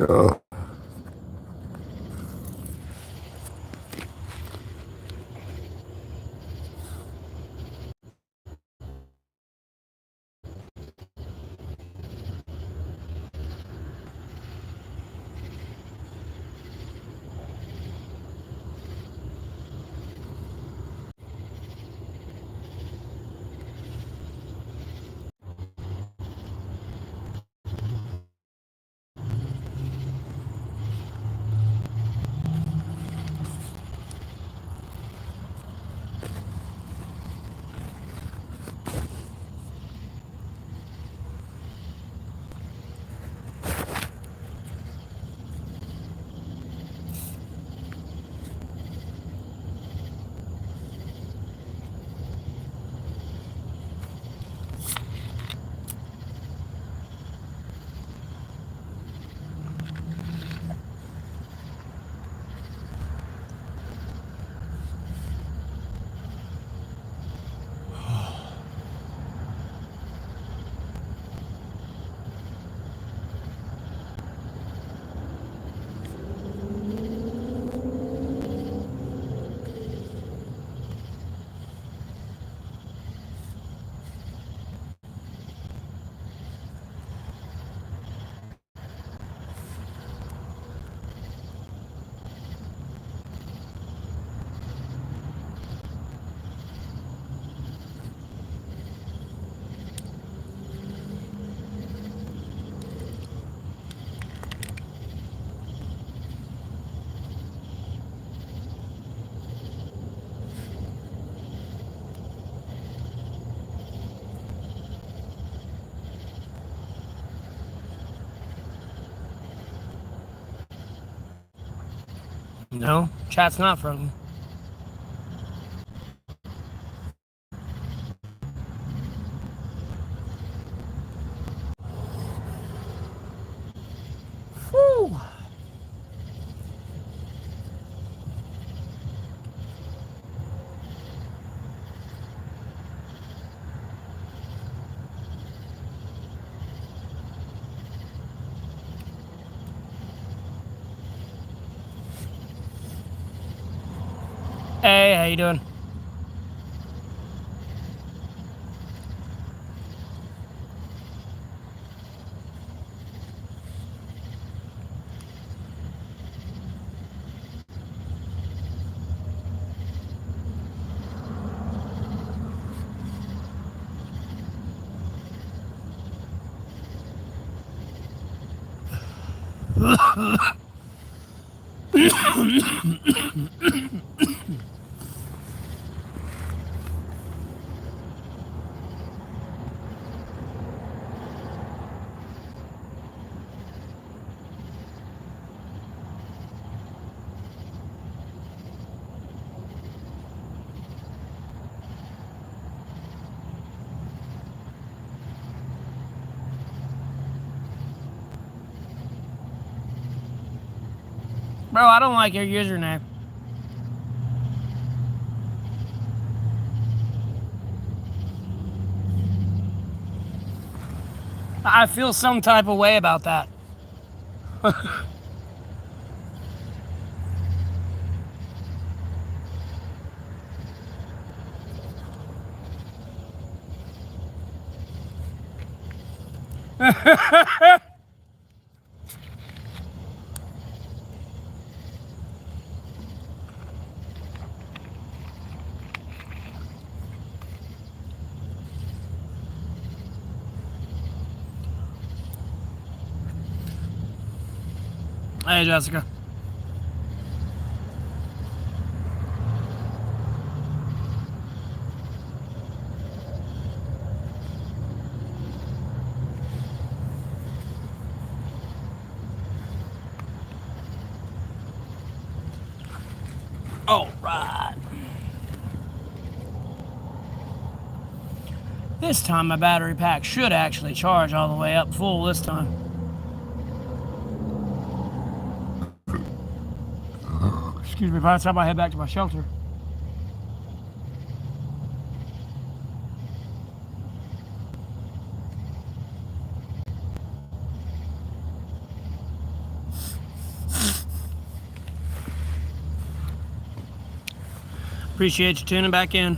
Yeah. No, chat's not frozen. Whew. Hey, how you doing? Bro, I don't like your username. I feel some type of way about that. Hey, Jessica. All right. This time my battery pack should actually charge all the way up full this time. Excuse me, by the time I head back to my shelter. Appreciate you tuning back in.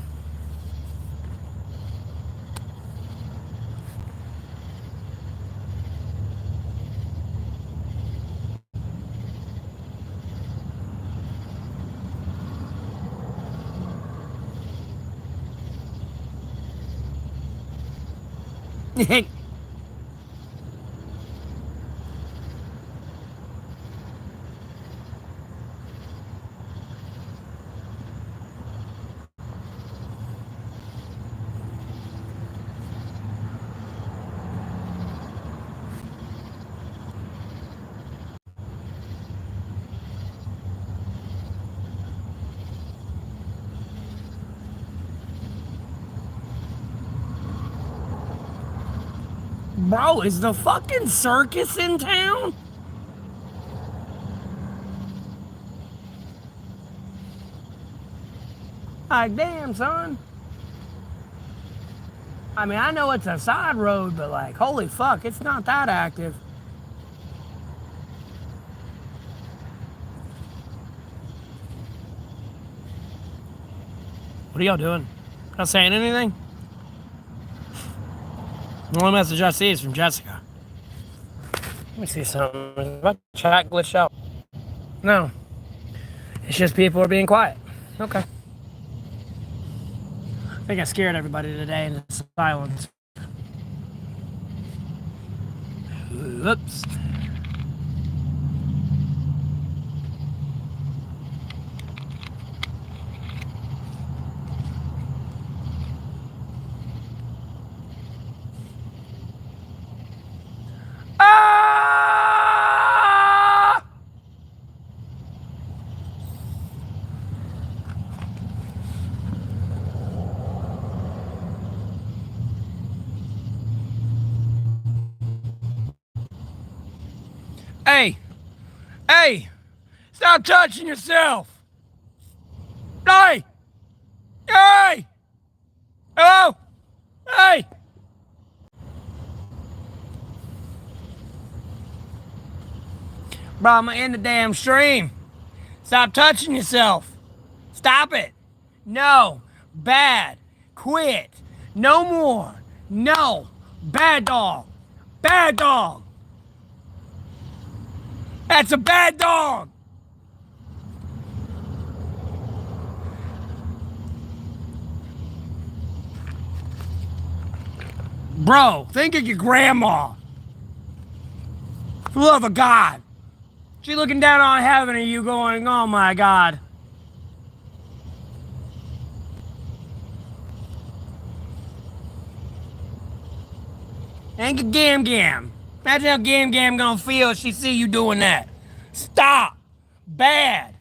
Bro, is the fucking circus in town? Like, damn, son. I mean, I know it's a side road, but like, holy fuck, it's not that active. What are y'all doing? Not saying anything? The only message I see is from Jessica. Let me see something. Is my chat glitched out? No. It's just people are being quiet. Okay. I think I scared everybody today in the silence. Oops. Ah! Hey! Hey! Stop touching yourself! Hey! Hey! Hello? Hey! Bro, I'm gonna end the damn stream. Stop touching yourself. Stop it. No. Bad. Quit. No more. No. Bad dog. Bad dog. That's a bad dog. Bro, think of your grandma. For the love of God. She looking down on heaven and you going, oh my God. Ain't a Gam Gam. Imagine how Gam Gam gonna feel if she see you doing that. Stop. Bad.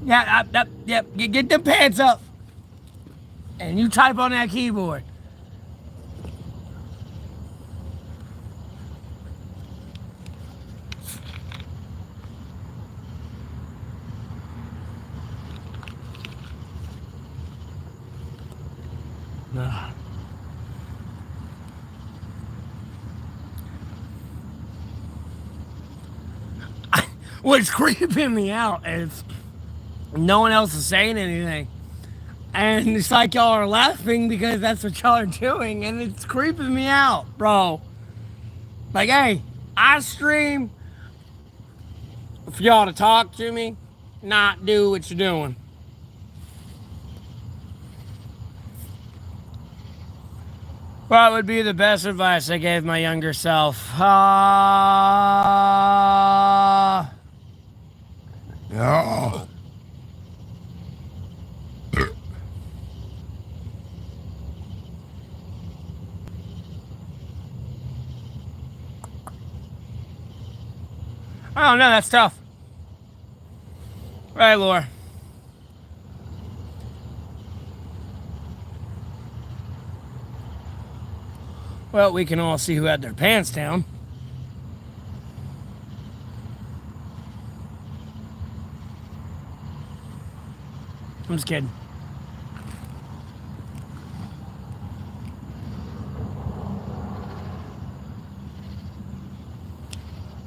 Yeah, get them pants up. And you type on that keyboard. Nah. What's creeping me out is no one else is saying anything. And it's like y'all are laughing because that's what y'all are doing, and it's creeping me out, bro. Like, hey, I stream for y'all to talk to me, not do what you're doing. What would be the best advice I gave my younger self? No. I don't know, that's tough. Right, Laura? Well, we can all see who had their pants down. I'm just kidding.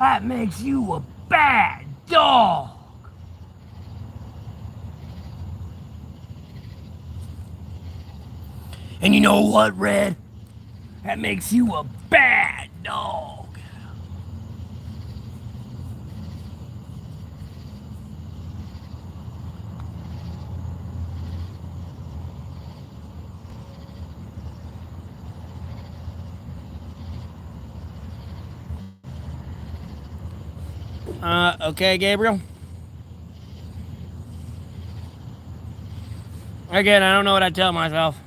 That makes you a bad dog. And you know what, Red? That makes you a bad dog. Okay, Gabriel? Again, I don't know what I tell myself.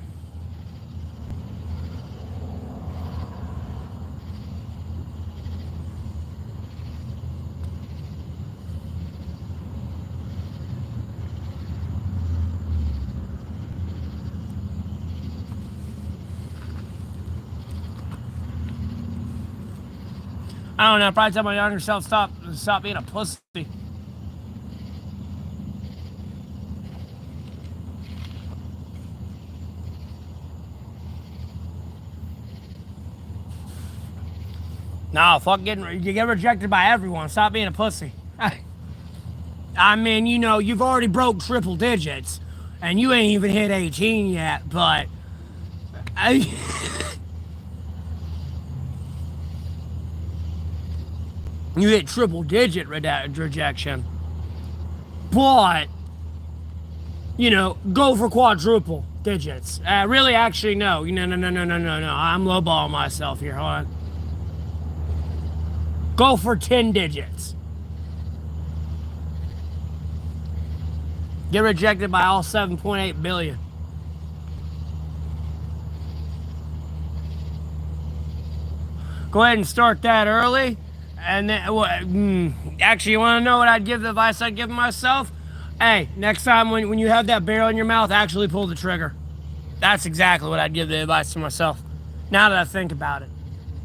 I don't know, probably tell my younger self stop being a pussy. No, you get rejected by everyone. Stop being a pussy. I mean, you know, you've already broke triple digits, and you ain't even hit 18 yet, but... you hit triple digit rejection. But, you know, go for quadruple digits. Really, actually, no. No. I'm lowballing myself here. Hold on. Go for 10 digits. Get rejected by all 7.8 billion. Go ahead and start that early. And then, actually, you want to know what I'd give the advice I'd give myself? Hey, next time when you have that barrel in your mouth, actually pull the trigger. That's exactly what I'd give the advice to myself. Now that I think about it.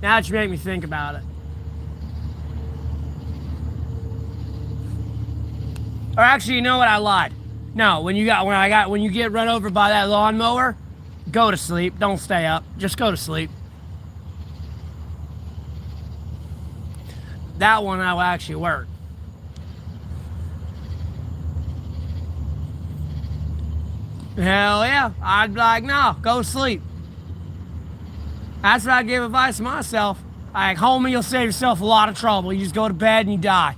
Now that you make me think about it. Or actually, you know what? I lied. No, when you get run over by that lawnmower, go to sleep. Don't stay up. Just go to sleep. That one will actually work. Hell yeah. I'd be like, no, go to sleep. That's what I give advice to myself. Like, homie, you'll save yourself a lot of trouble. You just go to bed and you die.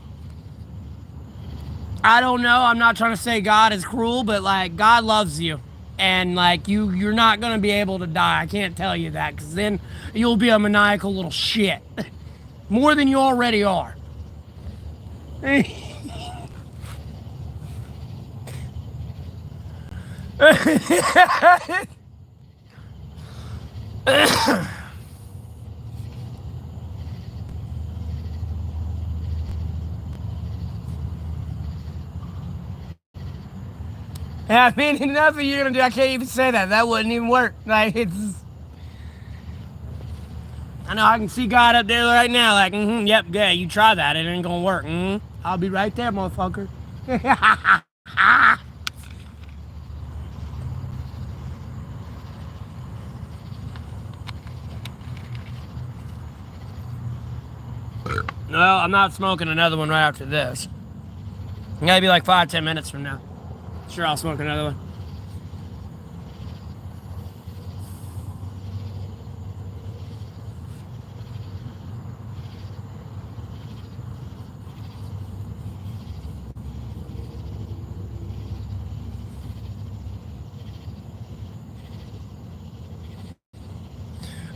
I don't know. I'm not trying to say God is cruel, but like, God loves you. And like, you're not going to be able to die. I can't tell you that, because then you'll be a maniacal little shit. More than you already are. I mean, nothing you're gonna do. I can't even say that. That wouldn't even work. Like, it's... I know I can see God up there right now, like, yep, yeah, you try that, it ain't gonna work. I'll be right there, motherfucker. No, I'm not smoking another one right after this. It gotta be like 5-10 minutes from now. Sure, I'll smoke another one.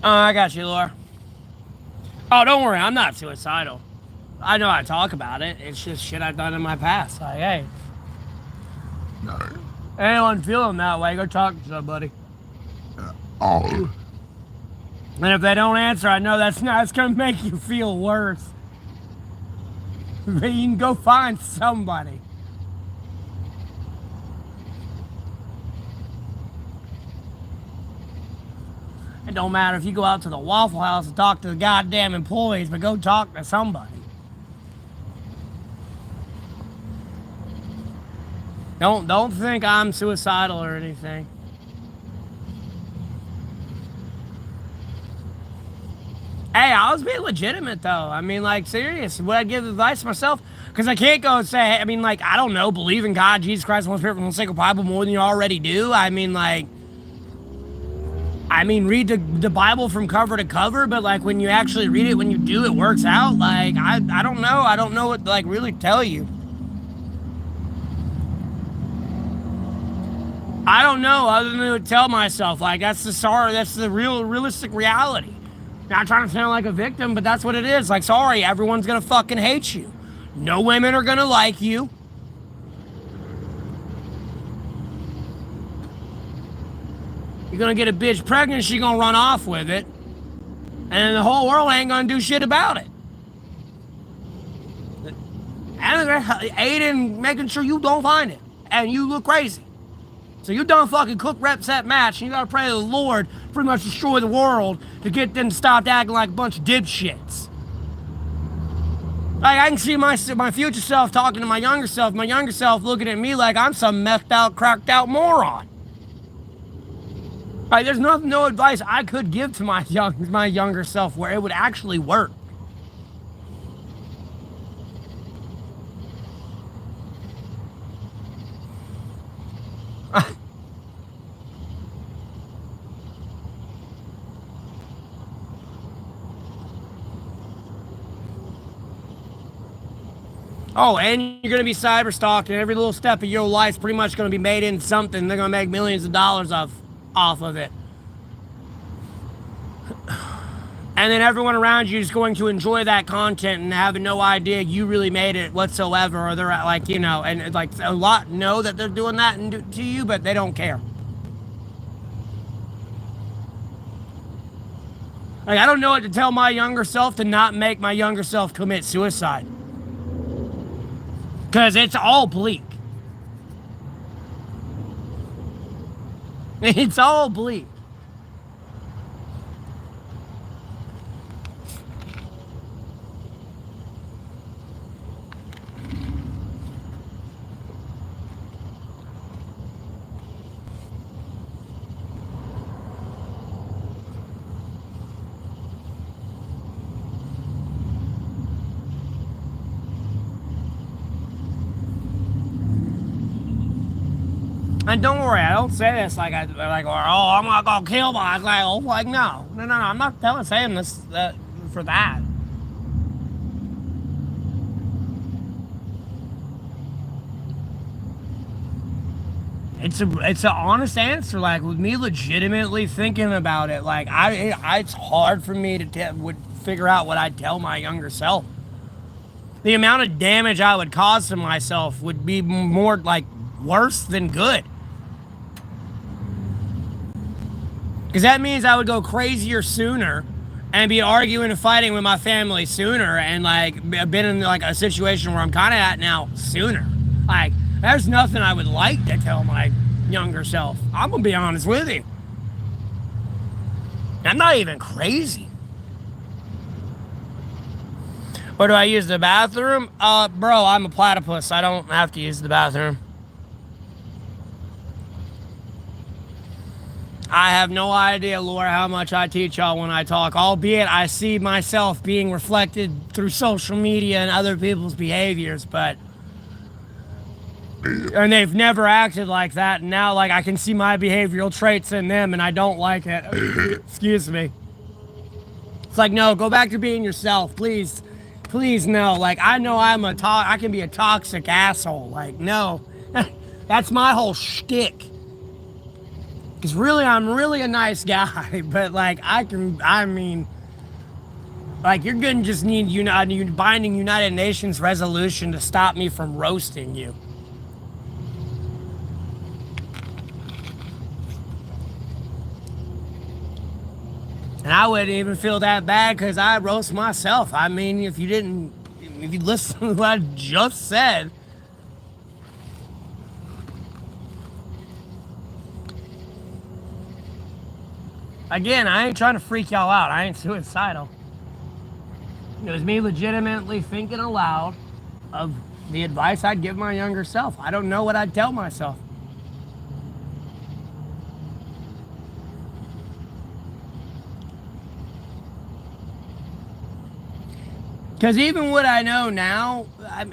Oh, I got you, Laura. Oh, don't worry, I'm not suicidal. I know I talk about it. It's just shit I've done in my past. Like, hey, anyone feeling that way, go talk to somebody. And if they don't answer, I know it's gonna make you feel worse. But you can go find somebody. It don't matter if you go out to the Waffle House and talk to the goddamn employees, but go talk to somebody. Don't think I'm suicidal or anything. Hey, I was being legitimate, though. I mean, like, serious. Would I give advice to myself? Because I can't go and say, hey, I mean, like, I don't know, believe in God, Jesus Christ, Holy Spirit, from the sacred Bible more than you already do. I mean, like, read the Bible from cover to cover, but, like, when you actually read it, when you do, it works out. Like, I don't know. I don't know what to, like, really tell you. I don't know other than to tell myself, like, that's the realistic reality. Not trying to sound like a victim, but that's what it is. Like, sorry, everyone's gonna fucking hate you. No women are gonna like you. You're gonna get a bitch pregnant, she's gonna run off with it. And the whole world ain't gonna do shit about it. And they're aiding making sure you don't find it. And you look crazy. So you done fucking cook, rep, set, match, and you gotta pray to the Lord pretty much destroy the world to get them to stop acting like a bunch of dipshits. Like, I can see my future self talking to my younger self looking at me like I'm some methed out, cracked out moron. Like, there's no advice I could give to my younger self where it would actually work. Oh, and you're going to be cyber stalked, and every little step of your life's pretty much going to be made into something. They're going to make millions of dollars off of it. And then everyone around you is going to enjoy that content and having no idea you really made it whatsoever. Or they're like, you know, and like a lot know that they're doing that to you, but they don't care. Like, I don't know what to tell my younger self to not make my younger self commit suicide. Because it's all bleak. It's all bleak. And don't worry, I don't say this like or oh, I'm not gonna kill my like no, I'm not saying this for that. It's an honest answer. Like, with me legitimately thinking about it, like it's hard for me to would figure out what I'd tell my younger self. The amount of damage I would cause to myself would be more like worse than good. Because that means I would go crazier sooner and be arguing and fighting with my family sooner and like been in like a situation where I'm kind of at now sooner. Like, there's nothing I would like to tell my younger self. I'm going to be honest with you. I'm not even crazy. Where do I use the bathroom? Bro, I'm a platypus. I don't have to use the bathroom. I have no idea, Laura, how much I teach y'all when I talk, albeit I see myself being reflected through social media and other people's behaviors, but... And they've never acted like that, and now, like, I can see my behavioral traits in them, and I don't like it. Excuse me. It's like, no, go back to being yourself, please. Please, no. Like, I know I can be a toxic asshole. Like, no. That's my whole shtick. Because really, I'm really a nice guy, but like, like, you're gonna just need binding United Nations resolution to stop me from roasting you. And I wouldn't even feel that bad because I roast myself. I mean, if you listen to what I just said, again, I ain't trying to freak y'all out. I ain't suicidal. It was me legitimately thinking aloud of the advice I'd give my younger self. I don't know what I'd tell myself. Because even what I know now,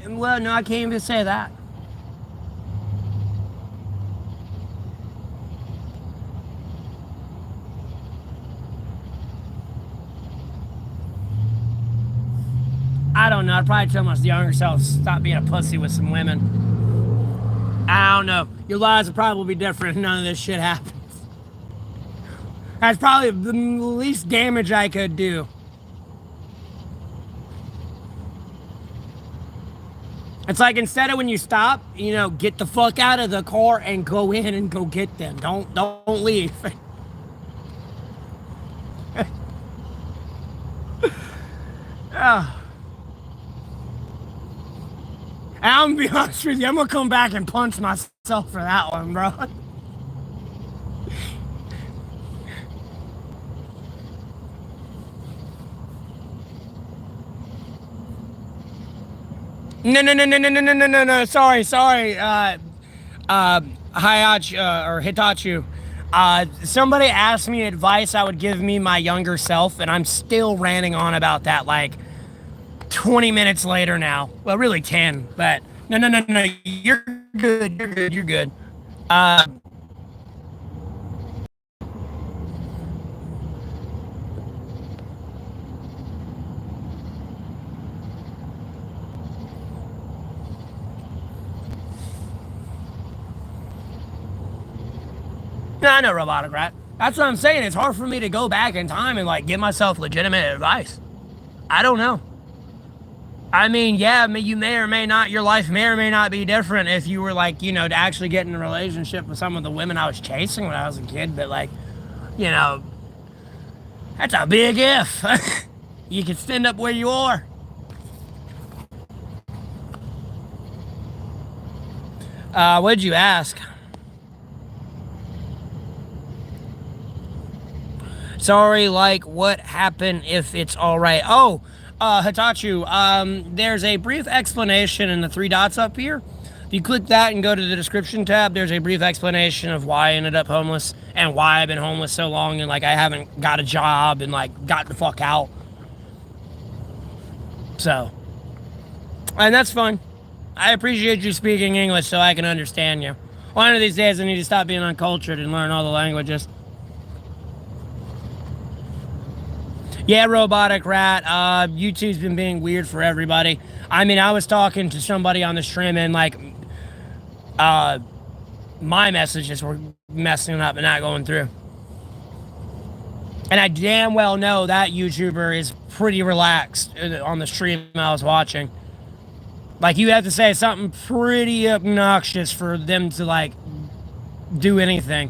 well, no, I can't even say that. I don't know. I'd probably tell my younger self stop being a pussy with some women. I don't know. Your lives would probably be different if none of this shit happens. That's probably the least damage I could do. It's like instead of when you stop, get the fuck out of the car and go in and go get them. Don't leave. Oh. I'm gonna be honest with you, I'm gonna come back and punch myself for that one, bro. No. Sorry. Or Hitachu. Somebody asked me advice I would give me my younger self, and I'm still ranting on about that like 20 minutes later now. Well, really 10, but no. You're good. Uh, no, I know robotic rat. That's what I'm saying. It's hard for me to go back in time and like give myself legitimate advice. I don't know. I mean, yeah, you may or may not, your life may or may not be different if you were like, to actually get in a relationship with some of the women I was chasing when I was a kid, but like, you know, that's a big if. You can stand up where you are. What'd you ask? Sorry, like, what happened if it's all right? Oh, Hitachu, there's a brief explanation in the three dots up here. If you click that and go to the description tab, there's a brief explanation of why I ended up homeless and why I've been homeless so long and, like, I haven't got a job and, like, got the fuck out. So, and that's fun. I appreciate you speaking English so I can understand you. One of these days I need to stop being uncultured and learn all the languages. Yeah, robotic rat. YouTube's been being weird for everybody. I mean, I was talking to somebody on the stream and like, my messages were messing up and not going through. And I damn well know that YouTuber is pretty relaxed on the stream I was watching. Like, you have to say something pretty obnoxious for them to like do anything.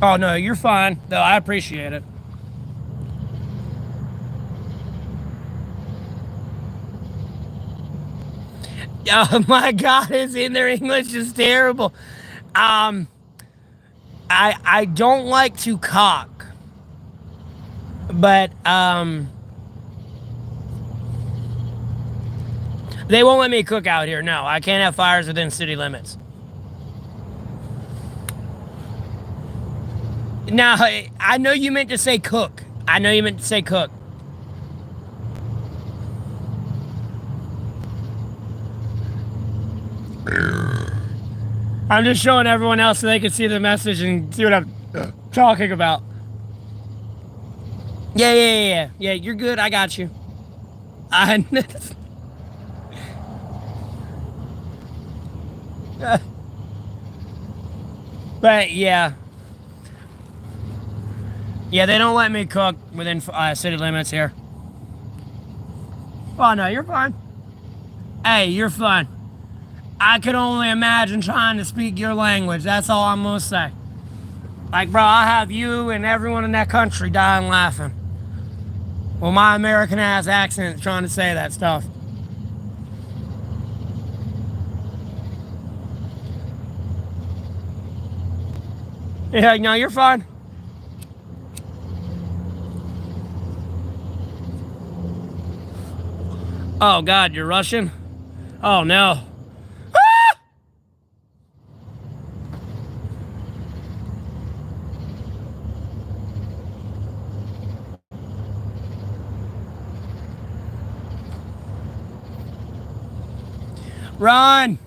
Oh, no, you're fine. Though I appreciate it. Oh, my God, it's in their English is terrible. I don't like to cock, but, they won't let me cook out here. No, I can't have fires within city limits. Now, I know you meant to say cook. I know you meant to say cook. I'm just showing everyone else so they can see the message and see what I'm talking about. Yeah, you're good. I got you. But yeah. Yeah, they don't let me cook within city limits here. Oh, no, you're fine. Hey, you're fine. I could only imagine trying to speak your language. That's all I'm gonna say. Like, bro, I'll have you and everyone in that country dying laughing. Well, my American ass accent trying to say that stuff. Yeah, no, you're fine. Oh, God, you're Russian? Oh, no. Run!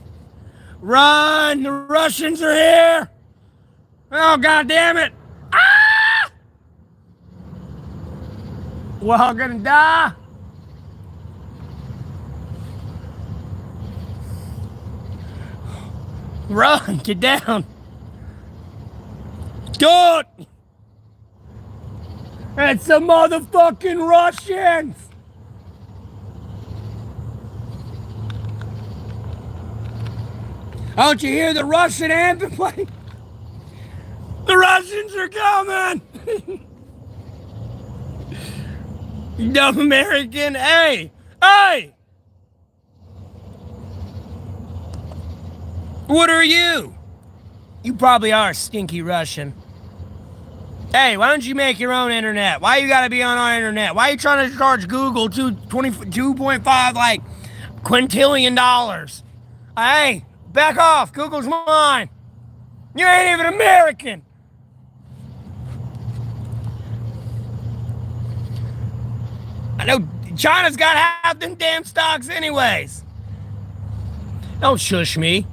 Run! The Russians are here! Oh, God damn it! Ah! We're all gonna die! Run! Get down! Don't! It's the motherfucking Russians! Don't you hear the Russian anthem play? The Russians are coming! You dumb American. Hey! Hey! What are you? You probably are a stinky Russian. Hey, why don't you make your own internet? Why you gotta be on our internet? Why are you trying to charge Google $2.5 like quintillion dollars? Hey, back off. Google's mine. You ain't even American. I know China's got half them damn stocks anyways. Don't shush me.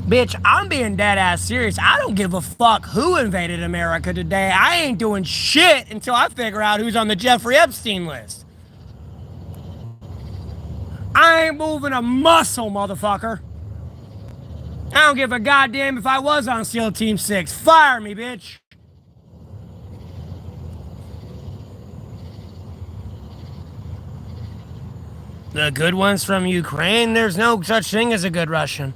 Bitch, I'm being dead ass serious. I don't give a fuck who invaded America today. I ain't doing shit until I figure out who's on the Jeffrey Epstein list. I ain't moving a muscle, motherfucker. I don't give a goddamn if I was on SEAL Team 6. Fire me, bitch. The good ones from Ukraine? There's no such thing as a good Russian.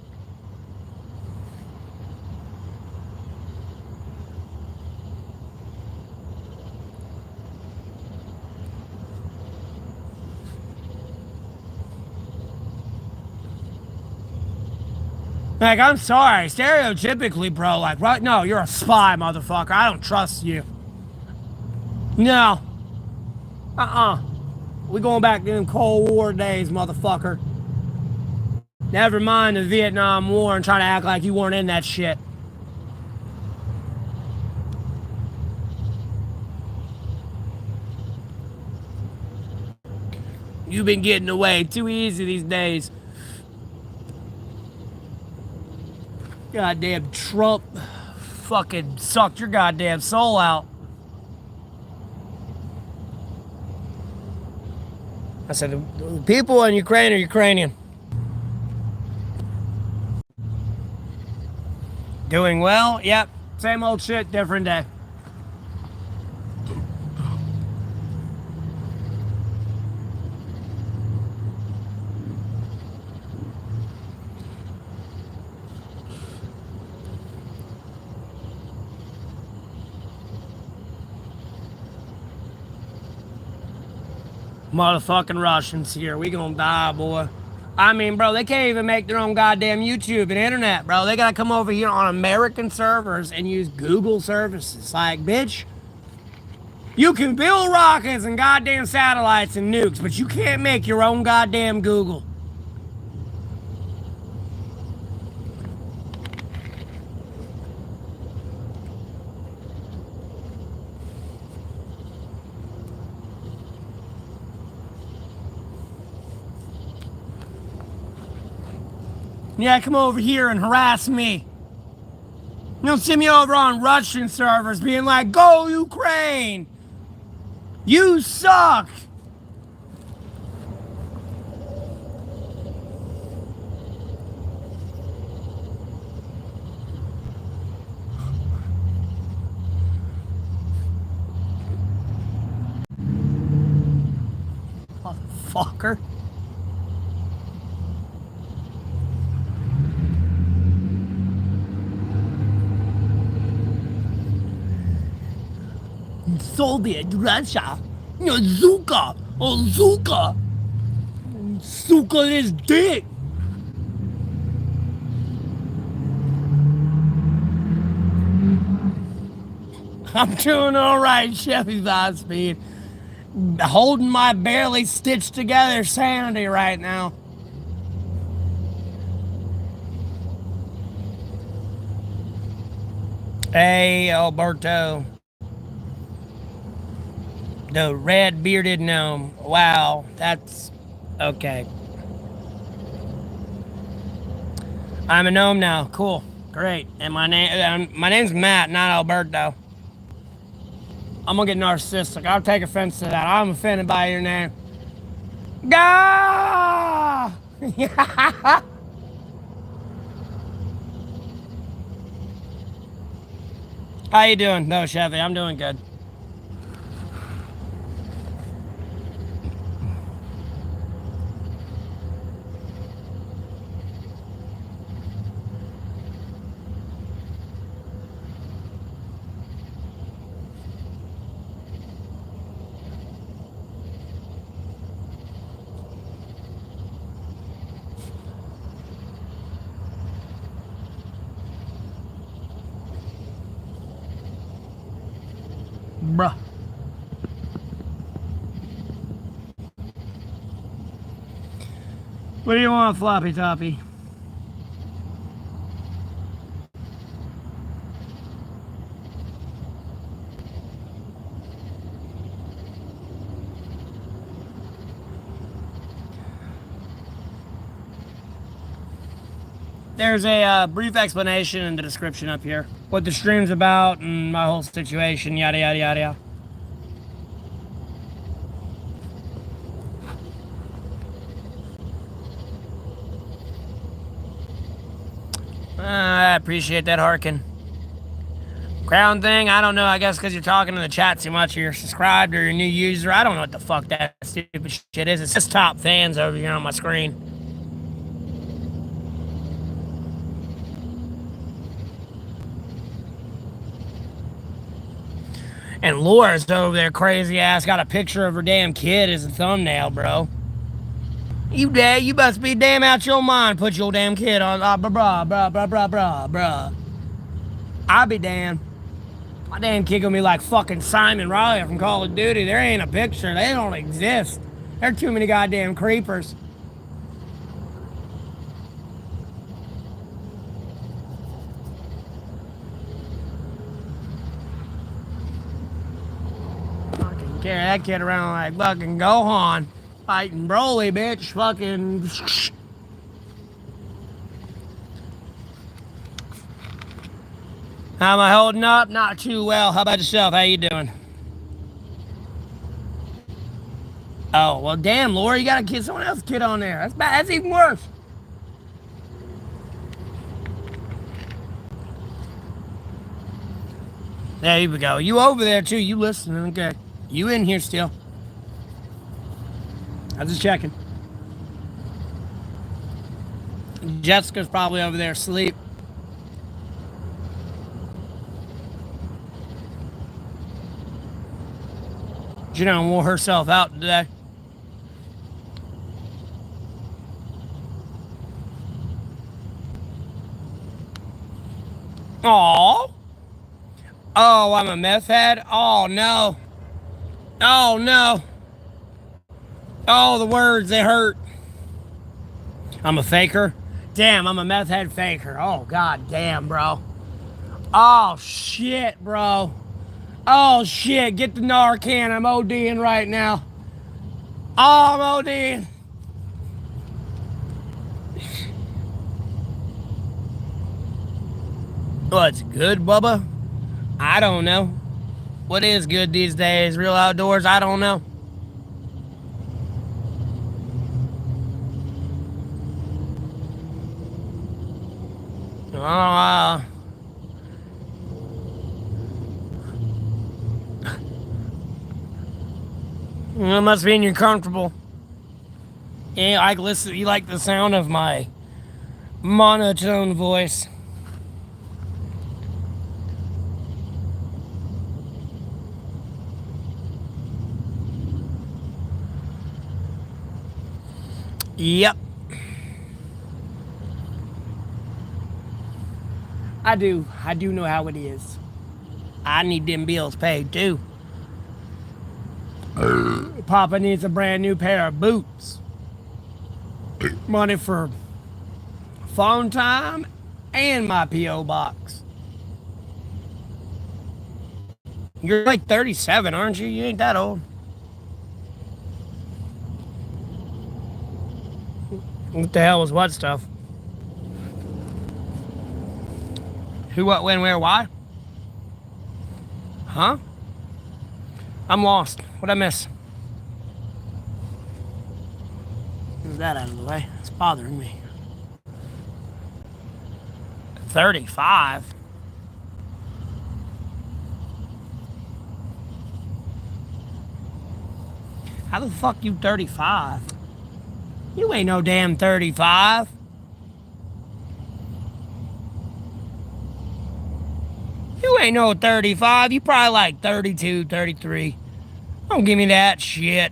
Like, I'm sorry, stereotypically, bro, like, right? No, you're a spy, motherfucker. I don't trust you. No. We going back to them Cold War days, motherfucker. Never mind the Vietnam War and trying to act like you weren't in that shit. You've been getting away too easy these days. Goddamn Trump fucking sucked your goddamn soul out. I said, the people in Ukraine are Ukrainian. Doing well? Yep. Same old shit, different day. Motherfucking Russians here. We gonna die, boy. I mean, bro, they can't even make their own goddamn YouTube and internet, bro. They gotta come over here on American servers and use Google services. Like, bitch, you can build rockets and goddamn satellites and nukes, but you can't make your own goddamn Google. Yeah, come over here and harass me. You don't see me over on Russian servers being like, go Ukraine! You suck! Motherfucker. Soviet Russia. Zuka. Oh, Zuka. Zuka is dick. I'm doing all right, Chevy 5-speed. Holding my barely stitched together sanity right now. Hey, Alberto. The red bearded gnome. Wow, that's okay. I'm a gnome now. Cool, great. And my name's Matt, not Alberto. I'm gonna get narcissistic. I'll take offense to that. I'm offended by your name. Gah! How you doing? No, Chevy, I'm doing good. Bruh. What do you want, Floppy Toppy? There's a brief explanation in the description up here. What the stream's about and my whole situation, yada yada yada yada. I appreciate that, Harkin. Crown thing, I don't know. I guess because you're talking in the chat too much, or you're subscribed, or you're a new user. I don't know what the fuck that stupid shit is. It's just top fans over here on my screen. And Laura's over there, crazy ass, got a picture of her damn kid as a thumbnail, bro. You must be damn out your mind. Put your damn kid on, bruh. I be damned. My damn kid gonna be like fucking Simon Riley from Call of Duty. There ain't a picture. They don't exist. There are too many goddamn creepers. Fucking carry that kid around like fucking Gohan. Fighting Broly, bitch. Fucking. How am I holding up? Not too well. How about yourself? How you doing? Oh, well, damn, Laura, you got a kid, someone else's kid on there. That's bad. That's even worse. There you go. You over there, too. You listening. Okay. You in here still. I was just checking. Jessica's probably over there asleep. She done wore herself out today. Aww. Oh, I'm a meth head? Oh, no. Oh, no. Oh, the words, they hurt. I'm a faker? Damn, I'm a meth head faker. Oh, god damn, bro. Oh, shit, bro. Oh, shit. Get the Narcan. I'm ODing right now. Oh, I'm ODing. What's good, Bubba? I don't know. What is good these days? Real outdoors? I don't know. It must mean you're comfortable. Yeah, I listen. You like the sound of my monotone voice. Yep. I do. I do know how it is. I need them bills paid too. Papa needs a brand new pair of boots. Money for phone time and my P.O. box. You're like 37, aren't you? You ain't that old. What the hell was what stuff? Who, what, when, where, why? Huh? I'm lost. What'd I miss? Get that out of the way. It's bothering me. 35? How the fuck you 35? You ain't no damn 35. You ain't no 35. You probably like 32, 33. Don't give me that shit.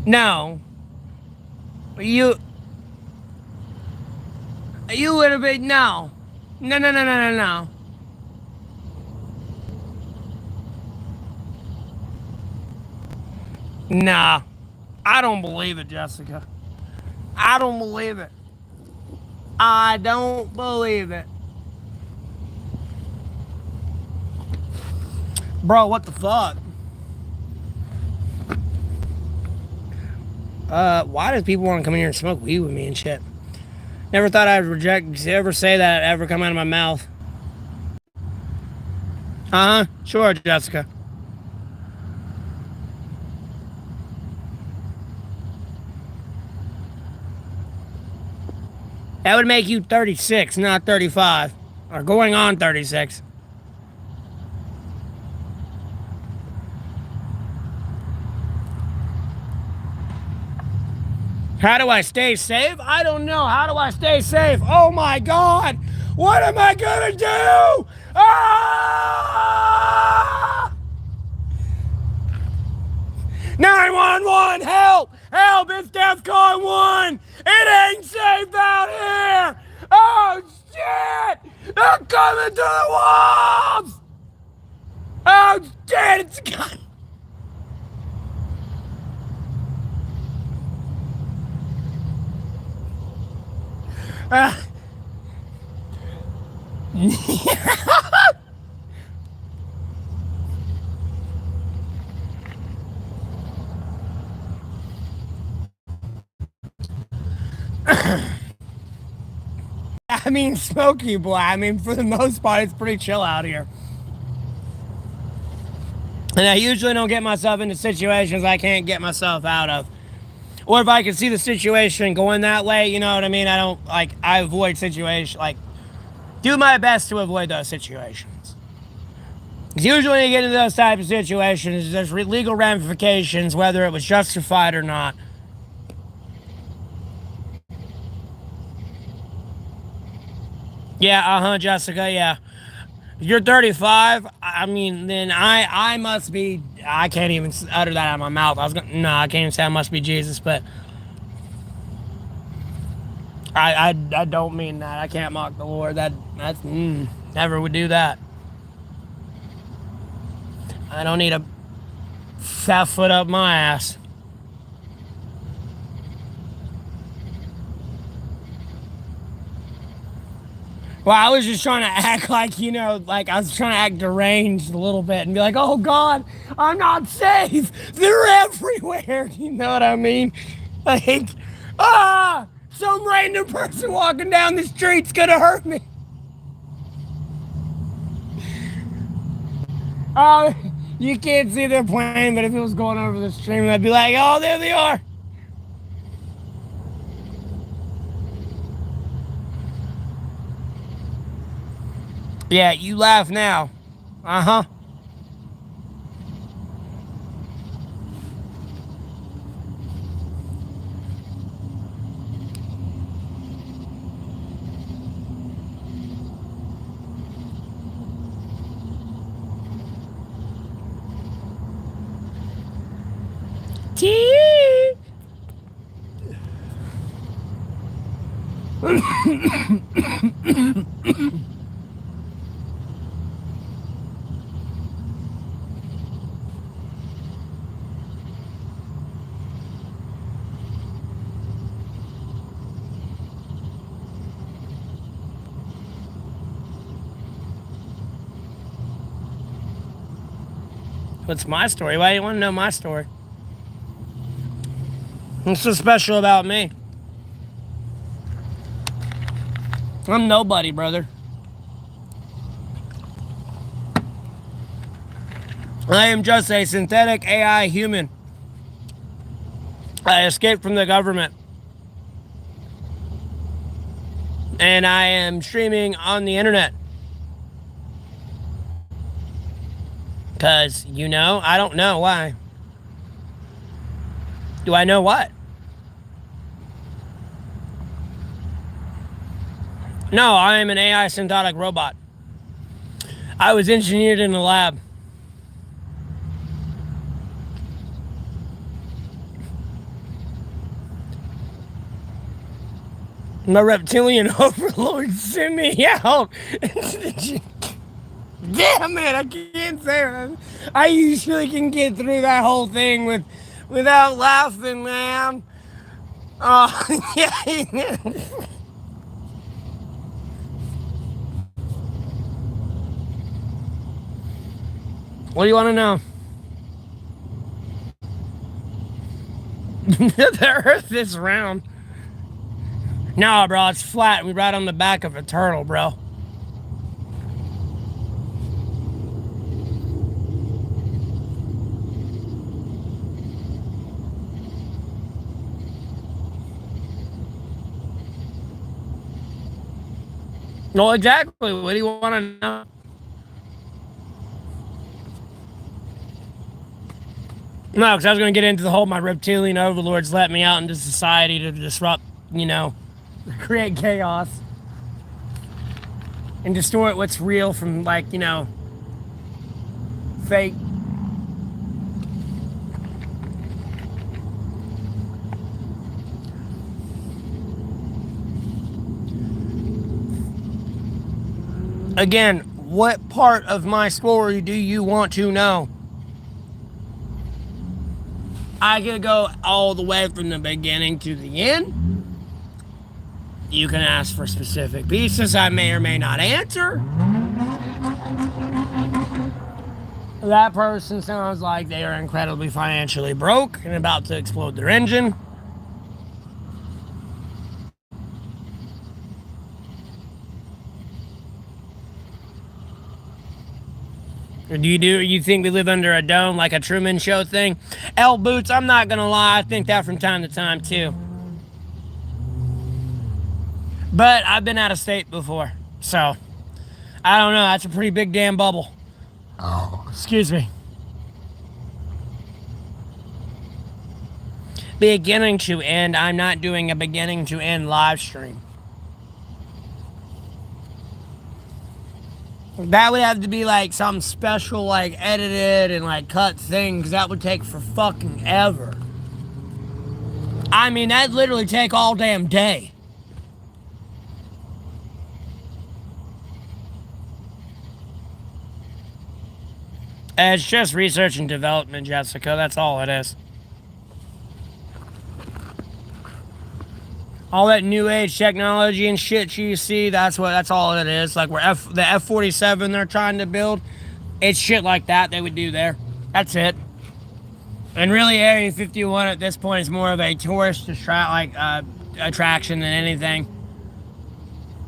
No. You would have been, no. No, no, no, no, no, no. Nah. I don't believe it, Jessica. I don't believe it. I don't believe it. Bro, what the fuck? Why does people want to come in here and smoke weed with me and shit? Never thought I'd ever say that ever come out of my mouth. Uh-huh. Sure, Jessica. That would make you 36, not 35. Or going on 36. How do I stay safe? I don't know. How do I stay safe? Oh my God! What am I gonna do? Ah! 911! Help! Help! It's DEFCON 1! It ain't safe out here! Oh shit! They're coming to the walls! Oh shit! It's a gun! I mean, Smoky Boy. I mean, for the most part, it's pretty chill out here. And I usually don't get myself into situations I can't get myself out of. Or if I can see the situation going that way, you know what I mean? I don't, like, I avoid situations, like, do my best to avoid those situations. Because usually when you get into those types of situations, there's legal ramifications, whether it was justified or not. Yeah, Jessica, yeah. If you're 35, I mean, then I must be, I can't even utter that out of my mouth. No, I can't even say I must be Jesus, but I don't mean that. I can't mock the Lord. That's never would do that. I don't need a fat foot up my ass. Well, I was just trying to act like, you know, like I was trying to act deranged a little bit and be like, oh God, I'm not safe. They're everywhere. You know what I mean? Like, some random person walking down the street's gonna hurt me. Oh, you can't see their plane, but if it was going over the stream, I'd be like, oh, there they are. Yeah, you laugh now. Uh-huh. Tea. What's my story? Why do you want to know my story? What's so special about me? I'm nobody, brother. I am just a synthetic AI human. I escaped from the government. And I am streaming on the internet. Because, I don't know why. Do I know what? No, I am an AI synthetic robot. I was engineered in the lab. My reptilian overlord sent me out. Damn it, I can't say it. I usually can get through that whole thing without laughing, man. Oh, yeah. What do you want to know? The earth is round. No, bro, it's flat. We ride on the back of a turtle, bro. No, exactly. What do you want to know? No, because I was going to get into the whole my reptilian overlords let me out into society to disrupt, create chaos and distort what's real from, fake. Again, what part of my story do you want to know? I could go all the way from the beginning to the end. You can ask for specific pieces I may or may not answer. That person sounds like they are incredibly financially broke and about to explode their engine. Or do you think we live under a dome like a Truman Show thing? L Boots, I'm not gonna lie, I think that from time to time too. But I've been out of state before, so I don't know, that's a pretty big damn bubble. Oh, excuse me. Beginning to end, I'm not doing a beginning to end live stream. That would have to be like some special, like edited and like cut thing, because that would take for fucking ever. I mean, that'd literally take all damn day. It's just research and development, Jessica. That's all it is. All that new age technology and shit you see, that's all it is. Like the F-47 they're trying to build, it's shit like that they would do there. That's it. And really, Area 51 at this point is more of a tourist attraction than anything.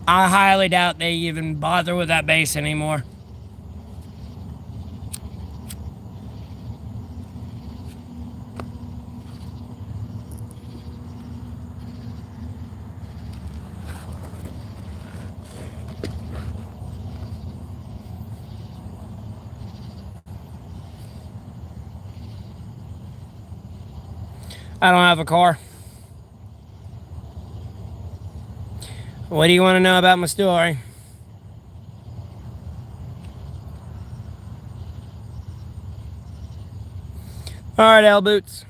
I highly doubt they even bother with that base anymore. I don't have a car. What do you want to know about my story? All right, L Boots.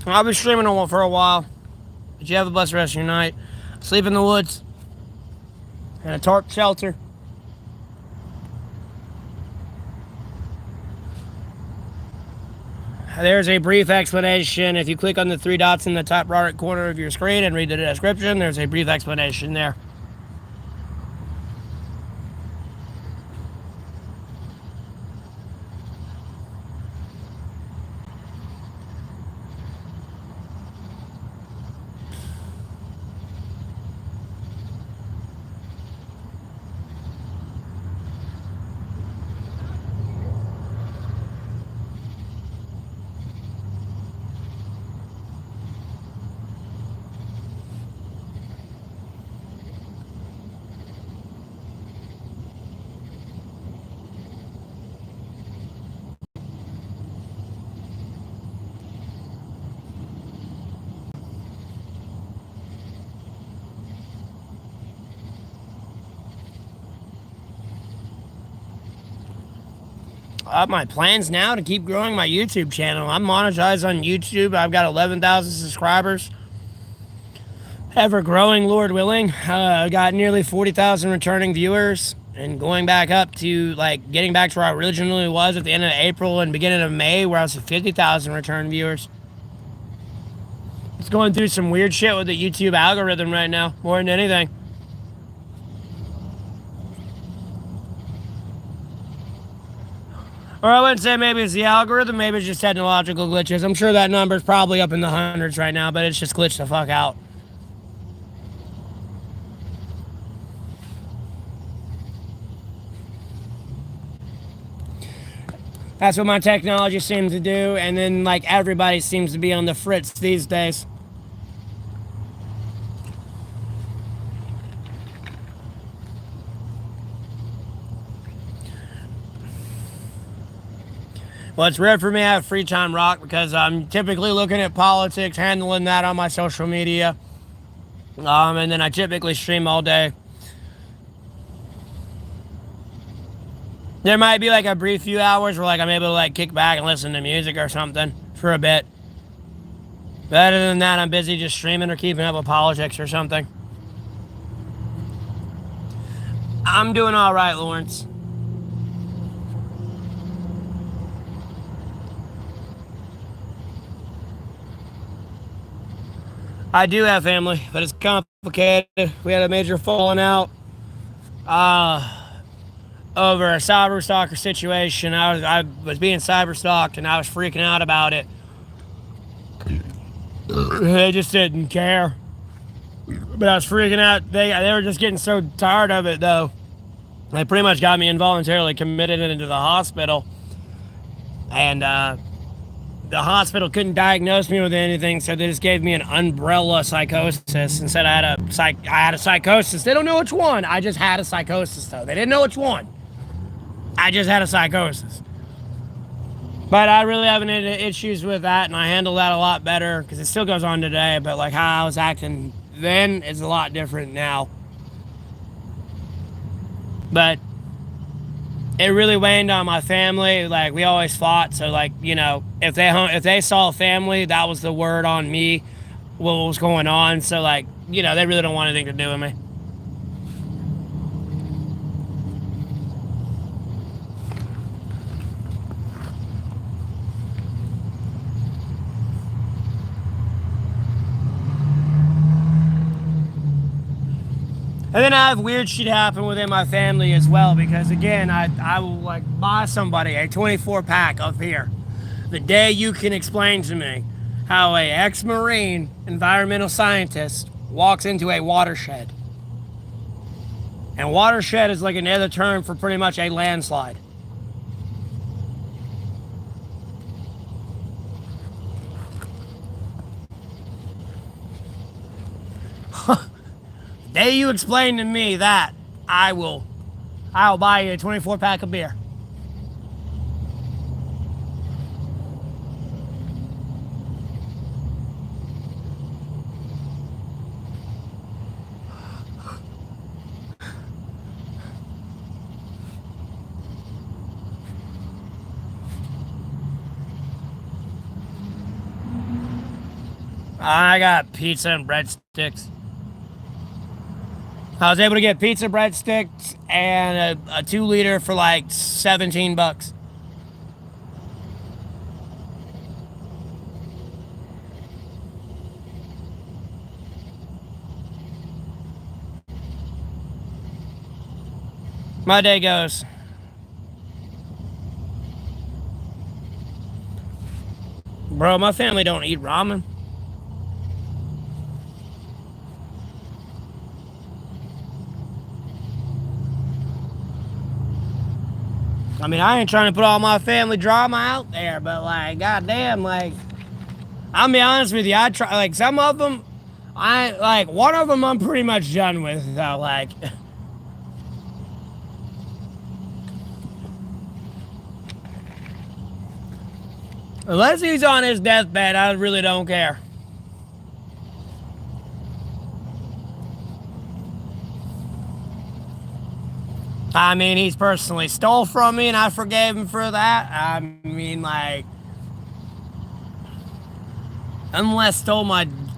I'll be streaming on for a while. But you have a blessed rest of your night. Sleep in the woods. In a tarp shelter. There's a brief explanation. If you click on the three dots in the top right corner of your screen and read the description, there's a brief explanation there. My plans now to keep growing my YouTube channel. I'm monetized on YouTube. I've got 11,000 subscribers. Ever growing, Lord willing. I got nearly 40,000 returning viewers. And going back up to, like, getting back to where I originally was at the end of April and beginning of May, where I was at 50,000 return viewers. It's going through some weird shit with the YouTube algorithm right now, more than anything. Or I wouldn't say maybe it's the algorithm, maybe it's just technological glitches. I'm sure that number's probably up in the hundreds right now, but it's just glitched the fuck out. That's what my technology seems to do, and then, like, everybody seems to be on the fritz these days. Well, it's rare for me to have free time rock because I'm typically looking at politics, handling that on my social media. And then I typically stream all day. There might be like a brief few hours where like I'm able to like kick back and listen to music or something for a bit. But other than that, I'm busy just streaming or keeping up with politics or something. I'm doing all right, Lawrence. I do have family, but it's complicated. We had a major falling out over a cyber stalker situation. I was being cyber stalked, and I was freaking out about it. They just didn't care. But I was freaking out. They were just getting so tired of it, though. They pretty much got me involuntarily committed into the hospital. And the hospital couldn't diagnose me with anything, so they just gave me an umbrella psychosis and said I had a psychosis. They don't know which one. I just had a psychosis, though. They didn't know which one. I just had a psychosis. But I really haven't had issues with that, and I handle that a lot better because it still goes on today. But like how I was acting then is a lot different now. But it really waned on my family. Like, we always fought, so like, you know, if they saw family, that was the word on me, what was going on. So like, you know, they really don't want anything to do with me. And then I have weird shit happen within my family as well, because again, I will like buy somebody a 24-pack of beer. The day you can explain to me how a ex-Marine environmental scientist walks into a watershed. And watershed is like another term for pretty much a landslide. The day you explain to me that, I'll buy you a 24-pack of beer. I got pizza and breadsticks. I was able to get pizza, breadsticks, and a 2 liter for like $17. My day goes. Bro, my family don't eat ramen. I mean, I ain't trying to put all my family drama out there, but like, goddamn, like, I'll be honest with you. I try, like, some of them, one of them I'm pretty much done with, though, like. Unless he's on his deathbed, I really don't care. I mean, he's personally stole from me, and I forgave him for that. I mean, like, unless stole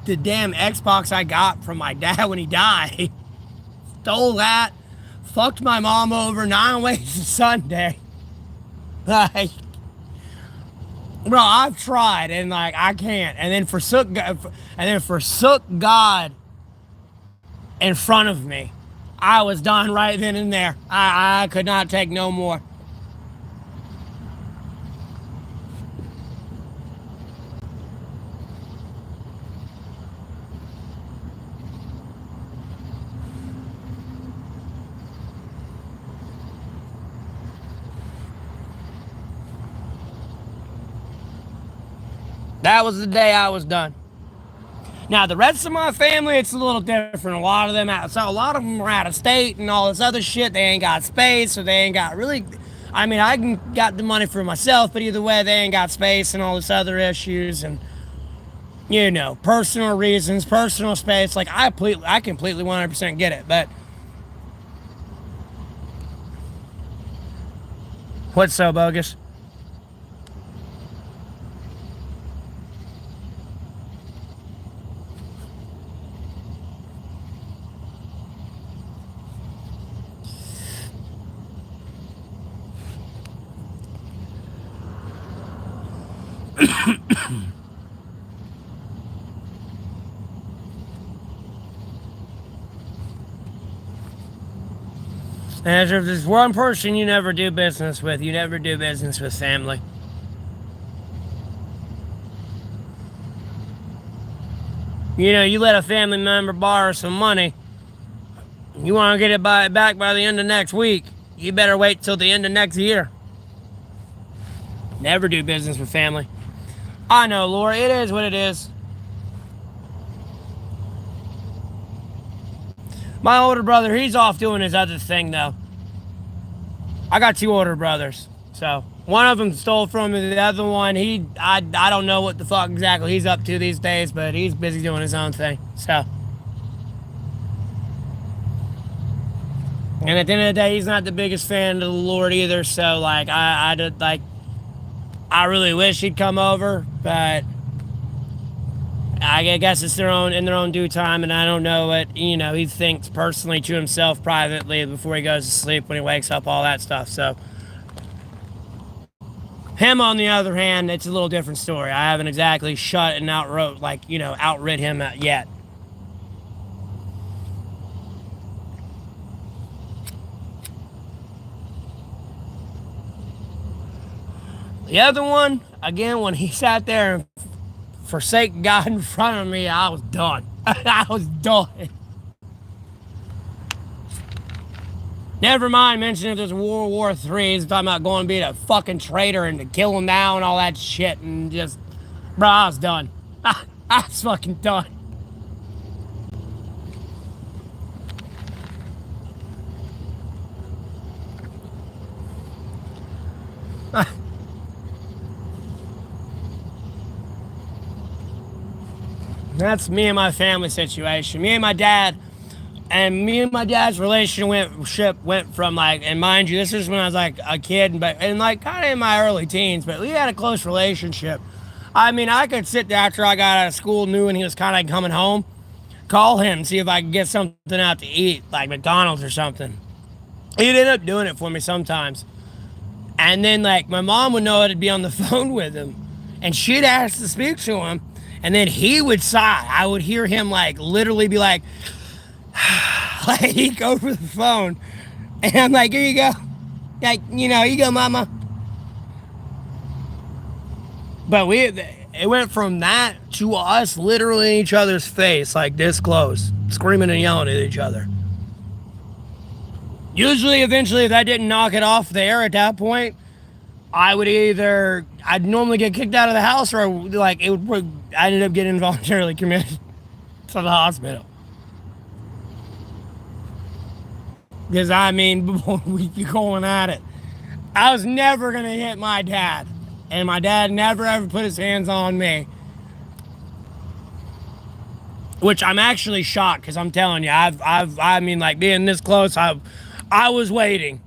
the damn Xbox I got from my dad when he died. Stole that, fucked my mom over, 9 ways to Sunday. Like, bro, I've tried, and like, I can't. And then forsook God in front of me. I was done right then and there. I could not take no more. That was the day I was done. Now the rest of my family, it's a little different. A lot of them are out of state and all this other shit. They ain't got space, or they ain't got really. I mean, I got the money for myself, but either way, they ain't got space and all this other issues, and personal reasons, personal space. Like I completely 100% get it. But what's so bogus? And if there's one person you never do business with, you never do business with family. You let a family member borrow some money. You want to get it back by the end of next week. You better wait till the end of next year. Never do business with family. I know, Laura, it is what it is. My older brother, he's off doing his other thing, though. I got 2 older brothers. So, one of them stole from me. The other one, I don't know what the fuck exactly he's up to these days, but he's busy doing his own thing. So. And at the end of the day, he's not the biggest fan of the Lord either. So, like, I really wish he'd come over, but I guess it's in their own due time, and I don't know what, he thinks personally to himself privately before he goes to sleep, when he wakes up, all that stuff. So, him, on the other hand, it's a little different story. I haven't exactly shut and outrid him yet. The other one, again, when he sat there and forsake God in front of me, I was done. I was done. Never mind mentioning there's World War III. He's talking about going to be a fucking traitor and to kill him now and all that shit. And just, bro, I was done. I was fucking done. That's me and my family situation. Me and my dad's relationship went from, like, and mind you, this is when I was like a kid, and like kind of in my early teens, but we had a close relationship. I mean, I could sit there after I got out of school, knew when he was kind of coming home, call him, see if I could get something out to eat, like McDonald's or something. He'd end up doing it for me sometimes. And then, like, my mom would know how to be on the phone with him, and she'd ask to speak to him, and then he would sigh. I would hear him, like, literally be like, like, over the phone. And I'm like, here you go. Like, you know, here you go, mama. But it went from that to us literally in each other's face, like this close, screaming and yelling at each other. Usually, eventually, if that didn't knock it off there at that point, I'd normally get kicked out of the house, or like I ended up getting involuntarily committed to the hospital. Because I mean, before we be going at it, I was never gonna hit my dad, and my dad never ever put his hands on me. Which I'm actually shocked, because I'm telling you, I mean, like, being this close, I was waiting.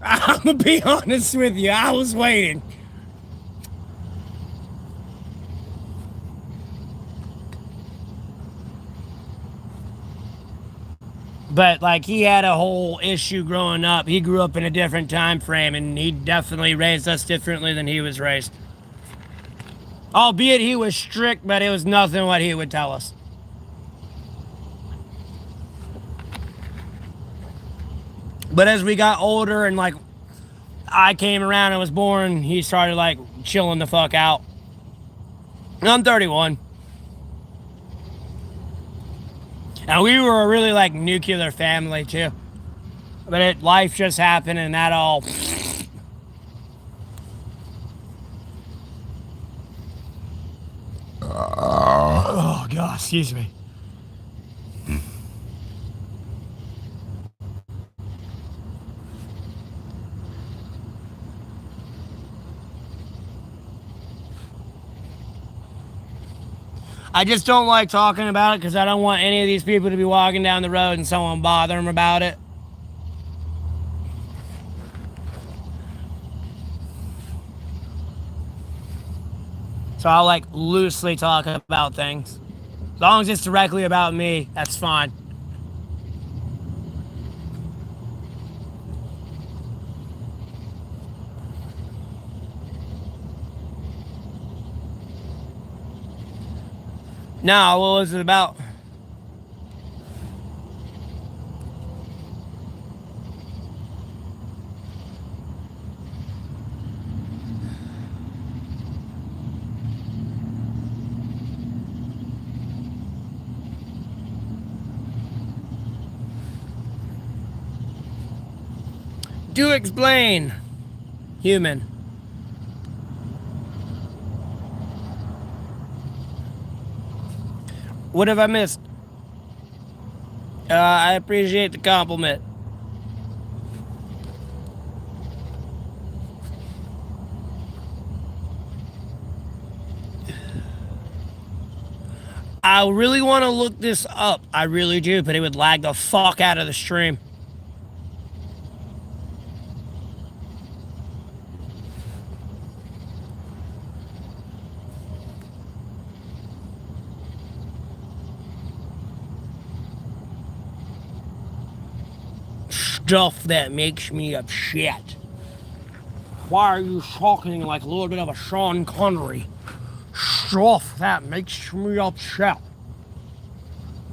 I'm gonna be honest with you, I was waiting. But, like, he had a whole issue growing up. He grew up in a different time frame, and he definitely raised us differently than he was raised. Albeit he was strict, but it was nothing what he would tell us. But as we got older and, like, I came around and was born, he started, like, chilling the fuck out. I'm 31. And we were a really, like, nuclear family, too. But life just happened, and that all... Oh, God, excuse me. I just don't like talking about it because I don't want any of these people to be walking down the road and someone bother them about it. So I'll, like, loosely talk about things. As long as it's directly about me, that's fine. Now, what was it about? Do explain, human. What have I missed? I appreciate the compliment. I really want to look this up. I really do, but it would lag the fuck out of the stream. Stuff that makes me upset. Why are you talking like a little bit of a Sean Connery? Stuff that makes me upset.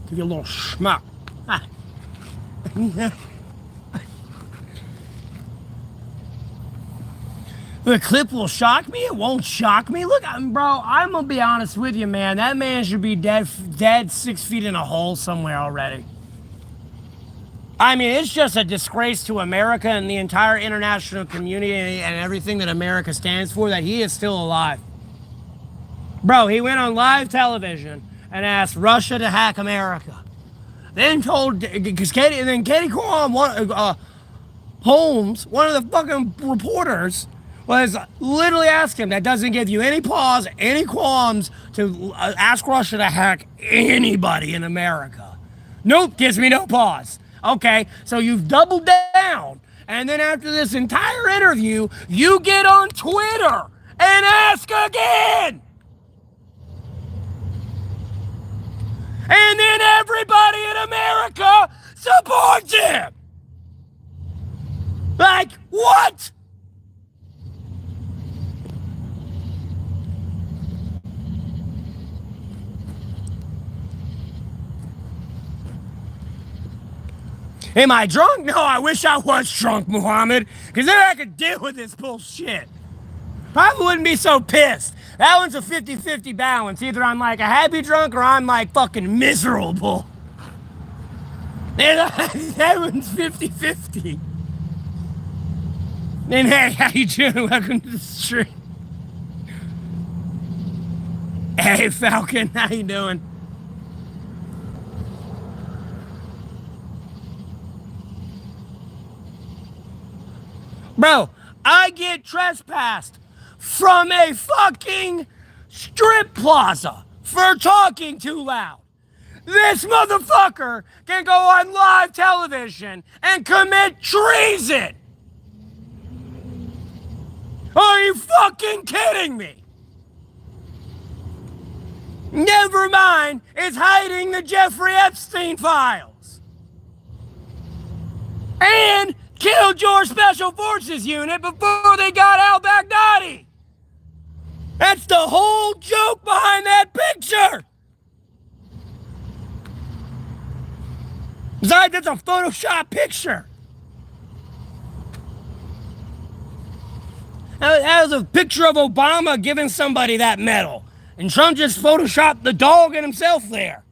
Give you a little smack. The clip will shock me. It won't shock me. Look, bro, I'm gonna be honest with you, man. That man should be dead 6 feet in a hole somewhere already. I mean, it's just a disgrace to America and the entire international community and everything that America stands for that he is still alive. Bro, he went on live television and asked Russia to hack America. Then told, because Katie Holmes, one of the fucking reporters, was literally asking him, that doesn't give you any pause, any qualms to ask Russia to hack anybody in America. Nope, gives me no pause. Okay, so you've doubled down, and then after this entire interview, you get on Twitter and ask again. And then everybody in America supports him. Like, what? Am I drunk? No, I wish I was drunk, Muhammad, because then I could deal with this bullshit. Probably wouldn't be so pissed. That one's a 50-50 balance. Either I'm like a happy drunk or I'm like fucking miserable. And that one's 50-50. And hey, how you doing? Welcome to the stream. Hey, Falcon, how you doing? Bro, I get trespassed from a fucking strip plaza for talking too loud. This motherfucker can go on live television and commit treason. Are you fucking kidding me? Never mind, it's hiding the Jeffrey Epstein files. And killed your Special Forces unit before they got al-Baghdadi. That's the whole joke behind that picture. Besides, that's a Photoshop picture. That was a picture of Obama giving somebody that medal. And Trump just photoshopped the dog and himself there.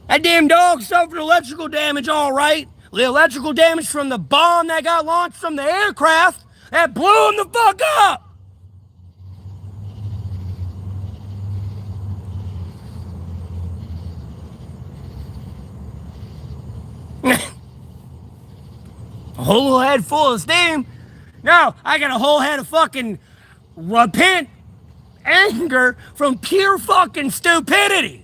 That damn dog suffered electrical damage, all right. The electrical damage from the bomb that got launched from the aircraft that blew him the fuck up. A whole head full of steam? No, I got a whole head of fucking repent anger from pure fucking stupidity.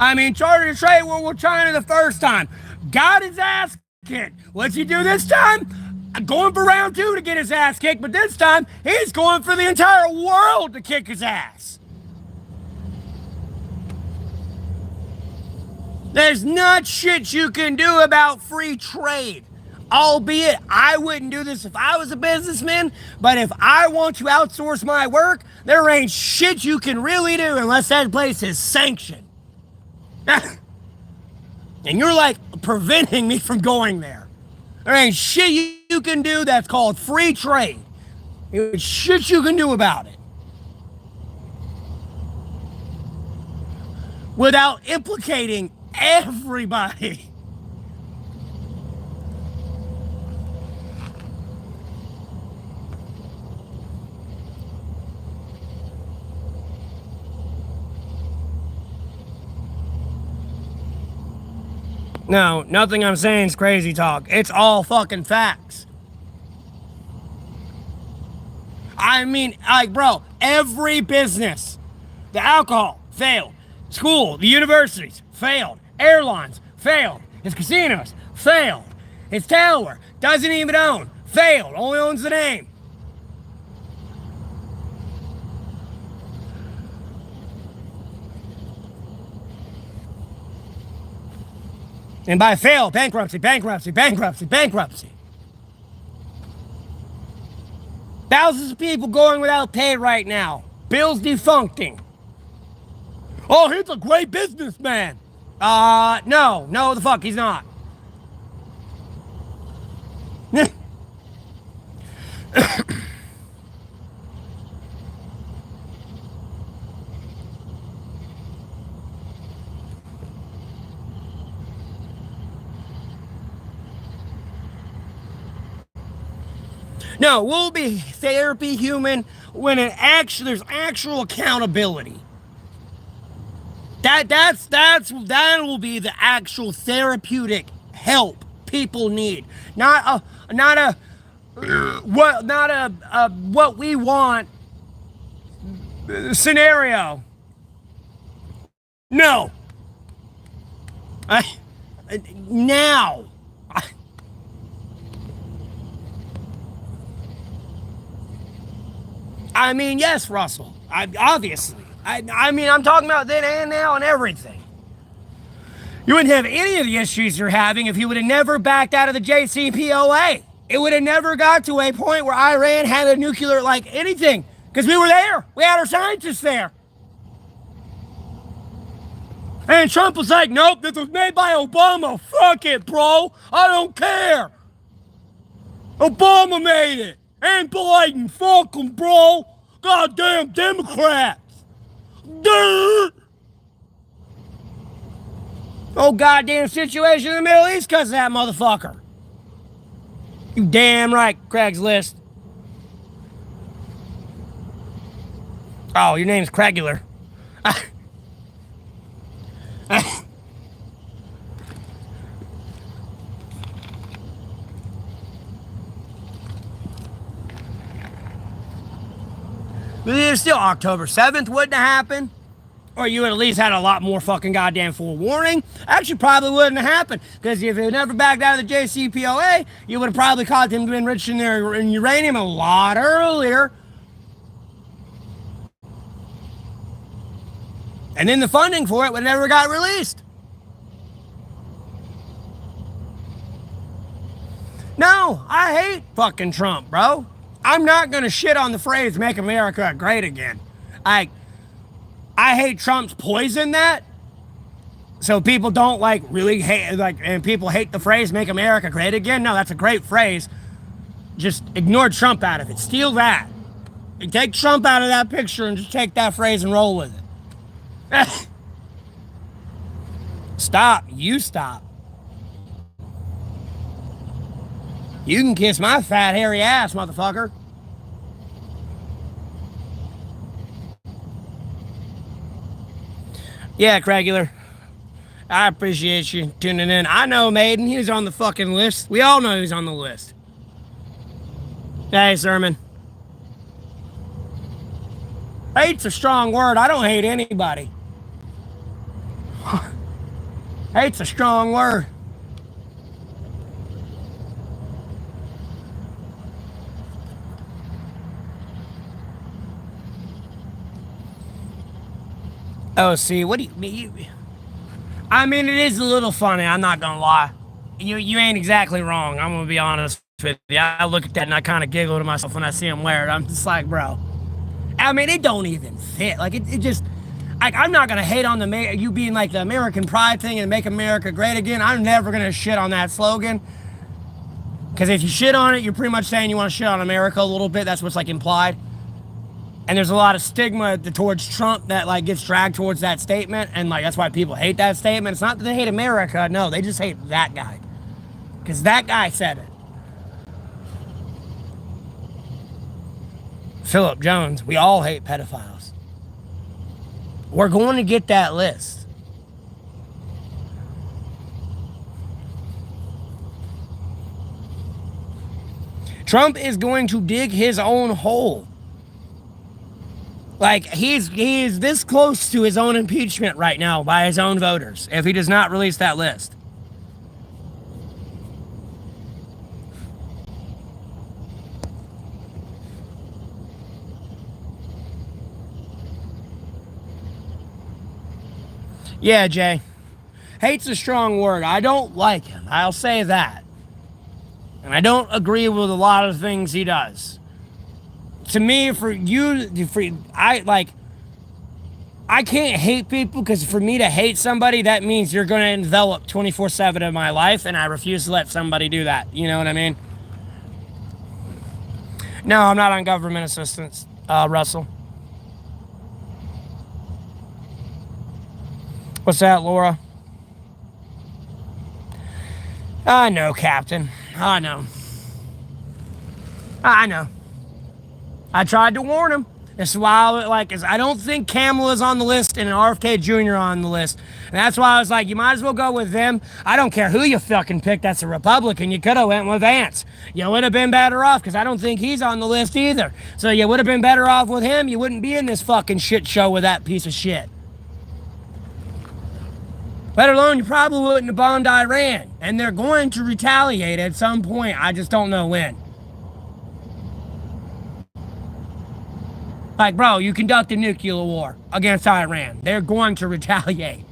I mean, charter to trade war with China the first time. Got his ass kicked. What's he do this time? Going for round 2 to get his ass kicked, but this time he's going for the entire world to kick his ass. There's not shit you can do about free trade. Albeit, I wouldn't do this if I was a businessman, but if I want to outsource my work, there ain't shit you can really do unless that place is sanctioned. And you're like preventing me from going there. There ain't shit you can do that's called free trade. There's shit you can do about it. Without implicating everybody. No, nothing I'm saying is crazy talk. It's all fucking facts. I mean, like, bro, every business, the alcohol, failed. School, the universities, failed. Airlines, failed. His casinos, failed. His tower, doesn't even own, failed. Only owns the name. And by fail, bankruptcy, bankruptcy, bankruptcy, bankruptcy. Thousands of people going without pay right now. Bills defuncting. Oh, he's a great businessman. No, the fuck he's not. No, we'll be therapy human when there's actual accountability. That will be the actual therapeutic help people need. Not a not a what we want scenario. No. Now. I mean, yes, Russell. Obviously. I mean, I'm talking about then and now and everything. You wouldn't have any of the issues you're having if you would have never backed out of the JCPOA. It would have never got to a point where Iran had a nuclear, like, anything. Because we were there. We had our scientists there. And Trump was like, nope, this was made by Obama. Fuck it, bro. I don't care. Obama made it. And Biden. Fuck them, bro. Goddamn Democrats. Duh. Oh, goddamn situation in the Middle East because of that motherfucker. You damn right, Craigslist. Oh, your name's Craigular. But it's still October 7th wouldn't have happened. Or you would at least had a lot more fucking goddamn forewarning. Actually, probably wouldn't have happened. Because if you never backed out of the JCPOA, you would have probably caught them enriched in their uranium a lot earlier. And then the funding for it would never got released. No, I hate fucking Trump, bro. I'm not gonna shit on the phrase "Make America Great Again." I hate Trump's poison that, so people don't like really hate and people hate the phrase "Make America Great Again." No, that's a great phrase. Just ignore Trump out of it. Steal that. You take Trump out of that picture and just take that phrase and roll with it. Stop. You stop. You can kiss my fat, hairy ass, motherfucker. Yeah, Craigular. I appreciate you tuning in. I know Maiden. He was on the fucking list. We all know he's on the list. Hey, Sermon. Hate's a strong word. I don't hate anybody. Hate's a strong word. Oh, see, what do you... I mean, it is a little funny, I'm not gonna lie. You ain't exactly wrong, I'm gonna be honest with you. I look at that and I kind of giggle to myself when I see him wear it. I'm just like, bro. I mean, it don't even fit. Like, it just... Like, I'm not gonna hate on you being like the American pride thing and make America great again. I'm never gonna shit on that slogan. Because if you shit on it, you're pretty much saying you want to shit on America a little bit. That's what's, like, implied. And there's a lot of stigma towards Trump that, like, gets dragged towards that statement. And, like, that's why people hate that statement. It's not that they hate America. No, they just hate that guy. Because that guy said it. Philip Jones, we all hate pedophiles. We're going to get that list. Trump is going to dig his own hole. Like, he's this close to his own impeachment right now by his own voters if he does not release that list. Yeah, Jay. Hate's a strong word. I don't like him. I'll say that. And I don't agree with a lot of things he does. To me, I can't hate people because for me to hate somebody, that means you're going to envelop 24/7 of my life, and I refuse to let somebody do that. You know what I mean? No, I'm not on government assistance, Russell. What's that, Laura? I know, Captain. I know. I tried to warn him. That's why, I don't think Kamala's on the list and RFK Jr. on the list. And that's why I was like, you might as well go with them. I don't care who you fucking pick that's a Republican. You could have went with Vance. You would have been better off, because I don't think he's on the list either. So you would have been better off with him. You wouldn't be in this fucking shit show with that piece of shit. Let alone, you probably wouldn't have bombed Iran. And they're going to retaliate at some point. I just don't know when. Like, bro, you conduct a nuclear war against Iran. They're going to retaliate.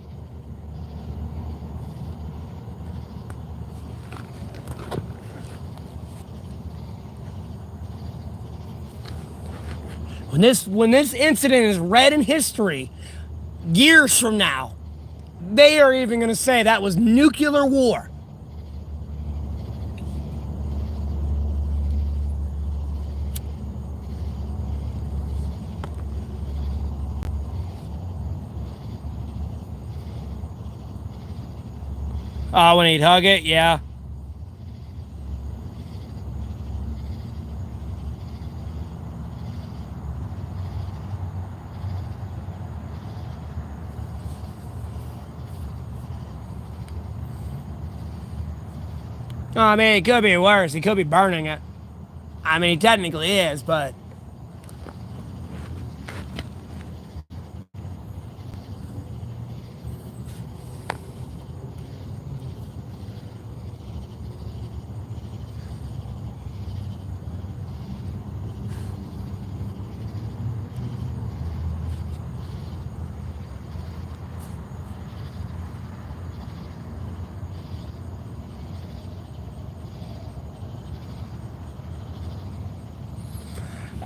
When this incident is read in history, years from now, they are even going to say that was nuclear war. Oh, when he'd hug it, yeah. Oh, I mean, it could be worse. He could be burning it. I mean, he technically is, but...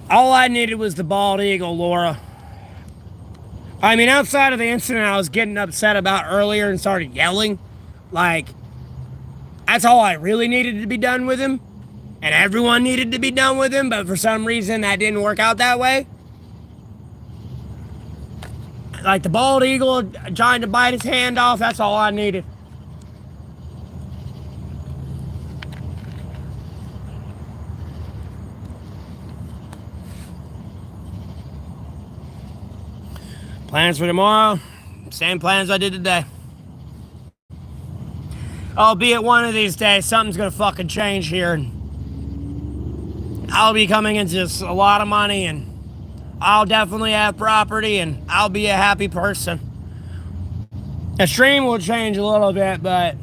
all I needed was the bald eagle, Laura. I mean, outside of the incident I was getting upset about earlier and started yelling, like, that's all I really needed to be done with him. And everyone needed to be done with him, but for some reason that didn't work out that way. Like the bald eagle trying to bite his hand off, that's all I needed. Plans for tomorrow, same plans I did today. Albeit one of these days, something's gonna fucking change here. And I'll be coming into a lot of money, and I'll definitely have property, and I'll be a happy person. The stream will change a little bit, but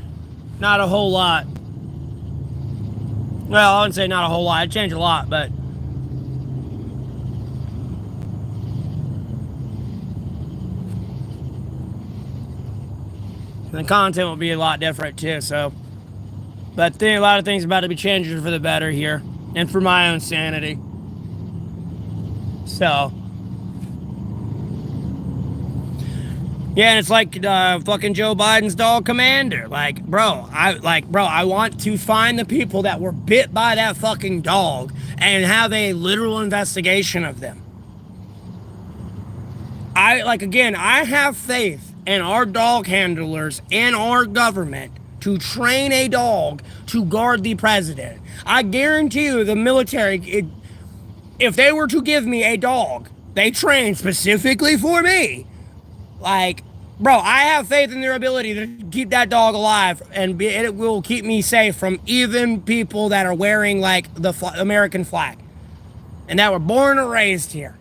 not a whole lot. Well, I wouldn't say not a whole lot. It'd change a lot, but... the content will be a lot different too, so... but I think a lot of things are about to be changing for the better here. And for my own sanity. So... yeah, and it's like fucking Joe Biden's dog Commander. Like, bro, I want to find the people that were bit by that fucking dog and have a literal investigation of them. I have faith in our dog handlers and our government to train a dog to guard the president. I guarantee you the military, if they were to give me a dog they train specifically for me, like, bro, I have faith in their ability to keep that dog alive, and it will keep me safe from even people that are wearing, like, the American flag and that were born and raised here.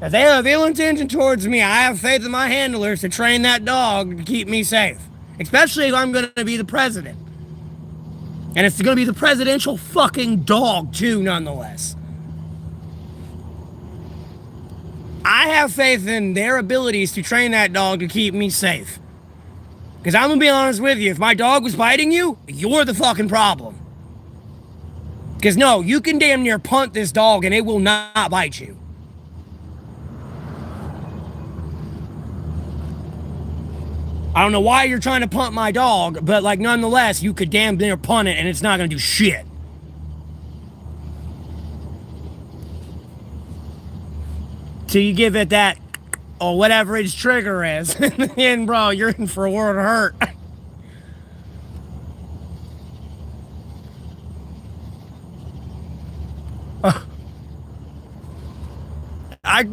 If they have ill intention towards me, I have faith in my handlers to train that dog to keep me safe. Especially if I'm going to be the president. And it's going to be the presidential fucking dog, too, nonetheless. I have faith in their abilities to train that dog to keep me safe. Because I'm going to be honest with you, if my dog was biting you, you're the fucking problem. Because no, you can damn near punt this dog and it will not bite you. I don't know why you're trying to punt my dog, but like nonetheless, you could damn near punt it and it's not going to do shit. So you give it that, or whatever its trigger is, and bro, you're in for a world of hurt.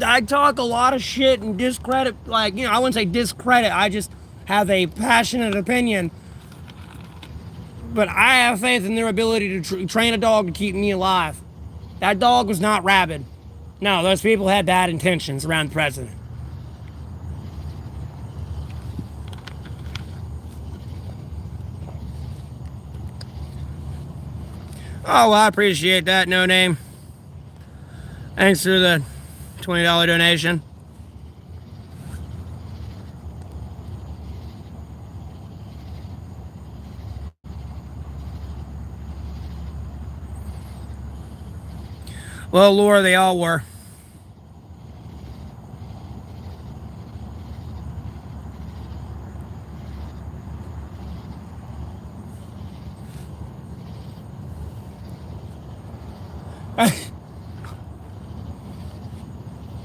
I talk a lot of shit and discredit, like, you know, I wouldn't say discredit, I just have a passionate opinion. But I have faith in their ability to train a dog to keep me alive. That dog was not rabid. No, those people had bad intentions around the president. Oh, well, I appreciate that, No Name. Thanks for the $20 donation. Well, Laura, they all were.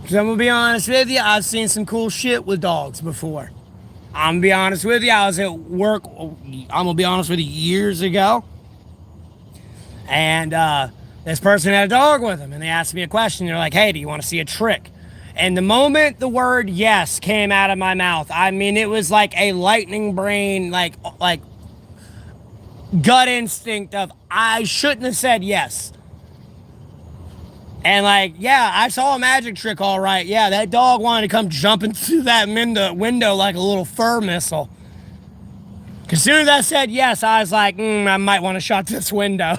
So I'm gonna be honest with you, I've seen some cool shit with dogs before. I'm gonna be honest with you, I was at work, I'm gonna be honest with you, years ago. And this person had a dog with them, and they asked me a question. They're like, hey, do you want to see a trick? And the moment the word yes came out of my mouth, I mean, it was like a lightning brain, like gut instinct of, I shouldn't have said yes. And like, yeah, I saw a magic trick, all right. Yeah, that dog wanted to come jumping through that window like a little fur missile. As soon as I said yes, I was like, I might want to shut this window.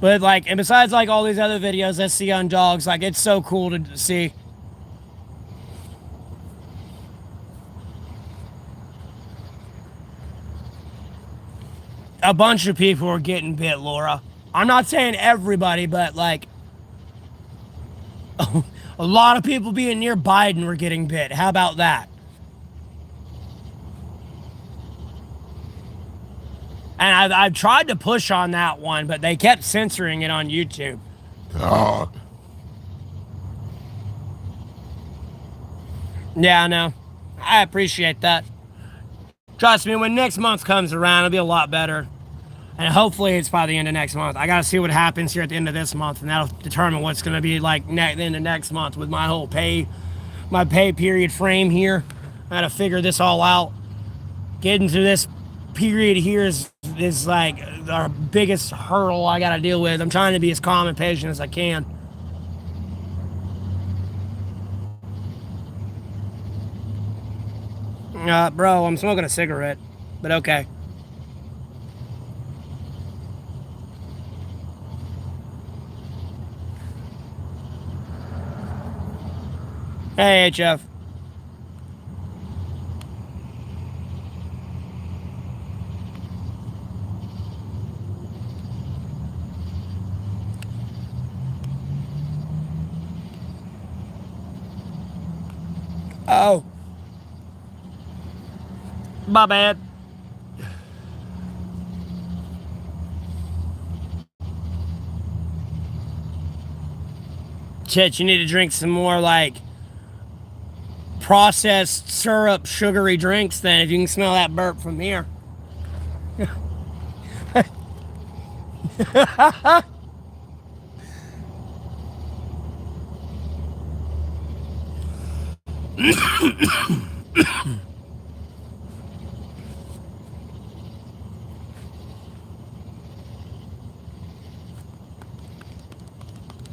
But like, and besides like all these other videos I see on dogs, like it's so cool to see. A bunch of people are getting bit, Laura. I'm not saying everybody, but like a lot of people being near Biden were getting bit. How about that? And I've tried to push on that one, but they kept censoring it on YouTube. Oh. Yeah, I know. I appreciate that. Trust me, when next month comes around, it'll be a lot better. And hopefully it's by the end of next month. I gotta see what happens here at the end of this month, and that'll determine what's gonna be like the end of next month with my whole my pay period frame here. I gotta figure this all out. Getting to this period here is like our biggest hurdle I gotta deal with. I'm trying to be as calm and patient as I can. Bro, I'm smoking a cigarette, but okay. Hey, HF. Oh. My bad. Shit, you need to drink some more, like, processed syrup, sugary drinks then, if you can smell that burp from here.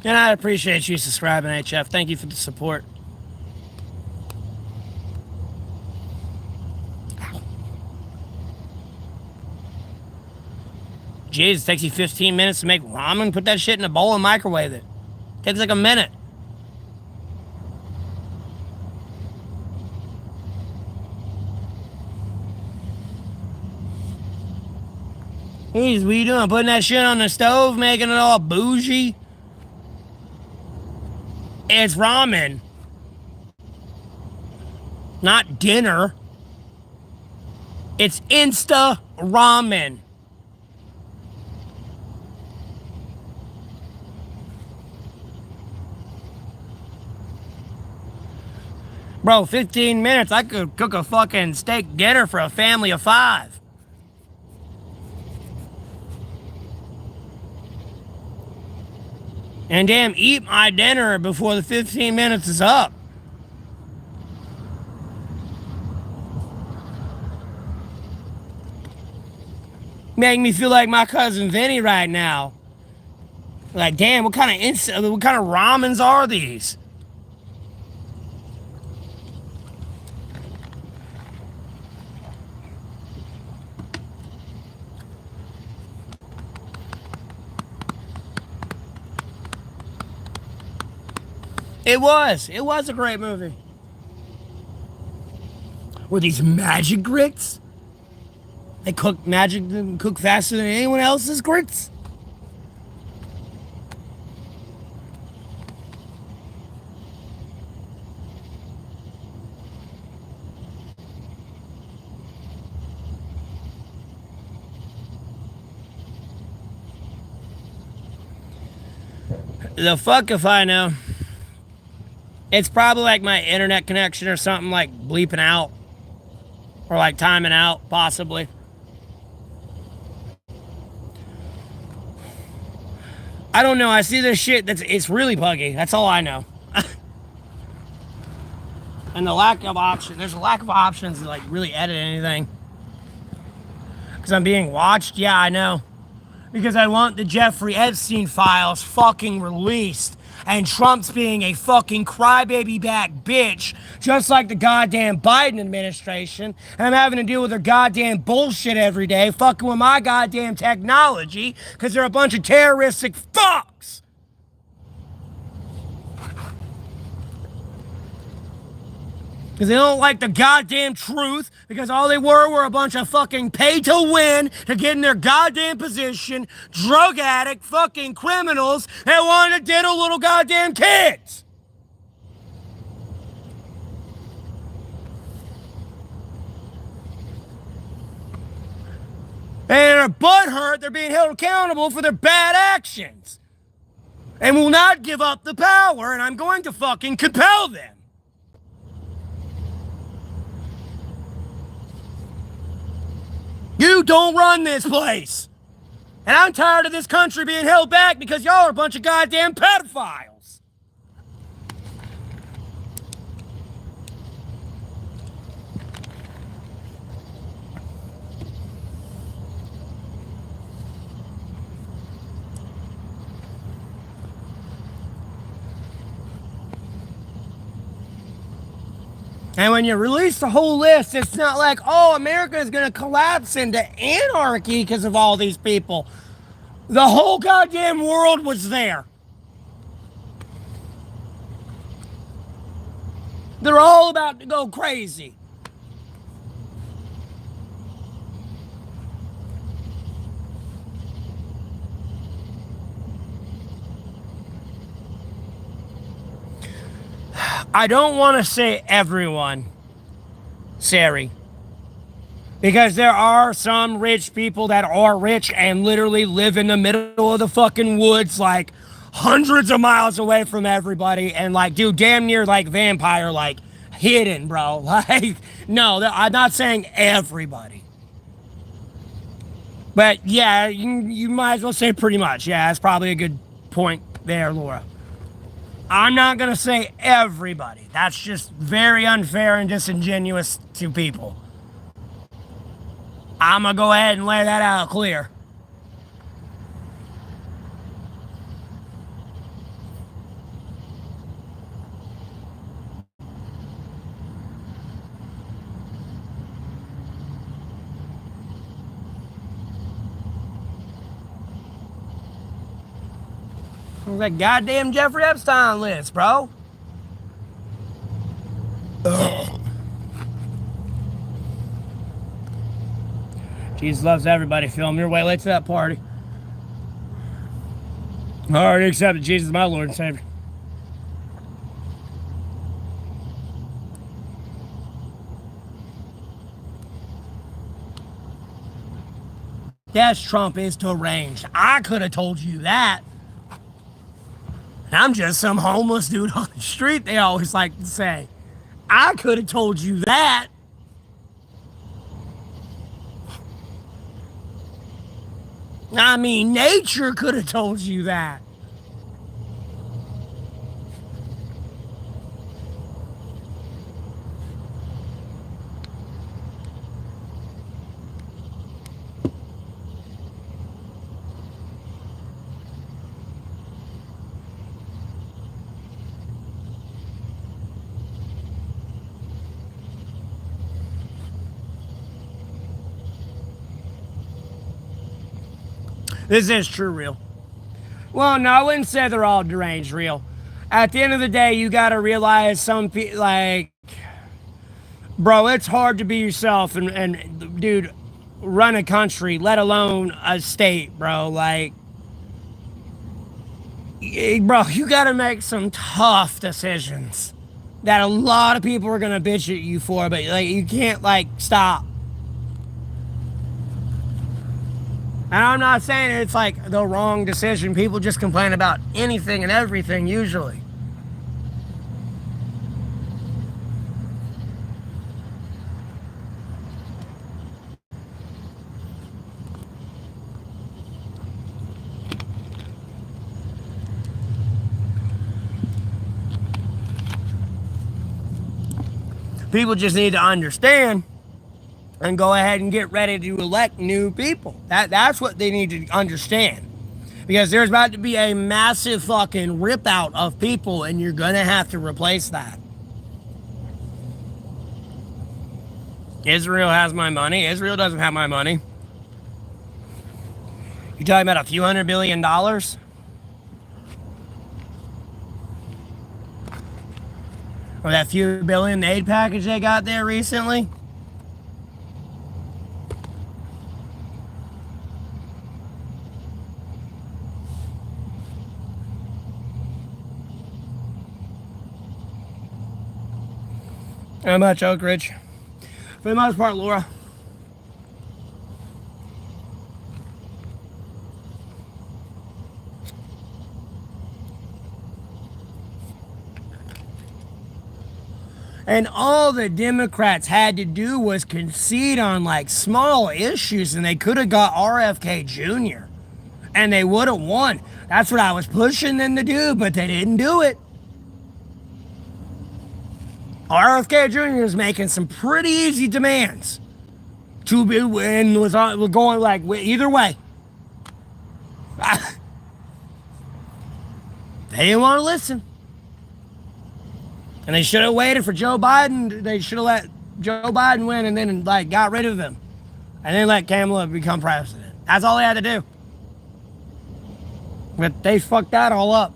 And I appreciate you subscribing, HF. Thank you for the support. Jeez, it takes you 15 minutes to make ramen? Put that shit in a bowl and microwave it. Takes like a minute. Jeez, what are you doing? Putting that shit on the stove, making it all bougie? It's ramen. Not dinner. It's Insta ramen. Bro, 15 minutes, I could cook a fucking steak dinner for a family of 5. And damn, eat my dinner before the 15 minutes is up. Make me feel like my cousin Vinny right now. Like, damn, what kind of ramens are these? It was. It was a great movie. Were these magic grits? They cook faster than anyone else's grits? The fuck if I know. It's probably like my internet connection or something, like bleeping out. Or like timing out, possibly. I don't know. I see this shit it's really buggy. That's all I know. And the lack of options. There's a lack of options to like really edit anything. Because I'm being watched? Yeah, I know. Because I want the Jeffrey Epstein files fucking released. And Trump's being a fucking crybaby back bitch, just like the goddamn Biden administration. And I'm having to deal with their goddamn bullshit every day, fucking with my goddamn technology, because they're a bunch of terroristic fucks. Because they don't like the goddamn truth, because all they were a bunch of fucking pay to win to get in their goddamn position, drug addict fucking criminals that wanted to diddle little goddamn kids. And they're butthurt, they're being held accountable for their bad actions. And will not give up the power, and I'm going to fucking compel them. You don't run this place. And I'm tired of this country being held back because y'all are a bunch of goddamn pedophiles. And when you release the whole list, it's not like, oh, America is going to collapse into anarchy because of all these people. The whole goddamn world was there. They're all about to go crazy. I don't want to say everyone, Sari, because there are some rich people that are rich and literally live in the middle of the fucking woods, like hundreds of miles away from everybody, and like do damn near like vampire, like hidden, bro. Like, no, I'm not saying everybody. But yeah, you might as well say pretty much. Yeah, that's probably a good point there, Laura. I'm not going to say everybody. That's just very unfair and disingenuous to people. I'm going to go ahead and lay that out clear. That goddamn Jeffrey Epstein list, bro. Ugh. Jesus loves everybody. Film your way late to that party. I already accepted Jesus as my Lord and Savior. Yes, Trump is deranged. I could have told you that. I'm just some homeless dude on the street, they always like to say. I could have told you that. I mean, nature could have told you that. This is true real. Well, no, I wouldn't say they're all deranged real. At the end of the day, you gotta realize some people, like, bro, it's hard to be yourself and dude, run a country, let alone a state, bro. Like, bro, you gotta make some tough decisions that a lot of people are gonna bitch at you for, but like, you can't, like, stop. And I'm not saying it's like the wrong decision. People just complain about anything and everything usually. People just need to understand and go ahead and get ready to elect new people. That's what they need to understand. Because there's about to be a massive fucking rip out of people, and you're gonna have to replace that. Israel has my money. Israel doesn't have my money. You talking about a few $100 billion? Or that few billion aid package they got there recently? How much, Oak Ridge? For the most part, Laura. And all the Democrats had to do was concede on like small issues, and they could have got RFK Jr. and they would have won. That's what I was pushing them to do, but they didn't do it. RFK Jr. is making some pretty easy demands to be, and was going like either way. They didn't want to listen. And they should have waited for Joe Biden. They should have let Joe Biden win and then like got rid of him. And then let Kamala become president. That's all they had to do. But they fucked that all up.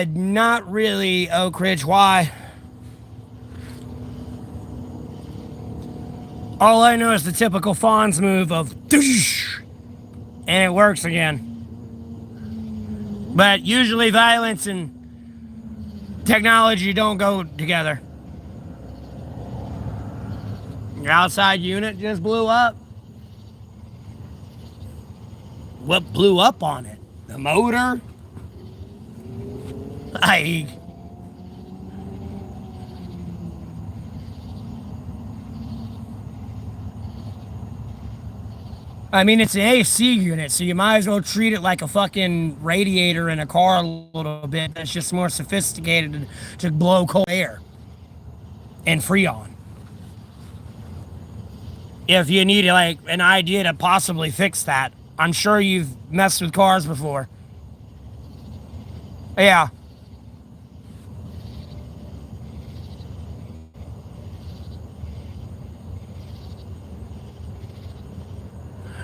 Not really, Oak Ridge. Why? All I know is the typical Fonz move of doosh, and it works again. But usually violence and technology don't go together. Your outside unit just blew up. What blew up on it? The motor? I mean, it's an AC unit, so you might as well treat it like a fucking radiator in a car a little bit. That's just more sophisticated to blow cold air and Freon. If you need like an idea to possibly fix that, I'm sure you've messed with cars before. Yeah.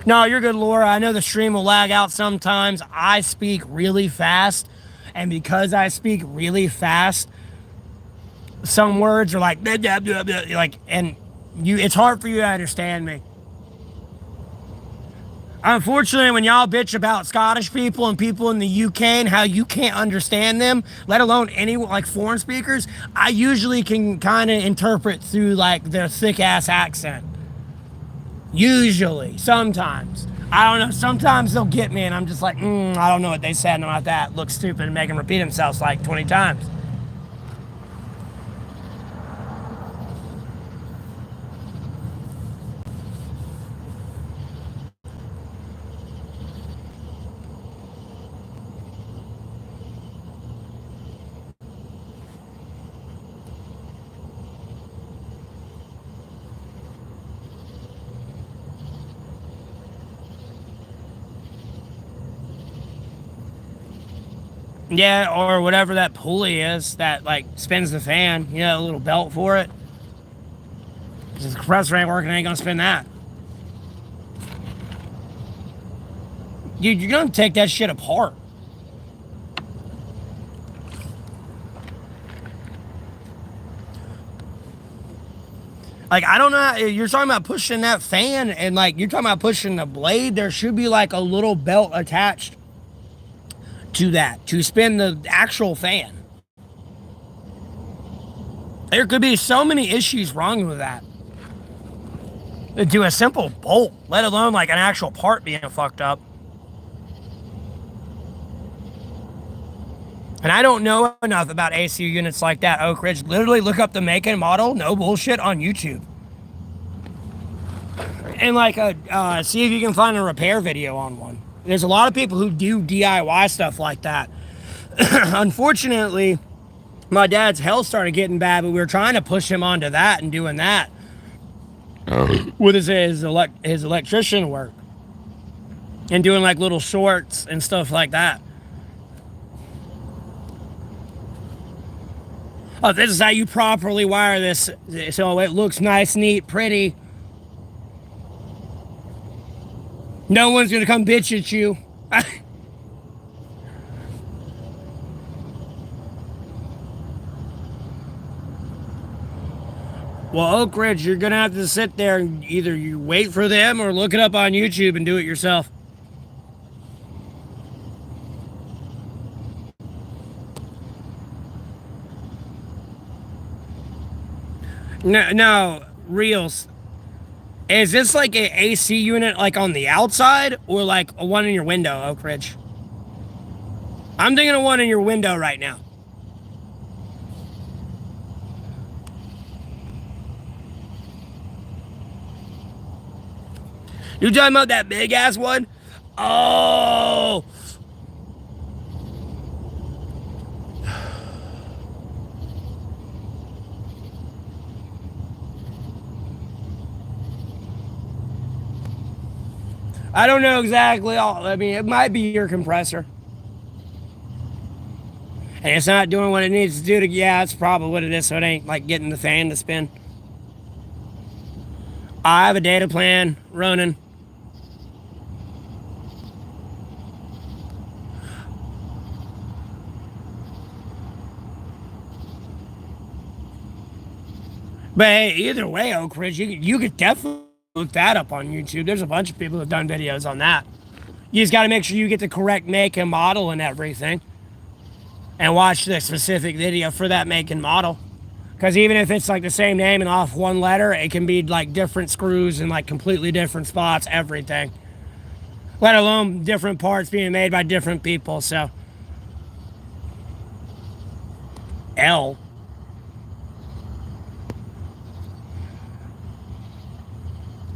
No, you're good, Laura. I know the stream will lag out sometimes. I speak really fast, and because I speak really fast, some words are like, blah, blah, blah, blah, like, and it's hard for you to understand me. Unfortunately, when y'all bitch about Scottish people and people in the UK and how you can't understand them, let alone any like foreign speakers, I usually can kind of interpret through like their thick ass accent. Usually, sometimes. I don't know, sometimes they'll get me and I'm just like, I don't know what they said about that. Looks stupid and make them repeat themselves like 20 times. Yeah, or whatever that pulley is that like spins the fan, you know, a little belt for it. Because the compressor ain't working, I ain't gonna spin that. Dude, you're gonna take that shit apart. Like, I don't know, you're talking about pushing that fan, and like, you're talking about pushing the blade. There should be like a little belt attached to that to spin the actual fan. There could be so many issues wrong with that. To a simple bolt, let alone like an actual part being fucked up. And I don't know enough about AC units like that, Oak Ridge. Literally look up the make and model, no bullshit, on YouTube. And like, see if you can find a repair video on one. There's a lot of people who do DIY stuff like that. Unfortunately, my dad's health started getting bad, but we were trying to push him onto that and doing that with his electrician work and doing like little shorts and stuff like that. Oh, this is how you properly wire this so it looks nice, neat, pretty. No one's gonna come bitch at you. Well, Oak Ridge, you're gonna have to sit there and either you wait for them or look it up on YouTube and do it yourself. No, Reels. Is this like an AC unit like on the outside or like a one in your window, Oak Ridge? I'm thinking of one in your window right now. You talking about that big ass one? Oh. I don't know exactly. I mean, it might be your compressor. And it's not doing what it needs to do to, yeah, that's probably what it is, so it ain't like getting the fan to spin. I have a data plan running. But hey, either way, Oak Ridge, you could definitely look that up on YouTube. There's a bunch of people who've done videos on that. You just got to make sure you get the correct make and model and everything. And watch the specific video for that make and model. Because even if it's like the same name and off one letter, it can be like different screws and like completely different spots, everything. Let alone different parts being made by different people, so. L.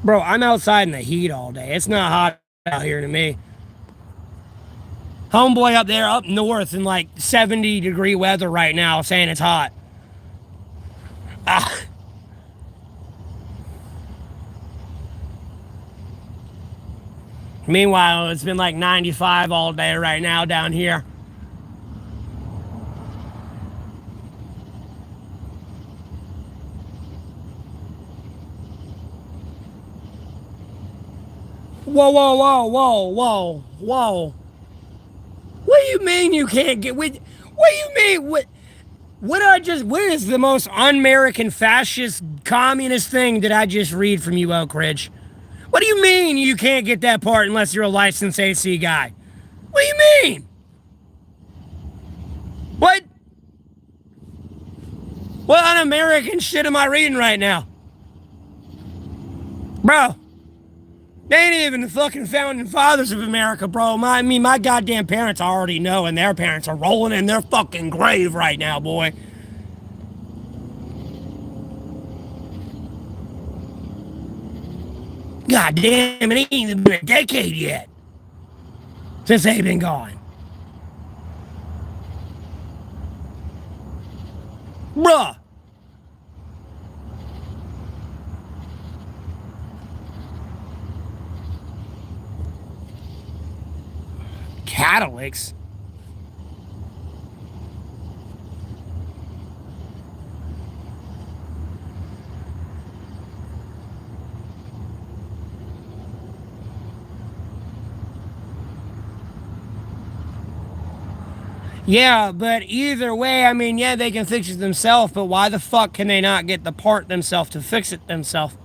Bro, I'm outside in the heat all day. It's not hot out here to me. Homeboy up there, up north in like 70-degree weather right now saying it's hot. Ah. Meanwhile, it's been like 95 all day right now down here. Whoa, whoa, whoa, whoa, whoa, whoa. What do you mean you can't get with? What do you mean? What is the most un-American fascist communist thing did I just read from you, Oak Ridge? What do you mean you can't get that part unless you're a licensed AC guy? What do you mean? What? What un-American shit am I reading right now? Bro. They ain't even the fucking founding fathers of America, bro. My goddamn parents already know, and their parents are rolling in their fucking grave right now, boy. God damn, it ain't even been a decade yet since they've been gone. Bruh. Catholics? Yeah, but either way, I mean, yeah, they can fix it themselves, but why the fuck can they not get the part themselves to fix it themselves?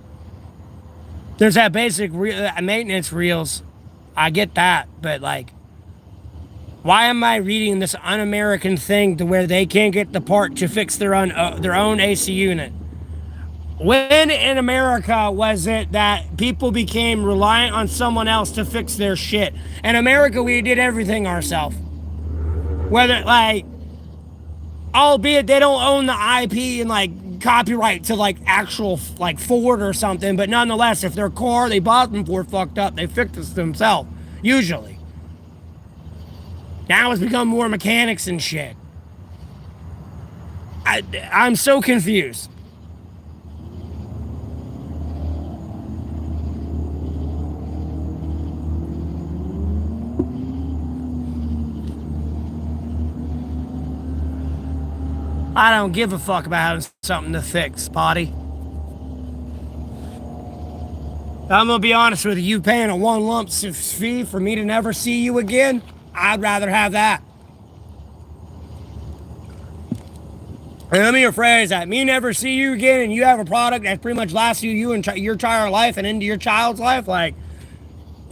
There's that basic maintenance reels. I get that, but like, why am I reading this un-American thing to where they can't get the part to fix their own AC unit? When in America was it that people became reliant on someone else to fix their shit? In America, we did everything ourselves. Whether like, albeit they don't own the IP and like copyright to like actual like Ford or something, but nonetheless, if their car they bought them for fucked up, they fixed it themselves. Usually. Now it's become more mechanics and shit. I'm so confused. I don't give a fuck about having something to fix, Potty. I'm gonna be honest with you, you paying a one lump fee for me to never see you again? I'd rather have that. And let me rephrase that. Me never see you again and you have a product that pretty much lasts you and your entire life and into your child's life, like,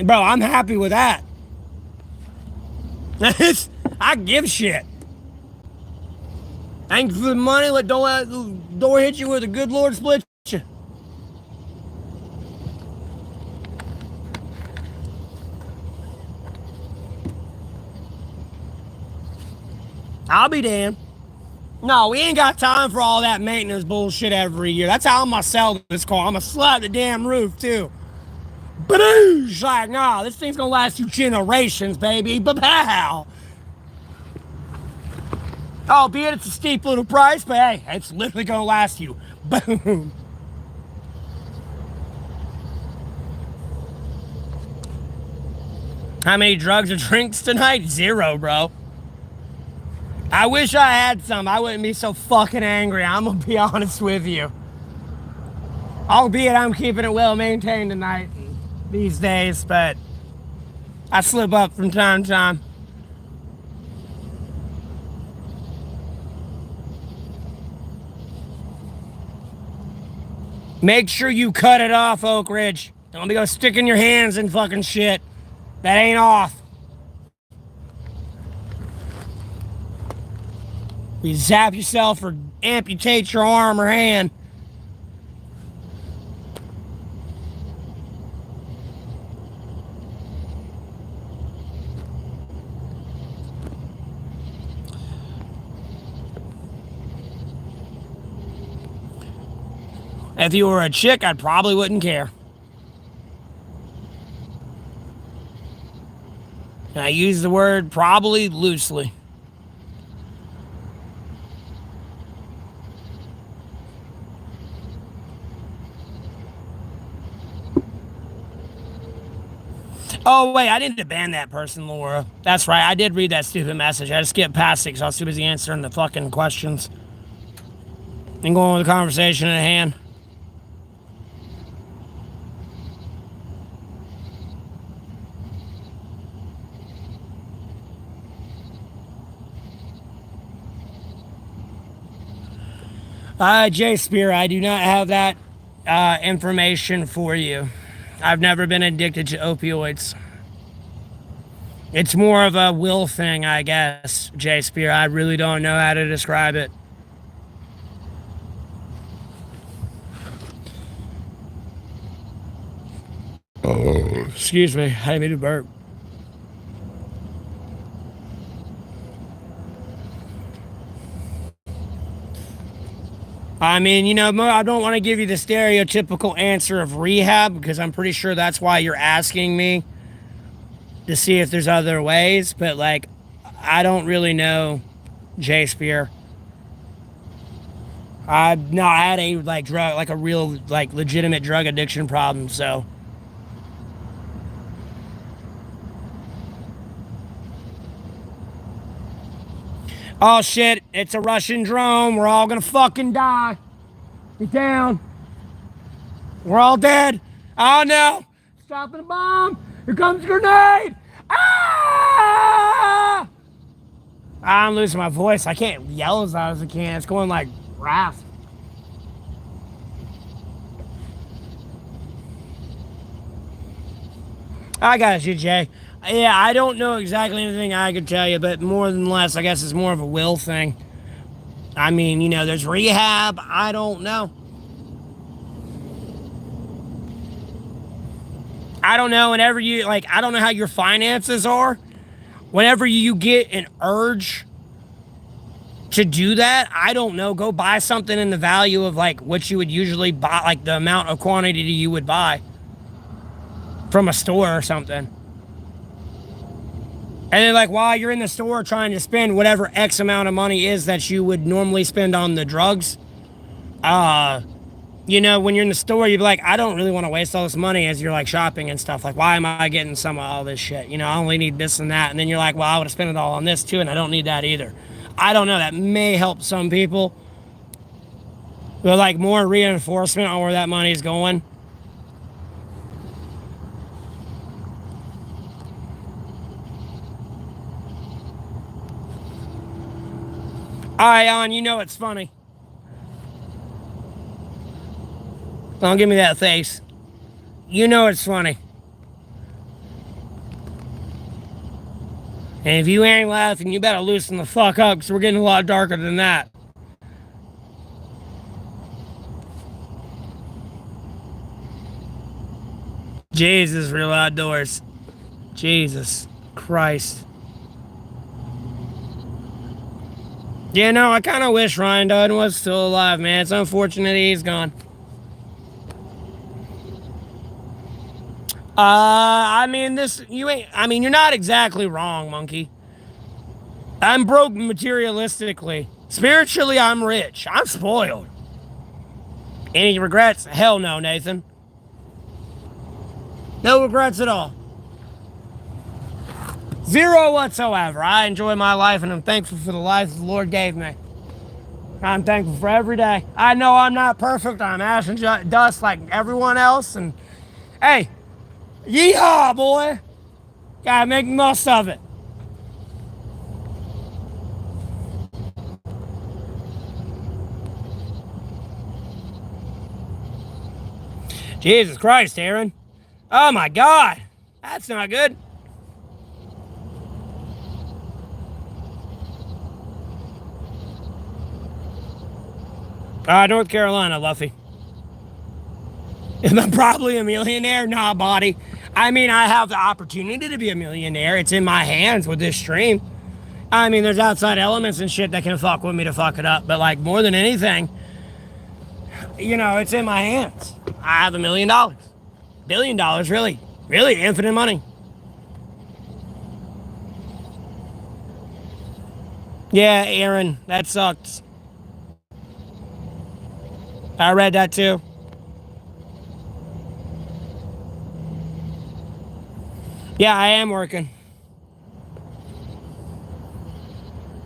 bro, I'm happy with that. I give shit. Thank you for the money. Don't let the door hit you with a good Lord split you. I'll be damned. No, we ain't got time for all that maintenance bullshit every year. That's how I'm gonna sell this car. I'm gonna slap the damn roof too. Badoosh! Like, nah, this thing's gonna last you generations, baby. Ba-pow! Albeit it's a steep little price, but hey, it's literally gonna last you. Boom. How many drugs or drinks tonight? 0, bro. I wish I had some. I wouldn't be so fucking angry. I'm gonna be honest with you. Albeit I'm keeping it well maintained tonight these days, but I slip up from time to time. Make sure you cut it off, Oak Ridge. Don't be go sticking your hands in fucking shit. That ain't off. You zap yourself or amputate your arm or hand. If you were a chick, I probably wouldn't care. And I use the word probably loosely. Oh, wait, I didn't ban that person, Laura. That's right, I did read that stupid message. I just skipped past it because I was too busy answering the fucking questions and going with the conversation at hand. Jay Spear, I do not have that information for you. I've never been addicted to opioids. It's more of a will thing, I guess, Jay Spear. I really don't know how to describe it. Oh, excuse me. I didn't mean to burp. I mean, you know, I don't want to give you the stereotypical answer of rehab because I'm pretty sure that's why you're asking me to see if there's other ways. But, like, I don't really know, Jay Spear. I've not had a, like, drug, like a real, like, legitimate drug addiction problem, so. Oh shit, it's a Russian drone. We're all gonna fucking die. Get down. We're all dead. Oh no. Stopping the bomb. Here comes a grenade. Ah! I'm losing my voice. I can't yell as loud as I can. It's going like rasp. I got you, Jay. Yeah, I don't know exactly anything I could tell you, but more than less, I guess it's more of a will thing. I mean, there's rehab. I don't know. I don't know. Whenever you, like, I don't know how your finances are. Whenever you get an urge to do that, I don't know. Go buy something in the value of, like, what you would usually buy, like, the amount of quantity you would buy from a store or something. And then, like, while you're in the store trying to spend whatever X amount of money is that you would normally spend on the drugs, when you're in the store, you'd be like, I don't really want to waste all this money as you're, like, shopping and stuff. Like, why am I getting some of all this shit? I only need this and that. And then you're like, well, I would have spent it all on this, too, and I don't need that either. I don't know. That may help some people. But, like, more reinforcement on where that money is going. All right, Alan, it's funny. Don't give me that face. It's funny. And if you ain't laughing, you better loosen the fuck up, because we're getting a lot darker than that. Jesus, real outdoors. Jesus Christ. Yeah, no, I kind of wish Ryan Dunn was still alive, man. It's unfortunate he's gone. You're not exactly wrong, monkey. I'm broke materialistically. Spiritually, I'm rich. I'm spoiled. Any regrets? Hell no, Nathan. No regrets at all. Zero whatsoever. I enjoy my life and I'm thankful for the life the Lord gave me. I'm thankful for every day. I know I'm not perfect. I'm ash and dust like everyone else. And hey, yeehaw, boy. Gotta make the most of it. Jesus Christ, Aaron. Oh my God. That's not good. North Carolina, Luffy. Am I probably a millionaire? Nah, body. I mean, I have the opportunity to be a millionaire. It's in my hands with this stream. I mean, there's outside elements and shit that can fuck with me to fuck it up. But, like, more than anything, it's in my hands. I have $1 million. $1 billion, really. Really, infinite money. Yeah, Aaron, that sucks. I read that too. Yeah, I am working.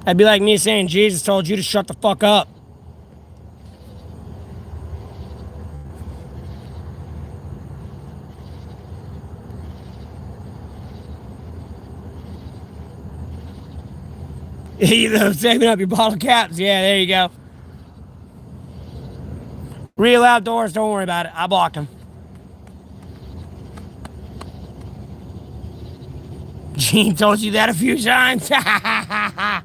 That'd be like me saying Jesus told you to shut the fuck up. Saving up your bottle caps. Yeah, there you go. Real outdoors, don't worry about it. I blocked him. Gene told you that a few times. I'm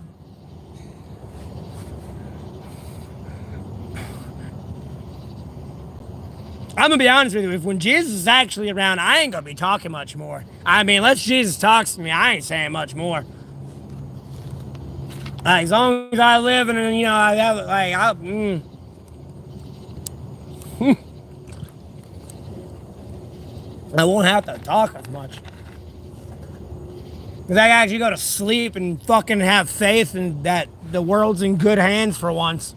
gonna be honest with you. If when Jesus is actually around, I ain't gonna be talking much more. I mean, unless Jesus talks to me, I ain't saying much more. As long as I live and I have I won't have to talk as much. Because I can actually go to sleep and fucking have faith in that the world's in good hands for once.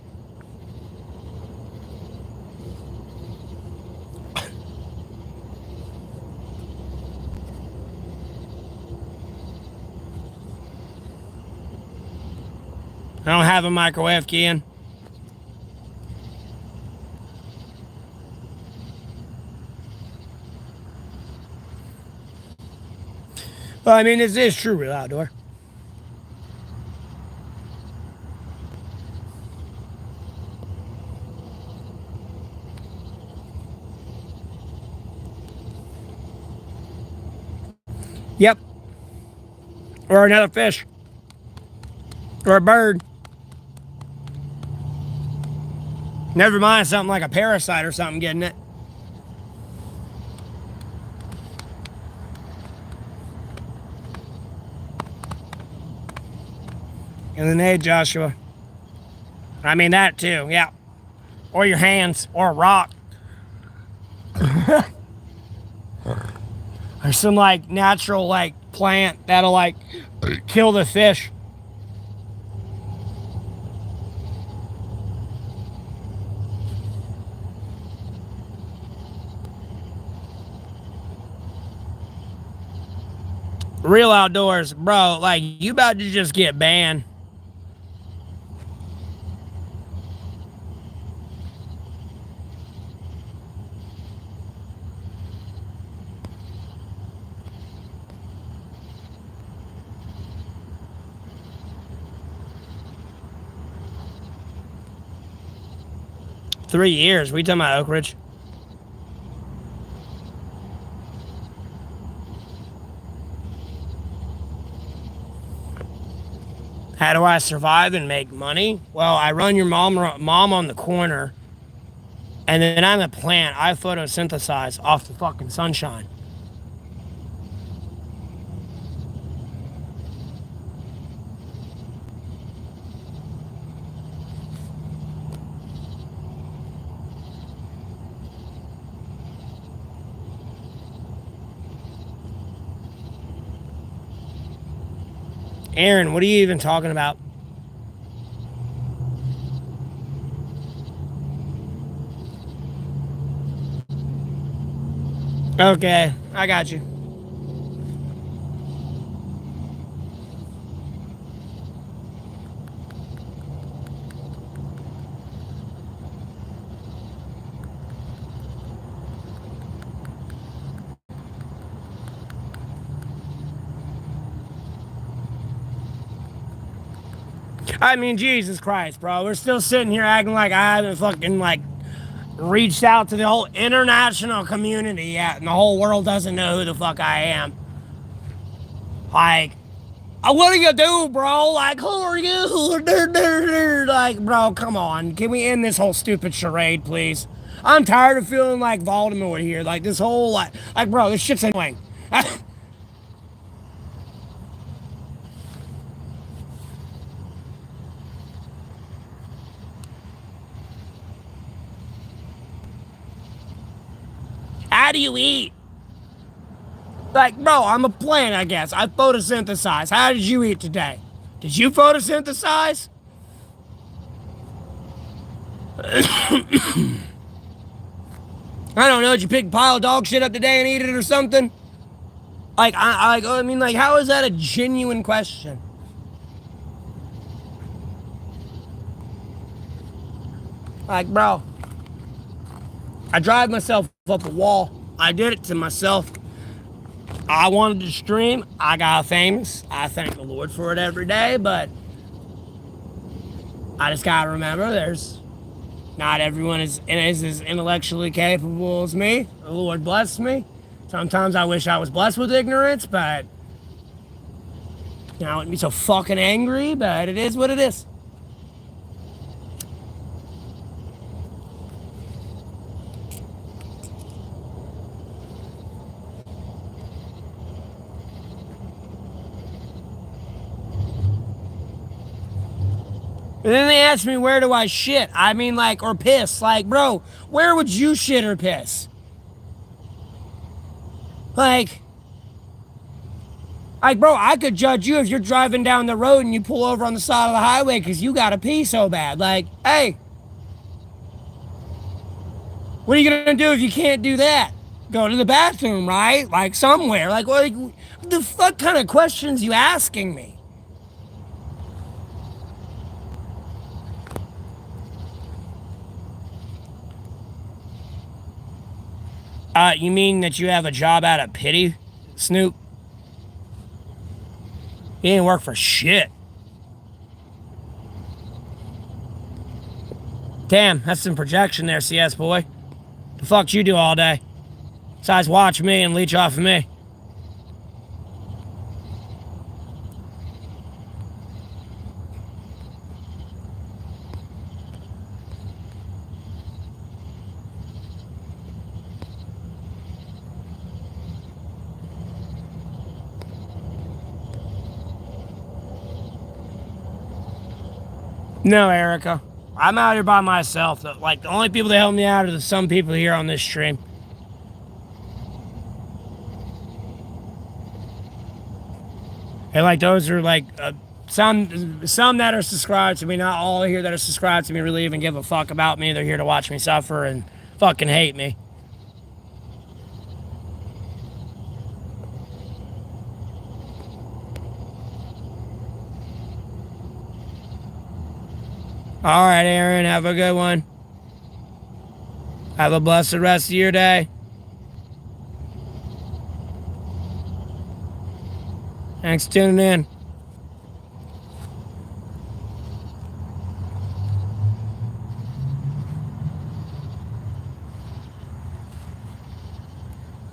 I don't have a microwave, Kian. Well, I mean, this is true real outdoor. Yep. Or another fish. Or a bird. Never mind something like a parasite or something getting it. In the name, Joshua. I mean that too, yeah. Or your hands, or a rock. Or some like natural like plant that'll like kill the fish. Real outdoors, bro, like you about to just get banned. Three years. We talking about Oak Ridge? How do I survive and make money? Well, I run your mom on the corner, and then I'm a plant. I photosynthesize off the fucking sunshine. Aaron, what are you even talking about? Okay, I got you. I mean, Jesus Christ, bro. We're still sitting here acting like I haven't fucking, like, reached out to the whole international community yet, and the whole world doesn't know who the fuck I am. Like, what do you do, bro? Like, who are you? Like, bro, come on. Can we end this whole stupid charade, please? I'm tired of feeling like Voldemort here. Like, this whole, like bro, this shit's annoying. How do you eat? Like, bro, I'm a plant, I guess. I photosynthesize. How did you eat today? Did you photosynthesize? I don't know. Did you pick a pile of dog shit up today and eat it or something? Like, I mean, like, how is that a genuine question? Like, bro, I drive myself up a wall. I did it to myself. I wanted to stream. I got famous. I thank the Lord for it every day, but I just gotta remember there's not everyone is as intellectually capable as me. The Lord blessed me. Sometimes I wish I was blessed with ignorance, but I wouldn't be so fucking angry, but it is what it is. And then they ask me, where do I shit? I mean, like, or piss. Like, bro, where would you shit or piss? Like, bro, I could judge you if you're driving down the road and you pull over on the side of the highway because you gotta pee so bad. Like, hey, what are you gonna do if you can't do that? Go to the bathroom, right? Like, somewhere. Like, what the fuck kind of questions you asking me? You mean that you have a job out of pity, Snoop? You didn't work for shit. Damn, that's some projection there, CS boy. The fuck you do all day? Besides watch me and leech off of me. No, Erica. I'm out here by myself. Like, the only people that help me out are some people here on this stream. And, like, those are, like, some that are subscribed to me. Not all here that are subscribed to me really even give a fuck about me. They're here to watch me suffer and fucking hate me. All right, Aaron, have a good one. Have a blessed rest of your day. Thanks for tuning in.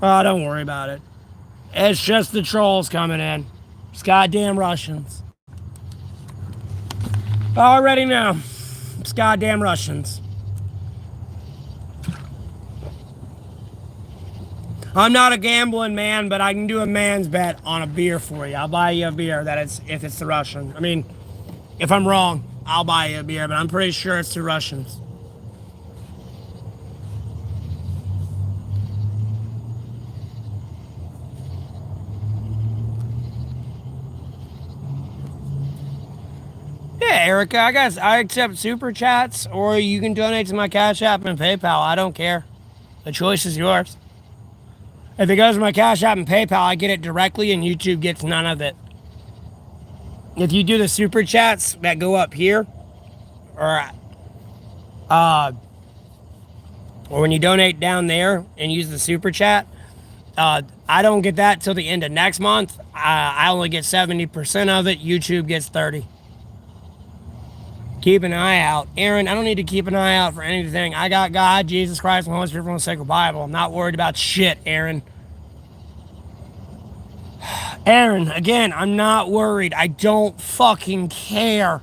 Oh, don't worry about it. It's just the trolls coming in. It's goddamn Russians. I already know. It's goddamn Russians. I'm not a gambling man, but I can do a man's bet on a beer for you. I'll buy you a beer if it's the Russian. I mean, if I'm wrong, I'll buy you a beer, but I'm pretty sure it's the Russians. Yeah, Erica, I guess I accept super chats, or you can donate to my Cash App and PayPal. I don't care. The choice is yours. If it goes to my Cash App and PayPal, I get it directly, and YouTube gets none of it. If you do the super chats that go up here, or when you donate down there and use the super chat, I don't get that till the end of next month. I only get 70% of it. YouTube gets 30%. Keep an eye out. Aaron, I don't need to keep an eye out for anything. I got God, Jesus Christ, and the Holy Spirit from the sacred Bible. I'm not worried about shit, Aaron. Aaron, again, I'm not worried. I don't fucking care.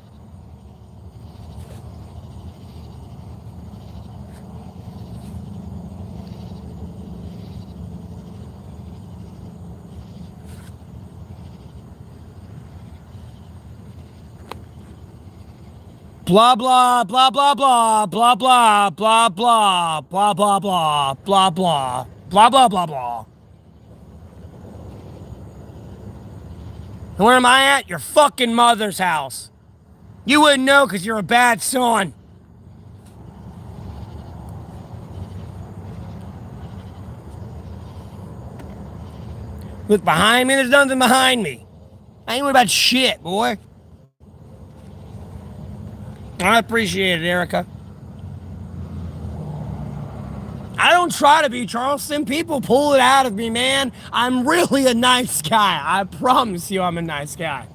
Blah blah blah blah blah blah blah blah blah blah blah blah blah blah blah blah blah blah. And where am I at? Your fucking mother's house. You wouldn't know because you're a bad son. Look behind me, there's nothing behind me. I ain't worried about shit, boy. I appreciate it, Erica. I don't try to be Charleston. People pull it out of me, man. I'm really a nice guy. I promise you I'm a nice guy.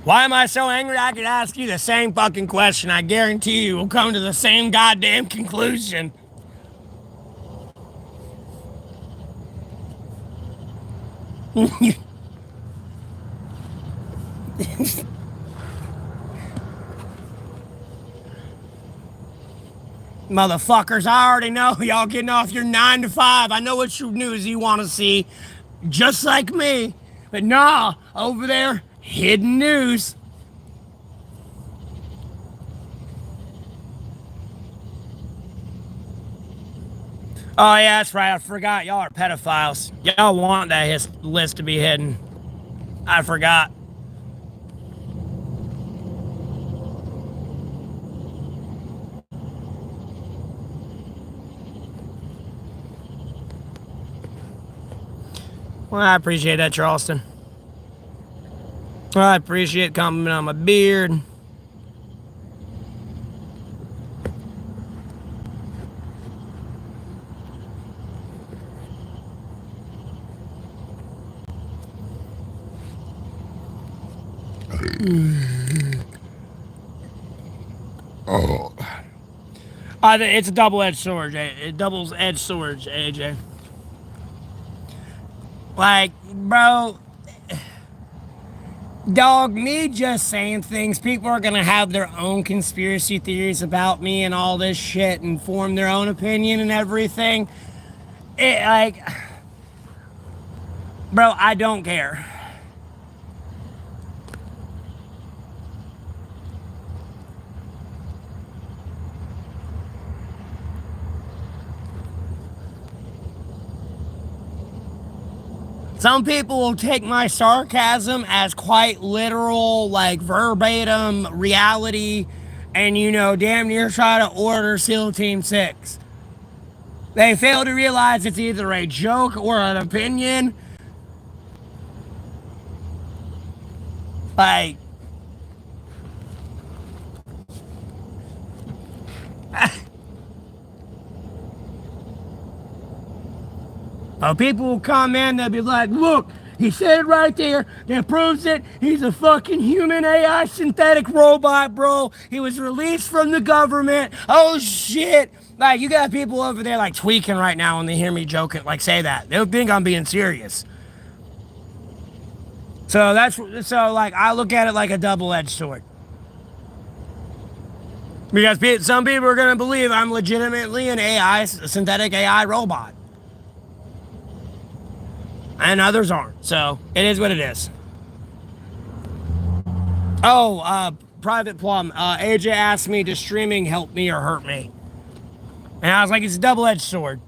Why am I so angry? I could ask you the same fucking question. I guarantee you we'll come to the same goddamn conclusion. Motherfuckers, I already know y'all getting off your 9 to 5. I know what news you want to see, just like me. But nah, over there, hidden news. Oh yeah, that's right. I forgot. Y'all are pedophiles. Y'all want that list to be hidden. I forgot. Well, I appreciate that, Charleston. Well, I appreciate compliment on my beard. Oh. It's a double-edged sword. It double-edged sword, AJ. Like, bro, dog, me just saying things, people are gonna have their own conspiracy theories about me and all this shit and form their own opinion and everything. Bro, I don't care. Some people will take my sarcasm as quite literal, like verbatim reality, and damn near try to order SEAL Team 6. They fail to realize it's either a joke or an opinion. Like, people will come in, they'll be like, look, he said it right there. That proves it. He's a fucking human AI synthetic robot, bro. He was released from the government. Oh, shit. Like, you got people over there, like, tweaking right now when they hear me joking, like, say that. They'll think I'm being serious. So, like, I look at it like a double-edged sword. Because some people are going to believe I'm legitimately an AI, a synthetic AI robot. And others aren't. So, it is what it is. Oh, Private Plum. AJ asked me, does streaming help me or hurt me? And I was like, it's a double-edged sword.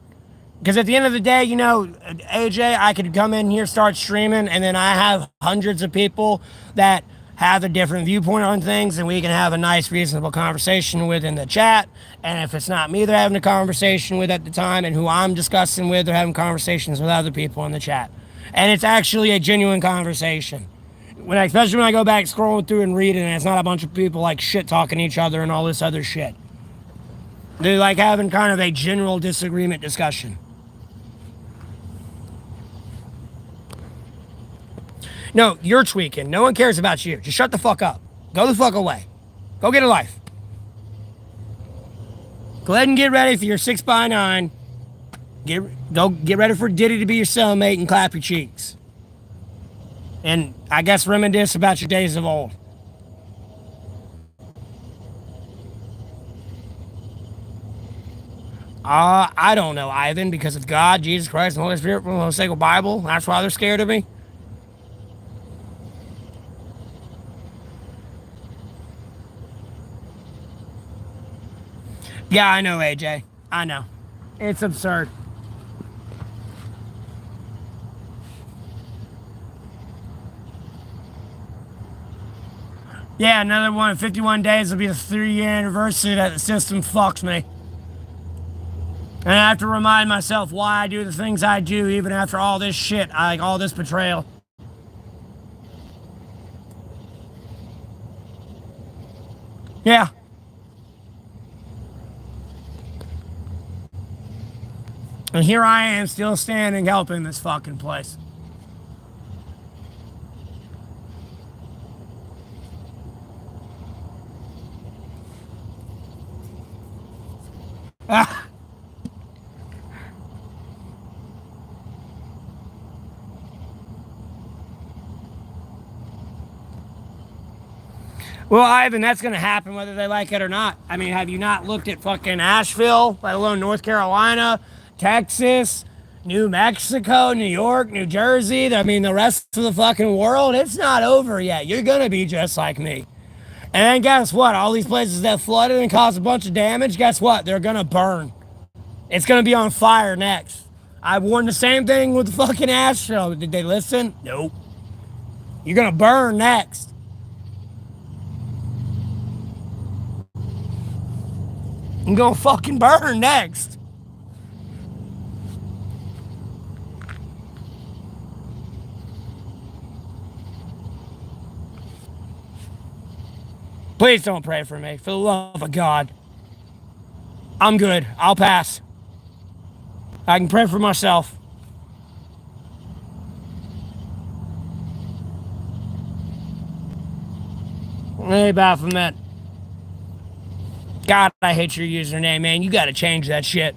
Because at the end of the day, AJ, I could come in here, start streaming, and then I have hundreds of people that have a different viewpoint on things, and we can have a nice, reasonable conversation with in the chat. And if it's not me they're having a conversation with at the time, and who I'm discussing with, they're having conversations with other people in the chat. And it's actually a genuine conversation. Especially when I go back scrolling through and reading, and it's not a bunch of people like shit talking each other and all this other shit. They're like having kind of a general disagreement discussion. No, you're tweaking. No one cares about you. Just shut the fuck up. Go the fuck away. Go get a life. Go ahead and get ready for your 6x9. Go get ready for Diddy to be your cellmate and clap your cheeks. And I guess reminisce about your days of old. I don't know, Ivan, because of God, Jesus Christ, and the Holy Spirit from the Sacred Bible. That's why they're scared of me. Yeah, I know, AJ. I know. It's absurd. Yeah, another one. 51 days will be the 3-year anniversary that the system fucks me. And I have to remind myself why I do the things I do, even after all this shit, like all this betrayal. Yeah. And here I am, still standing, helping this fucking place. Ah. Well, Ivan, that's going to happen whether they like it or not. I mean, have you not looked at fucking Asheville, let alone North Carolina, Texas, New Mexico, New York, New Jersey? I mean, the rest of the fucking world, it's not over yet. You're going to be just like me. And then guess what? All these places that flooded and caused a bunch of damage, guess what? They're going to burn. It's going to be on fire next. I warned the same thing with the fucking Asheville. Did they listen? Nope. You're going to burn next. I'm gonna fucking burn next. Please don't pray for me, for the love of God. I'm good. I'll pass. I can pray for myself. Hey, Baphomet. God, I hate your username, man. You gotta change that shit.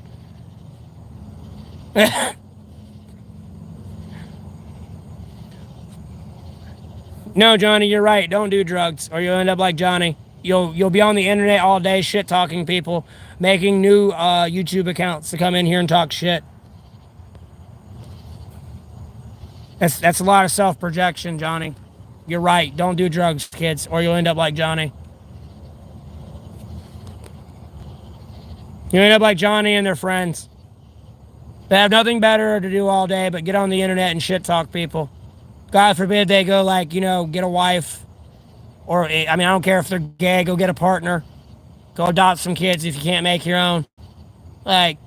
No, Johnny, you're right. Don't do drugs, or you'll end up like Johnny. You'll be on the internet all day, shit talking people, making new YouTube accounts to come in here and talk shit. That's a lot of self-projection, Johnny. You're right. Don't do drugs, kids, or you'll end up like Johnny. You end up like Johnny and their friends. They have nothing better to do all day but get on the internet and shit talk people. God forbid they go, like, get a wife. Or, I mean, I don't care if they're gay, go get a partner. Go adopt some kids if you can't make your own. Like,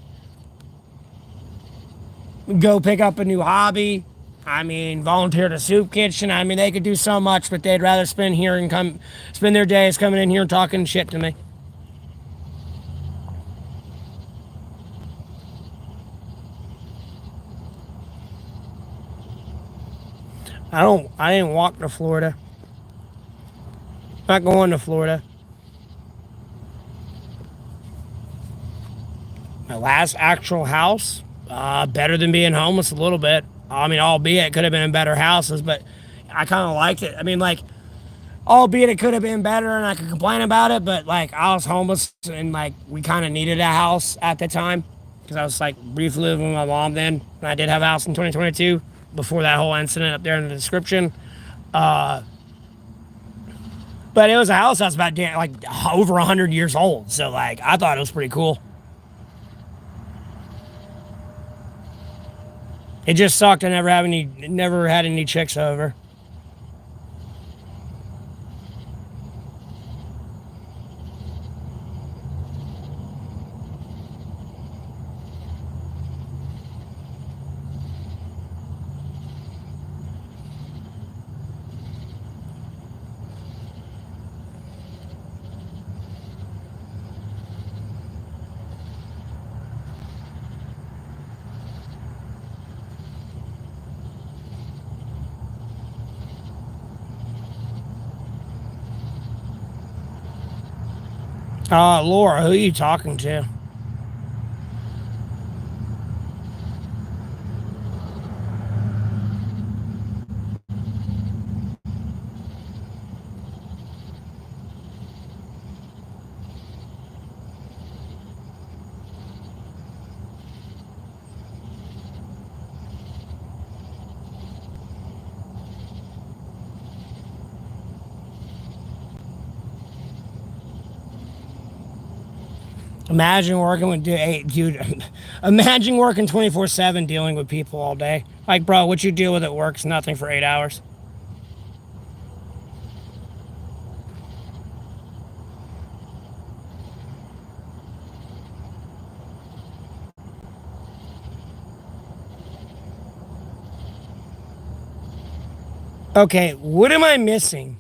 go pick up a new hobby. I mean, volunteer at a soup kitchen. I mean, they could do so much, but they'd rather spend their days coming in here and talking shit to me. I didn't walk to Florida. Not going to Florida. My last actual house, better than being homeless a little bit. I mean, albeit it could have been in better houses, but I kind of liked it. I mean, like, albeit it could have been better and I could complain about it, but like, I was homeless and like, we kind of needed a house at the time because I was like briefly living with my mom then. And I did have a house in 2022 before that whole incident up there in the description. But it was a house that's about like over 100 years old. So like, I thought it was pretty cool. It just sucked. I never had any chicks over. Laura, who are you talking to? Imagine working with dude. Imagine working 24/7 dealing with people all day. Like, bro, what you deal with at work's nothing for 8 hours. Okay, what am I missing?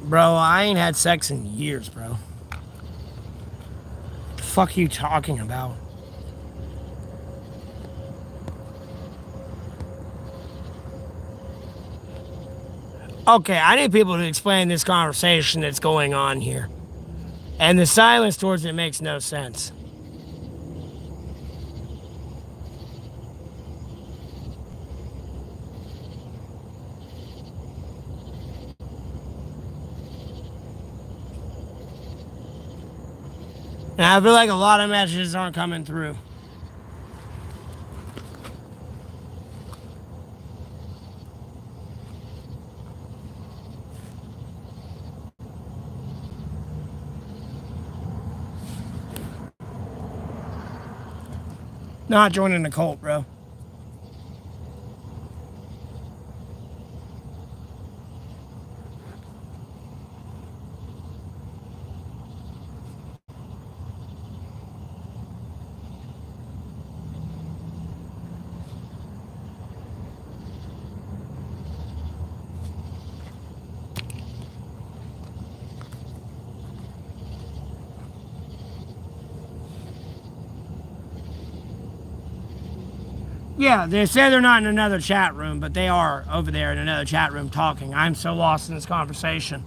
Bro, I ain't had sex in years, bro. The fuck you talking about? Okay, I need people to explain this conversation that's going on here. And the silence towards it makes no sense. And I feel like a lot of messages aren't coming through. Not joining the cult, bro. Yeah, they say they're not in another chat room, but they are over there in another chat room talking. I'm so lost in this conversation.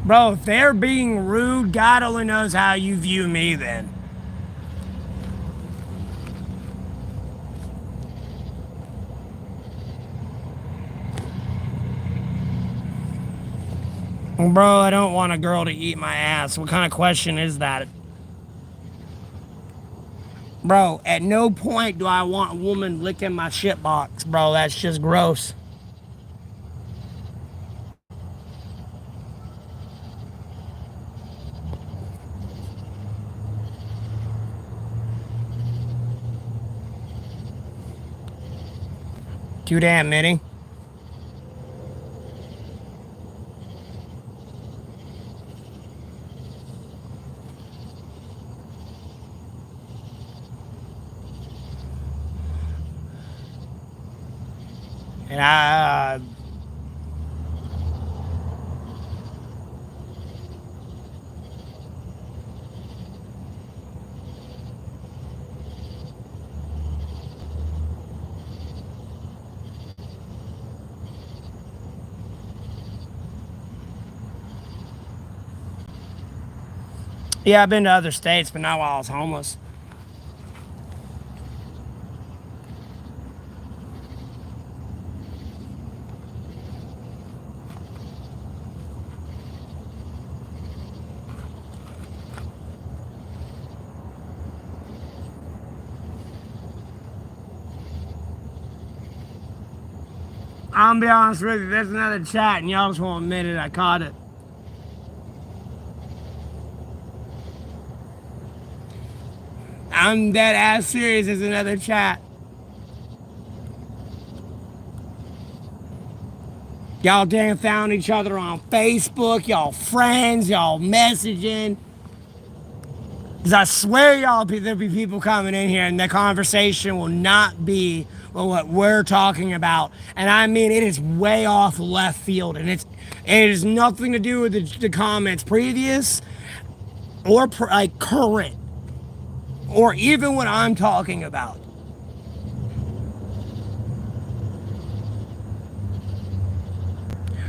Bro, if they're being rude, God only knows how you view me then. Bro, I don't want a girl to eat my ass. What kind of question is that? Bro, at no point do I want a woman licking my shit box, bro. That's just gross. Too damn many. And yeah, I've been to other states, but not while I was homeless. I'm gonna be honest with you, there's another chat, and y'all just won't admit it. I caught it. I'm dead ass serious. There's another chat. Y'all damn found each other on Facebook. Y'all friends. Y'all messaging. Because I swear y'all, there'll be people coming in here, and the conversation will not be what we're talking about. And I mean, it is way off left field, and it has nothing to do with the comments previous or like current, or even what I'm talking about.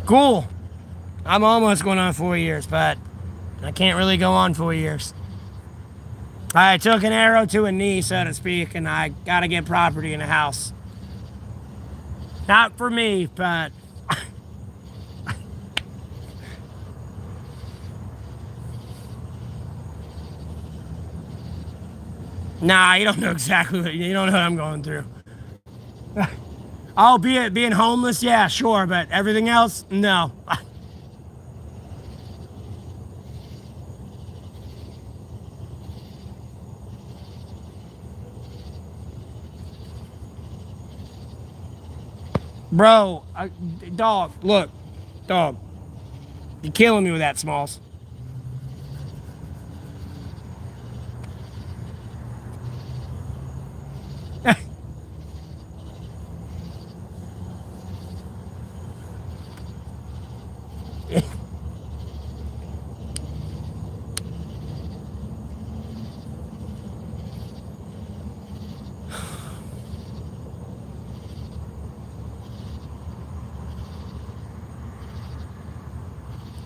Cool. I'm almost going on 4 years, but I can't really go on 4 years. I took an arrow to a knee, so to speak, and I gotta get property in a house. Not for me, but nah, you don't know exactly what you don't know what I'm going through. Oh, being homeless, yeah, sure, but everything else, no. Bro, dog, look, dog, you're killing me with that, Smalls.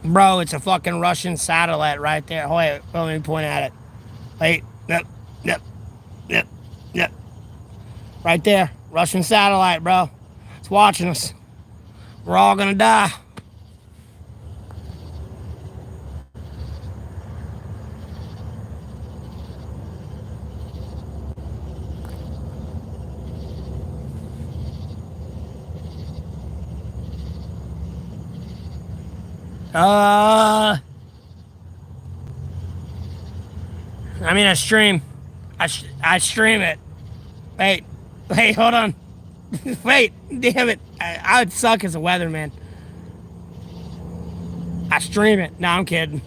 Bro, it's a fucking Russian satellite right there. Wait, let me point at it. Wait, yep, yep, yep, yep. Right there. Russian satellite, bro. It's watching us. We're all gonna die. Uh, I mean, I stream. I stream it. Wait, wait, hold on. Wait, damn it. I would suck as a weatherman. I stream it. No, I'm kidding.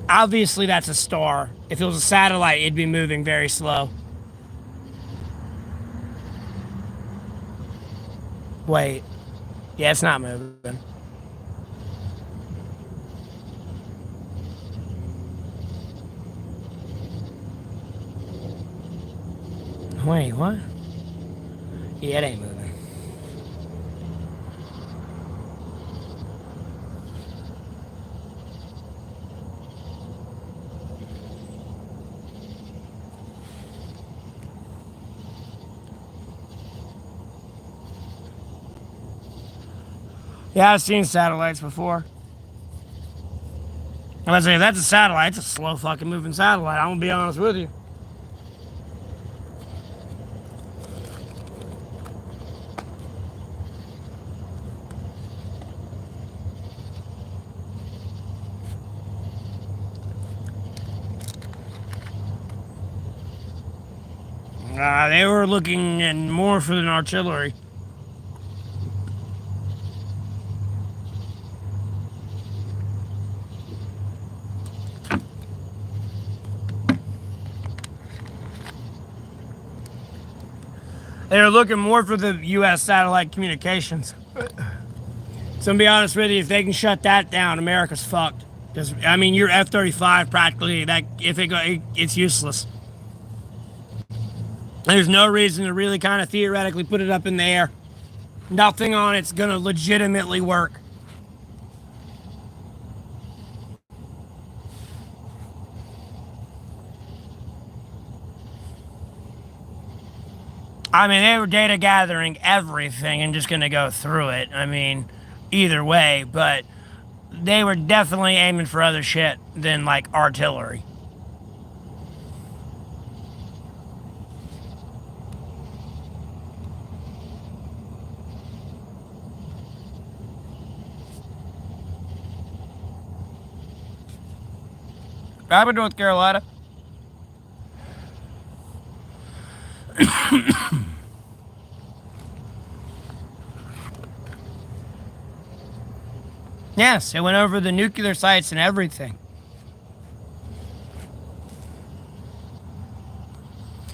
Obviously, that's a star. If it was a satellite, it'd be moving very slow. Wait. Yeah, it's not moving. Wait, what? Yeah, it ain't moving. Yeah, I've seen satellites before. I'm gonna say, if that's a satellite, it's a slow fucking moving satellite. I'm gonna be honest with you. They were looking in more for an artillery. They were looking more for the U.S. satellite communications. So, to be honest with you, if they can shut that down, America's fucked. Because I mean, your F-35 practically that if it's useless. There's no reason to really kind of theoretically put it up in the air. Nothing on it's gonna legitimately work. I mean, they were data gathering everything and just gonna go through it. I mean, either way, but they were definitely aiming for other shit than like artillery. I'm in North Carolina. Yes, it went over the nuclear sites and everything.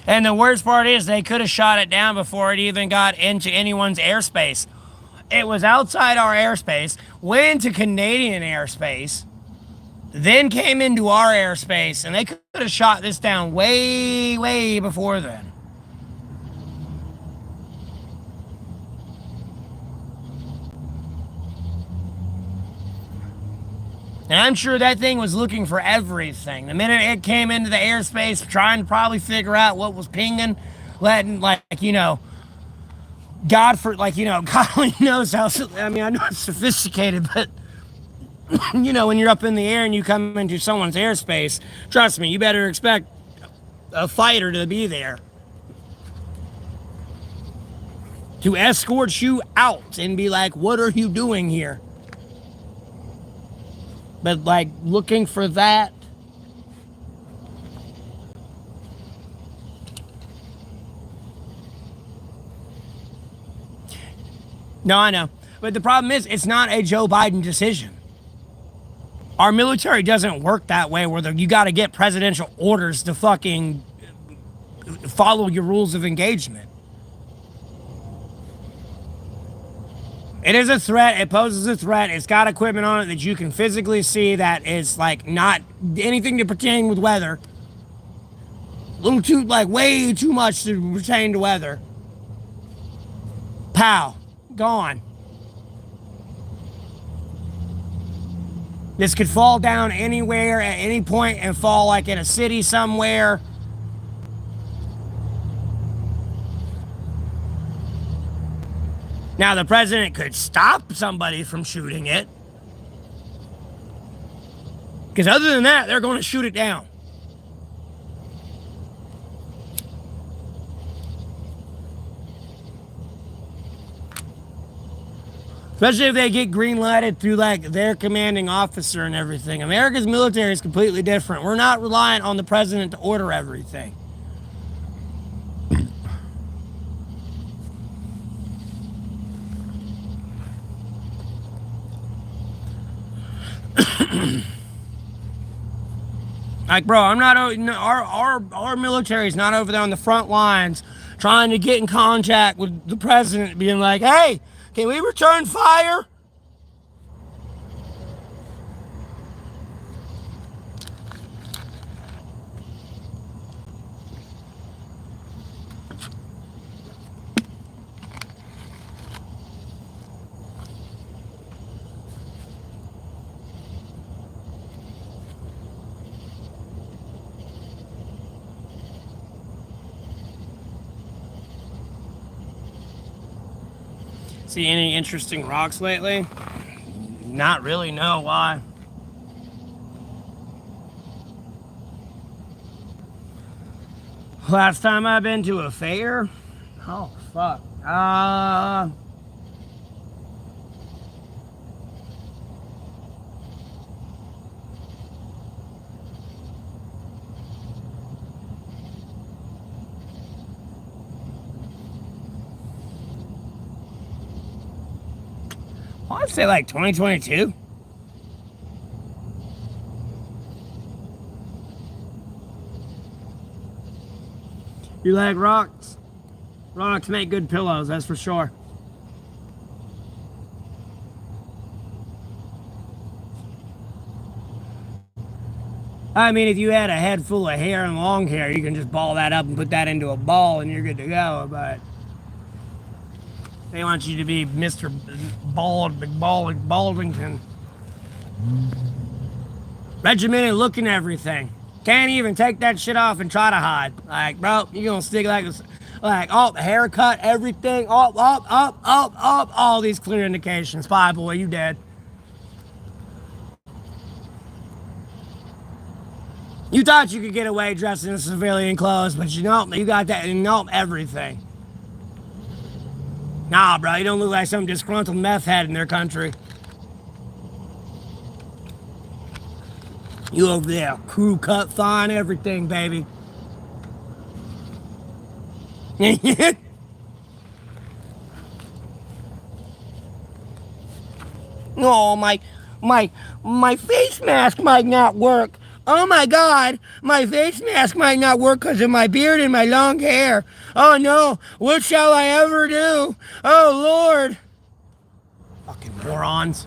And the worst part is they could have shot it down before it even got into anyone's airspace. It was outside our airspace, went into Canadian airspace, then came into our airspace, and they could have shot this down way, way before then. And I'm sure that thing was looking for everything. The minute it came into the airspace, trying to probably figure out what was pinging, letting, like, God for, like, God only knows how, I mean, I know it's sophisticated, but, when you're up in the air and you come into someone's airspace, trust me, you better expect a fighter to be there to escort you out and be like, what are you doing here? But, like, looking for that. No, I know. But the problem is, it's not a Joe Biden decision. Our military doesn't work that way where you got to get presidential orders to fucking follow your rules of engagement. It is a threat. It poses a threat. It's got equipment on it that you can physically see that is, like, not anything to pertain with weather. A little too, like, way too much to pertain to weather. Pow. Gone. This could fall down anywhere at any point and fall, like, in a city somewhere. Now, the president could stop somebody from shooting it. Because other than that, they're going to shoot it down. Especially if they get green lighted through, like, their commanding officer and everything. America's military is completely different. We're not reliant on the president to order everything. Like, bro, I'm not, our military is not over there on the front lines trying to get in contact with the president, being like, hey, can we return fire? See any interesting rocks lately? Not really, no. Why? Last time I've been to a fair? Oh, fuck. I'd say like 2022. You like rocks? Rocks make good pillows, that's for sure. I mean, if you had a head full of hair and long hair, you can just ball that up and put that into a ball and you're good to go, but they want you to be Mr. Baldington. Regimented looking everything. Can't even take that shit off and try to hide. Like, bro, you gonna stick like this, like, oh, haircut, everything, up, all these clear indications. Bye, boy, you dead. You thought you could get away dressed in civilian clothes, but you got that, everything. Nah, bro, you don't look like some disgruntled meth head in their country. You over there, crew cut fine, everything, baby. Oh, my face mask might not work. Oh my God, my face mask might not work because of my beard and my long hair. Oh no, what shall I ever do? Oh Lord. Fucking morons.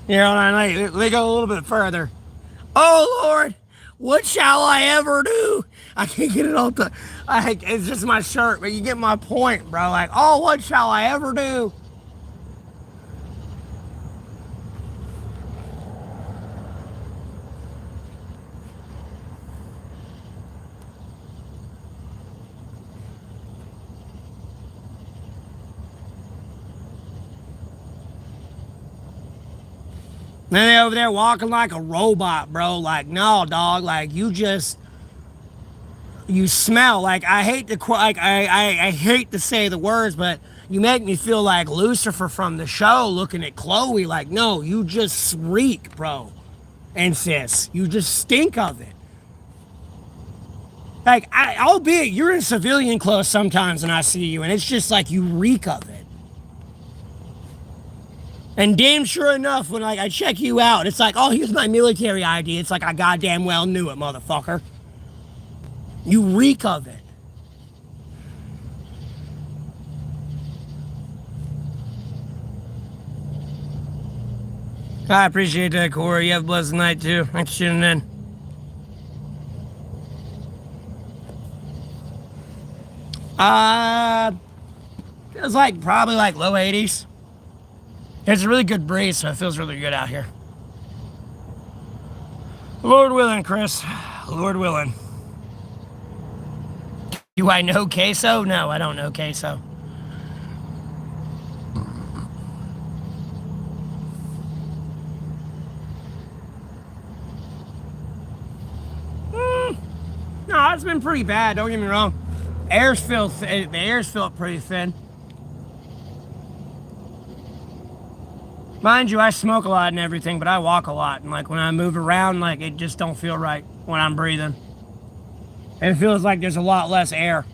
You know what I mean? They go a little bit further. Oh Lord, What shall I ever do? I can't get it off the. It's just my shirt, but you get my point, bro. Like, oh, what shall I ever do? Then they over there walking like a robot, bro. Like, no, dog. Like, you smell. Like, I hate to I hate to say the words, but you make me feel like Lucifer from the show looking at Chloe. Like, no, you just reek, bro. And sis, you just stink of it. Like, albeit you're in civilian clothes sometimes, and I see you, and it's just like you reek of it. And damn sure enough, when like I check you out, it's like, oh, here's my military ID. It's like I goddamn well knew it, motherfucker. You reek of it. I appreciate that, Corey. You have a blessed night too. Thanks for tuning in. Uh, feels like probably like low 80s. It's a really good breeze, so it feels really good out here. Lord willing, Chris. Lord willing. Do I know queso? No, I don't know queso. No, it's been pretty bad. Don't get me wrong. The air's felt pretty thin. Mind you, I smoke a lot and everything, but I walk a lot, and like when I move around, like it just don't feel right when I'm breathing. And it feels like there's a lot less air.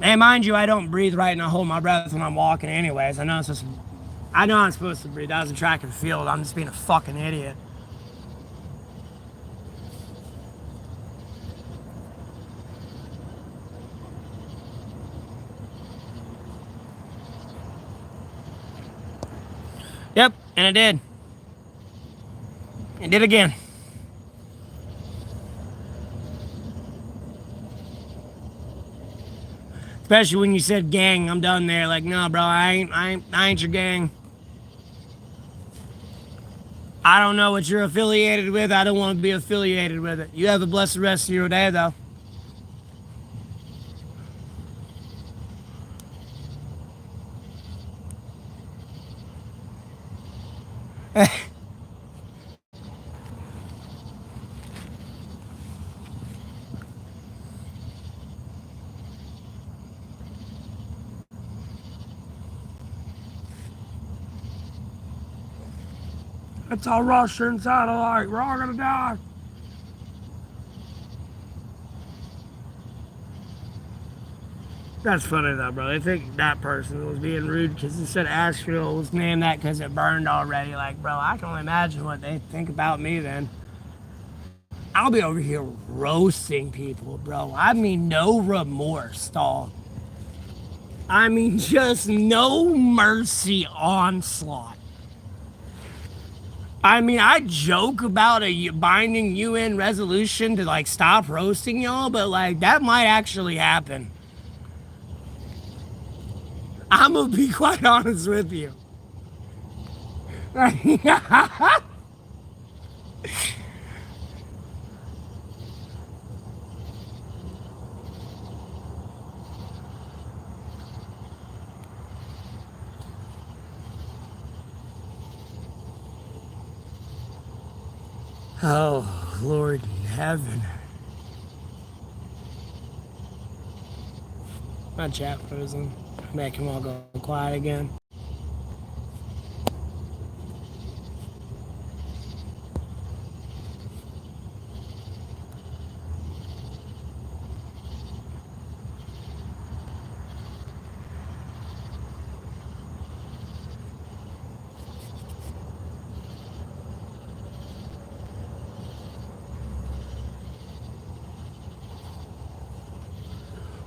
And mind you, I don't breathe right and I hold my breath when I'm walking anyways. I know I'm supposed to breathe. That was a track and field. I'm just being a fucking idiot. Yep, and it did. It did again. Especially when you said gang, I'm done there. Like, no, bro, I ain't your gang. I don't know what you're affiliated with. I don't want to be affiliated with it. You have a blessed rest of your day, though. It's all Russian satellite. We're all gonna die. That's funny though, bro. They think that person was being rude because it said Asheville was named that because it burned already. Like, bro, I can only imagine what they think about me then. I'll be over here roasting people, bro. I mean, no remorse, dog. I mean, just no mercy onslaught. I mean, I joke about a binding UN resolution to like stop roasting y'all, but like that might actually happen. I'm gonna be quite honest with you. Oh, Lord in heaven. My chat frozen. Make him all go quiet again.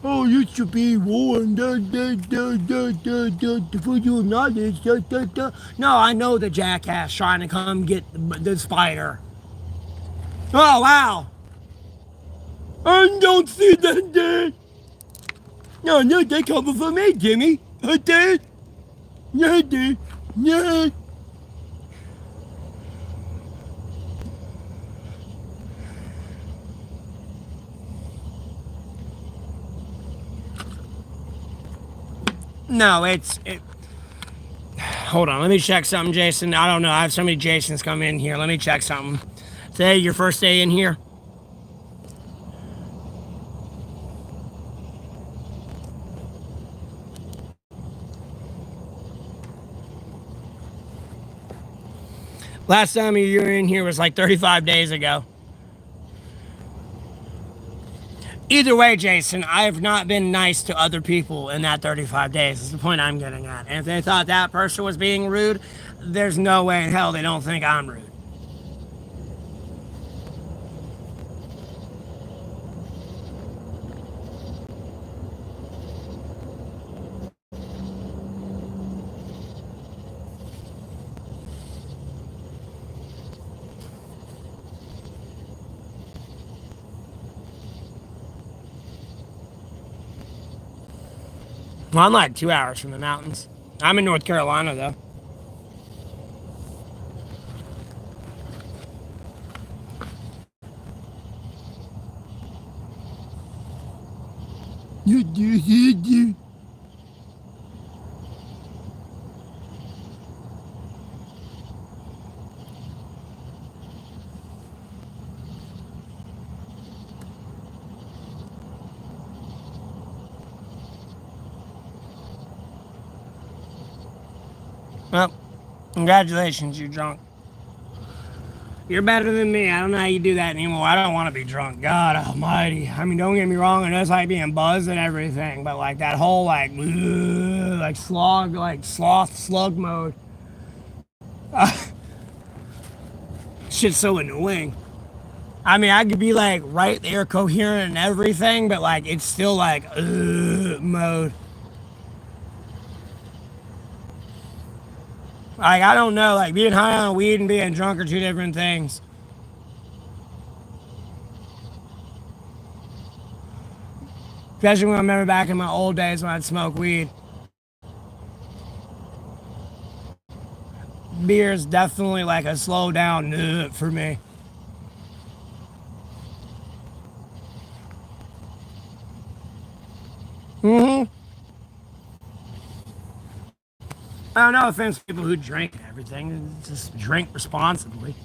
Oh, you should be warned. For your knowledge. No, I know the jackass trying to come get the spider. Oh, wow. I don't see that, Dad. No, no, they come for me, Jimmy. Dad. No, Dad. No. No, hold on, let me check something, Jason. I don't know. I have so many Jasons come in here. Let me check something. Today, your first day in here? Last time you were in here was like 35 days ago. Either way, Jason, I have not been nice to other people in that 35 days. Is the point I'm getting at. And if they thought that person was being rude, there's no way in hell they don't think I'm rude. Well, I'm like 2 hours from the mountains. I'm in North Carolina, though. Well, congratulations, you're drunk. You're better than me. I don't know how you do that anymore. I don't want to be drunk. God almighty. I mean, don't get me wrong. I know it's like being buzzed and everything, but like that whole like sloth slug mode. Shit's so annoying. I mean, I could be like right there coherent and everything, but like it's still like mode. Like, I don't know, like being high on weed and being drunk are two different things. Especially when I remember back in my old days when I'd smoke weed. Beer is definitely like a slow down for me. Mm-hmm. I don't know offense to people who drink and everything. Just drink responsibly.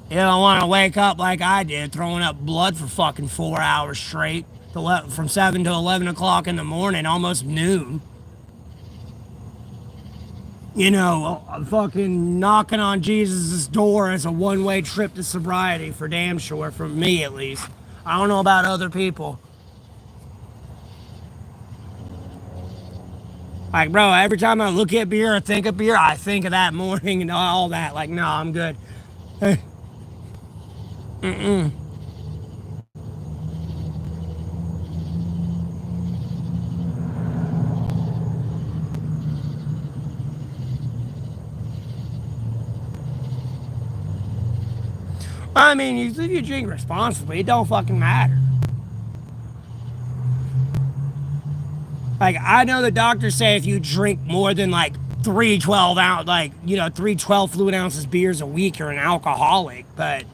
You don't want to wake up like I did, throwing up blood for fucking 4 hours straight, from 7 to 11 o'clock in the morning, almost noon. You know, fucking knocking on Jesus' door is a one-way trip to sobriety for damn sure, for me at least. I don't know about other people. Like, bro, every time I look at beer or think of beer, I think of that morning and all that. Like, no, I'm good. Mm-mm. I mean, if you drink responsibly, it don't fucking matter. Like, I know the doctors say if you drink more than like 3 12 ounce, like, 3 12 fluid ounces beers a week, you're an alcoholic. But,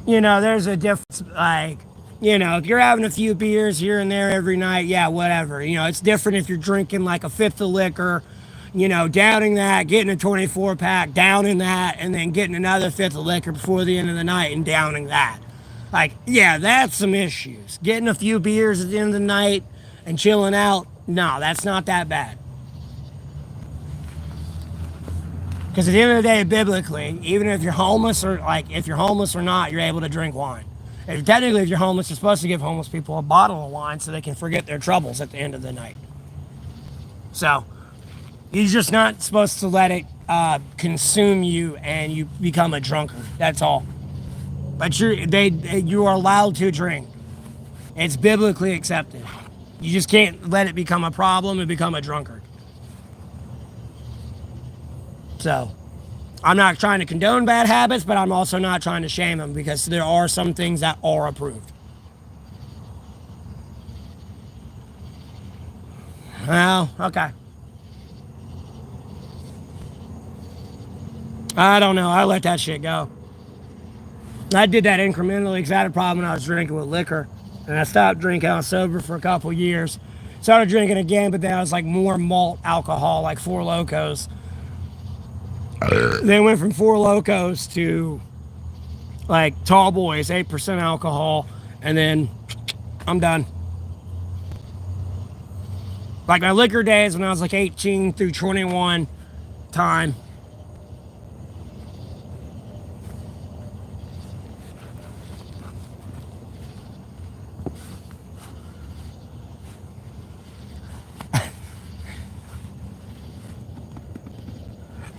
there's a difference. Like, if you're having a few beers here and there every night, yeah, whatever. It's different if you're drinking like a fifth of liquor, downing that, getting a 24 pack, downing that, and then getting another fifth of liquor before the end of the night and downing that. Like, yeah, that's some issues. Getting a few beers at the end of the night and chilling out, no, that's not that bad. Because at the end of the day, biblically, even if you're homeless if you're homeless or not, you're able to drink wine. Technically, if you're homeless, you're supposed to give homeless people a bottle of wine so they can forget their troubles at the end of the night. So, you're just not supposed to let it consume you and you become a drunkard. That's all. But you are allowed to drink. It's biblically accepted. You just can't let it become a problem and become a drunkard. So, I'm not trying to condone bad habits, but I'm also not trying to shame them because there are some things that are approved. Well, okay. I don't know. I let that shit go. I did that incrementally because I had a problem when I was drinking with liquor. And I stopped drinking. I was sober for a couple years. Started drinking again, but then I was like more malt alcohol, like Four Locos. Then went from Four Locos to like Tall Boys, 8% alcohol. And then I'm done. Like my liquor days when I was like 18 through 21 time.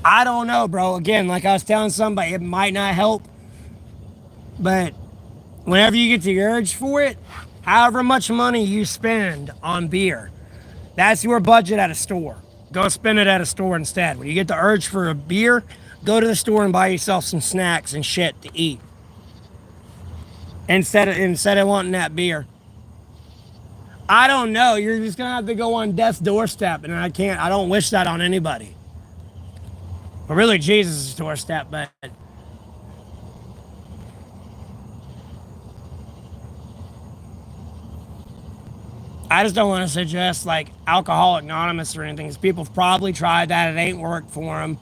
I don't know, bro. Again, like I was telling somebody, it might not help, but whenever you get the urge for it, however much money you spend on beer, that's your budget at a store. Go spend it at a store instead. When you get the urge for a beer, go to the store and buy yourself some snacks and shit to eat instead of wanting that beer. I don't know. You're just gonna have to go on death's doorstep, and I can't. I don't wish that on anybody. But really, Jesus' doorstep. But I just don't want to suggest like Alcoholic Anonymous or anything, because people have probably tried that. It ain't worked for them.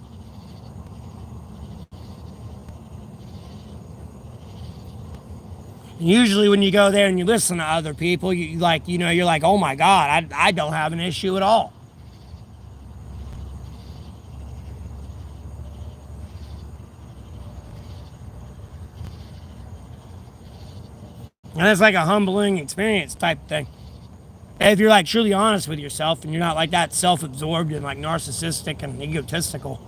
Usually, when you go there and you listen to other people, you like, you're like, oh my God, I don't have an issue at all. And it's like a humbling experience type thing. If you're like truly honest with yourself and you're not like that self-absorbed and like narcissistic and egotistical.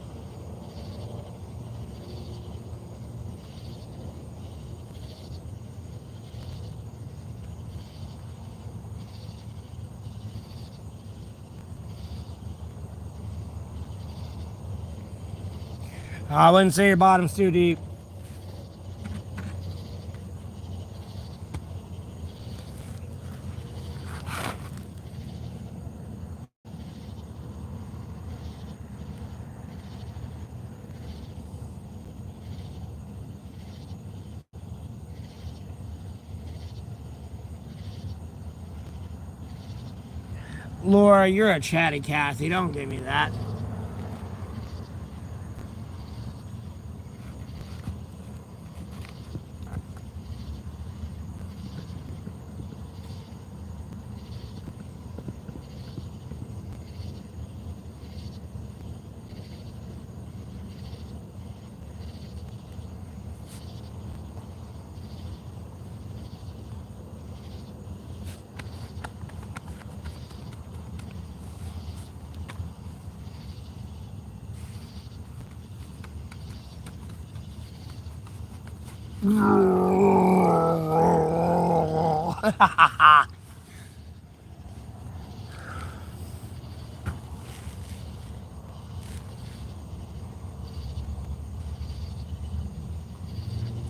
I wouldn't say your bottom's too deep. Laura, you're a chatty Cathy. Don't give me that.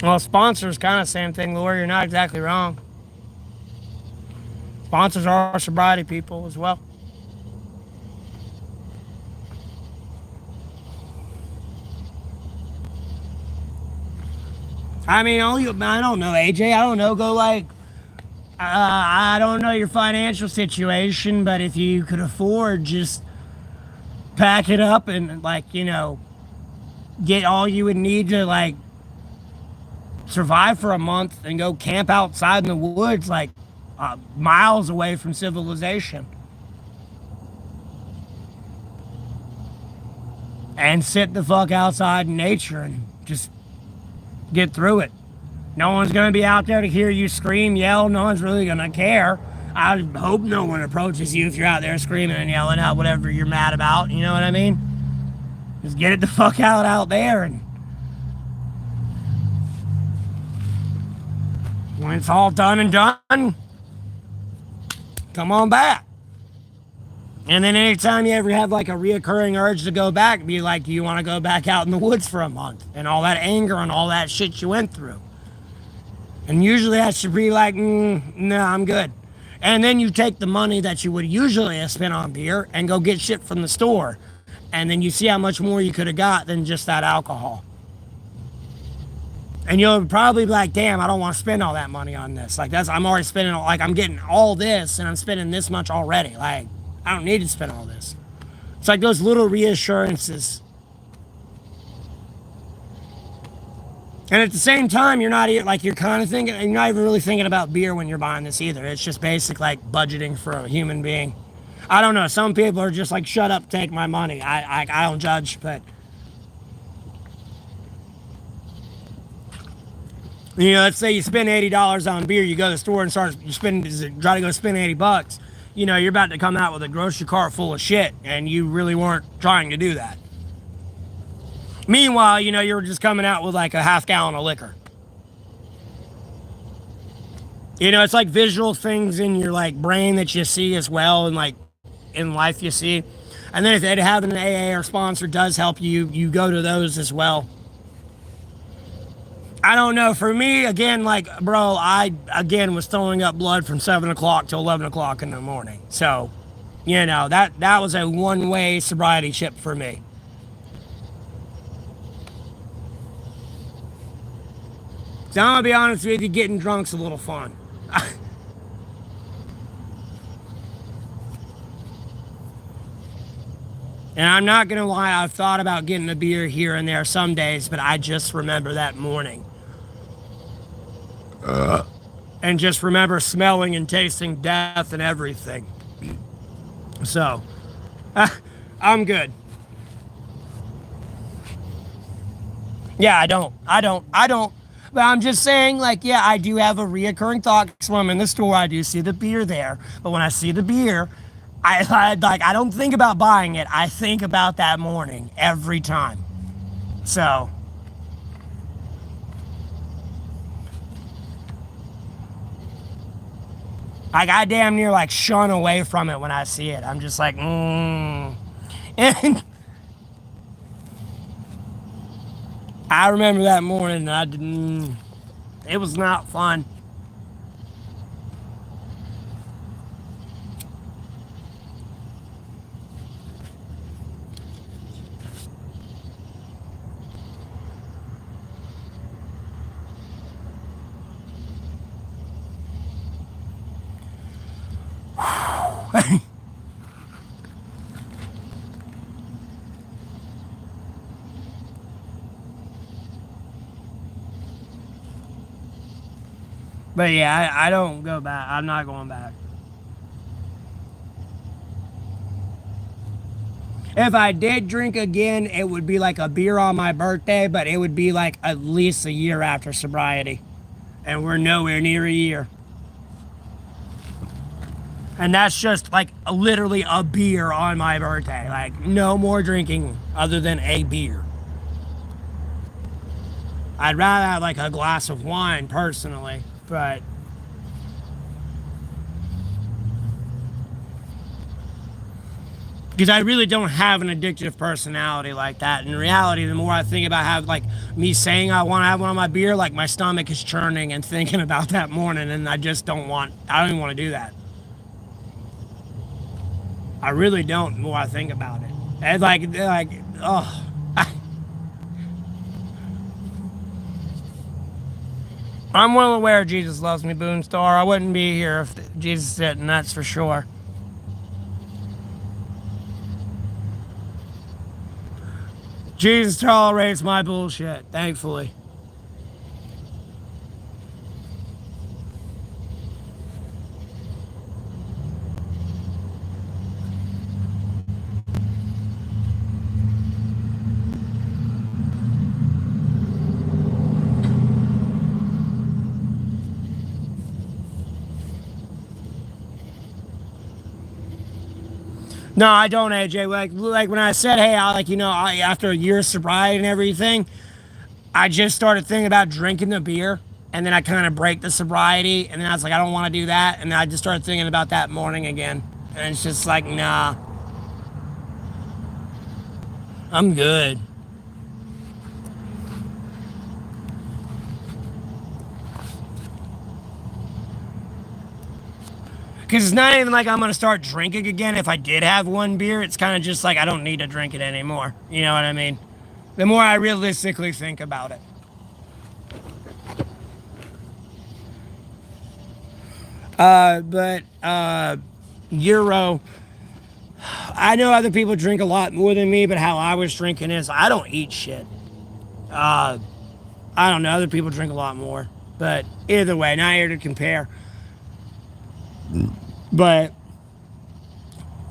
Well, sponsors kind of same thing, Laura. You're not exactly wrong. Sponsors are sobriety people as well. I mean, I don't know, AJ. I don't know. Go like, I don't know your financial situation, but if you could afford, just pack it up and like, get all you would need to like survive for a month and go camp outside in the woods, like miles away from civilization, and sit the fuck outside in nature and just get through it. No one's going to be out there to hear you scream, yell. No one's really going to care. I hope no one approaches you if you're out there screaming and yelling out whatever you're mad about. You know what I mean? Just get it the fuck out there, and when it's all done and done, come on back. And then anytime you ever have like a reoccurring urge to go back, be like, do you want to go back out in the woods for a month? And all that anger and all that shit you went through. And usually that should be like, no, I'm good. And then you take the money that you would usually have spent on beer and go get shit from the store. And then you see how much more you could have got than just that alcohol. And you'll probably be like, damn, I don't want to spend all that money on this. Like, I'm already spending, like, I'm getting all this and I'm spending this much already. Like, I don't need to spend all this. It's like those little reassurances. And at the same time, you're not like, you're kind of thinking, you're not even really thinking about beer when you're buying this either. It's just basic like budgeting for a human being. I don't know. Some people are just like, shut up, take my money. I don't judge, but you know, let's say you spend $80 on beer, you go to the store and try to go spend $80. You know, you're about to come out with a grocery cart full of shit, and you really weren't trying to do that. Meanwhile, you know, you're just coming out with like a half gallon of liquor. You know, it's like visual things in your like brain that you see as well, and like in life you see. And then if it having an AA or sponsor does help you, you go to those as well. I don't know. For me, again, like, bro, I, again, was throwing up blood from 7 o'clock till 11 o'clock in the morning. So, you know, that was a one-way sobriety chip for me. So I'm going to be honest with you, getting drunk's a little fun. And I'm not going to lie, I've thought about getting a beer here and there some days, but I just remember that morning. And just remember smelling and tasting death and everything. So, I'm good. Yeah, I don't. But I'm just saying, like, yeah, I do have a reoccurring thought, because when I'm in the store, I do see the beer there. But when I see the beer, I don't think about buying it. I think about that morning every time. So, like, I damn near, like, shun away from it when I see it. I'm just like, And I remember that morning, it was not fun. But yeah, I don't go back. I'm not going back. If I did drink again, it would be like a beer on my birthday, but it would be like at least a year after sobriety. And we're nowhere near a year. And that's just like literally a beer on my birthday. Like, no more drinking other than a beer. I'd rather have like a glass of wine personally, but because I really don't have an addictive personality like that. In reality, the more I think about like me saying I want to have one on my beer, like my stomach is churning and thinking about that morning, and I don't even want to do that. I really don't, the more I think about it. And oh. I'm well aware Jesus loves me, Boonstar. I wouldn't be here if Jesus didn't, that's for sure. Jesus tolerates my bullshit, thankfully. No, I don't, AJ. Like when I said, hey, after a year of sobriety and everything, I just started thinking about drinking the beer, and then I kind of break the sobriety, and then I was like, I don't want to do that, and then I just started thinking about that morning again, and it's just like, nah. I'm good. Because it's not even like I'm going to start drinking again. If I did have one beer, it's kind of just like I don't need to drink it anymore. You know what I mean? The more I realistically think about it. But Euro, I know other people drink a lot more than me, but how I was drinking is I don't eat shit. Uh, I don't know. Other people drink a lot more. But either way, not here to compare. But,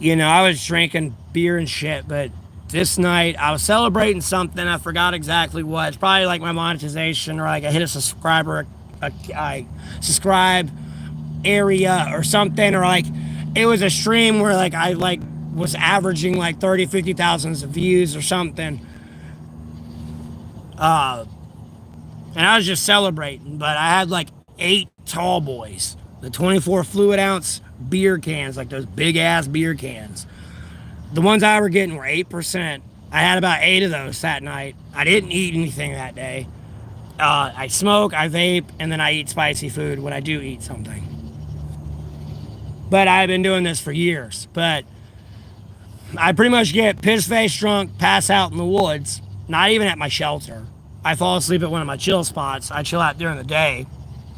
I was drinking beer and shit, but this night I was celebrating something. I forgot exactly what. It's probably like my monetization or like I hit a subscriber, I subscribe area or something, or like it was a stream where like I like was averaging like 30, 50,000 views or something. And I was just celebrating, but I had like 8 tall boys, the 24 fluid ounce beer cans, like those big ass beer cans. The ones I were getting were 8%. I had about 8 of those that night. I didn't eat anything that day. I smoke, I vape, and then I eat spicy food when I do eat something. But I've been doing this for years. But I pretty much get piss-faced drunk, pass out in the woods, not even at my shelter. I fall asleep at one of my chill spots. I chill out during the day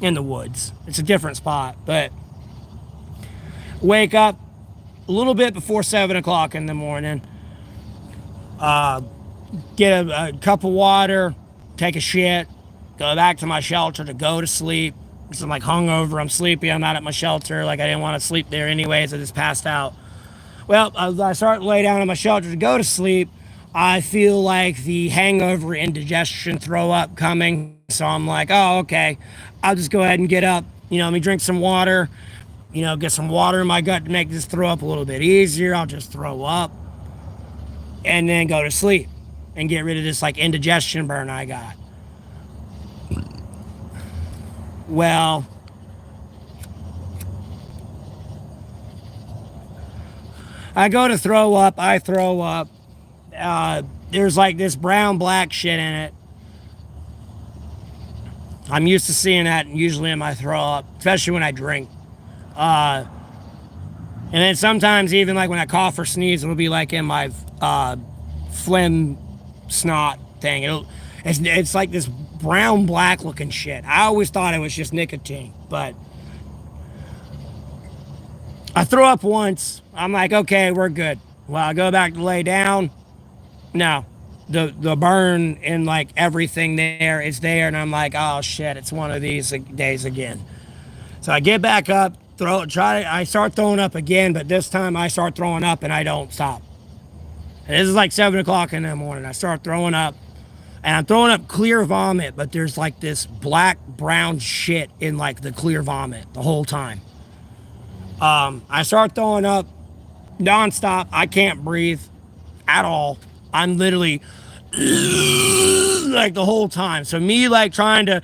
in the woods. It's a different spot, but wake up a little bit before 7 o'clock in the morning, get a cup of water, take a shit, go back to my shelter to go to sleep. Because I'm like hungover, I'm sleepy, I'm out at my shelter. Like I didn't want to sleep there anyways, I just passed out. Well, I start to lay down in my shelter to go to sleep. I feel like the hangover, indigestion, throw up coming. So I'm like, oh, okay. I'll just go ahead and get up. Let me drink some water. Get some water in my gut to make this throw up a little bit easier. I'll just throw up and then go to sleep and get rid of this like indigestion burn I got. Well, I go to throw up. I throw up. There's like this brown black shit in it. I'm used to seeing that usually in my throw up, especially when I drink. And then sometimes even like when I cough or sneeze, it'll be like in my phlegm snot thing. It's like this brown black looking shit. I always thought it was just nicotine, but I threw up once. I'm like, okay, we're good. Well, I go back to lay down. No, the burn and like everything there is there, and I'm like, oh shit, it's one of these days again. So I get back up, I start throwing up again, but this time I start throwing up and I don't stop. And this is like 7 o'clock in the morning. I start throwing up, and I'm throwing up clear vomit, but there's like this black brown shit in like the clear vomit the whole time. I start throwing up nonstop. I can't breathe at all. I'm literally like the whole time. So me like trying to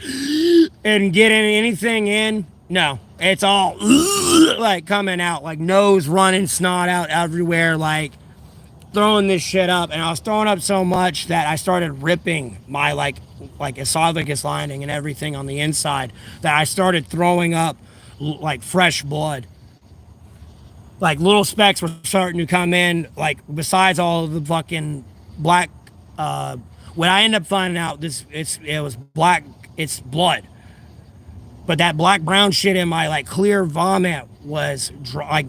and get anything in, no, it's all like coming out, like nose running, snot out everywhere, like throwing this shit up. And I was throwing up so much that I started ripping my like esophagus lining and everything on the inside, that I started throwing up like fresh blood. Like little specks were starting to come in, like besides all of the fucking black. When I end up finding out it was black, it's blood. But that black brown shit in my like clear vomit was like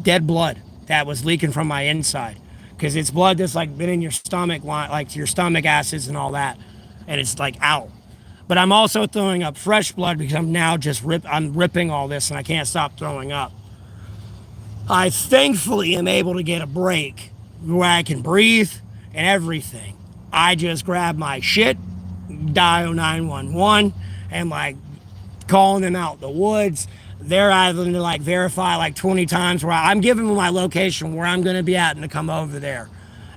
dead blood that was leaking from my inside, because it's blood that's like been in your stomach, like your stomach acids and all that, and it's like out. But I'm also throwing up fresh blood because I'm now I'm ripping all this and I can't stop throwing up. I thankfully am able to get a break where I can breathe and everything. I just grab my shit, dial 911, and like calling them out the woods. They're having to like verify like 20 times where I'm giving them my location where I'm going to be at and to come over there.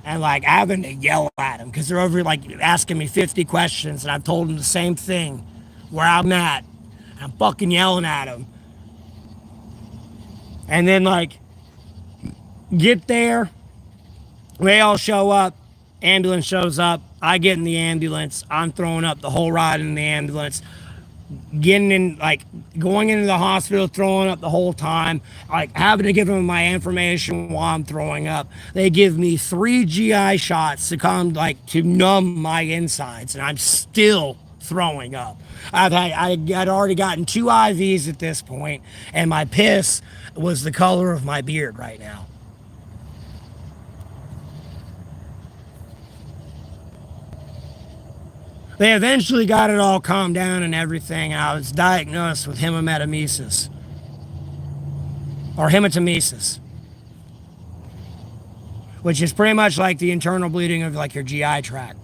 And like having to yell at them because they're over like asking me 50 questions, and I've told them the same thing where I'm at. I'm fucking yelling at them. And then like get there, they all show up, Ambulance shows up. I get in the ambulance. I'm throwing up the whole ride in the ambulance. Getting in, like, going into the hospital, throwing up the whole time, like, having to give them my information while I'm throwing up. They give me 3 GI shots to come, like, to numb my insides, and I'm still throwing up. I had already gotten 2 IVs at this point, and my piss was the color of my beard right now. They eventually got it all calmed down and everything, and I was diagnosed with hematomesis or hematemesis, which is pretty much like the internal bleeding of like your GI tract.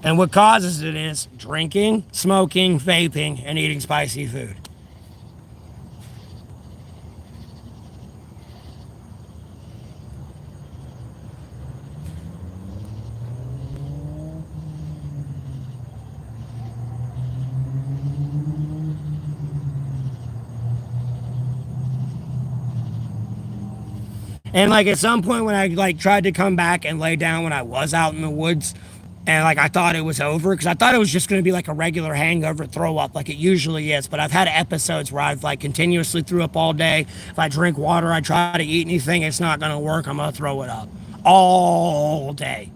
And what causes it is drinking, smoking, vaping, and eating spicy food. And like at some point when I like tried to come back and lay down when I was out in the woods, and like I thought it was over because I thought it was just going to be like a regular hangover throw up like it usually is. But I've had episodes where I've like continuously threw up all day. If I drink water, I try to eat anything, it's not going to work. I'm going to throw it up all day.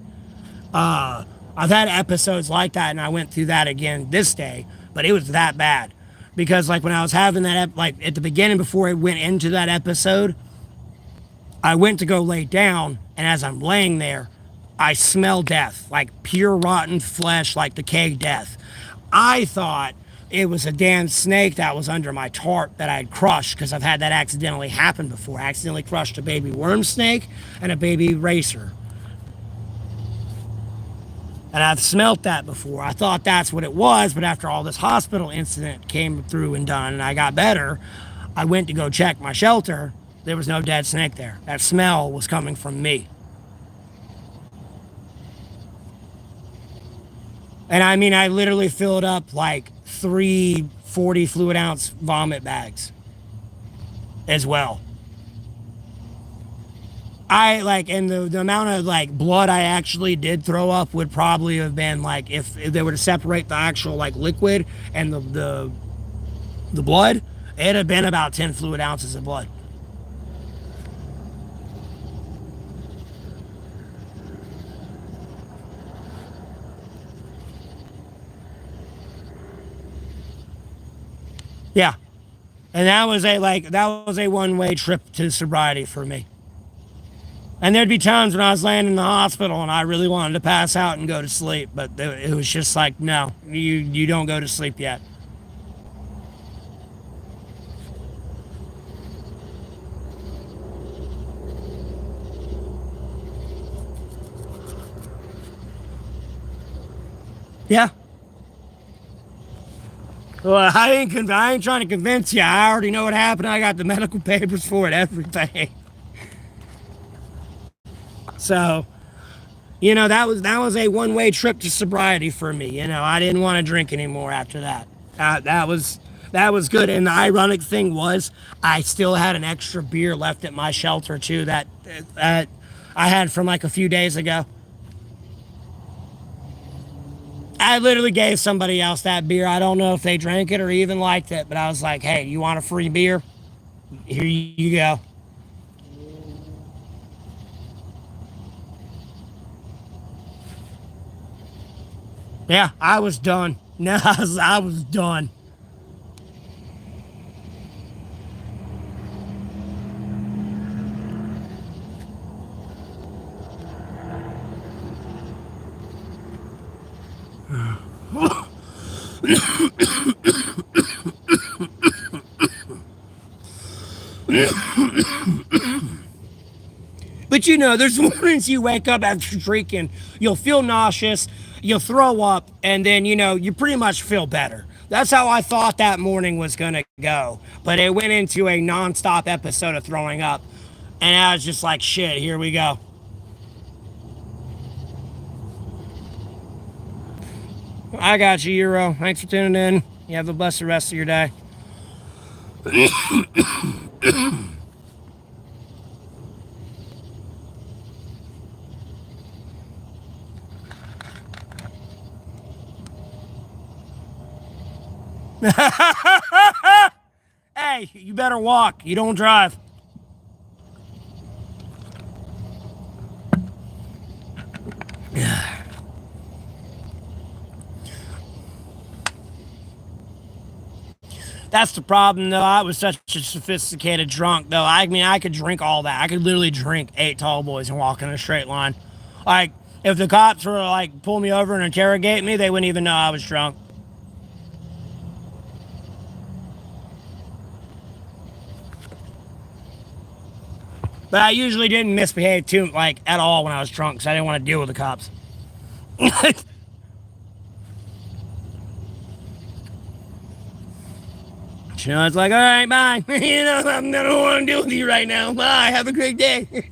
I've had episodes like that, and I went through that again this day, but it was that bad because like when I was having that like at the beginning before it went into that episode, I went to go lay down, and as I'm laying there, I smell death, like pure rotten flesh, like decayed death. I thought it was a damn snake that was under my tarp that I had crushed because I've had that accidentally happen before. I accidentally crushed a baby worm snake and a baby racer. And I've smelt that before. I thought that's what it was, but after all this hospital incident came through and done and I got better, I went to go check my shelter. There was no dead snake there. That smell was coming from me. And I mean, I literally filled up like 3 40 fluid ounce vomit bags as well. I like, and the amount of like blood I actually did throw up would probably have been like if they were to separate the actual like liquid and the blood, it'd have been about 10 fluid ounces of blood. Yeah. And that was a one-way trip to sobriety for me. And there'd be times when I was laying in the hospital and I really wanted to pass out and go to sleep, but it was just like, no, you don't go to sleep yet. Yeah. Well, I ain't trying to convince you. I already know what happened. I got the medical papers for it, everything. So, that was a one-way trip to sobriety for me. I didn't want to drink anymore after that. That was good. And the ironic thing was, I still had an extra beer left at my shelter too that I had from like a few days ago. I literally gave somebody else that beer. I don't know if they drank it or even liked it, but I was like, hey, you want a free beer? Here you go. Yeah, I was done. No, I was done. But there's mornings you wake up after drinking, you'll feel nauseous, you'll throw up, and then, you pretty much feel better. That's how I thought that morning was going to go. But it went into a nonstop episode of throwing up. And I was just like, shit, here we go. I got you, Euro. Thanks for tuning in. You have a blessed rest of your day. Hey, you better walk. You don't drive. That's the problem, though. I was such a sophisticated drunk, though. I mean, I could drink all that. I could literally drink 8 tall boys and walk in a straight line. Like, if the cops were like pull me over and interrogate me, they wouldn't even know I was drunk. But I usually didn't misbehave too, like, at all when I was drunk, because I didn't want to deal with the cops. You know, it's like, all right, bye. You know, I don't want to deal with you right now. Bye. Have a great day.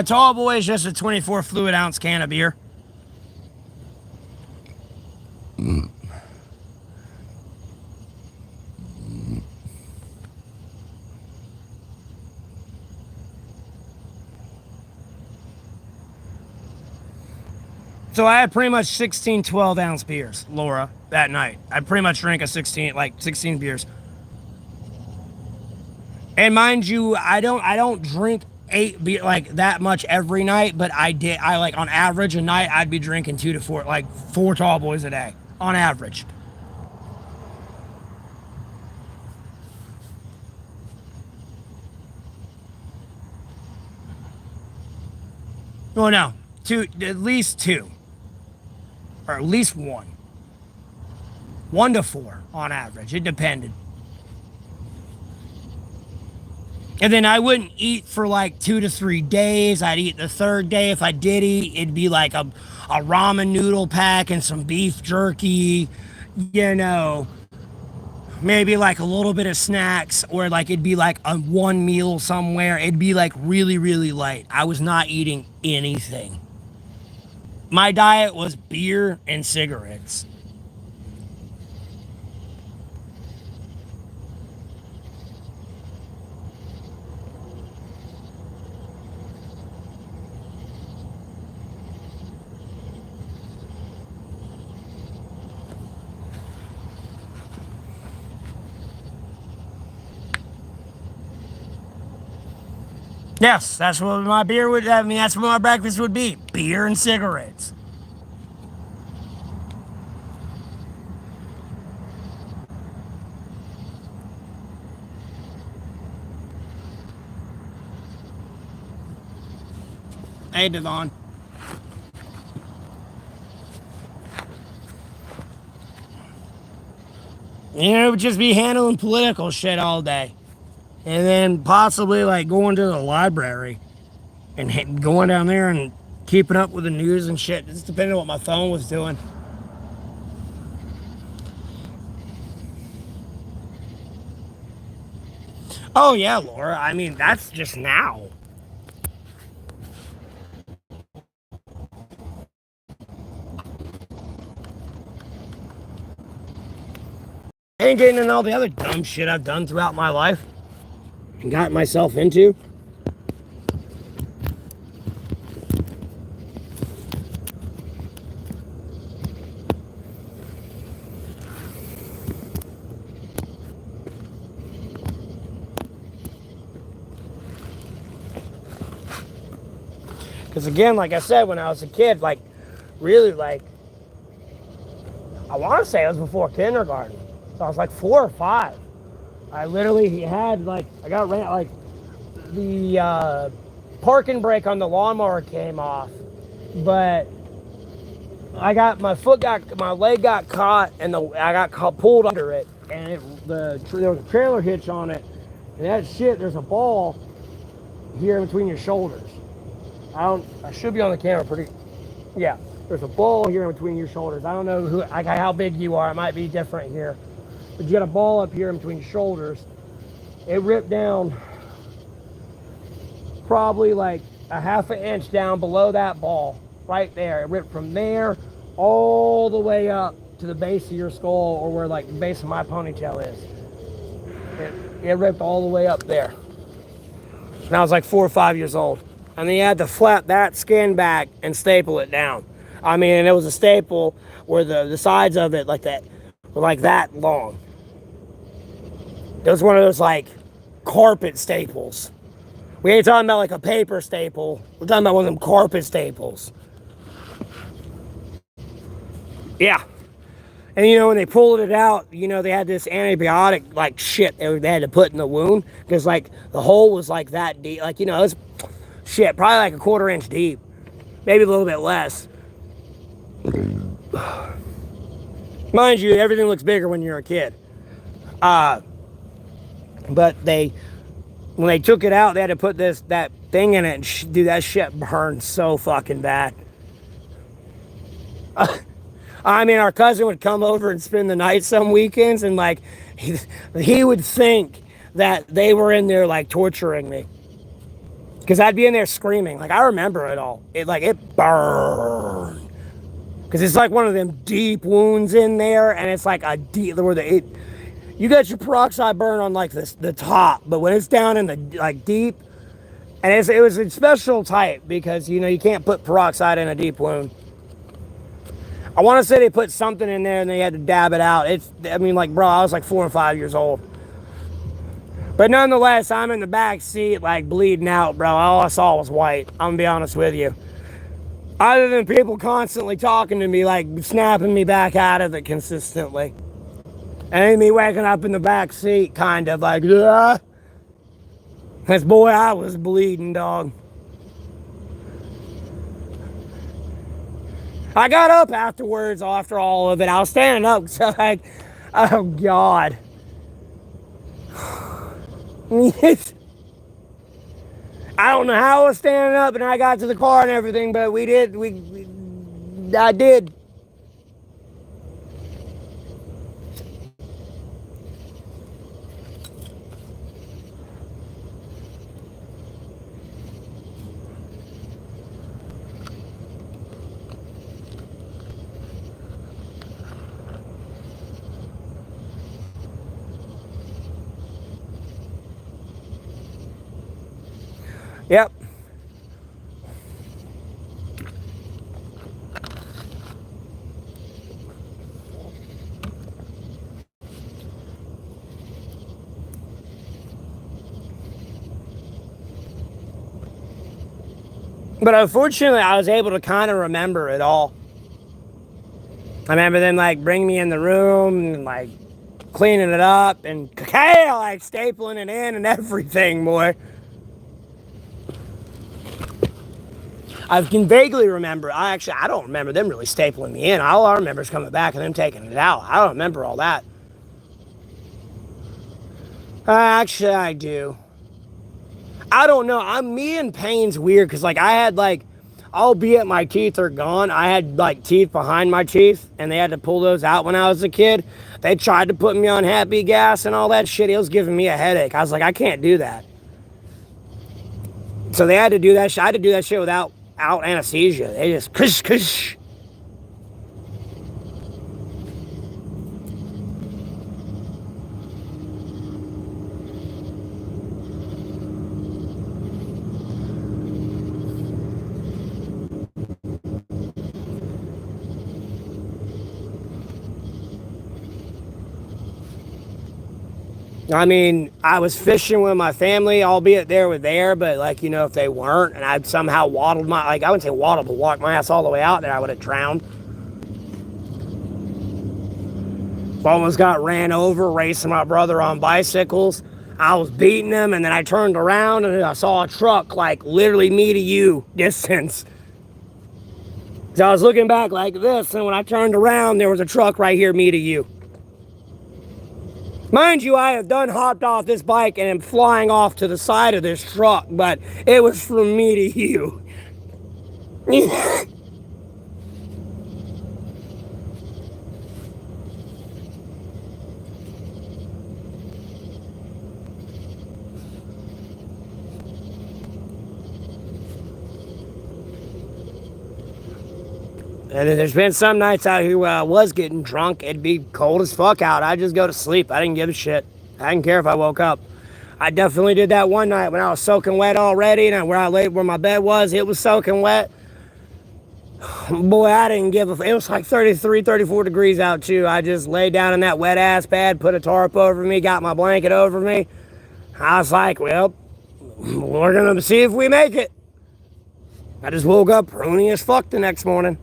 Tall boy is just a 24 fluid ounce can of beer. So I had pretty much 16 12-ounce beers, Laura, that night. I pretty much drank a 16 beers. And mind you, I don't drink 8 beer like that much every night, but I like on average a night I'd be drinking 2 to 4, like 4 tall boys a day on average. Well, no, at least 2, or at least 1, 1 to 4 on average. It depended. And then I wouldn't eat for like 2 to 3 days. I'd eat the third day. If I did eat, it'd be like a ramen noodle pack and some beef jerky, you know, maybe like a little bit of snacks, or like it'd be like a one meal somewhere. It'd be like really, really light. I was not eating anything. My diet was beer and cigarettes. Yes, that's what my beer would, I mean, that's what my breakfast would be, beer and cigarettes. Hey, Devon. You know, it would just be handling political shit all day. And then possibly like going to the library and going down there and keeping up with the news and shit. Just depending on what my phone was doing. Oh, yeah, Laura. I mean, that's just now. I ain't getting into all the other dumb shit I've done throughout my life and got myself into. Because again, like I said, when I was a kid, like, really, like, I want to say it was before kindergarten. So I was like 4 or 5. I literally had, like, I got ran, like, the parking brake on the lawnmower came off, but my leg got caught, and I got pulled under it, and there was a trailer hitch on it, and that shit, there's a ball here in between your shoulders. I should be on the camera pretty, yeah. There's a ball here in between your shoulders. I don't know how big you are. It might be different here. But you got a ball up here in between your shoulders. It ripped down probably like a half an inch down below that ball. Right there. It ripped from there all the way up to the base of your skull, or where like the base of my ponytail is. It ripped all the way up there. And I was like 4 or 5 years old. And then you had to flap that skin back and staple it down. I mean, and it was a staple where the sides of it like that were like that long. It was one of those like carpet staples. We ain't talking about like a paper staple. We're talking about one of them carpet staples. Yeah. And you know, when they pulled it out, you know, they had this antibiotic like shit they had to put in the wound. Because like the hole was like that deep. Like, you know, it's shit, probably like a 1/4 inch deep. Maybe a little bit less. Mind you, everything looks bigger when you're a kid. But when they took it out, they had to put that thing in it, and dude, that shit burned so fucking bad. I mean, our cousin would come over and spend the night some weekends, and like he would think that they were in there like torturing me, because I'd be in there screaming. Like, I remember it all. It burned. Because it's like one of them deep wounds in there, and it's like a deep, you got your peroxide burn on like the top, but when it's down in the like deep, and it was a special type, because you know you can't put peroxide in a deep wound. I want to say they put something in there and they had to dab it out. I mean, like, bro, I was like 4 or 5 years old. But nonetheless, I'm in the back seat, like, bleeding out, bro. All I saw was white. I'm gonna be honest with you. Other than people constantly talking to me, like, snapping me back out of it consistently. And me waking up in the back seat, kind of like, ugh. Because, boy, I was bleeding, dog. I got up afterwards, after all of it. I was standing up, so like, oh, God. I don't know how I was standing up and I got to the car and everything, but I did. Yep. But unfortunately, I was able to kind of remember it all. I remember them like bringing me in the room and like cleaning it up and like stapling it in and everything, boy. I can vaguely remember. I don't remember them really stapling me in. All I remember is coming back and them taking it out. I don't remember all that. Actually, I do. I don't know. Me and pain's weird, because like I had like, albeit my teeth are gone, I had like teeth behind my teeth, and they had to pull those out when I was a kid. They tried to put me on happy gas and all that shit. It was giving me a headache. I was like, I can't do that. So they had to do that shit. I had to do that shit without anesthesia. They just kush. I mean, I was fishing with my family, albeit they were there, but like, you know, if they weren't, and I'd somehow waddled I wouldn't say waddled, but walked my ass all the way out there, I would have drowned. Almost got ran over racing my brother on bicycles. I was beating him, and then I turned around and I saw a truck like literally me to you distance. So I was looking back like this, and when I turned around, there was a truck right here, me to you. Mind you, I have done hopped off this bike and am flying off to the side of this truck, but it was from me to you. And then there's been some nights out here where I was getting drunk. It'd be cold as fuck out. I'd just go to sleep. I didn't give a shit. I didn't care if I woke up. I definitely did that one night when I was soaking wet already, and where I laid, where my bed was, it was soaking wet. Boy, I didn't give a... It was like 33, 34 degrees out, too. I just laid down in that wet-ass bed, put a tarp over me, got my blanket over me. I was like, well, we're gonna see if we make it. I just woke up pruny as fuck the next morning.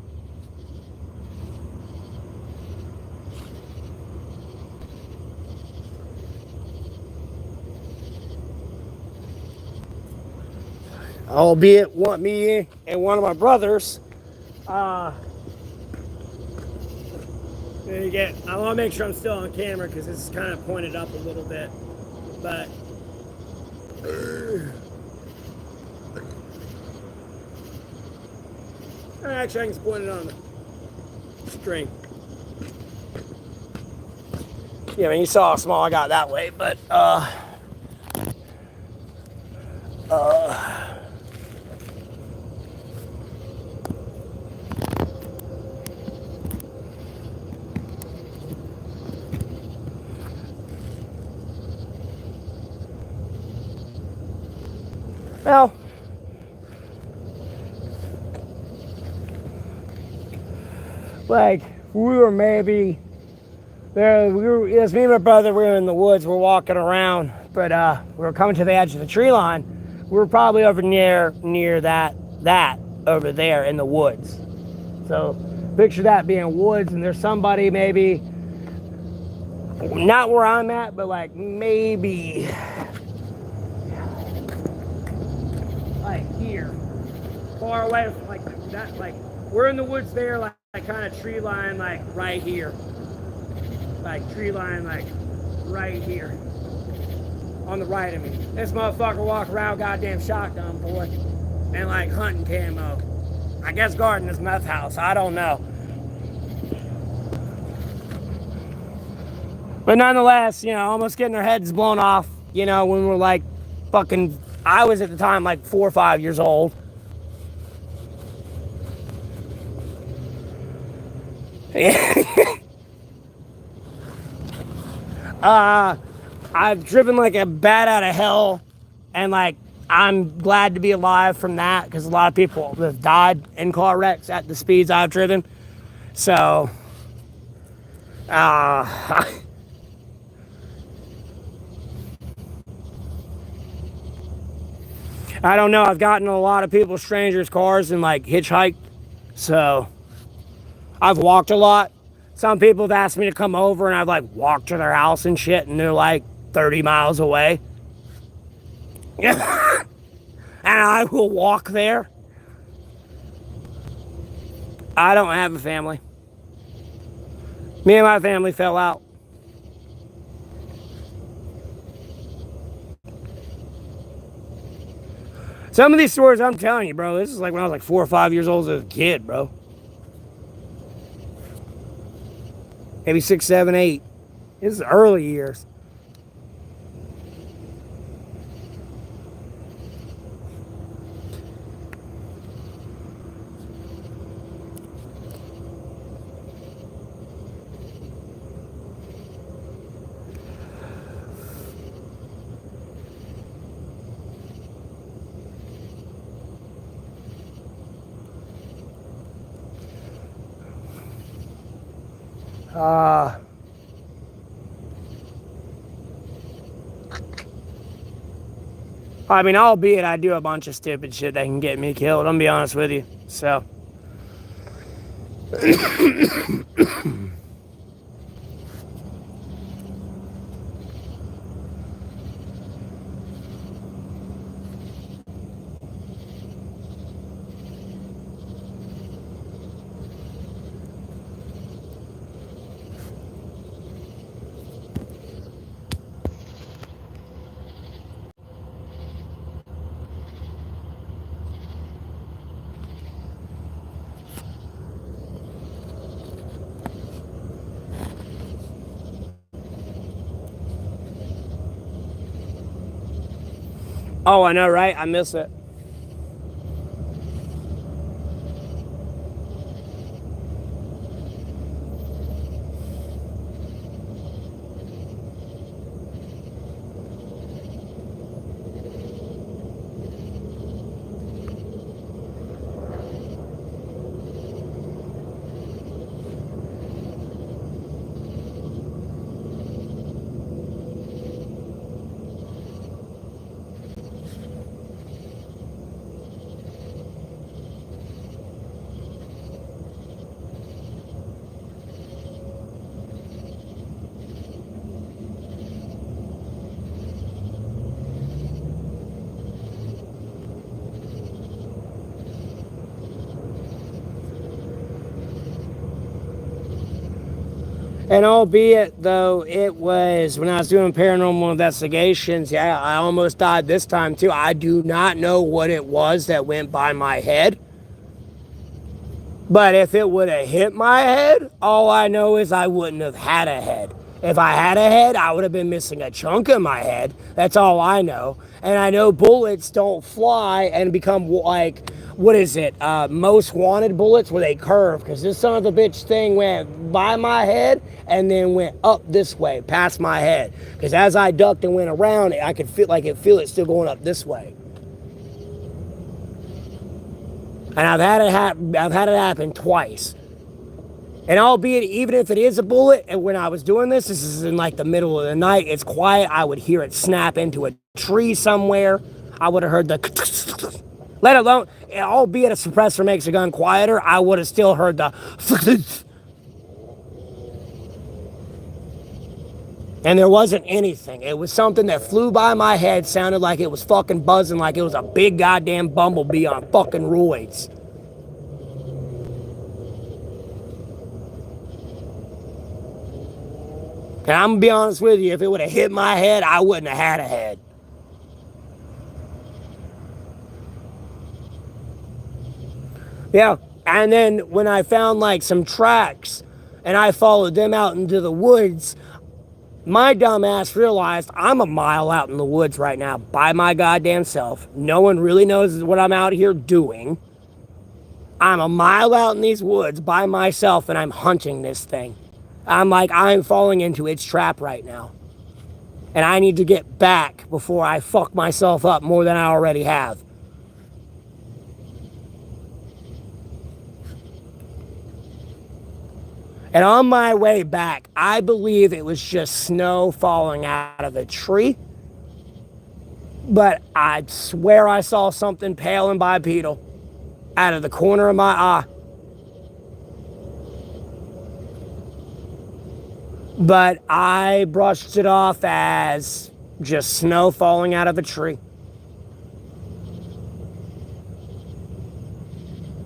Albeit, me and one of my brothers, I want to make sure I'm still on camera because this is kind of pointed up a little bit, but actually I can just point it on the string. Yeah, I mean, you saw how small I got that way, but well, like, we were maybe there. It was me and my brother. We were in the woods. We're walking around, but we were coming to the edge of the tree line. We were probably over near that over there in the woods. So picture that being woods, and there's somebody maybe not where I'm at, but like maybe like here, far away from like that. Like we're in the woods there, like kind of tree line, like right here. Like tree line, like right here on the right of me. This motherfucker walk around goddamn shotgun, boy, and like hunting camo. I guess guarding his meth house. I don't know. But nonetheless, you know, almost getting their heads blown off, you know, when we're like fucking, I was at the time like 4 or 5 years old. I've driven like a bat out of hell, and like I'm glad to be alive from that because a lot of people have died in car wrecks at the speeds I've driven. So, I don't know. I've gotten in a lot of people's strangers' cars and like hitchhiked. So, I've walked a lot. Some people have asked me to come over, and I've like walked to their house and shit, and they're like 30 miles away. And I will walk there. I don't have a family. Me and my family fell out. Some of these stories I'm telling you, bro, this is like when I was like 4 or 5 years old as a kid, bro. Maybe 6, 7, 8. This is early years. I mean, albeit I do a bunch of stupid shit that can get me killed, I'm gonna be honest with you. So. Oh, I know, right? I miss it. And albeit, though, it was when I was doing paranormal investigations, yeah, I almost died this time too. I do not know what it was that went by my head. But if it would have hit my head, all I know is I wouldn't have had a head. If I had a head, I would have been missing a chunk of my head. That's all I know. And I know bullets don't fly and become like, what is it? Most wanted bullets where they curve. Because this son of a bitch thing went by my head and then went up this way, past my head. Because as I ducked and went around, I could feel it still going up this way. And I've had it happen twice. And albeit, even if it is a bullet, and when I was doing this is in like the middle of the night, it's quiet, I would hear it snap into a tree somewhere. I would have heard the let alone, albeit a suppressor makes a gun quieter, I would have still heard the and there wasn't anything. It was something that flew by my head, sounded like it was fucking buzzing, like it was a big goddamn bumblebee on fucking roids. And I'm gonna be honest with you, if it would have hit my head, I wouldn't have had a head. Yeah, and then when I found like some tracks and I followed them out into the woods, my dumb ass realized I'm a mile out in the woods right now by my goddamn self. No one really knows what I'm out here doing. I'm a mile out in these woods by myself and I'm hunting this thing. I'm falling into its trap right now. And I need to get back before I fuck myself up more than I already have. And on my way back, I believe it was just snow falling out of a tree. But I swear I saw something pale and bipedal out of the corner of my eye. But I brushed it off as just snow falling out of a tree.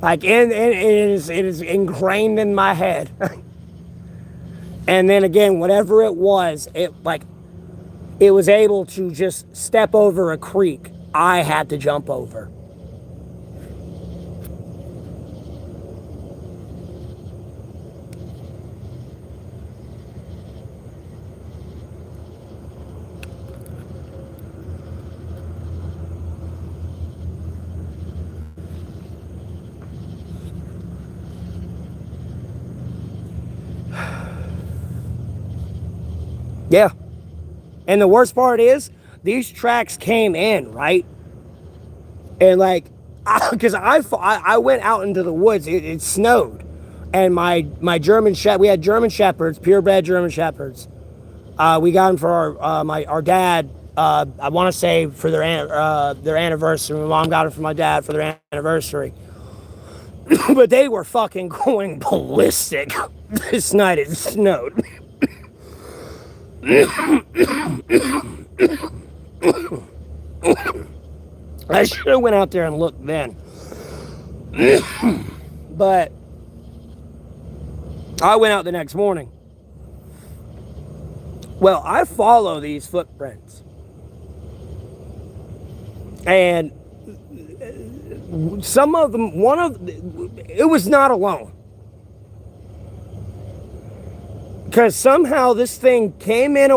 Like, it is ingrained in my head. And then again, whatever it was able to just step over a creek I had to jump over. Yeah. And the worst part is, these tracks came in, right? And like, because I went out into the woods, it snowed. And my German we had German Shepherds, purebred German Shepherds. We got them for our dad, I want to say for their anniversary. My mom got them for my dad for their anniversary. But they were fucking going ballistic this night it snowed. I should have went out there and looked then. But I went out the next morning. Well, I follow these footprints. And some of them, it was not alone. Because somehow this thing came in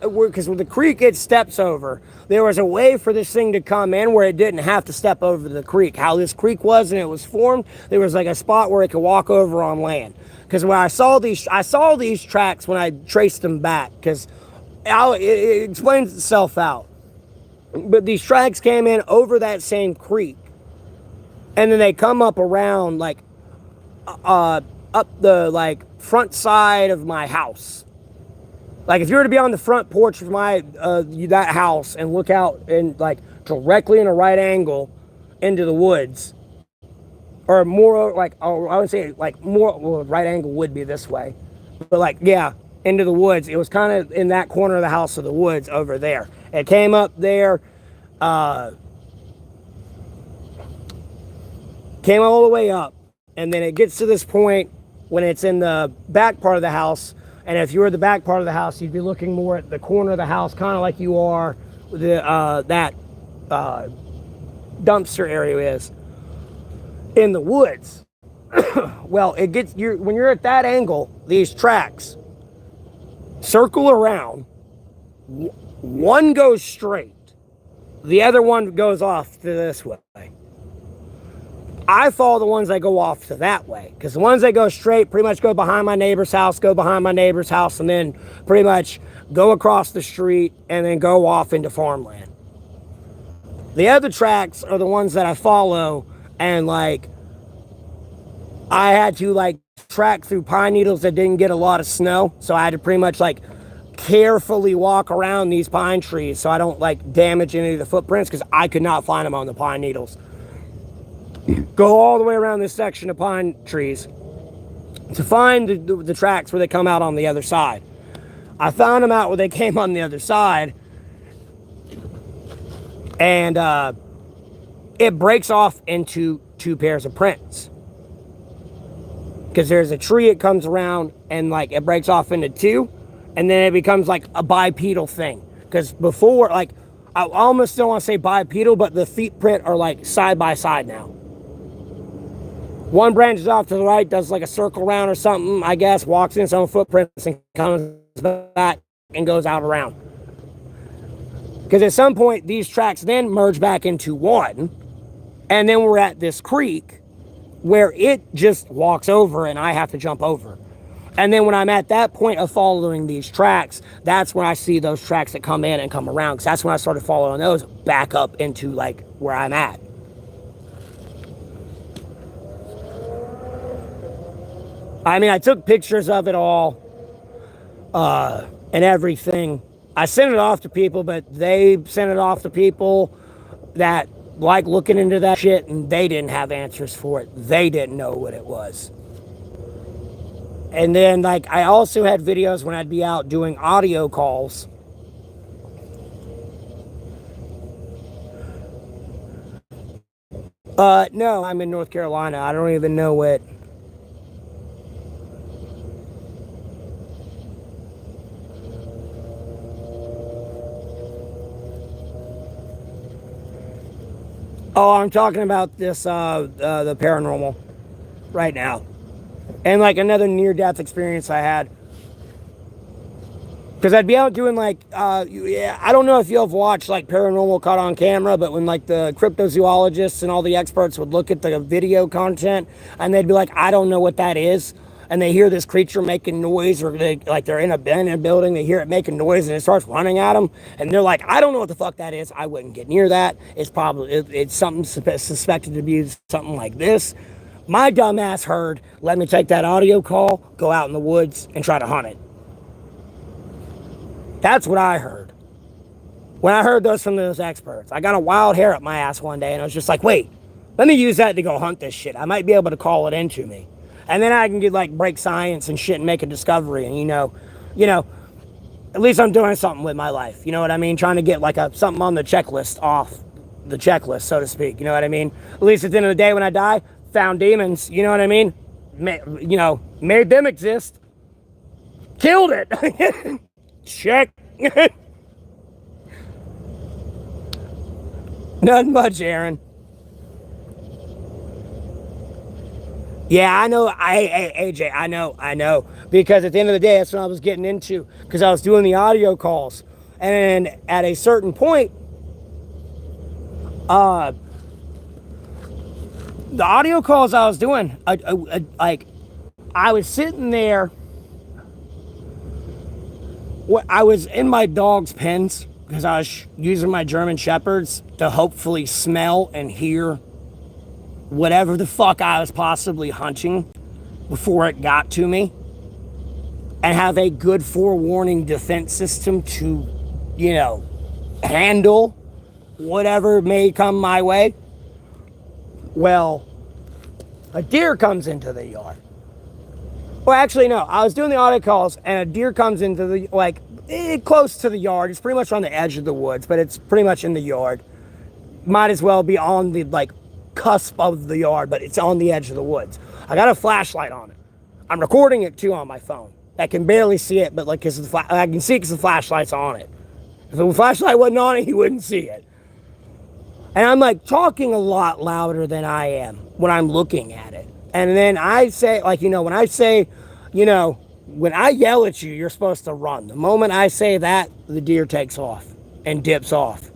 because when the creek it steps over, there was a way for this thing to come in where it didn't have to step over the creek. How this creek was and it was formed, there was like a spot where it could walk over on land. Because when I saw these tracks when I traced them back, because it explains itself out. But these tracks came in over that same creek, and then they come up around up the front side of my house. Like if you were to be on the front porch of my that house and look out and directly in a right angle into the woods, or more I would say more right angle would be this way, but into the woods. It was kind of in that corner of the house of the woods over there. It came up there, came all the way up, and then it gets to this point when it's in the back part of the house, And if you were at the back part of the house, you'd be looking more at the corner of the house, kind of like you are that dumpster area is in the woods. Well, when you're at that angle, these tracks circle around. One goes straight, the other one goes off to this way. I follow the ones that go off to that way, because the ones that go straight pretty much go behind my neighbor's house, and then pretty much go across the street and then go off into farmland. The other tracks are the ones that I follow, and like I had to like track through pine needles that didn't get a lot of snow, so I had to pretty much like carefully walk around these pine trees so I don't like damage any of the footprints, because I could not find them on the pine needles. Go all the way around this section of pine trees to find the tracks where they come out on the other side. I found them out where they came on the other side, and it breaks off into two pairs of prints, because there's a tree it comes around and like it breaks off into two, and then it becomes like a bipedal thing. Because before, like, I almost still want to say bipedal, but the feet print are like side by side now. One branches off to the right, does like a circle round or something, I guess, walks in its own footprints and comes back and goes out around. Because at some point, these tracks then merge back into one, and then we're at this creek where it just walks over and I have to jump over. And then when I'm at that point of following these tracks, that's when I see those tracks that come in and come around, because that's when I started following those back up into like where I'm at. I mean, I took pictures of it all and everything. I sent it off to people, but they sent it off to people that like looking into that shit, and they didn't have answers for it. They didn't know what it was. And then, like, I also had videos when I'd be out doing audio calls. No, I'm in North Carolina. I don't even know what. Oh, I'm talking about this, the paranormal right now. And like another near-death experience I had. Because I'd be out doing like, I don't know if you have watched like Paranormal Caught on Camera, but when like the cryptozoologists and all the experts would look at the video content and they'd be like, I don't know what that is. And they hear this creature making noise, or they're in a building, they hear it making noise and it starts running at them. And they're like, I don't know what the fuck that is. I wouldn't get near that. It's probably, it's something suspected to be something like this. My dumb ass heard, let me take that audio call, go out in the woods and try to hunt it. That's what I heard. When I heard those from those experts, I got a wild hair up my ass one day and I was just like, wait, let me use that to go hunt this shit. I might be able to call it into me. And then I can get like break science and shit and make a discovery. And you know, at least I'm doing something with my life. You know what I mean? Trying to get like something on the checklist off the checklist, so to speak. You know what I mean? At least at the end of the day when I die, found demons. You know what I mean? Made them exist. Killed it. Check. Nothing much, Aaron. Yeah, I know, AJ, I know. Because at the end of the day, that's what I was getting into. Because I was doing the audio calls. And at a certain point, the audio calls I was doing, I was sitting there. I was in my dog's pens because I was using my German Shepherds to hopefully smell and hear whatever the fuck I was possibly hunting before it got to me, and have a good forewarning defense system to, handle whatever may come my way. Well, a deer comes into the yard. Well, actually, no. I was doing the audio calls, and a deer comes into the, close to the yard. It's pretty much on the edge of the woods, but it's pretty much in the yard. Might as well be on the, cusp of the yard, but it's on the edge of the woods. I got a flashlight on it. I'm recording it, too, on my phone. I can barely see it, but like, cause I can see it because the flashlight's on it. If the flashlight wasn't on it, you wouldn't see it. And I'm like talking a lot louder than I am when I'm looking at it. And then I say, like, when I say, when I yell at you, you're supposed to run. The moment I say that, the deer takes off and dips off.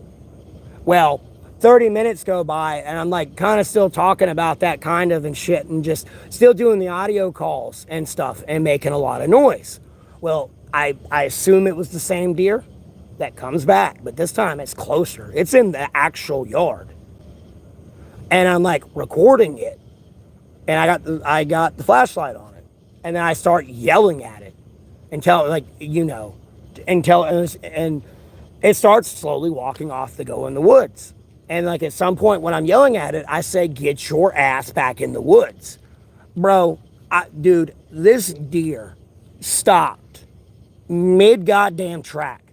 Well, 30 minutes go by and I'm like kind of still talking about that kind of and shit and just still doing the audio calls and stuff and making a lot of noise. Well, I assume it was the same deer that comes back, but this time it's closer. It's in the actual yard. And I'm like recording it. And I got the flashlight on it. And then I start yelling at it until and it starts slowly walking off to go in the woods. And like at some point when I'm yelling at it, I say, get your ass back in the woods. Bro, dude, this deer stopped mid goddamn track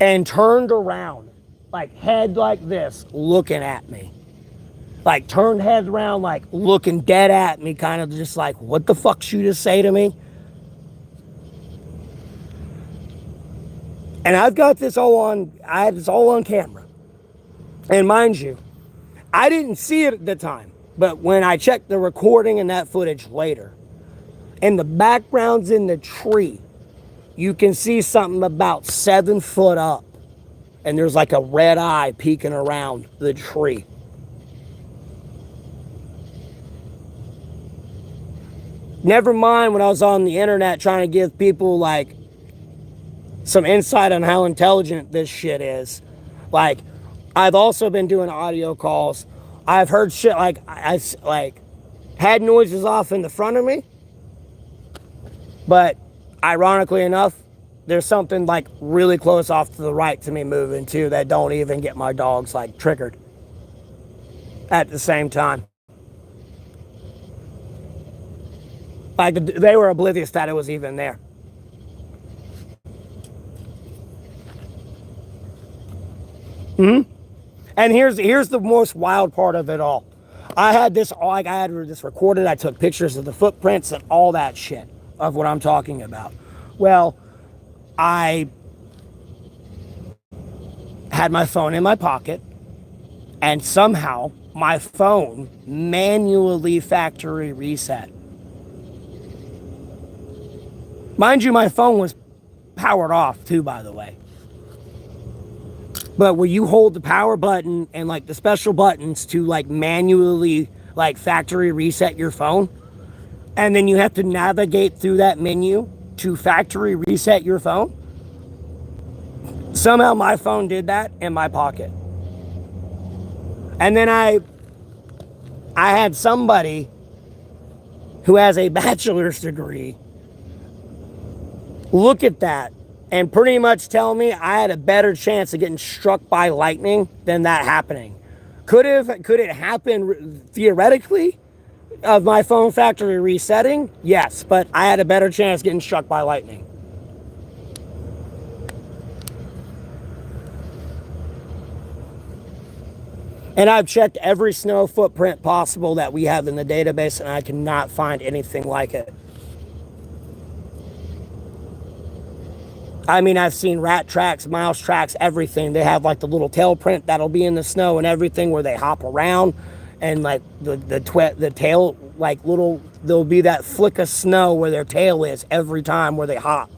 and turned around, like head like this, looking at me. Like turned head around, like looking dead at me, kind of just like, what the fuck you just say to me? And I've got this I have this all on camera. And mind you, I didn't see it at the time, but when I checked the recording and that footage later, in the background's in the tree, you can see something about 7 foot up. And there's like a red eye peeking around the tree. Never mind when I was on the internet trying to give people like some insight on how intelligent this shit is. Like, I've also been doing audio calls. I've heard shit like I had noises off in the front of me, but ironically enough, there's something like really close off to the right to me moving too that don't even get my dogs like triggered at the same time. Like they were oblivious that it was even there. And here's the most wild part of it all. I had this recorded. I took pictures of the footprints and all that shit of what I'm talking about. Well, I had my phone in my pocket, and somehow my phone manually factory reset. Mind you, my phone was powered off too, by the way. But where you hold the power button and like the special buttons to like manually like factory reset your phone, and then you have to navigate through that menu to factory reset your phone. Somehow my phone did that in my pocket. And then I had somebody who has a bachelor's degree look at that and pretty much tell me I had a better chance of getting struck by lightning than that happening. Could it happen theoretically of my phone factory resetting? Yes, but I had a better chance getting struck by lightning. And I've checked every snow footprint possible that we have in the database, and I cannot find anything like it. I mean, I've seen rat tracks, mouse tracks, everything. They have like the little tail print that'll be in the snow and everything where they hop around, and like the tail, like there'll be that flick of snow where their tail is every time where they hop,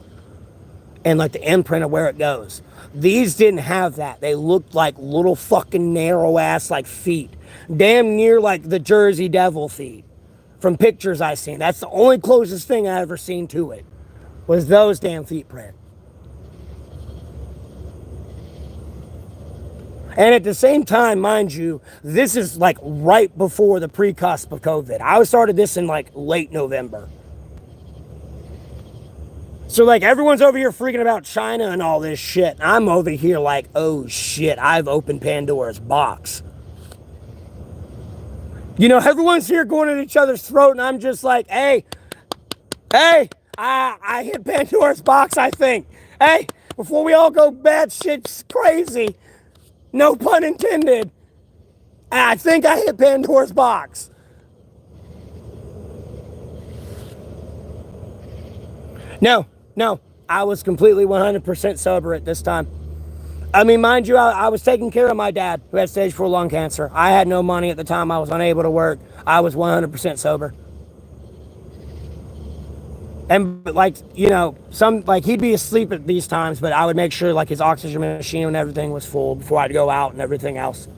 and like the imprint of where it goes. These didn't have that. They looked like little fucking narrow ass like feet, damn near like the Jersey Devil feet from pictures I seen. That's the only closest thing I ever seen to it, was those damn feet print. And at the same time, mind you, this is like right before the pre-cusp of COVID. I started this in like late November. So like everyone's over here freaking about China and all this shit. I'm over here like, oh shit, I've opened Pandora's box. You know, everyone's here going at each other's throat, and I'm just like, hey, I hit Pandora's box, I think. Hey, before we all go batshit crazy, no pun intended, I think I hit Pandora's box. No, no. I was completely 100% sober at this time. I mean, mind you, I was taking care of my dad who had stage 4 lung cancer. I had no money at the time. I was unable to work. I was 100% sober. And like, you know, he'd be asleep at these times, but I would make sure like his oxygen machine and everything was full before I'd go out and everything else.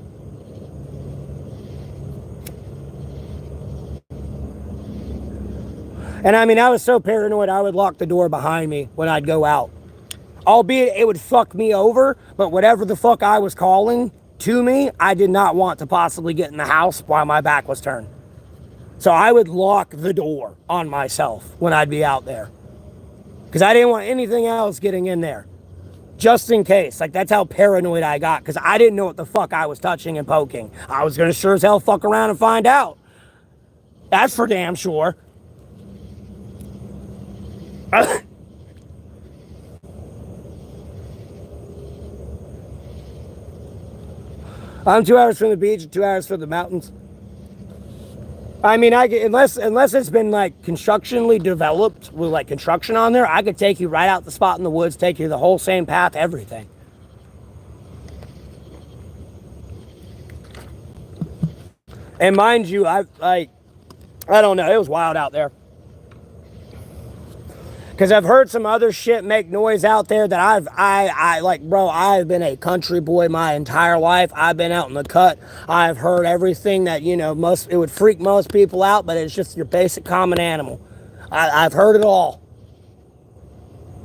And I mean, I was so paranoid, I would lock the door behind me when I'd go out. Albeit it would fuck me over, but whatever the fuck I was calling to me, I did not want to possibly get in the house while my back was turned. So I would lock the door on myself when I'd be out there. Because I didn't want anything else getting in there. Just in case. Like, that's how paranoid I got. Because I didn't know what the fuck I was touching and poking. I was going to sure as hell fuck around and find out. That's for damn sure. I'm 2 hours from the beach, 2 hours from the mountains. I mean, unless it's been like constructionally developed with like construction on there, I could take you right out the spot in the woods, take you the whole same path, everything. And mind you, I don't know, it was wild out there. Because I've heard some other shit make noise out there that I've been a country boy my entire life. I've been out in the cut. I've heard everything that, you know, it would freak most people out, but it's just your basic common animal. I've heard it all.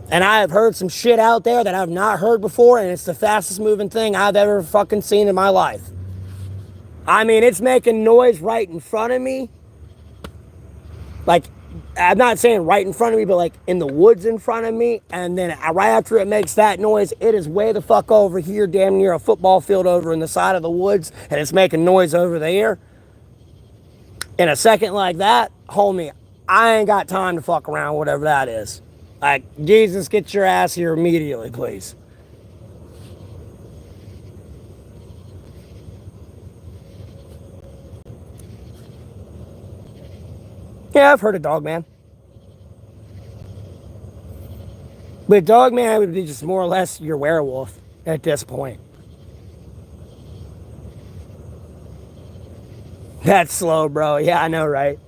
And I have heard some shit out there that I've not heard before, and it's the fastest moving thing I've ever fucking seen in my life. I mean, it's making noise right in front of me. Like, I'm not saying right in front of me, but like in the woods in front of me. And then right after it makes that noise, it is way the fuck over here, damn near a football field over in the side of the woods. And it's making noise over there. In a second like that, homie, I ain't got time to fuck around, whatever that is. Like, Jesus, get your ass here immediately, please. Yeah, I've heard of Dogman. But Dogman would be just more or less your werewolf at this point. That's slow, bro. Yeah, I know, right?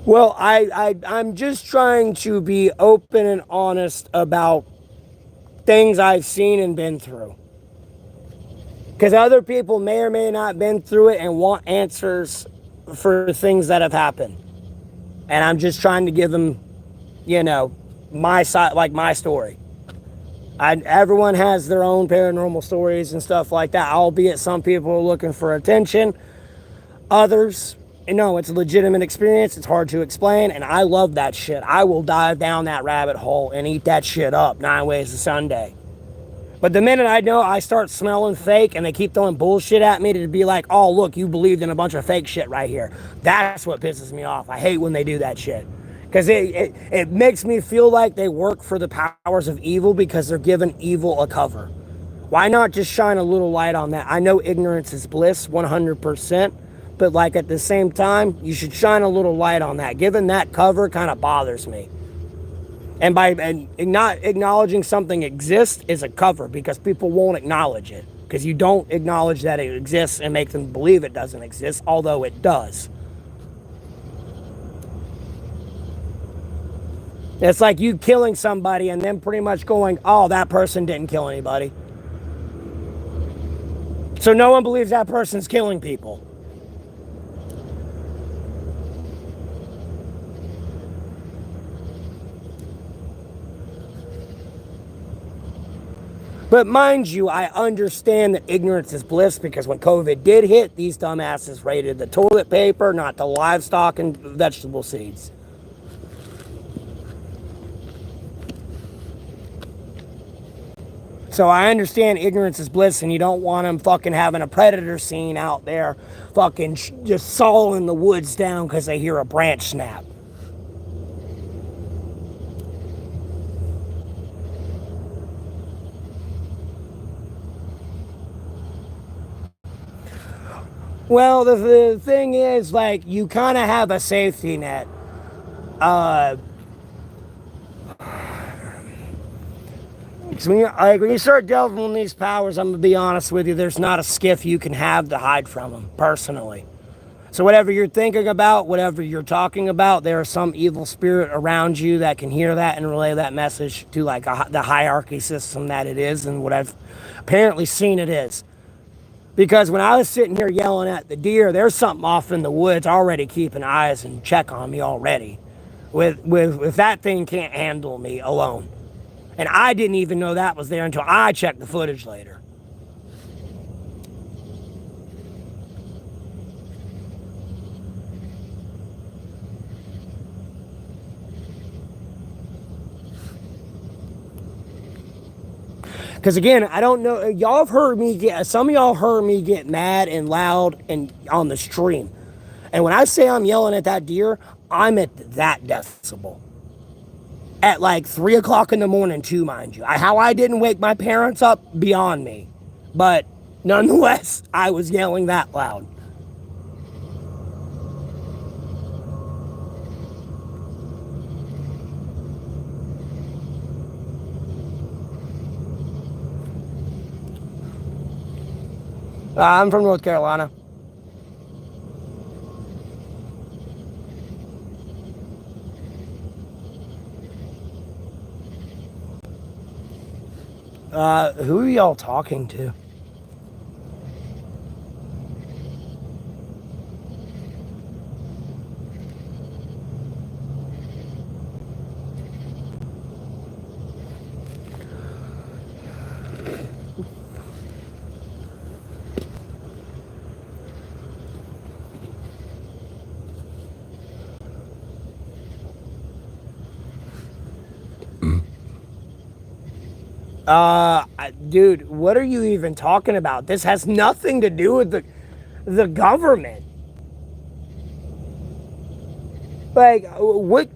Well, I'm just trying to be open and honest about things I've seen and been through. Because other people may or may not been through it and want answers for things that have happened. And I'm just trying to give them, you know, my side, like my story. Everyone has their own paranormal stories and stuff like that, albeit some people are looking for attention. Others, you know, it's a legitimate experience. It's hard to explain, and I love that shit. I will dive down that rabbit hole and eat that shit up 9 ways to Sunday. But the minute I know I start smelling fake and they keep throwing bullshit at me to be like, oh, look, you believed in a bunch of fake shit right here. That's what pisses me off. I hate when they do that shit. Because it makes me feel like they work for the powers of evil because they're giving evil a cover. Why not just shine a little light on that? I know ignorance is bliss, 100%. But like at the same time, you should shine a little light on that. Giving that cover kind of bothers me. And not acknowledging something exists is a cover because people won't acknowledge it. Because you don't acknowledge that it exists and make them believe it doesn't exist, although it does. It's like you killing somebody and then pretty much going, oh, that person didn't kill anybody. So no one believes that person's killing people. But mind you, I understand that ignorance is bliss because when COVID did hit, these dumbasses raided the toilet paper, not the livestock and vegetable seeds. So I understand ignorance is bliss and you don't want them fucking having a predator scene out there fucking just sawing the woods down because they hear a branch snap. Well, the thing is, like, you kind of have a safety net. Uh, So when you start delving in these powers, I'm gonna be honest with you. There's not a skiff you can have to hide from them, personally. So whatever you're thinking about, whatever you're talking about, there is some evil spirit around you that can hear that and relay that message to like the hierarchy system that it is, and what I've apparently seen it is. Because when I was sitting here yelling at the deer, there's something off in the woods already keeping eyes and check on me already. With if that thing can't handle me alone. And I didn't even know that was there until I checked the footage later. Because again, I don't know. Y'all have heard me get, some of y'all heard me get mad and loud and on the stream. And when I say I'm yelling at that deer, I'm at that decibel. At like 3 o'clock in the morning, too, mind you. How I didn't wake my parents up, beyond me. But nonetheless, I was yelling that loud. I'm from North Carolina. Who are y'all talking to? Dude, what are you even talking about? This has nothing to do with the government. Like, what?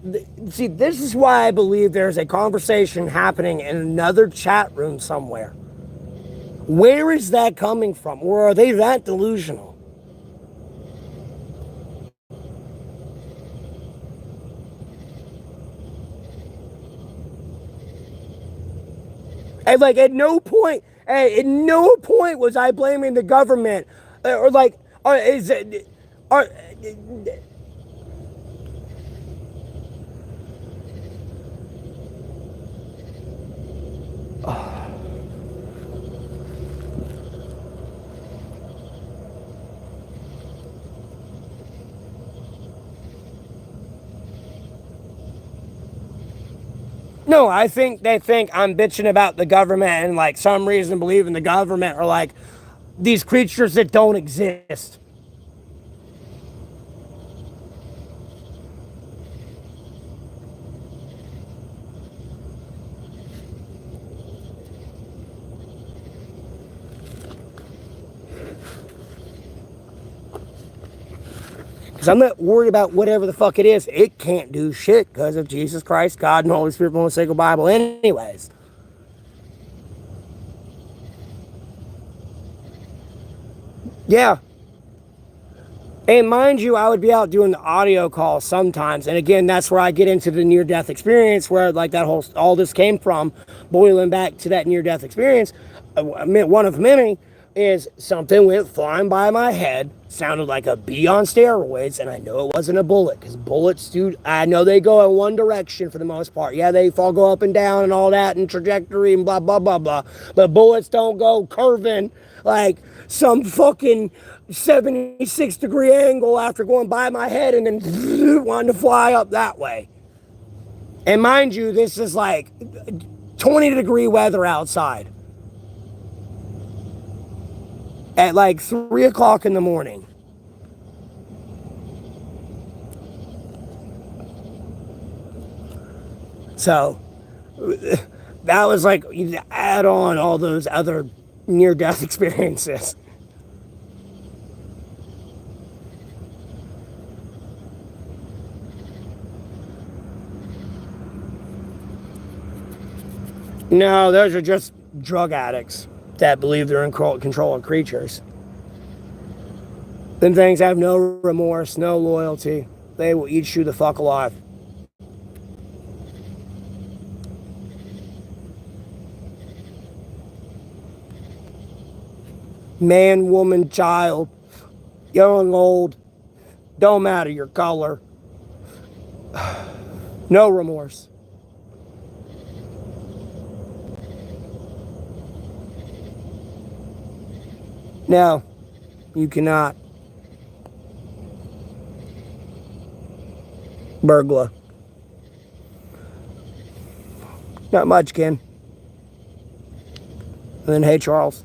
See, this is why I believe there's a conversation happening in another chat room somewhere. Where is that coming from? Or are they that delusional? And like, at no point was I blaming the government, or like, is it, or, no, I think they think I'm bitching about the government and like some reason believe in the government are like these creatures that don't exist. Because I'm not worried about whatever the fuck it is. It can't do shit because of Jesus Christ, God, and Holy Spirit, from the sacred Bible, anyways. Yeah. And mind you, I would be out doing the audio calls sometimes. And again, that's where I get into the near death experience, where like that whole, all this came from, boiling back to that near death experience. One of many is something went flying by my head, sounded like a bee on steroids, and I know it wasn't a bullet, because bullets, dude, I know they go in one direction for the most part. Yeah, they go up and down and all that, and trajectory and blah, blah, blah, blah. But bullets don't go curving like some fucking 76-degree angle after going by my head and then wanting to fly up that way. And mind you, this is like 20-degree weather outside at like 3 o'clock in the morning. So that was like, you add on all those other near-death experiences. No, those are just drug addicts that believe they're in control of creatures. Then things have no remorse, no loyalty. They will eat you the fuck alive. Man, woman, child, young, old, don't matter your color. No remorse. No, you cannot. Burglar. Not much, Ken. And then, hey, Charles.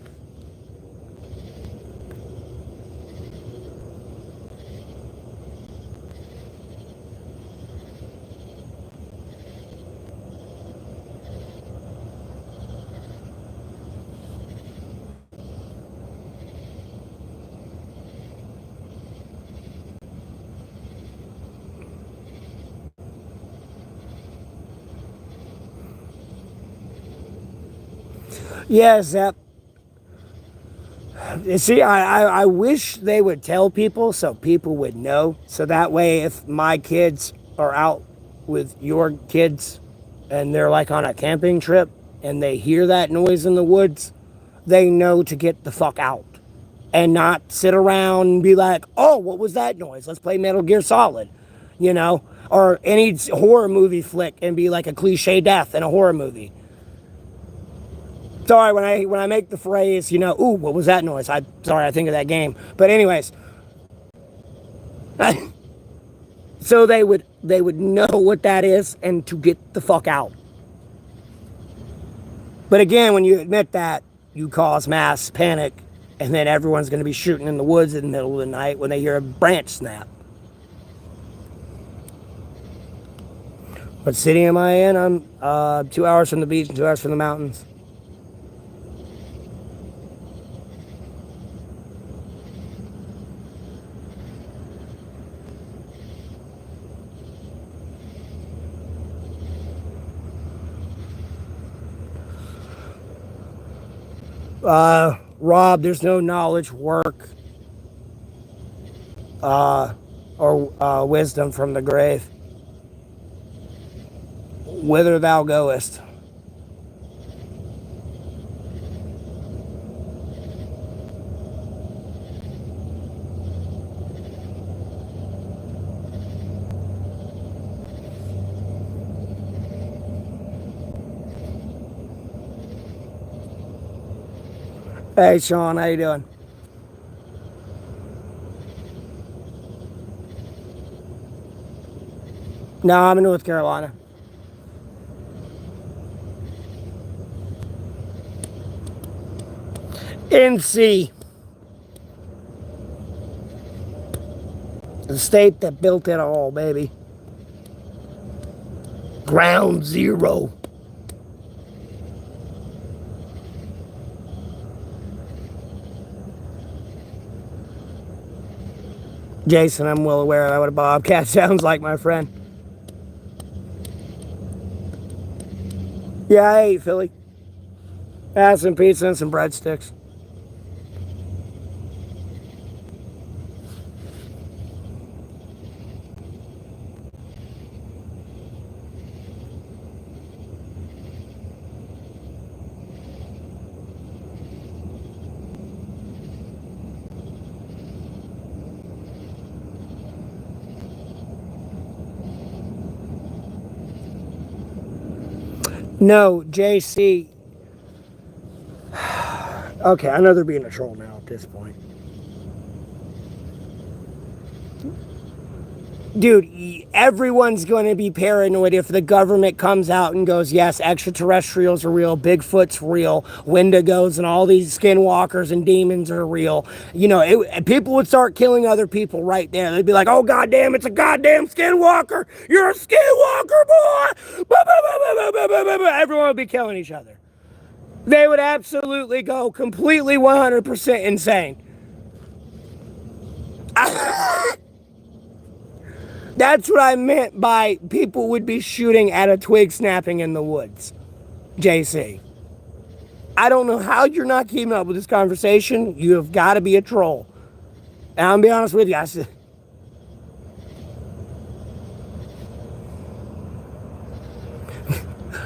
Yes, that. You see, I wish they would tell people so people would know. So that way, if my kids are out with your kids and they're like on a camping trip and they hear that noise in the woods, they know to get the fuck out and not sit around and be like, oh, what was that noise? Let's play Metal Gear Solid, you know? Or any horror movie flick and be like a cliche death in a horror movie. Sorry, when I make the phrase, ooh, what was that noise? I think of that game. But anyways, so they would know what that is and to get the fuck out. But again, when you admit that, you cause mass panic, and then everyone's going to be shooting in the woods in the middle of the night when they hear a branch snap. What city am I in? I'm 2 hours from the beach and 2 hours from the mountains. Rob, there's no knowledge, work, or wisdom from the grave. Whither thou goest. Hey, Sean, how you doing? No, I'm in North Carolina. NC, the state that built it all, baby. Ground zero. Jason, I'm well aware of what a bobcat sounds like, my friend. Yeah, I ate Philly. I had some pizza and some breadsticks. No, JC. Okay, I know they're being a troll now at this point. Dude, everyone's going to be paranoid if the government comes out and goes, yes, extraterrestrials are real, Bigfoot's real, Wendigos and all these skinwalkers and demons are real. People would start killing other people right there. They'd be like, oh, goddamn, it's a goddamn skinwalker. You're a skinwalker, boy. Everyone would be killing each other. They would absolutely go completely 100% insane. That's what I meant by people would be shooting at a twig snapping in the woods. JC. I don't know how you're not keeping up with this conversation. You have got to be a troll. And I'm gonna be honest with you,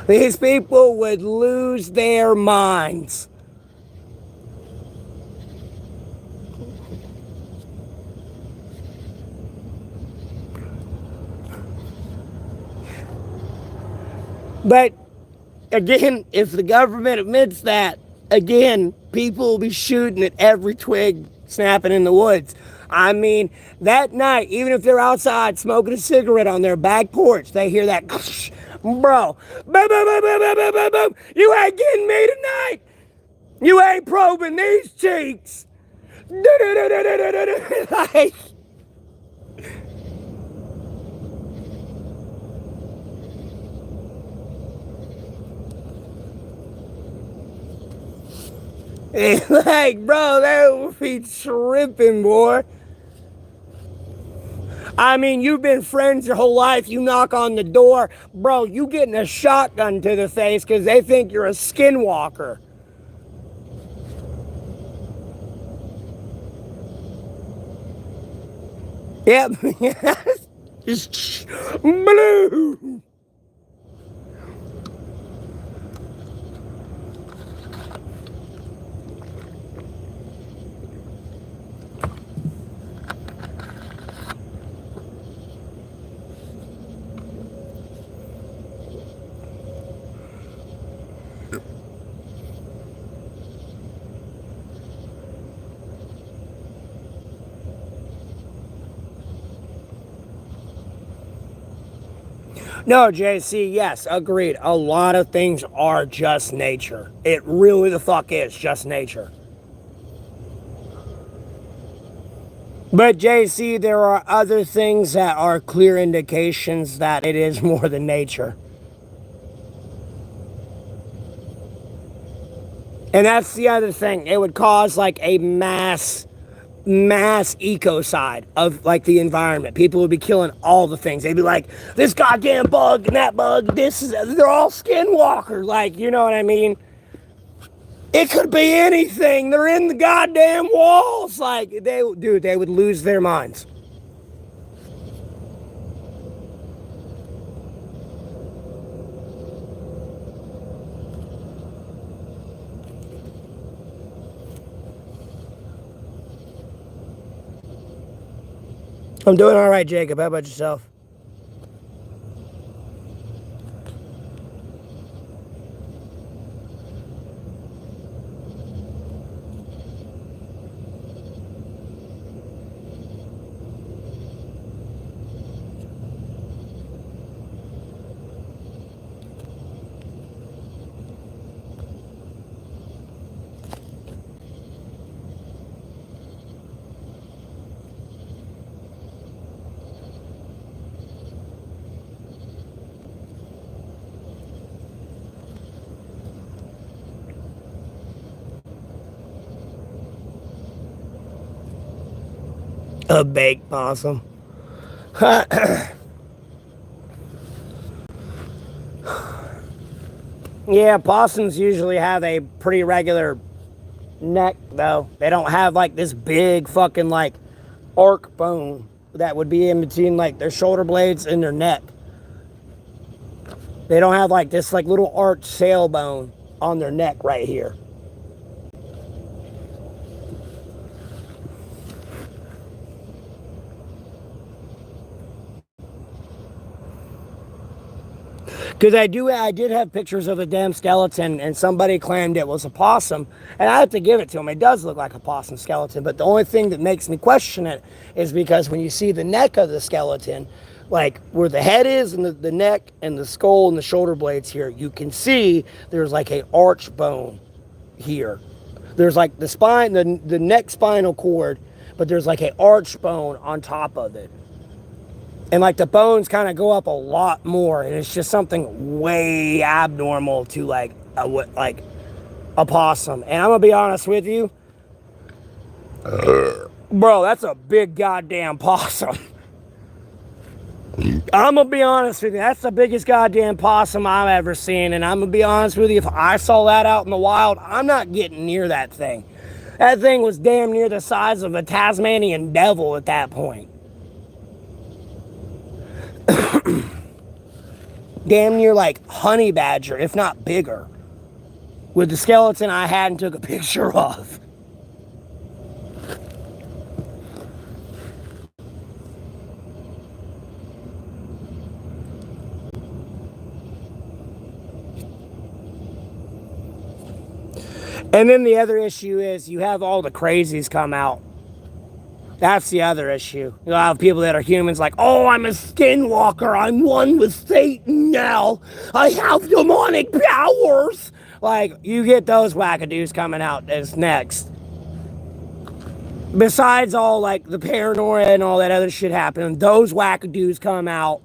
these people would lose their minds. But again, if the government admits that, again, people will be shooting at every twig snapping in the woods. I mean, that night, even if they're outside smoking a cigarette on their back porch, they hear that, bro, boom, boom, boom, boom, boom, boom, boom, boom. You ain't getting me tonight. You ain't probing these cheeks. Like, like, bro, that would be tripping, boy. I mean, you've been friends your whole life. You knock on the door, bro, you getting a shotgun to the face because they think you're a skinwalker. Yep. Just blue. No, JC, yes, agreed. A lot of things are just nature. It really the fuck is just nature. But JC, there are other things that are clear indications that it is more than nature. And that's the other thing. It would cause like a mass ecocide of like the environment. People would be killing all the things. They'd be like, this goddamn bug and that bug, they're all skinwalkers. Like, you know what I mean? It could be anything. They're in the goddamn walls. Like, they would lose their minds. I'm doing all right, Jacob. How about yourself? A baked possum. Yeah, possums usually have a pretty regular neck, though. They don't have like this big fucking like arc bone that would be in between like their shoulder blades and their neck. They don't have like this like little arched sail bone on their neck right here. Because I did have pictures of a damn skeleton, and somebody claimed it was a possum, and I have to give it to him. It does look like a possum skeleton, but the only thing that makes me question it is because when you see the neck of the skeleton, like where the head is and the neck and the skull and the shoulder blades here, you can see there's like a arch bone here. There's like the spine, the neck spinal cord, but there's like a arch bone on top of it. And like the bones kind of go up a lot more, and it's just something way abnormal to like a possum. And I'm gonna be honest with you, bro, that's a big goddamn possum. I'm gonna be honest with you, that's the biggest goddamn possum I've ever seen. And I'm gonna be honest with you, if I saw that out in the wild, I'm not getting near that thing. That thing was damn near the size of a Tasmanian devil at that point. Damn near like honey badger, if not bigger. With the skeleton I had and took a picture of. And then the other issue is you have all the crazies come out. That's the other issue. You'll have people that are humans like, oh, I'm a skinwalker. I'm one with Satan now. I have demonic powers. Like, you get those wackadoos coming out as next. Besides all, like, the paranoia and all that other shit happening, those wackadoos come out.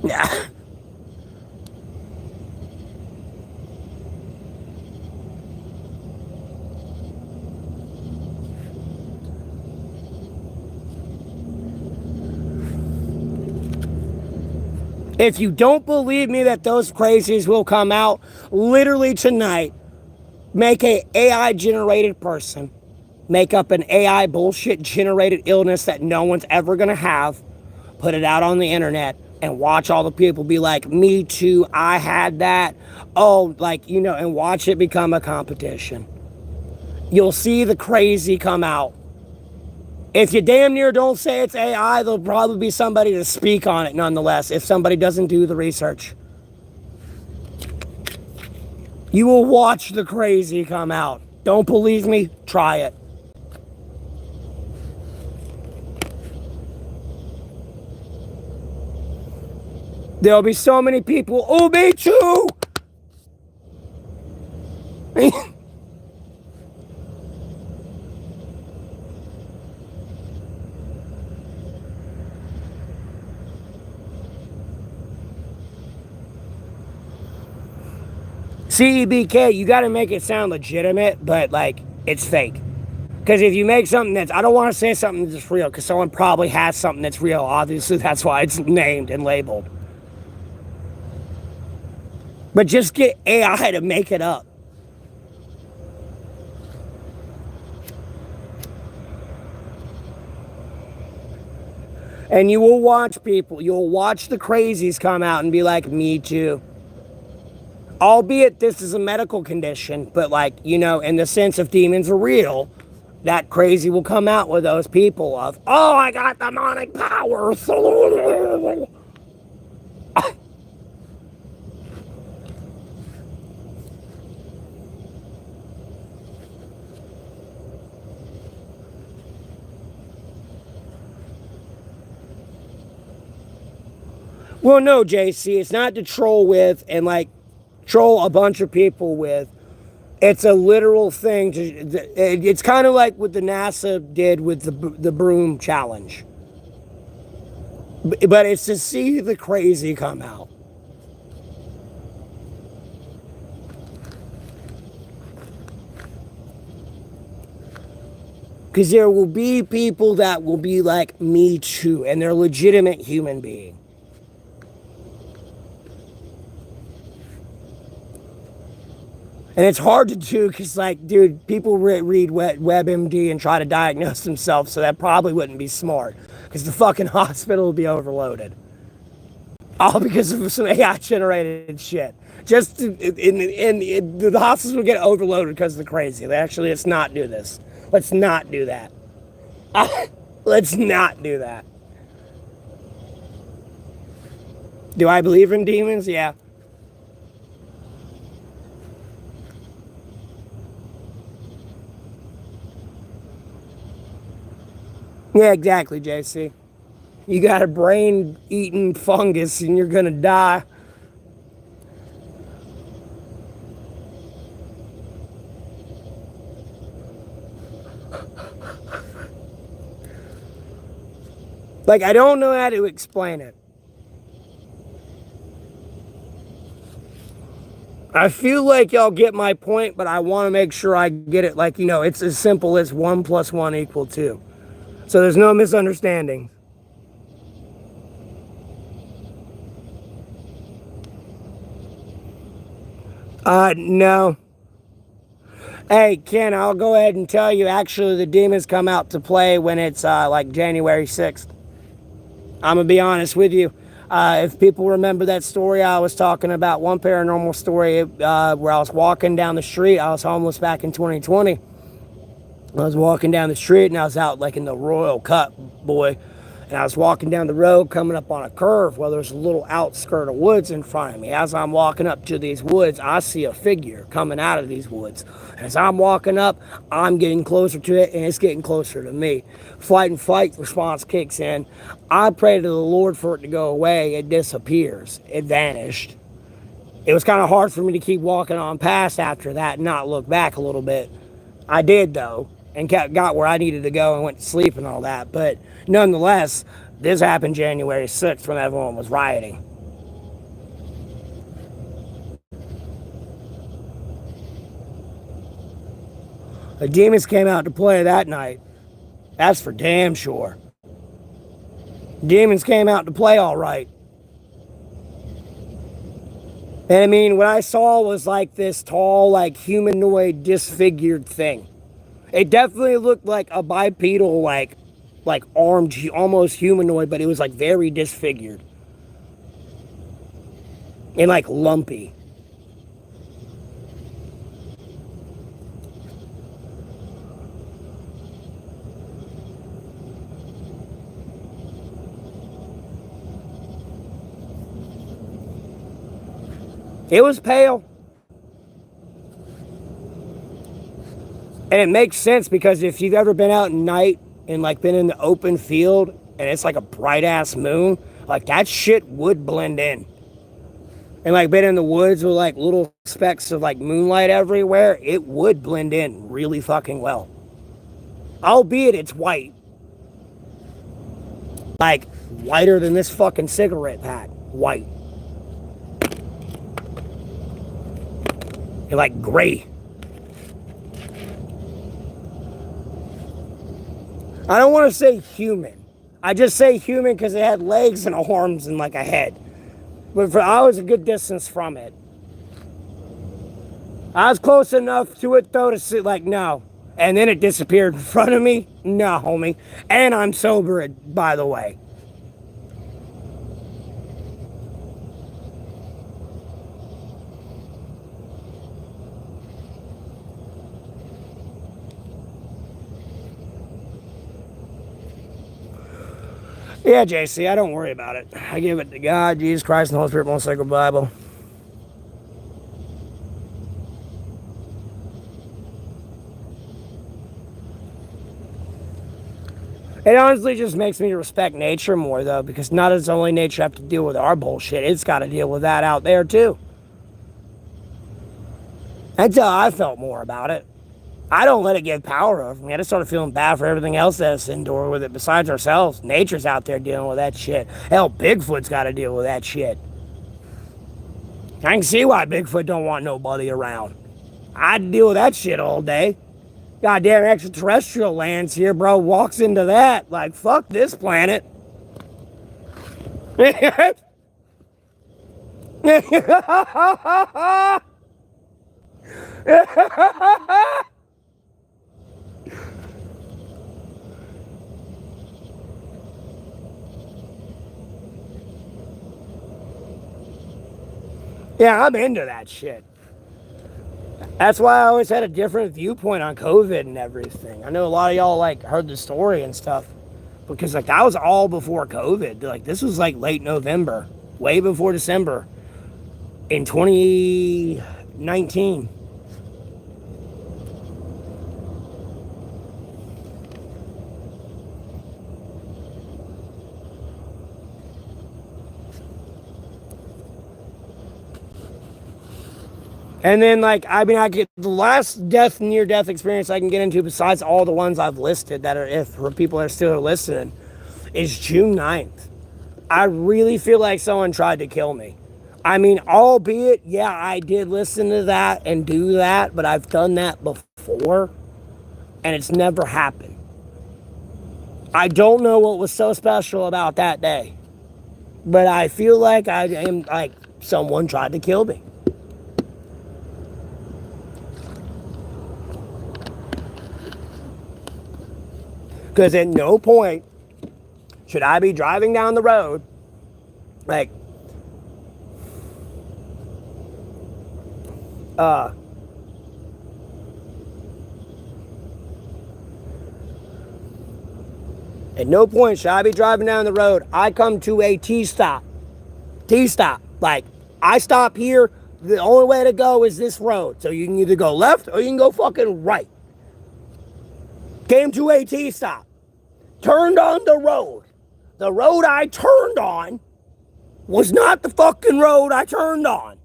Yeah. If you don't believe me that those crazies will come out, literally tonight, make a AI generated person, make up an AI bullshit generated illness that no one's ever gonna have, put it out on the internet, and watch all the people be like, me too, I had that. Oh, like, you know, and watch it become a competition. You'll see the crazy come out. If you damn near don't say it's AI, there'll probably be somebody to speak on it nonetheless if somebody doesn't do the research. You will watch the crazy come out. Don't believe me? Try it. There'll be so many people, oh, me too! CEBK, you gotta make it sound legitimate, but like, it's fake. Because if you make something that's, I don't want to say something that's real, because someone probably has something that's real. Obviously, that's why it's named and labeled. But just get AI to make it up. And you will watch people, you'll watch the crazies come out and be like, me too. Albeit this is a medical condition, but like, you know, in the sense of demons are real, that crazy will come out with those people of, oh, I got demonic powers. Well, no, JC, it's not to troll with and like troll a bunch of people with. It's a literal thing. It's kind of like what the NASA did with the broom challenge. But it's to see the crazy come out. Because there will be people that will be like, me too, and they're legitimate human beings. And it's hard to do because, like, dude, people read WebMD and try to diagnose themselves, so that probably wouldn't be smart because the fucking hospital would be overloaded. All because of some AI generated shit. Just the hospitals will get overloaded because of the crazy. Actually, let's not do this. Let's not do that. Let's not do that. Do I believe in demons? Yeah. Yeah, exactly, JC. You got a brain eating fungus and you're gonna die. Like, I don't know how to explain it. I feel like y'all get my point, but I want to make sure I get it. Like, you know, it's as simple as 1 + 1 = 2. So there's no misunderstanding. No. Hey, Ken, I'll go ahead and tell you, actually, the demons come out to play when it's like January 6th. I'm going to be honest with you. If people remember that story, I was talking about one paranormal story where I was walking down the street. I was homeless back in 2020. I was walking down the street and I was out like in the Royal Cut, boy. And I was walking down the road coming up on a curve where there's a little outskirt of woods in front of me. As I'm walking up to these woods, I see a figure coming out of these woods. As I'm walking up, I'm getting closer to it and it's getting closer to me. Flight and fight response kicks in. I pray to the Lord for it to go away. It disappears. It vanished. It was kind of hard for me to keep walking on past after that and not look back a little bit. I did though, and got where I needed to go and went to sleep and all that. But nonetheless, this happened January 6th when everyone was rioting. The demons came out to play that night. That's for damn sure. Demons came out to play all right. And I mean, what I saw was like this tall, like humanoid, disfigured thing. It definitely looked like a bipedal, like armed, almost humanoid, but it was like very disfigured and like lumpy. It was pale. And it makes sense because if you've ever been out at night and like been in the open field and it's like a bright ass moon, like that shit would blend in. And like been in the woods with like little specks of like moonlight everywhere, it would blend in really fucking well. Albeit it's white. Like whiter than this fucking cigarette pack. White. And like gray. I don't want to say human. I just say human because it had legs and arms and like a head. But I was a good distance from it. I was close enough to it though to see like no. And then it disappeared in front of me. No, homie. And I'm sober, by the way. Yeah, JC, I don't worry about it. I give it to God, Jesus Christ, and the Holy Spirit, most sacred Bible. It honestly just makes me respect nature more, though, because not as only nature have to deal with our bullshit, it's got to deal with that out there, too. That's how I felt more about it. I don't let it get power over me. I just started feeling bad for everything else that's indoor with it besides ourselves. Nature's out there dealing with that shit. Hell, Bigfoot's got to deal with that shit. I can see why Bigfoot don't want nobody around. I'd deal with that shit all day. Goddamn extraterrestrial lands here, bro. Walks into that. Like, fuck this planet. Yeah, I'm into that shit. That's why I always had a different viewpoint on COVID and everything. I know a lot of y'all like heard the story and stuff because like that was all before COVID. Like this was like late November, way before December in 2019. And then, like, I mean, I get the last near death experience I can get into, besides all the ones I've listed that are, if for people that are still listening, is June 9th. I really feel like someone tried to kill me. I mean, albeit, yeah, I did listen to that and do that, but I've done that before, and it's never happened. I don't know what was so special about that day, but I feel like I am, like, someone tried to kill me. Because at no point should I be driving down the road, like, at no point should I be driving down the road. I come to a T-stop. T-stop. Like, I stop here. The only way to go is this road. So you can either go left or you can go fucking right. Came to a T-stop. Turned on the road. The road I turned on was not the fucking road I turned on.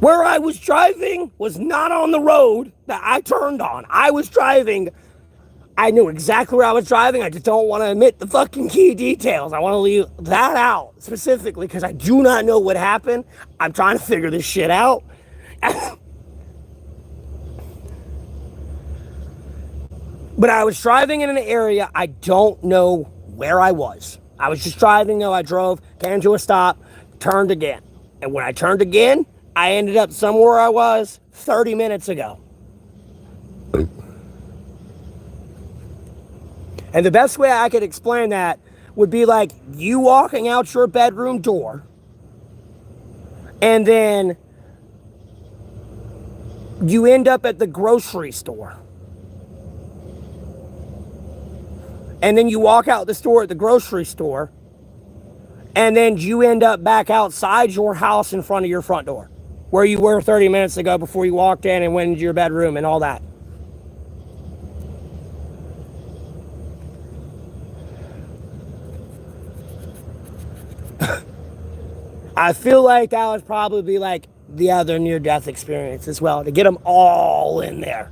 Where I was driving was not on the road that I turned on. I was driving. I knew exactly where I was driving. I just don't want to admit the fucking key details. I want to leave that out specifically because I do not know what happened. I'm trying to figure this shit out. But I was driving in an area I don't know where I was. I was just driving, though. I drove, came to a stop, turned again. And when I turned again, I ended up somewhere I was 30 minutes ago. And the best way I could explain that would be like you walking out your bedroom door and then you end up at the grocery store. And then you walk out the store at the grocery store and then you end up back outside your house in front of your front door where you were 30 minutes ago before you walked in and went into your bedroom and all that. I feel like that would probably be like the other near-death experience as well, to get them all in there.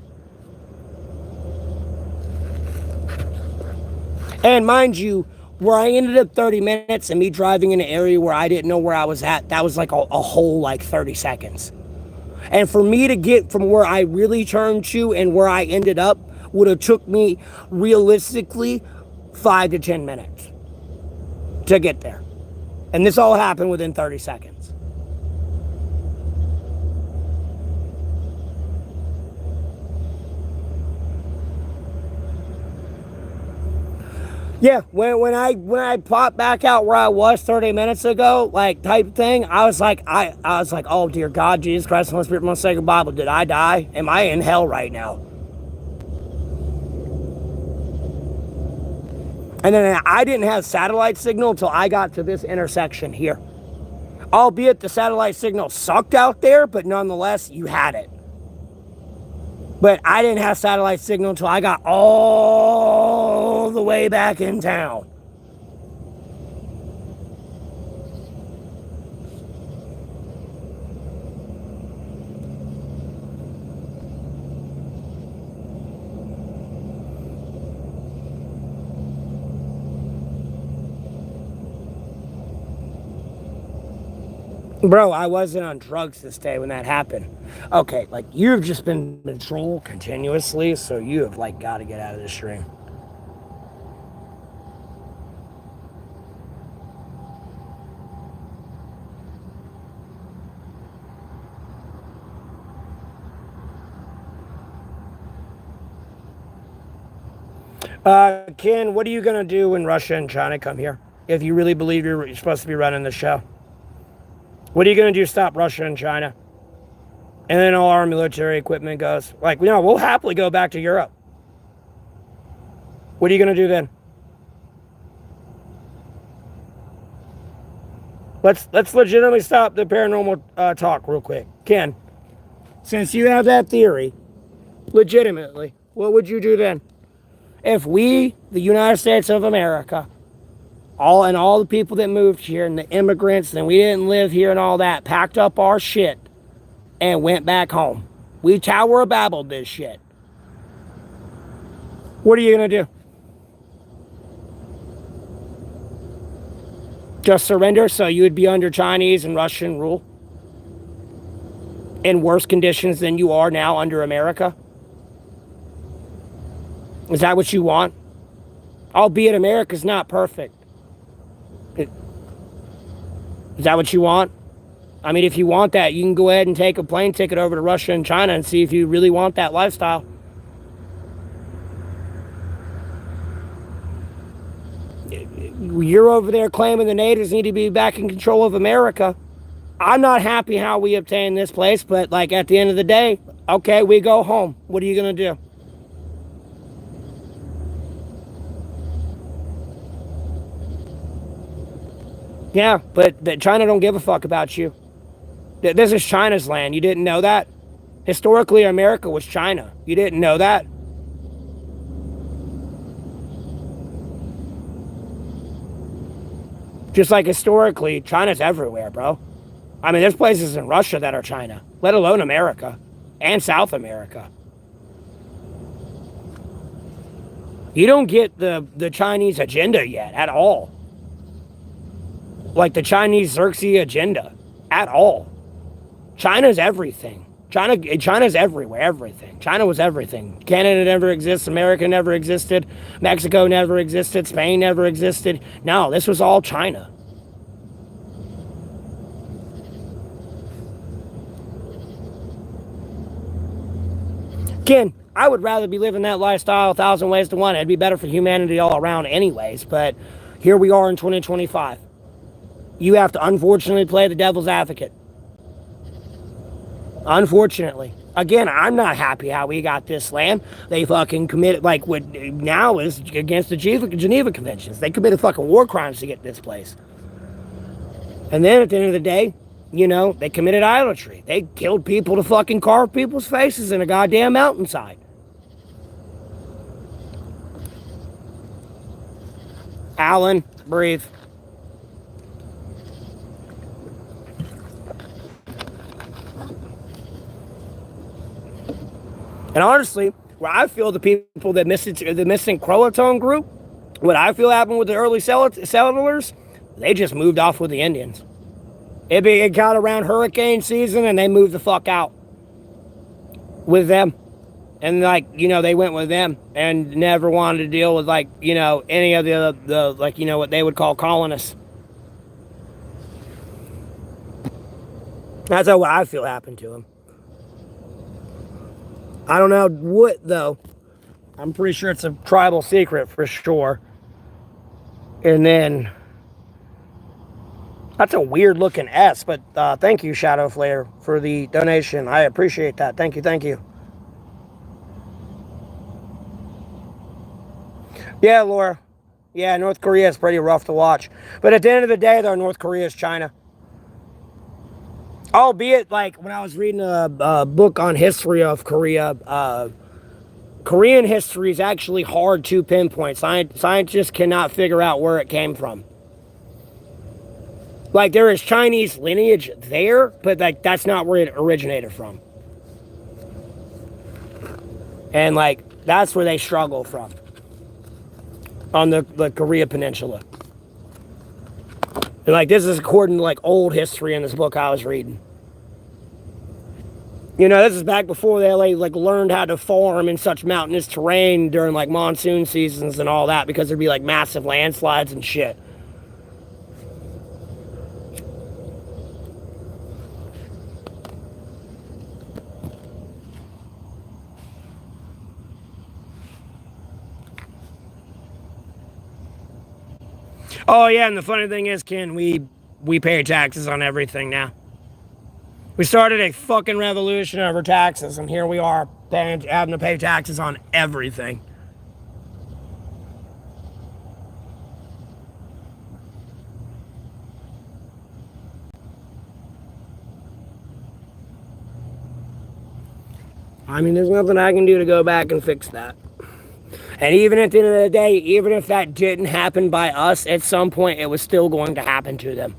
And mind you, where I ended up 30 minutes and me driving in an area where I didn't know where I was at, that was like a whole like 30 seconds. And for me to get from where I really turned to and where I ended up would have took me realistically 5 to 10 minutes to get there. And this all happened within 30 seconds. Yeah, when I popped back out where I was 30 minutes ago, like type thing, I was like, oh dear God, Jesus Christ, Holy Spirit, most sacred Bible, did I die? Am I in hell right now? And then I didn't have satellite signal until I got to this intersection here. Albeit the satellite signal sucked out there, but nonetheless, you had it. But I didn't have satellite signal until I got all the way back in town. Bro, I wasn't on drugs this day when that happened. Okay, like you've just been in control continuously, so you have like got to get out of this stream. Ken, what are you going to do when Russia and China come here? If you really believe you're supposed to be running the show. What are you going to do to stop Russia and China? And then all our military equipment goes. Like, you know, we'll happily go back to Europe. What are you going to do then? Let's legitimately stop the paranormal talk real quick. Ken, since you have that theory, legitimately, what would you do then? If we, the United States of America, all the people that moved here and the immigrants and we didn't live here and all that, packed up our shit and went back home. We Tower of Babel this shit. What are you going to do? Just surrender so you would be under Chinese and Russian rule? In worse conditions than you are now under America? Is that what you want? Albeit America's not perfect. Is that what you want? I mean, if you want that, you can go ahead and take a plane ticket over to Russia and China and see if you really want that lifestyle. you're over there claiming the natives need to be back in control of America. I'm not happy how we obtained this place, but like at the end of the day, okay, we go home. What are you going to do? Yeah, but China don't give a fuck about you. This is China's land. You didn't know that? Historically, America was China. You didn't know that? Just like historically, China's everywhere, bro. I mean, there's places in Russia that are China, let alone America and South America. You don't get the Chinese agenda yet at all. Like the Chinese Xerxes agenda at all. China's everything. China's everywhere, everything. China was everything. Canada never exists, America never existed, Mexico never existed, Spain never existed. No, this was all China. Again, I would rather be living that lifestyle 1,000 ways to one. It'd be better for humanity all around anyways, but here we are in 2025. You have to unfortunately play the devil's advocate. Unfortunately. Again, I'm not happy how we got this land. They fucking committed, like what now is against the Geneva Conventions. They committed fucking war crimes to get this place. And then at the end of the day, you know, they committed idolatry. They killed people to fucking carve people's faces in a goddamn mountainside. Alan, breathe. And honestly, where I feel the people that missing Croatoan group, what I feel happened with the early settlers, they just moved off with the Indians. It got around hurricane season and they moved the fuck out with them. And like, you know, they went with them and never wanted to deal with like, you know, any of the like, you know, what they would call colonists. That's what I feel happened to them. I don't know what, though. I'm pretty sure it's a tribal secret for sure. And then, that's a weird looking S, but thank you, Shadow Flare, for the donation. I appreciate that. Thank you, thank you. Yeah, Laura. Yeah, North Korea is pretty rough to watch. But at the end of the day, though, North Korea is China. Albeit, like, when I was reading a book on history of Korea, Korean history is actually hard to pinpoint. Scientists cannot figure out where it came from. Like, there is Chinese lineage there, but, like, that's not where it originated from. And, like, that's where they struggle from. On the Korea Peninsula. And, like, this is according to, like, old history in this book I was reading. You know, this is back before they, like, learned how to farm in such mountainous terrain during, like, monsoon seasons and all that, because there'd be, like, massive landslides and shit. Oh, yeah, and the funny thing is, Ken, we pay taxes on everything now. We started a fucking revolution over taxes, and here we are having to pay taxes on everything. I mean, there's nothing I can do to go back and fix that. And even at the end of the day, even if that didn't happen by us, at some point it was still going to happen to them.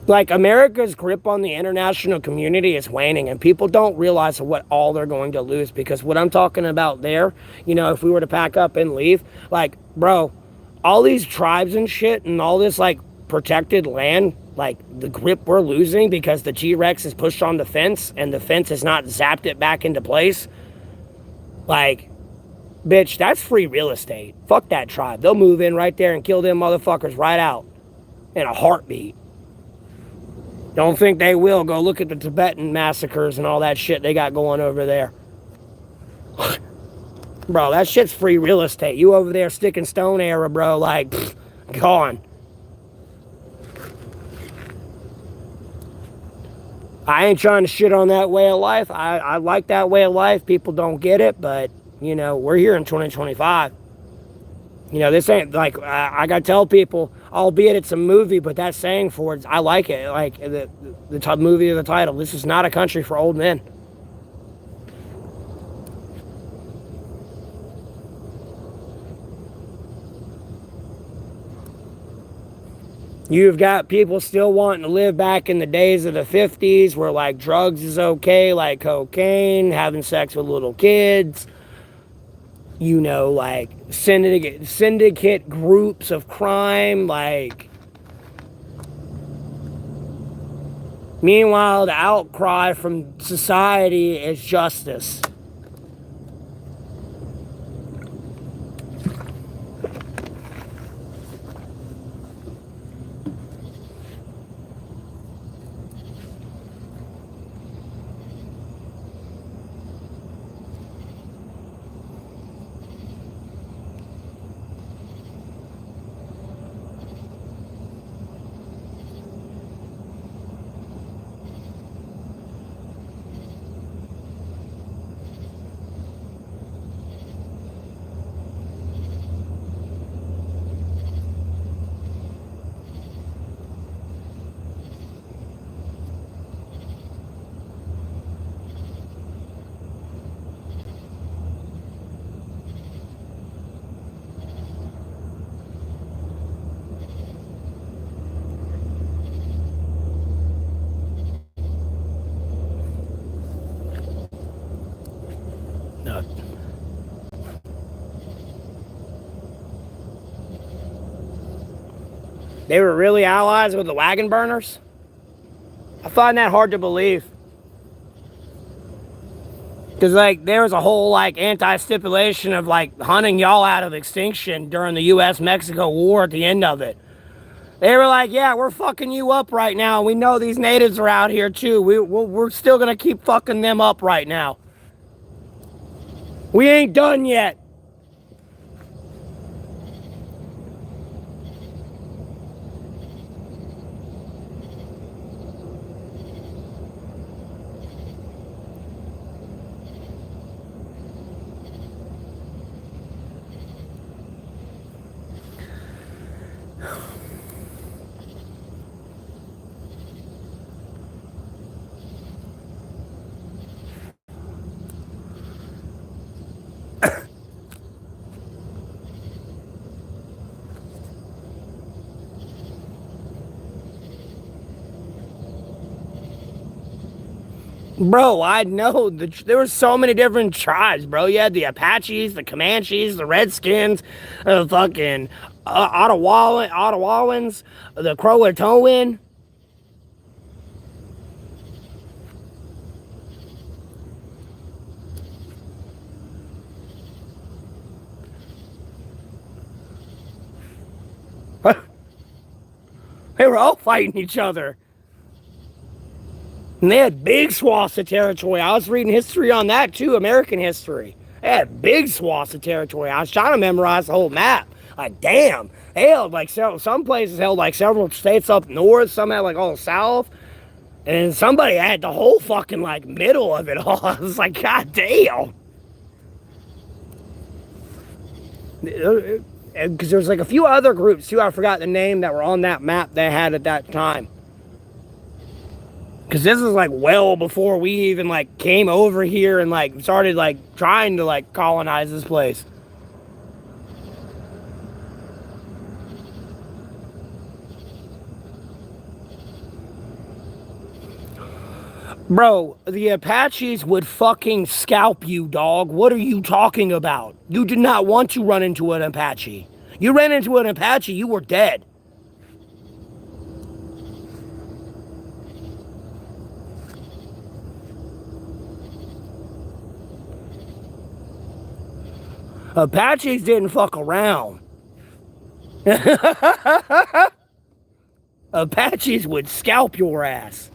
Like, America's grip on the international community is waning, and people don't realize what all they're going to lose. Because what I'm talking about there, you know, if we were to pack up and leave, like, bro, all these tribes and shit and all this, like, protected land, like, the grip we're losing because the T-Rex is pushed on the fence and the fence has not zapped it back into place. Like, bitch, that's free real estate. Fuck that tribe. They'll move in right there and kill them motherfuckers right out in a heartbeat. Don't think they will. Go look at the Tibetan massacres and all that shit they got going over there. Bro, that shit's free real estate. You over there sticking stone era, bro, like, pfft, gone. I ain't trying to shit on that way of life. I like that way of life. People don't get it, but, we're here in 2025. This ain't like, I gotta tell people, albeit it's a movie, but that saying for it, I like it. Like, the movie of the title, this is not a country for old men. You've got people still wanting to live back in the days of the 50s where, like, drugs is okay, like cocaine, having sex with little kids, like syndicate groups of crime, like. Meanwhile, the outcry from society is justice. No. They were really allies with the wagon burners? I find that hard to believe. Because, like, there was a whole, like, anti-stipulation of, like, hunting y'all out of extinction during the U.S.-Mexico War at the end of it. They were like, yeah, we're fucking you up right now. We know these natives are out here, too. We're still going to keep fucking them up right now. We ain't done yet. Bro, I know. There were so many different tribes, bro. You had the Apaches, the Comanches, the Redskins, the fucking Ottawans, the Croatoan. They were all fighting each other. And they had big swaths of territory. I was reading history on that too, American history. They had big swaths of territory. I was trying to memorize the whole map. Like, damn. They held like some places held like several states up north, some had like all south. And somebody had the whole fucking like middle of it all. I was like, God damn. Because there's like a few other groups too, I forgot the name, that were on that map they had at that time. Because this is like well before we even like came over here and like started like trying to like colonize this place. Bro, the Apaches would fucking scalp you, dog. What are you talking about? You did not want to run into an Apache. You ran into an Apache, you were dead. Apaches didn't fuck around. Apaches would scalp your ass.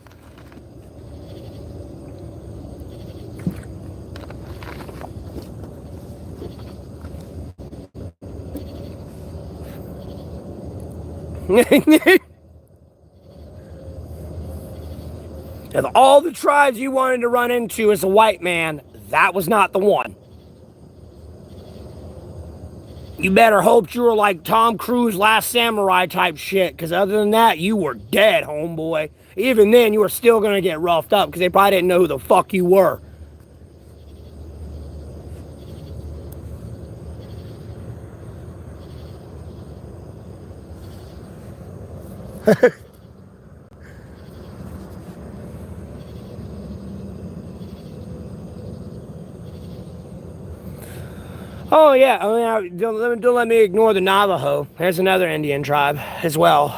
Of all the tribes you wanted to run into as a white man, that was not the one. You better hope you were like Tom Cruise Last Samurai type shit, because other than that, you were dead, homeboy. Even then, you were still going to get roughed up, because they probably didn't know who the fuck you were. Oh, yeah, I mean, don't let me ignore the Navajo. There's another Indian tribe as well.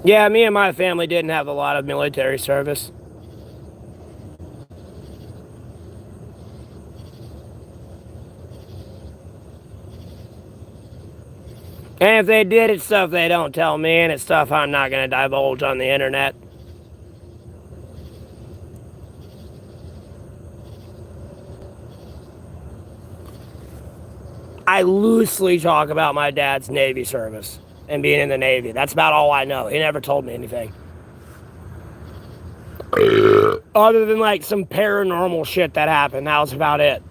Yeah, me and my family didn't have a lot of military service. And if they did, it's stuff they don't tell me, and it's stuff I'm not going to divulge on the internet. I loosely talk about my dad's Navy service and being in the Navy. That's about all I know. He never told me anything. Other than like some paranormal shit that happened. That was about it.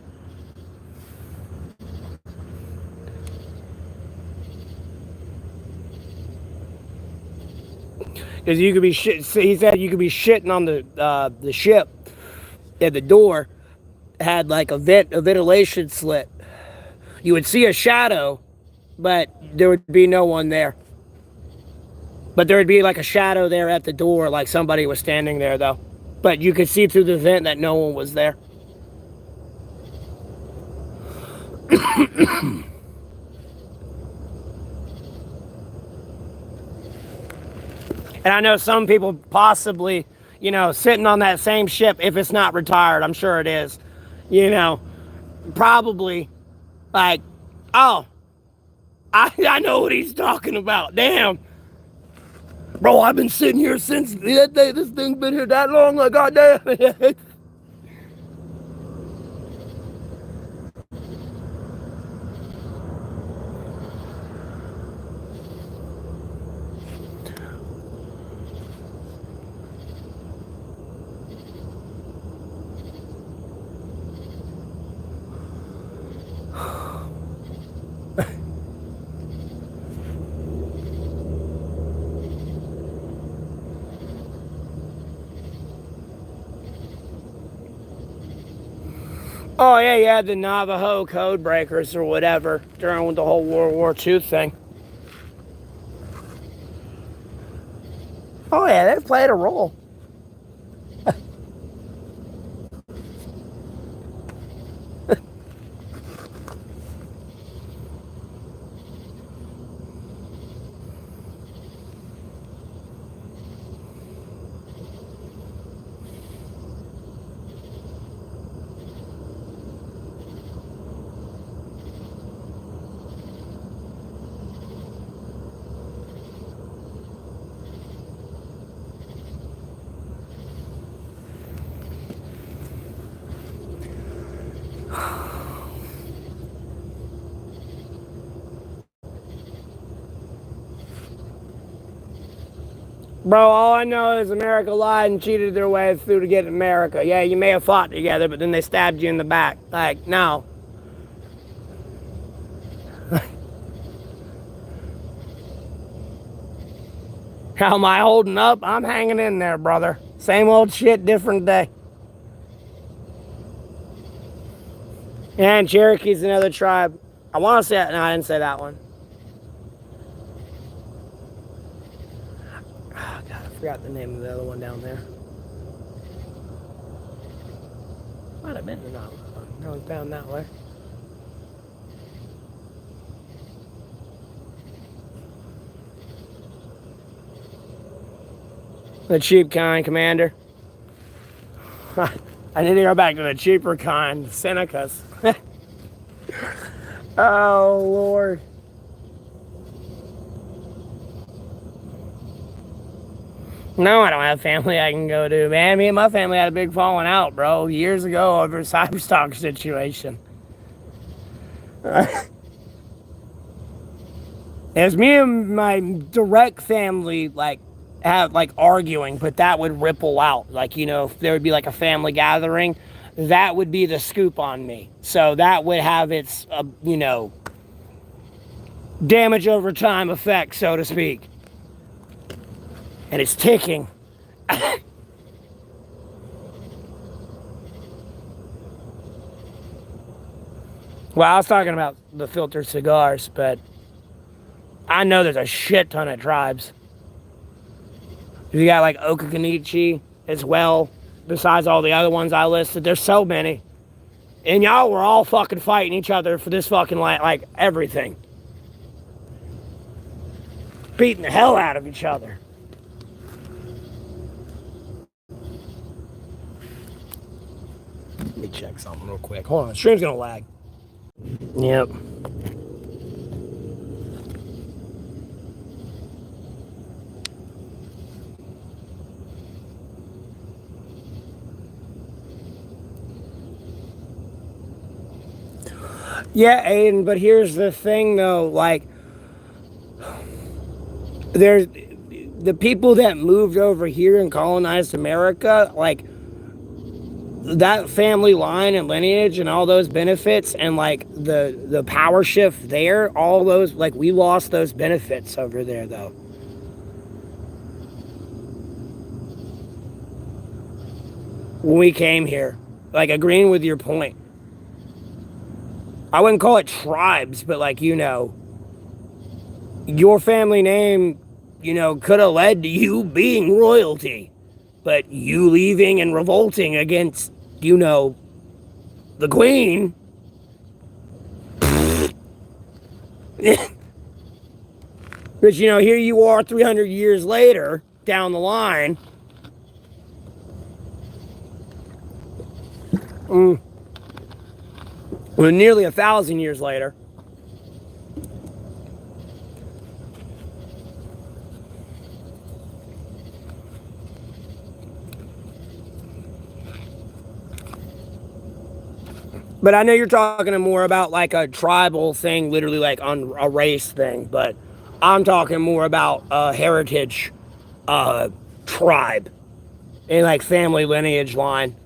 Because you could be shit. He said you could be shitting on the ship, and the door had like a ventilation slit. You would see a shadow, but there would be no one there. But there would be like a shadow there at the door, like somebody was standing there though. But you could see through the vent that no one was there. And I know some people possibly, sitting on that same ship, if it's not retired, I'm sure it is, probably like, oh, I know what he's talking about. Damn. Bro, I've been sitting here since that day. This thing's been here that long. Like, goddamn. Oh, yeah, you had the Navajo code breakers or whatever during the whole World War II thing. Oh, yeah, they played a role. Bro, all I know is America lied and cheated their way through to get America. Yeah, you may have fought together, but then they stabbed you in the back. Like, no. How am I holding up? I'm hanging in there, brother. Same old shit, different day. And Cherokee's another tribe. I want to say that. No, I didn't say that one. Oh, God, I forgot the name of the other one down there. Might have been the Navajo. No, it's down that way. The cheap kind, Commander. I need to go back to the cheaper kind, Senecas. Oh, Lord. No, I don't have family I can go to, man. Me and my family had a big falling out, bro, years ago over a cyberstock situation. It was me and my direct family, like, have like arguing, but that would ripple out. Like, if there would be like a family gathering, that would be the scoop on me. So that would have its, damage over time effect, so to speak. And it's ticking. Well, I was talking about the filtered cigars, but I know there's a shit ton of tribes. You got like Okakanichi as well, besides all the other ones I listed. There's so many. And y'all were all fucking fighting each other for this fucking land, like everything. Beating the hell out of each other. Let me check something real quick. Hold on, the stream's gonna lag. Yep. Yeah, Aiden, but here's the thing though, like, there's the people that moved over here and colonized America, like, that family line and lineage and all those benefits and like the power shift there, all those, like, we lost those benefits over there though. When we came here, like, agreeing with your point. I wouldn't call it tribes, but like, your family name, could have led to you being royalty, but you leaving and revolting against, the queen. But here you are 300 years later down the line. Well, nearly 1,000 years later. But I know you're talking more about like a tribal thing, literally like on a race thing. But I'm talking more about a heritage, tribe, and like family lineage line.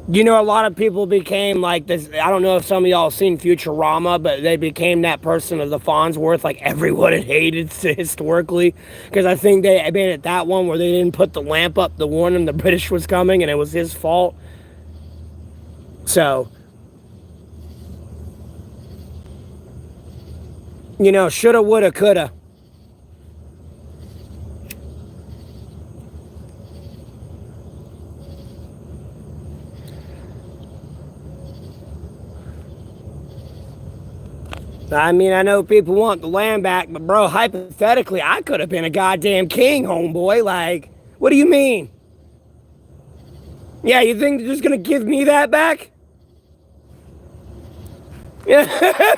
A lot of people became like this. I don't know if some of y'all have seen Futurama, but they became that person of the Farnsworth, like everyone had hated historically. Because I think they made it that one where they didn't put the lamp up to warn him the British was coming and it was his fault. So, shoulda, woulda, coulda. I mean, I know people want the land back, but bro, hypothetically, I could have been a goddamn king, homeboy. Like, what do you mean? Yeah, you think they're just gonna give me that back? Yeah.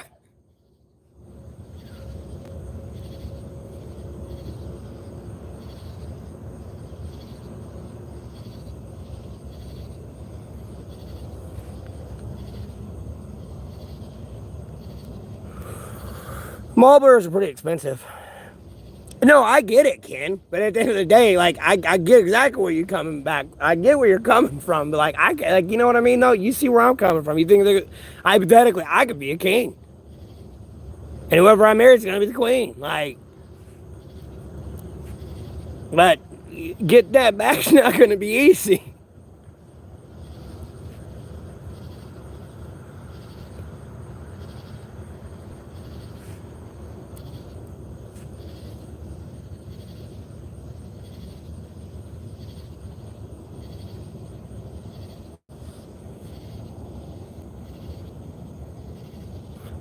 Marlboros are pretty expensive. No, I get it, Ken. But at the end of the day, like, I get exactly where you're coming back. I get where you're coming from. But like, you know what I mean? Though, you see where I'm coming from. You think hypothetically I could be a king, and whoever I marry is gonna be the queen. Like, but get that back's not gonna be easy.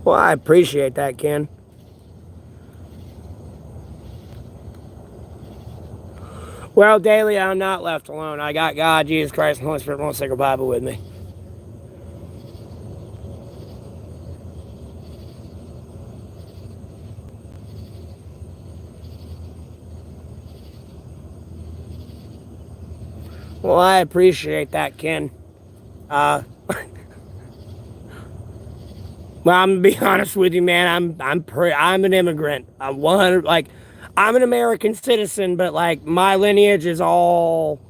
Well, I appreciate that, Ken. Well, daily, I'm not left alone. I got God, Jesus Christ, and Holy Spirit won't say Bible with me. Well, I appreciate that, Ken. Uh, well, I'm gonna be honest with you, man. I'm an immigrant. I'm 100. Like, I'm an American citizen, but like my lineage is all.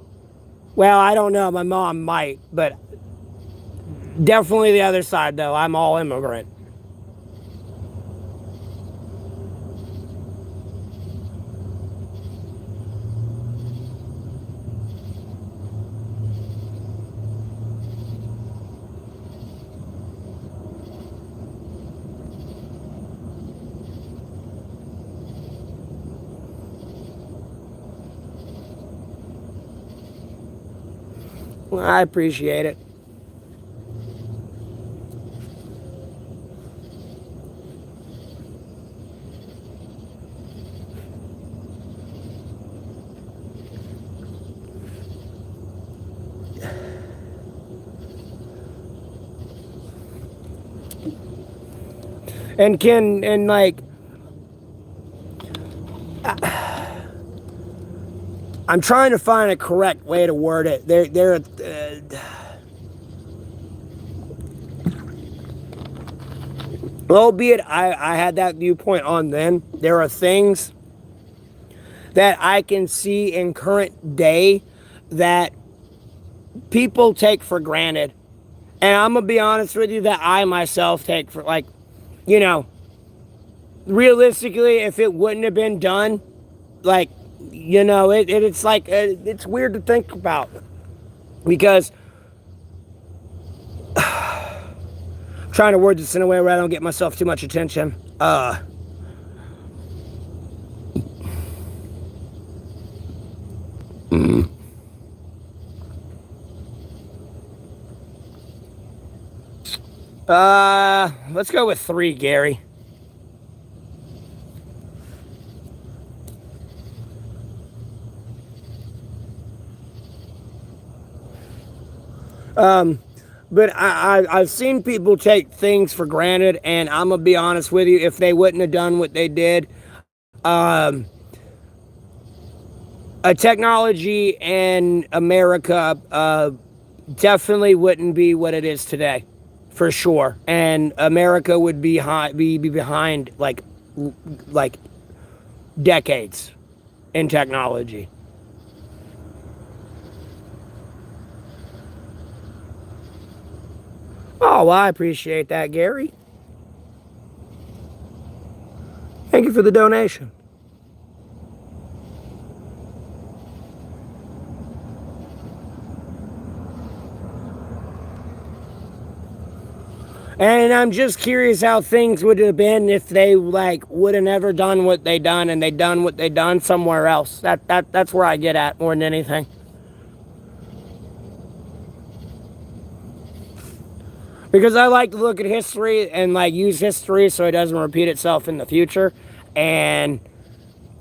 Well, I don't know. My mom might, but definitely the other side though. I'm all immigrant. Well, I appreciate it. And Ken, and like, I'm trying to find a correct way to word it. Albeit I had that viewpoint on then, there are things that I can see in current day that people take for granted. And I'm gonna be honest with you that I myself take for, like, you know, realistically, if it wouldn't have been done, like, it's like, it's weird to think about because I'm trying to word this in a way where I don't get myself too much attention. Let's go with 3, Gary. But I've seen people take things for granted, and I'm gonna be honest with you. If they wouldn't have done what they did, um, a technology in America definitely wouldn't be what it is today, for sure. And America would be behind like decades in technology. Oh, well, I appreciate that, Gary. Thank you for the donation. And I'm just curious how things would have been if they like would have never done what they done and they done what they done somewhere else. That's where I get at more than anything. Because I like to look at history and like use history so it doesn't repeat itself in the future. And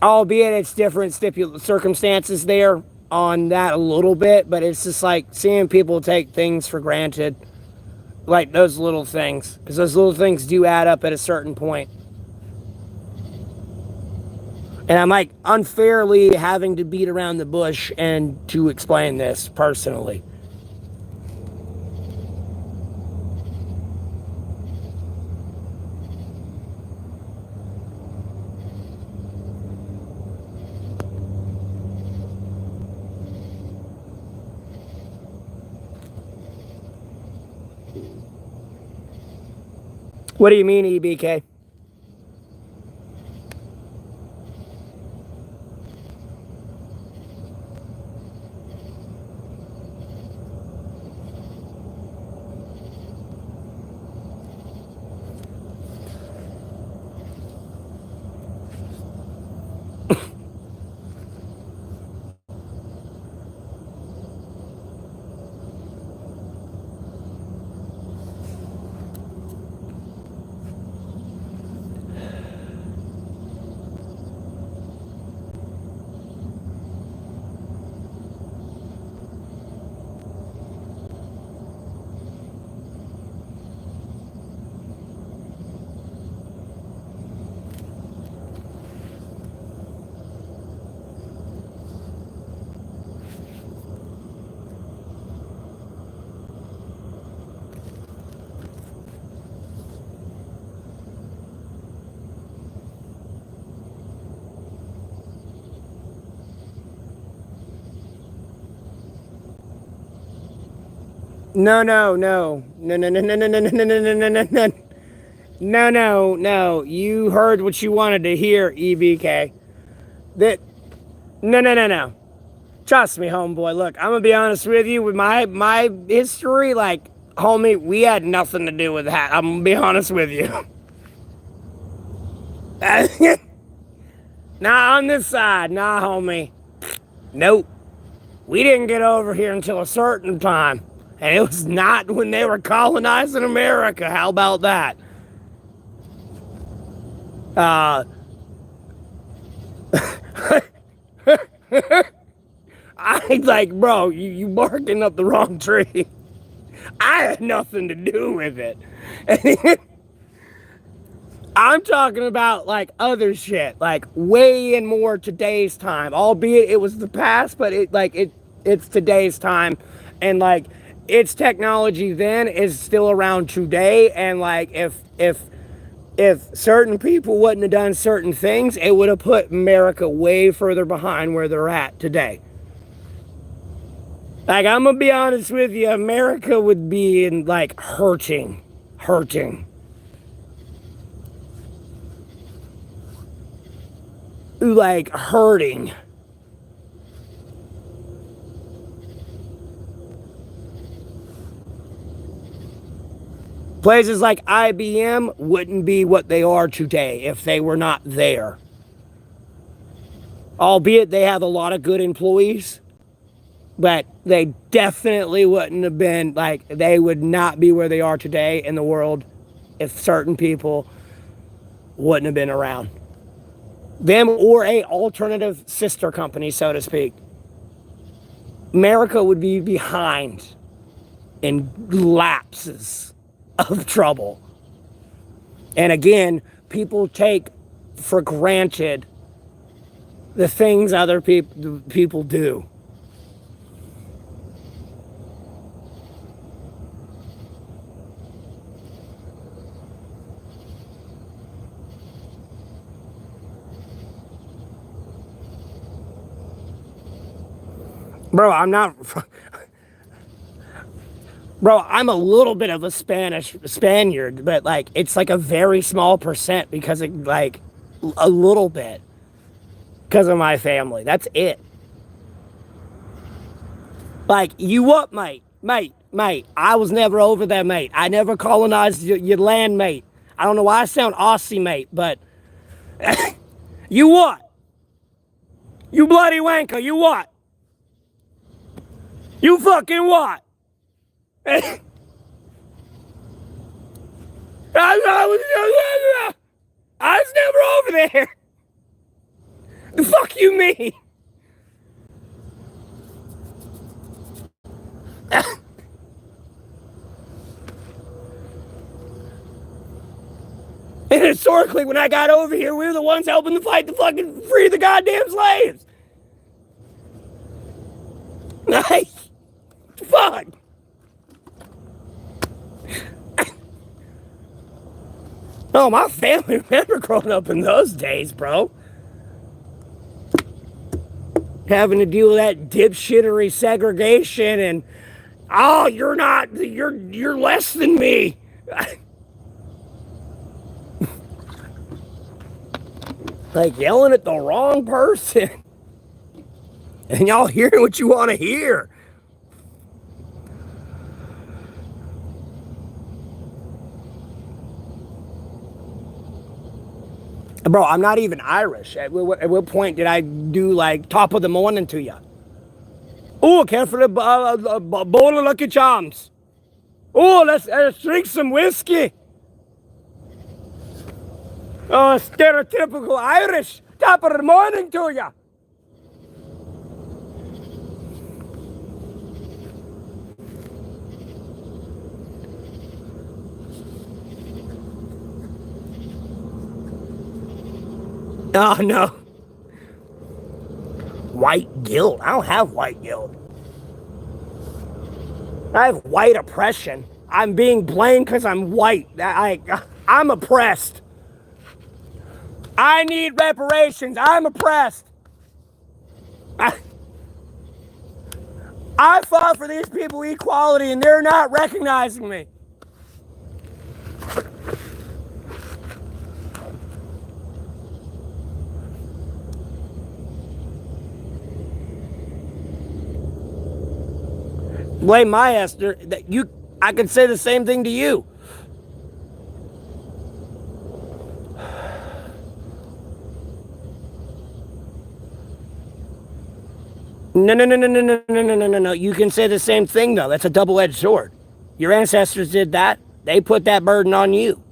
albeit it's different circumstances there on that a little bit, but it's just like seeing people take things for granted, like those little things, because those little things do add up at a certain point. And I'm like unfairly having to beat around the bush and to explain this personally. What do you mean, EBK? No, no, no, no, no, no, no, no, no, no, no, no, no, no, no. No, no, no. You heard what you wanted to hear, EBK. That no, no, no, no. Trust me, homeboy. Look, I'm gonna be honest with you. With my history, like, homie, we had nothing to do with that. I'm gonna be honest with you. Nah, on this side, nah, homie. Nope. We didn't get over here until a certain time, and it was not when they were colonizing America. How about that? Uh, I like, bro, you barking up the wrong tree. I had nothing to do with it. I'm talking about like other shit, like way in more today's time. Albeit it was the past, but it's today's time, and like its technology then is still around today. And like if certain people wouldn't have done certain things, it would have put America way further behind where they're at today. Like, I'm gonna be honest with you, America would be in like hurting. Like hurting. Places like IBM wouldn't be what they are today if they were not there. Albeit they have a lot of good employees, but they definitely wouldn't have been, like, they would not be where they are today in the world if certain people wouldn't have been around. Them or a alternative sister company, so to speak. America would be behind in lapses of trouble. And again, people take for granted the things other people do. Bro, I'm not. Bro, I'm a little bit of a Spaniard, but like it's like a very small percent because it like a little bit because of my family. That's it. Like, you what, mate? Mate. I was never over there, mate. I never colonized your land, mate. I don't know why I sound Aussie, mate, but you what? You bloody wanker, you what? You fucking what? I was never over there. The fuck you mean? And historically, when I got over here, we were the ones helping to fight to fucking free the goddamn slaves. Nice. Fuck. Oh, my family remember growing up in those days, bro. Having to deal with that dipshittery segregation and, oh, you're less than me. Like yelling at the wrong person. And y'all hearing what you want to hear. Bro, I'm not even Irish. At what point did I do like top of the morning to you? Oh, care for a bowl of Lucky Charms. Oh, let's drink some whiskey. Oh, stereotypical Irish. Top of the morning to you. Oh, no. White guilt. I don't have white guilt. I have white oppression. I'm being blamed because I'm white. I'm oppressed. I need reparations. I'm oppressed. I fought for these people equality and they're not recognizing me. Blame my ass. I could say the same thing to you. No. You can say the same thing, though. That's a double-edged sword. Your ancestors did that. They put that burden on you.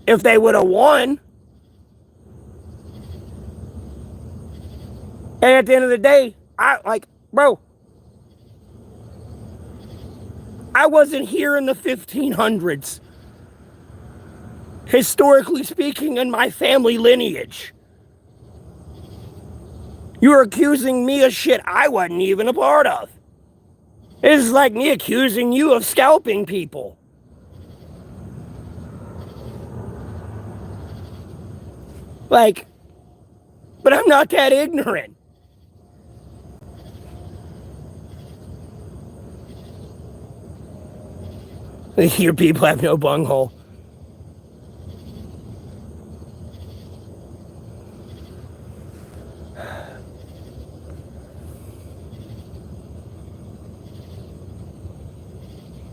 If they would have won, and at the end of the day, bro, I wasn't here in the 1500s. Historically speaking, in my family lineage. You're accusing me of shit I wasn't even a part of. It's like me accusing you of scalping people. Like, but I'm not that ignorant. Your people have no bunghole.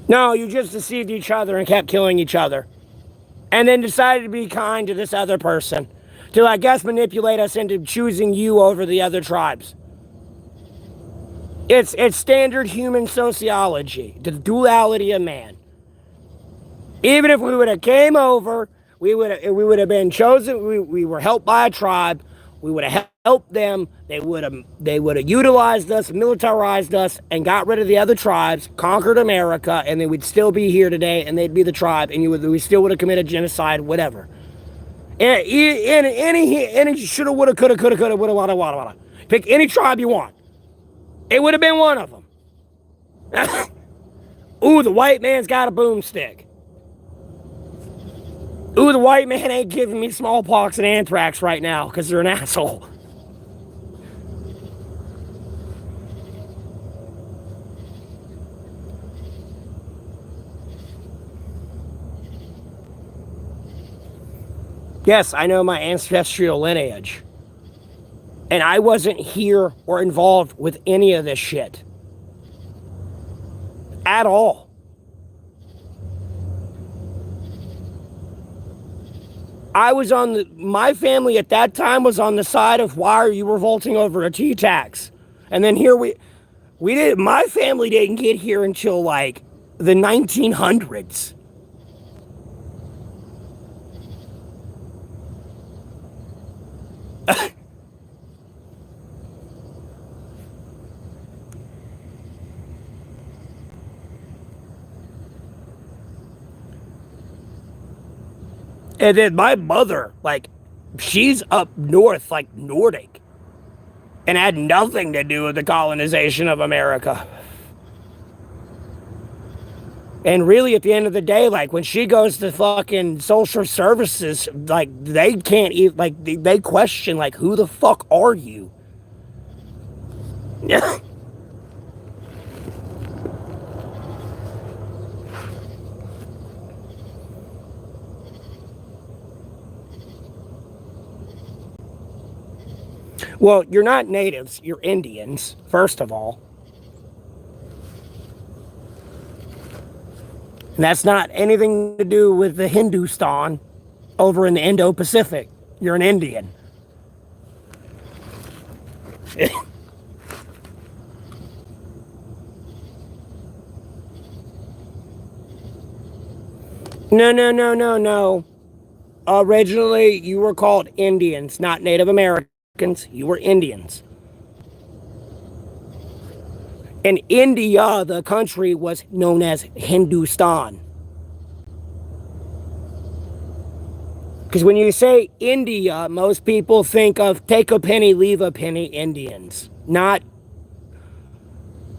No, you just deceived each other and kept killing each other. And then decided to be kind to this other person. To, I guess, manipulate us into choosing you over the other tribes. It's standard human sociology, the duality of man. Even if we would have came over, we would have been chosen. We were helped by a tribe. We would have helped them. They would have utilized us, militarized us, and got rid of the other tribes, conquered America, and they would still be here today, and they'd be the tribe, and we still would have committed genocide, whatever. And any shoulda, woulda, coulda, woulda, wada. Pick any tribe you want. It would have been one of them. Ooh, the white man's got a boomstick. Ooh, the white man ain't giving me smallpox and anthrax right now because they're an asshole. Yes, I know my ancestral lineage. And I wasn't here or involved with any of this shit. At all. My family at that time was on the side of why are you revolting over a tea tax? And then here my family didn't get here until like the 1900s. And then my mother, like, she's up north, like Nordic, and had nothing to do with the colonization of America. And really, at the end of the day, like, when she goes to fucking social services, like, they can't even, like, they question, like, who the fuck are you? Yeah. Well, you're not natives, you're Indians, first of all. And that's not anything to do with the Hindustan over in the Indo-Pacific. You're an Indian. No. Originally, you were called Indians, not Native Americans. You were Indians. In India, the country was known as Hindustan. Because when you say India, most people think of take a penny, leave a penny Indians. Not,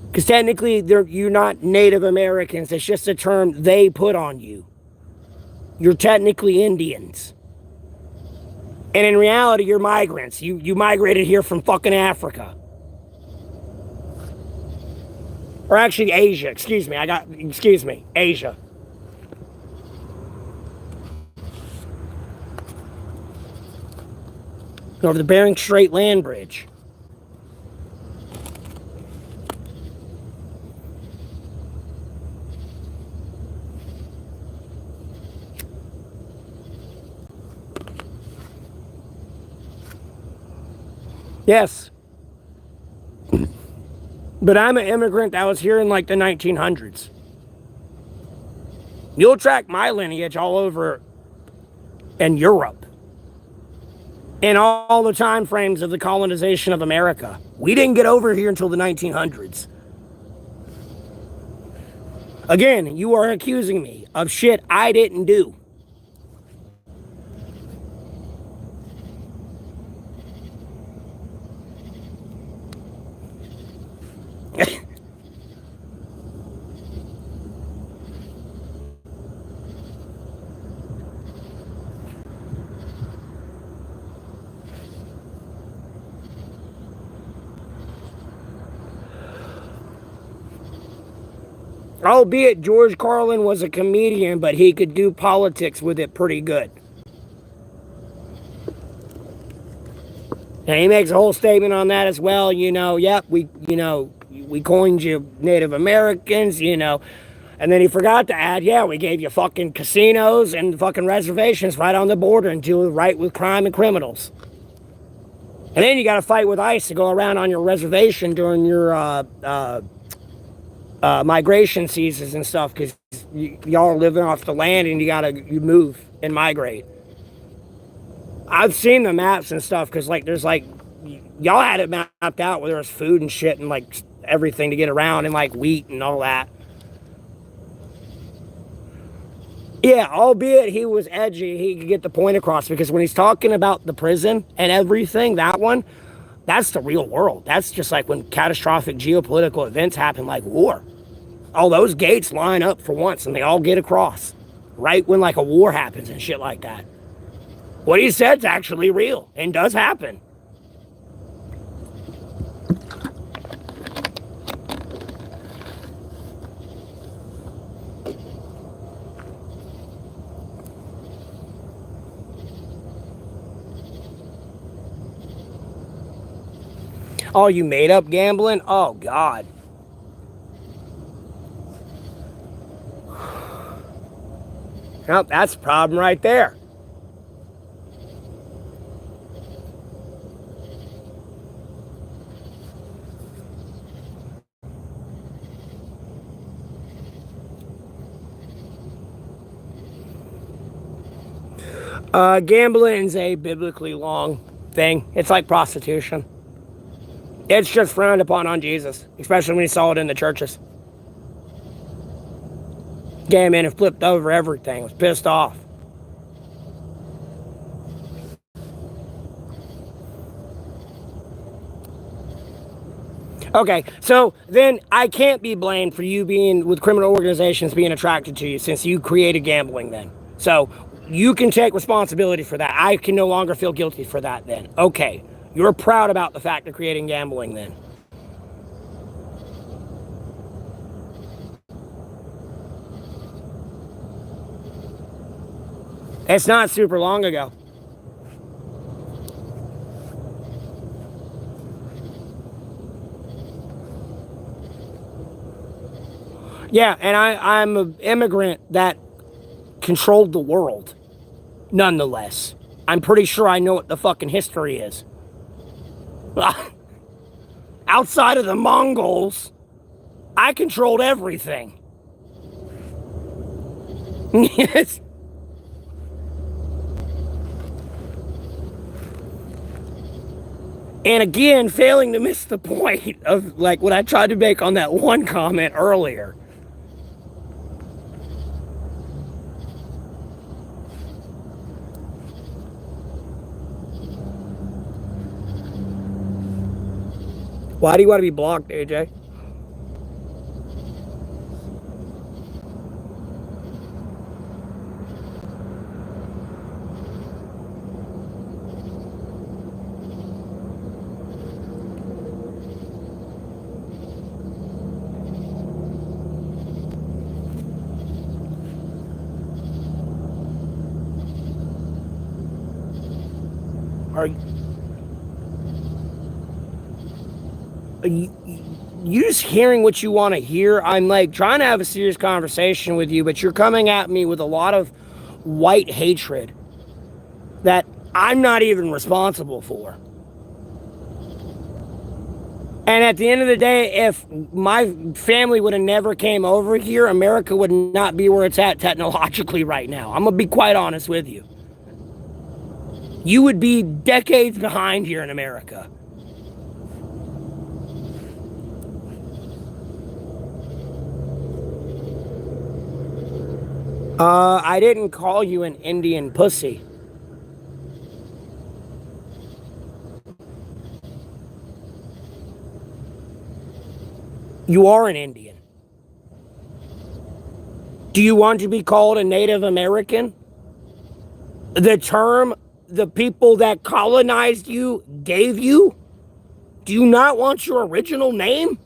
because technically you're not Native Americans. It's just a term they put on you. You're technically Indians. And in reality, you're migrants. You migrated here from fucking Africa. Or actually, Asia. Excuse me, Asia. Over the Bering Strait land bridge. Yes. But I'm an immigrant that was here in like the 1900s. You'll track my lineage all over in Europe. In all the time frames of the colonization of America. We didn't get over here until the 1900s. Again, you are accusing me of shit I didn't do. Albeit George Carlin was a comedian, but he could do politics with it pretty good. And he makes a whole statement on that as well. We coined you Native Americans, And then he forgot to add, we gave you fucking casinos and fucking reservations right on the border and do it right with crime and criminals. And then you got to fight with ICE to go around on your reservation during your migration seasons and stuff, because y'all are living off the land and you move and migrate. I've seen the maps and stuff, because there's y'all had it mapped out where there was food and shit and everything to get around and wheat and all that. Yeah, albeit he was edgy, he could get the point across, because when he's talking about the prison and everything, that's the real world. That's just when catastrophic geopolitical events happen, like war. All those gates line up for once and they all get across right when a war happens and shit like that. What he said's actually real and does happen. Oh, you made up gambling? Oh, God. Well, that's a problem right there. Gambling's a biblically long thing. It's like prostitution. It's just frowned upon on Jesus, especially when he saw it in the churches. Gay men have flipped over everything, was pissed off. Okay, so then I can't be blamed for you being with criminal organizations being attracted to you, since you created gambling then. So you can take responsibility for that. I can no longer feel guilty for that then. Okay, you're proud about the fact of creating gambling then. It's not super long ago. Yeah, and I'm an immigrant that controlled the world, nonetheless. I'm pretty sure I know what the fucking history is. Outside of the Mongols, I controlled everything. Yes. And again, failing to miss the point of what I tried to make on that one comment earlier. Why do you want to be blocked, AJ? Are you just hearing what you want to hear? I'm like trying to have a serious conversation with you, but you're coming at me with a lot of white hatred that I'm not even responsible for. And at the end of the day, if my family would have never came over here, America would not be where it's at technologically right now. I'm going to be quite honest with you. You would be decades behind here in America. I didn't call you an Indian pussy. You are an Indian. Do you want to be called a Native American? The term the people that colonized you gave you? Do you not want your original name?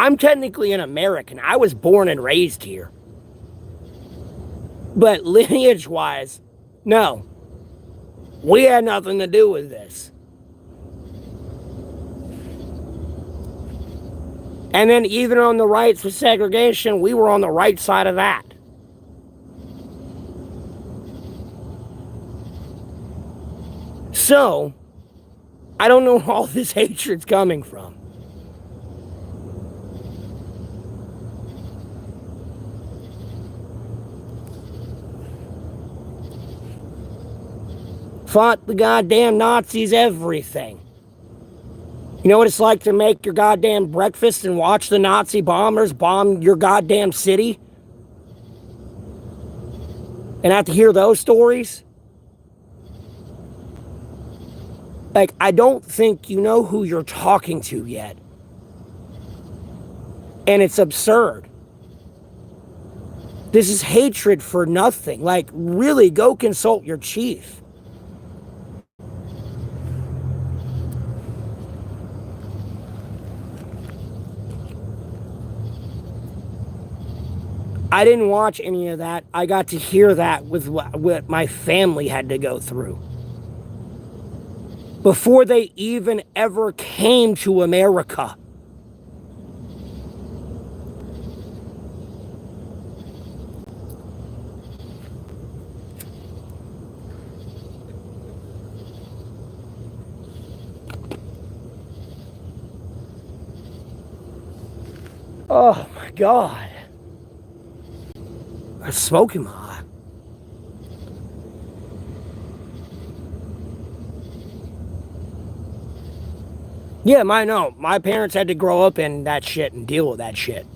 I'm technically an American. I was born and raised here. But lineage-wise, no. We had nothing to do with this. And then even on the rights for segregation, we were on the right side of that. So, I don't know where all this hatred's coming from. Fought the goddamn Nazis, everything. You know what it's like to make your goddamn breakfast and watch the Nazi bombers bomb your goddamn city? And have to hear those stories? Like, I don't think you know who you're talking to yet. And it's absurd. This is hatred for nothing. Like, really, go consult your chief. I didn't watch any of that. I got to hear that with what my family had to go through. Before they even ever came to America. Oh my God. I smoke in my eye. Yeah, my parents had to grow up in that shit and deal with that shit.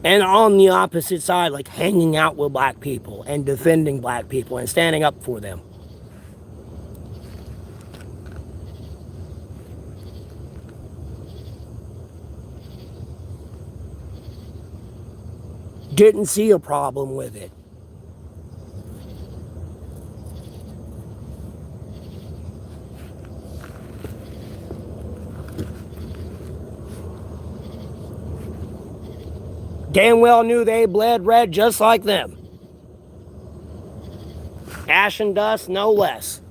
And on the opposite side, like hanging out with black people and defending black people and standing up for them. Didn't see a problem with it. Damn well knew they bled red just like them. Ash and dust, no less.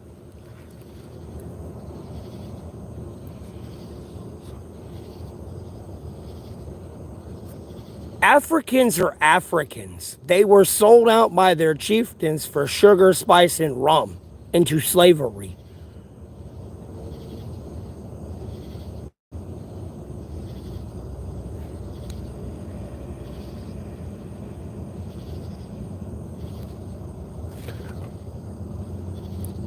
Africans are Africans. They were sold out by their chieftains for sugar, spice, and rum into slavery.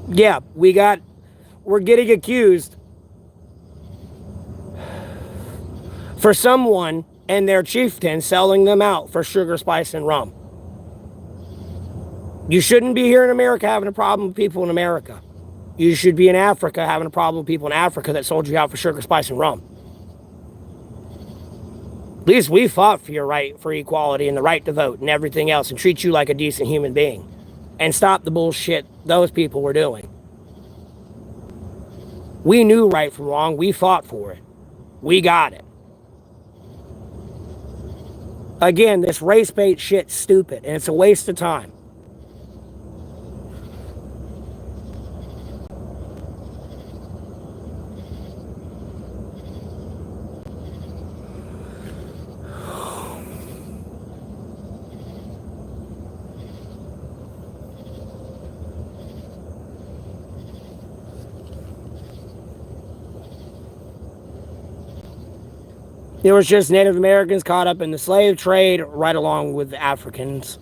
Yeah, we're getting accused for someone and their chieftain selling them out for sugar, spice, and rum. You shouldn't be here in America having a problem with people in America. You should be in Africa having a problem with people in Africa that sold you out for sugar, spice, and rum. At least we fought for your right for equality and the right to vote and everything else and treat you like a decent human being. And stop the bullshit those people were doing. We knew right from wrong. We fought for it. We got it. Again, this race bait shit's stupid and it's a waste of time. It was just Native Americans caught up in the slave trade right along with the Africans.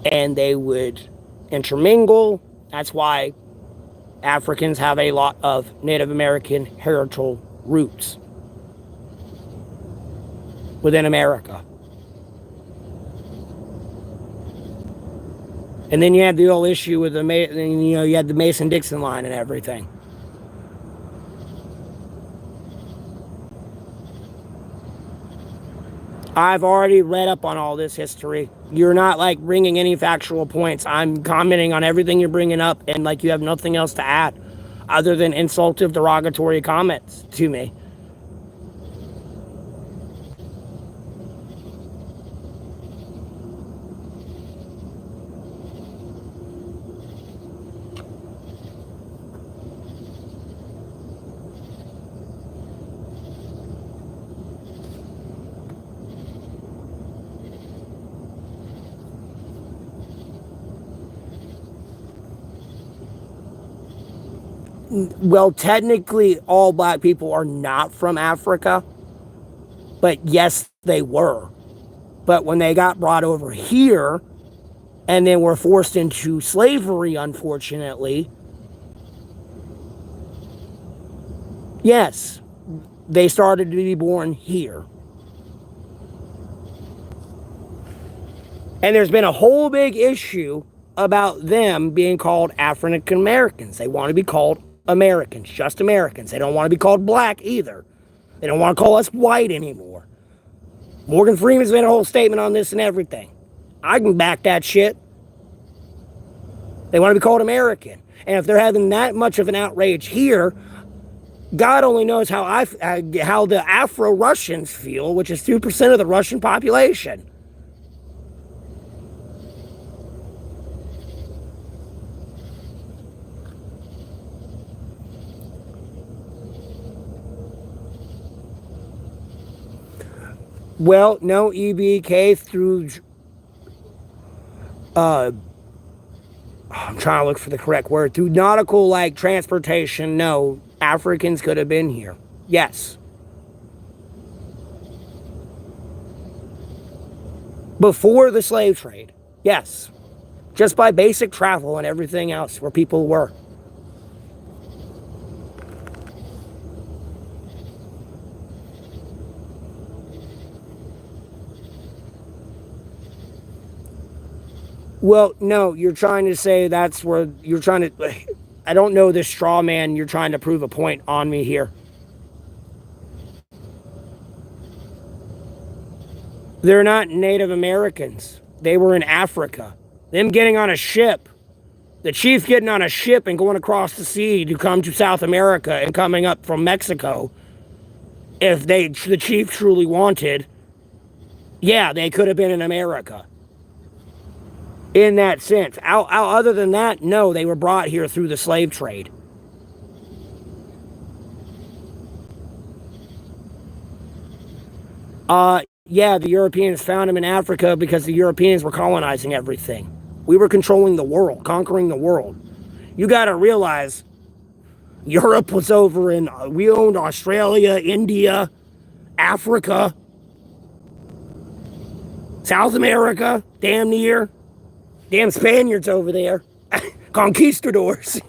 And they would intermingle. That's why Africans have a lot of Native American heritage roots within America. And then you had the whole issue with you had the Mason-Dixon line and everything. I've already read up on all this history. You're not like bringing any factual points. I'm commenting on everything you're bringing up, and like you have nothing else to add other than insultive, derogatory comments to me. Well, technically, all black people are not from Africa, but yes, they were. But when they got brought over here and then were forced into slavery, unfortunately, yes, they started to be born here. And there's been a whole big issue about them being called African Americans. They want to be called Americans, just Americans. They don't want to be called black either. They don't want to call us white anymore. Morgan Freeman's made a whole statement on this and everything. I can back that shit. They want to be called American. And if they're having that much of an outrage here, God only knows how the Afro-Russians feel, which is 2% of the Russian population. Well, no, EBK through, I'm trying to look for the correct word, through nautical, like, transportation, no, Africans could have been here. Yes. Before the slave trade, yes. Just by basic travel and everything else where people were. Well, no, you're trying to say that's where you're trying to. I don't know this straw man. You're trying to prove a point on me here. They're not Native Americans. They were in Africa. Them getting on a ship, the chief getting on a ship and going across the sea to come to South America and coming up from Mexico, if the chief truly wanted, yeah, they could have been in America. In that sense. Other than that, no, they were brought here through the slave trade. Yeah, the Europeans found them in Africa because the Europeans were colonizing everything. We were controlling the world, conquering the world. You gotta realize, Europe was over in, we owned Australia, India, Africa, South America, damn near. Damn Spaniards over there. Conquistadors.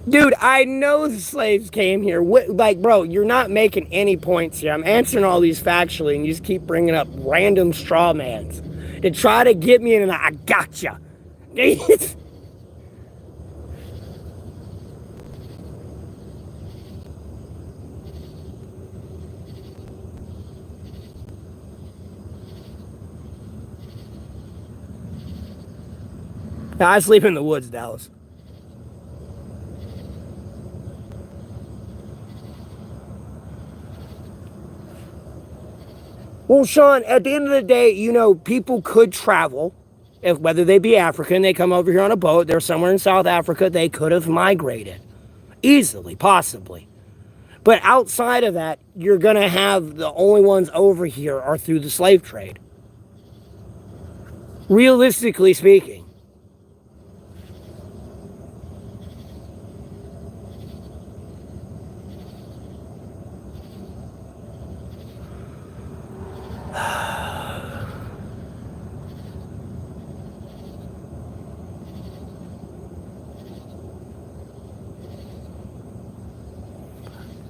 Dude, I know the slaves came here. Like, bro, you're not making any points here. I'm answering all these factually, and you just keep bringing up random straw mans to try to get me in I gotcha. I sleep in the woods, Dallas. Well, Sean, at the end of the day, people could travel, if whether they be African, they come over here on a boat, they're somewhere in South Africa, they could have migrated. Easily, possibly. But outside of that, you're going to have the only ones over here are through the slave trade. Realistically speaking.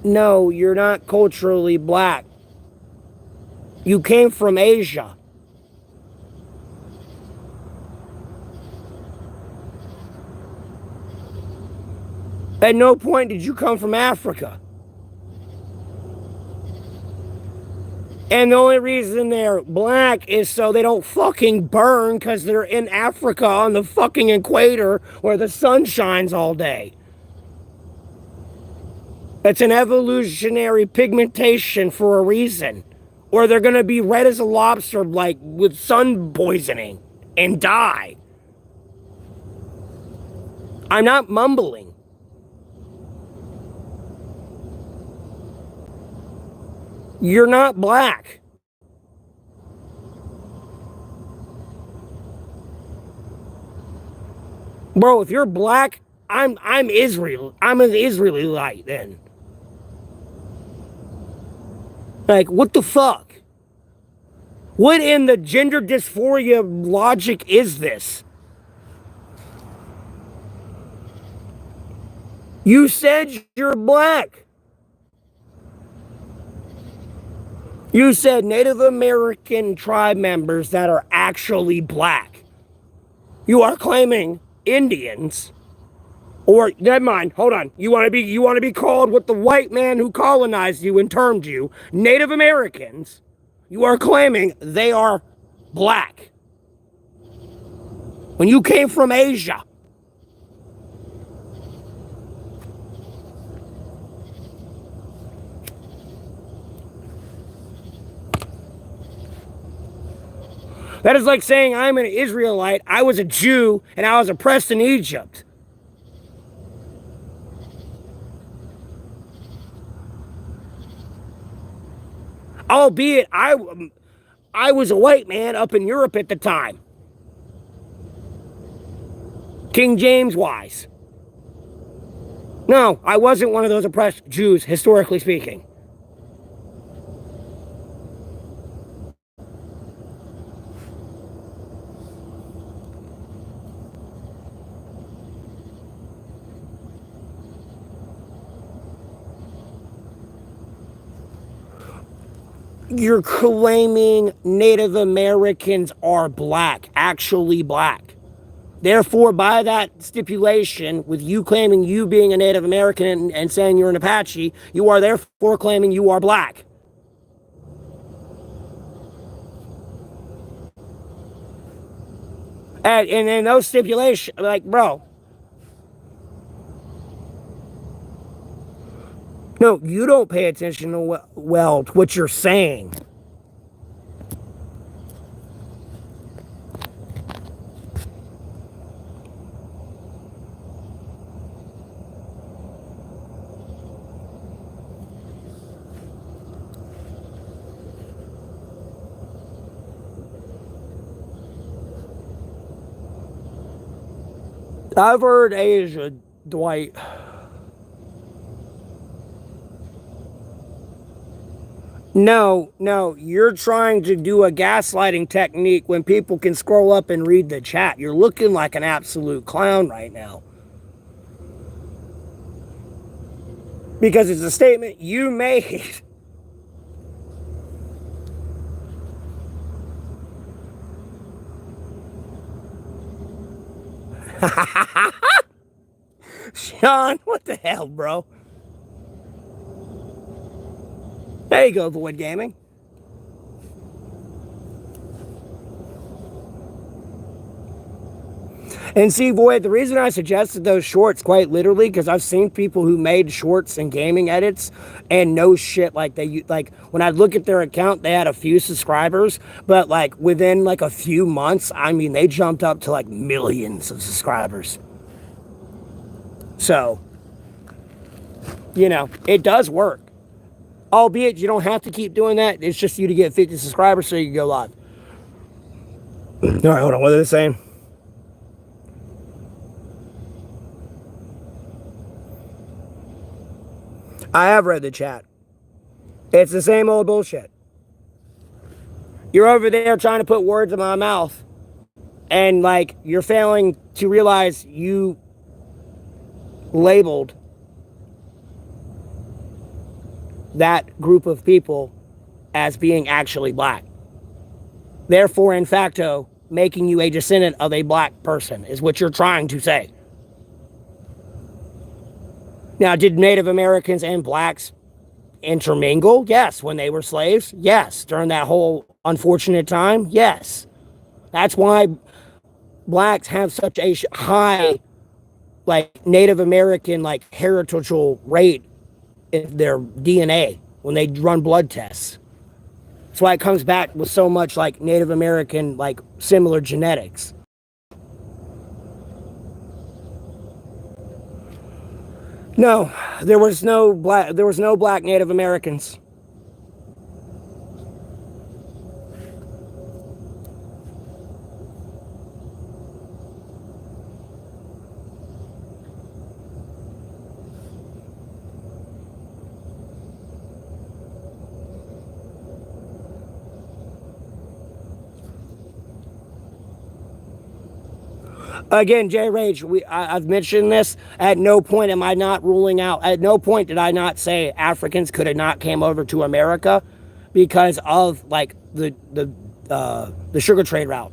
No, you're not culturally black. You came from Asia. At no point did you come from Africa. And the only reason they're black is so they don't fucking burn because they're in Africa on the fucking equator where the sun shines all day. It's an evolutionary pigmentation for a reason. Or they're gonna be red as a lobster, like with sun poisoning, and die. I'm not mumbling. You're not black. Bro, if you're black, I'm Israel. I'm an Israelite then. Like, what the fuck? What in the gender dysphoria logic is this? You said you're black. You said Native American tribe members that are actually black. You are claiming Indians, or never mind, hold on. You want to be called what the white man who colonized you and termed you, Native Americans. You are claiming they are black. When you came from Asia. That is like saying I'm an Israelite, I was a Jew, and I was oppressed in Egypt. Albeit, I was a white man up in Europe at the time. King James wise. No, I wasn't one of those oppressed Jews, historically speaking. You're claiming Native Americans are black, actually black. Therefore, by that stipulation, with you claiming you being a Native American and saying you're an Apache, you are therefore claiming you are black. And in those stipulations, like, bro. No, you don't pay attention to well to what you're saying. I've heard Asia, Dwight. No, you're trying to do a gaslighting technique when people can scroll up and read the chat. You're looking like an absolute clown right now. because it's a statement you made. Sean, what the hell, bro? There you go, Void Gaming. And see, Void, the reason I suggested those shorts, quite literally, because I've seen people who made shorts and gaming edits and no shit, like like when I look at their account, they had a few subscribers, but like within like a few months, I mean, they jumped up to like millions of subscribers. So, you know, it does work. Albeit you don't have to keep doing that. It's just you to get 50 subscribers so you can go live. All right, hold on. What are they saying? I have read the chat. It's the same old bullshit. You're over there trying to put words in my mouth, and like you're failing to realize you labeled that group of people as being actually black. Therefore, in facto, making you a descendant of a black person is what you're trying to say. Now, did Native Americans and blacks intermingle? Yes. When they were slaves? Yes. During that whole unfortunate time? Yes. That's why blacks have such a high, like, Native American, like, heritable rate in their DNA when they run blood tests. That's why it comes back with so much, like, Native American, like, similar genetics. No, there was no black Native Americans. Again, J Rage, I've mentioned this. At no point am I not ruling out. At no point did I not say Africans could have not came over to America because of like the sugar trade route.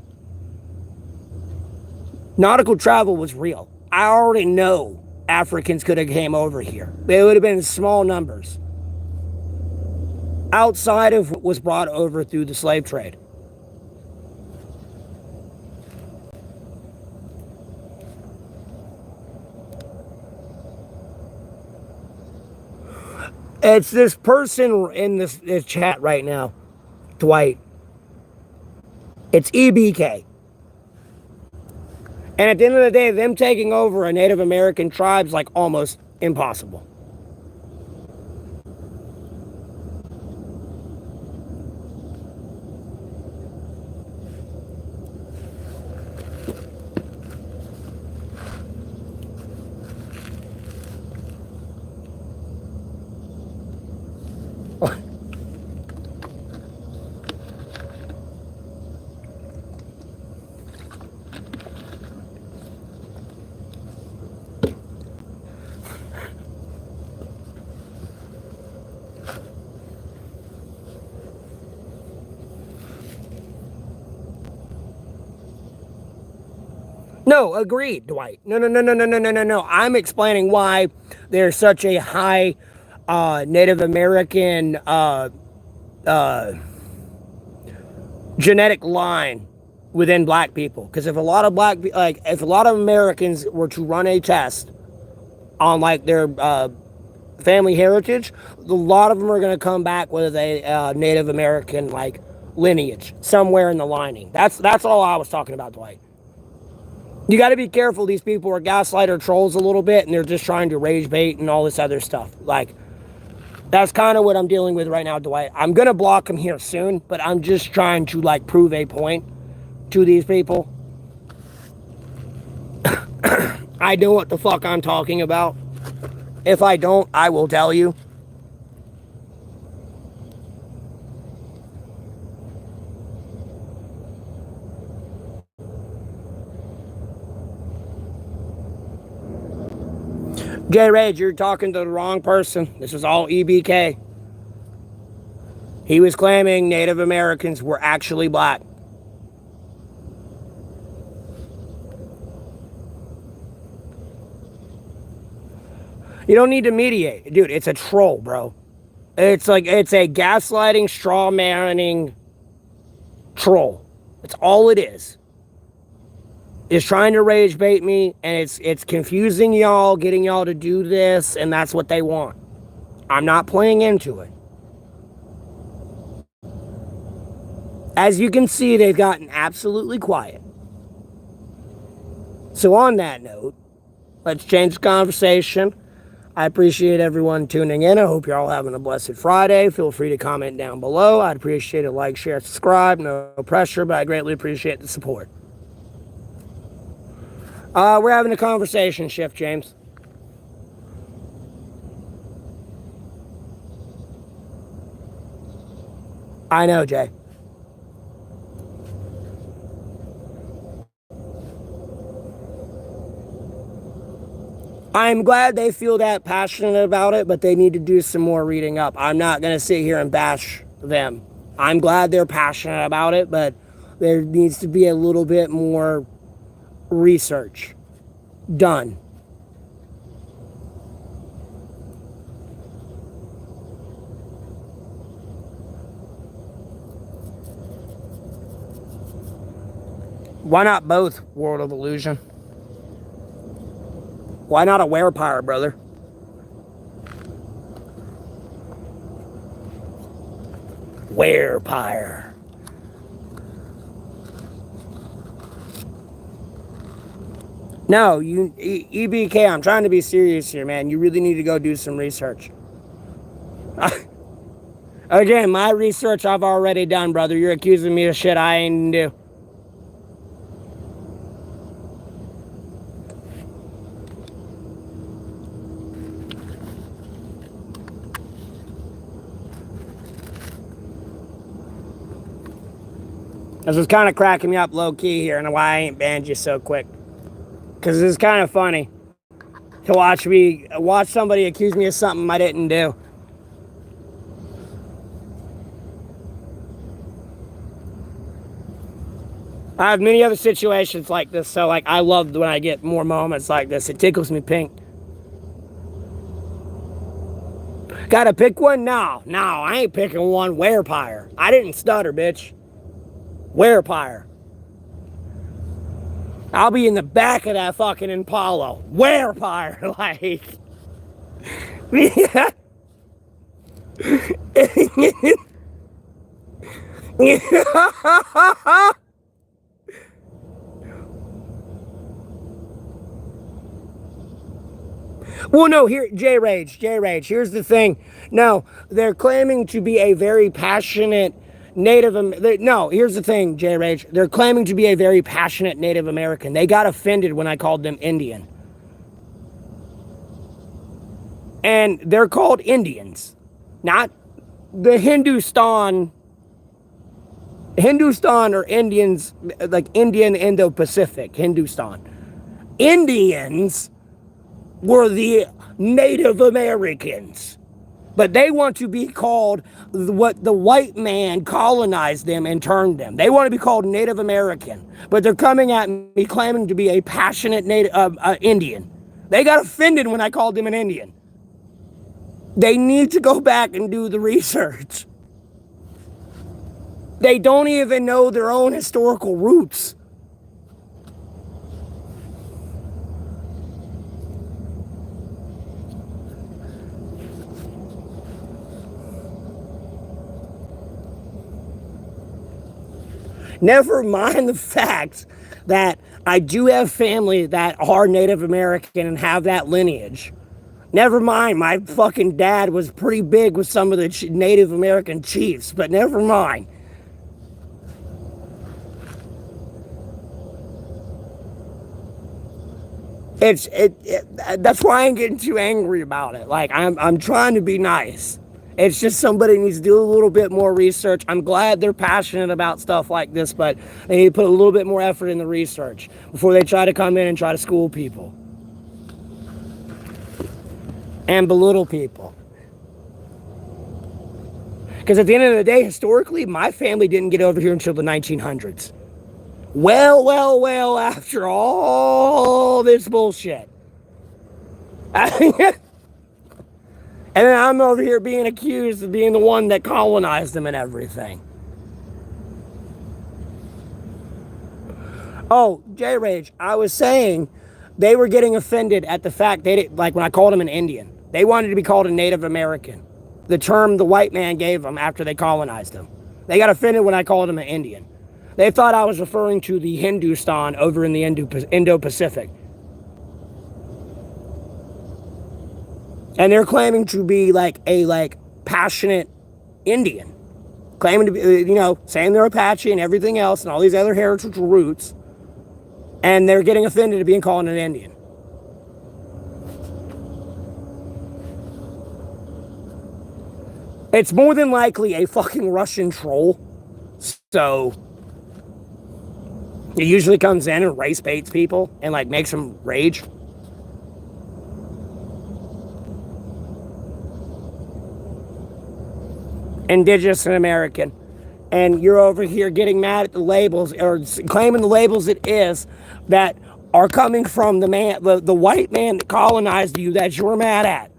Nautical travel was real. I already know Africans could have came over here. They would have been in small numbers. Outside of what was brought over through the slave trade. It's this person in this chat right now, Dwight. It's EBK. And at the end of the day, them taking over a Native American tribe's like almost impossible. No, agreed, Dwight. No. I'm explaining why there's such a high Native American genetic line within black people. Because if a lot of if a lot of Americans were to run a test on like their family heritage, a lot of them are going to come back with a Native American like lineage somewhere in the lining. That's all I was talking about, Dwight. You got to be careful. These people are gaslighter trolls a little bit, and they're just trying to rage bait and all this other stuff. Like, that's kind of what I'm dealing with right now, Dwight. I'm going to block them here soon, but I'm just trying to, like, prove a point to these people. I know what the fuck I'm talking about. If I don't, I will tell you. J Rage, you're talking to the wrong person. This is all EBK. He was claiming Native Americans were actually black. You don't need to mediate. Dude, it's a troll, bro. It's a gaslighting, straw manning troll. That's all it is. It's trying to rage bait me, and it's confusing y'all, getting y'all to do this, and that's what they want. I'm not playing into it. As you can see, they've gotten absolutely quiet. So on that note, let's change the conversation. I appreciate everyone tuning in. I hope you're all having a blessed Friday. Feel free to comment down below. I'd appreciate a like, share, subscribe. No pressure, but I greatly appreciate the support. We're having a conversation shift, James. I know, Jay. I'm glad they feel that passionate about it, but they need to do some more reading up. I'm not going to sit here and bash them. I'm glad they're passionate about it, but there needs to be a little bit more research done. Why not both, World of Illusion? Why not a werepire, brother? Werepire. No, EBK, I'm trying to be serious here, man. You really need to go do some research. Again, my research I've already done, brother. You're accusing me of shit I ain't do. This is kind of cracking me up low-key here, and why I ain't banned you so quick. Because it's kind of funny to watch somebody accuse me of something I didn't do. I have many other situations like this, so I love when I get more moments like this. It tickles me pink. Gotta pick one? No, I ain't picking one. Werepire. I didn't stutter, bitch. Werepire. I'll be in the back of that fucking Impala. Werepire, like. Well, no, here, J-Rage, here's the thing. No, they're claiming to be a very passionate no, here's the thing, J-Rage. They're claiming to be a very passionate Native American. They got offended when I called them Indian. And they're called Indians, not the Hindustan or Indians, like Indian Indo-Pacific, Hindustan. Indians were the Native Americans. But they want to be called what the white man colonized them and turned them. They want to be called Native American. But they're coming at me claiming to be a passionate Indian. They got offended when I called them an Indian. They need to go back and do the research. They don't even know their own historical roots. Never mind the fact that I do have family that are Native American and have that lineage. Never mind, my fucking dad was pretty big with some of the Native American chiefs, but never mind. That's why I'm getting too angry about it. Like, I'm trying to be nice. It's just somebody needs to do a little bit more research. I'm glad they're passionate about stuff like this, but they need to put a little bit more effort in the research before they try to come in and try to school people. and belittle people. Because at the end of the day, historically, my family didn't get over here until the 1900s. Well, after all this bullshit. And then I'm over here being accused of being the one that colonized them and everything. Oh, J-Rage, I was saying they were getting offended at the fact they didn't, like when I called them an Indian. They wanted to be called a Native American. The term the white man gave them after they colonized them. They got offended when I called them an Indian. They thought I was referring to the Hindustan over in the Indo-Pacific. And they're claiming to be like a passionate Indian. Claiming to be, saying they're Apache and everything else and all these other heritage roots. And they're getting offended at being called an Indian. It's more than likely a fucking Russian troll. So it usually comes in and race baits people and like makes them rage. Indigenous and American. And you're over here getting mad at the labels or claiming the labels it is that are coming from the white man that colonized you that you're mad at.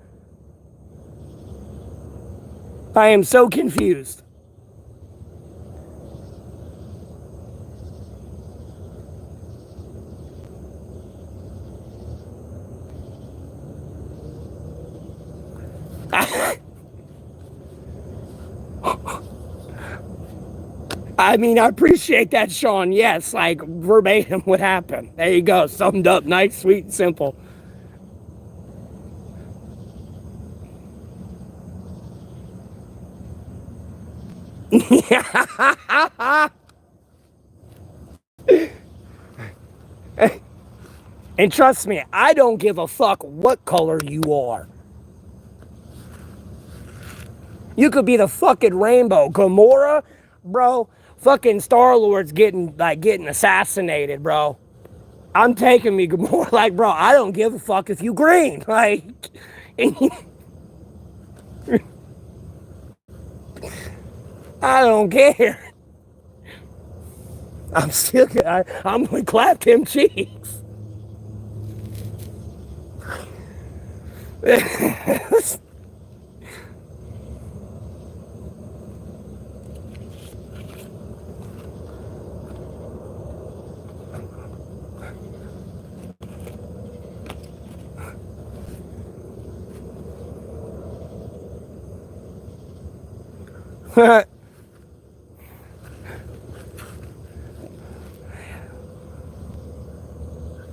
I am so confused. I mean, I appreciate that, Sean. Yes, like verbatim what happened. There you go. Summed up. Nice, sweet, and simple. And trust me, I don't give a fuck what color you are. You could be the fucking rainbow. Gamora, bro. Fucking Star-Lord's getting assassinated, bro. I'm taking me Gamora. Like, bro, I don't give a fuck if you green. Like, I don't care. I'm gonna clap them cheeks.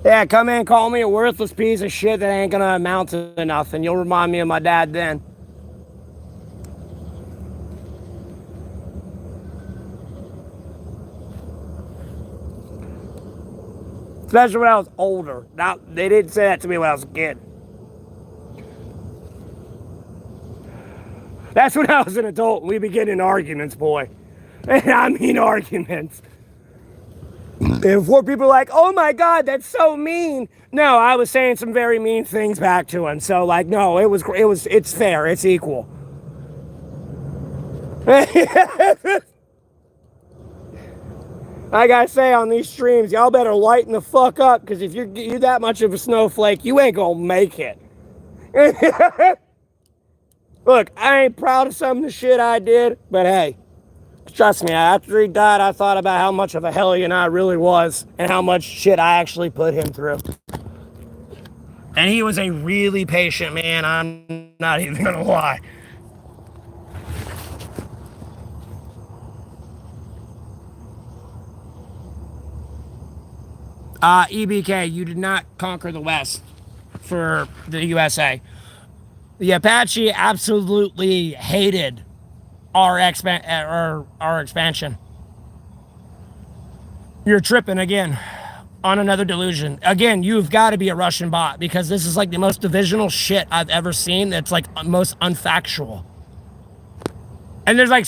Yeah, come in, call me a worthless piece of shit that ain't gonna amount to nothing. You'll remind me of my dad then. Especially when I was older. Now, they didn't say that to me when I was a kid. That's when I was an adult and we be getting in arguments, boy. And I mean arguments. And before people are like, oh my God, that's so mean. No, I was saying some very mean things back to him. So like, no, it's fair, it's equal. Like I say on these streams, y'all better lighten the fuck up, because if you're that much of a snowflake, you ain't gonna make it. Look, I ain't proud of some of the shit I did, but hey, trust me, after he died, I thought about how much of a hellion I really was and how much shit I actually put him through. And he was a really patient man, I'm not even gonna lie. EBK, you did not conquer the West for the USA. The Apache absolutely hated our expansion. You're tripping again on another delusion. Again, you've got to be a Russian bot, because this is like the most divisional shit I've ever seen. That's like most unfactual. And there's like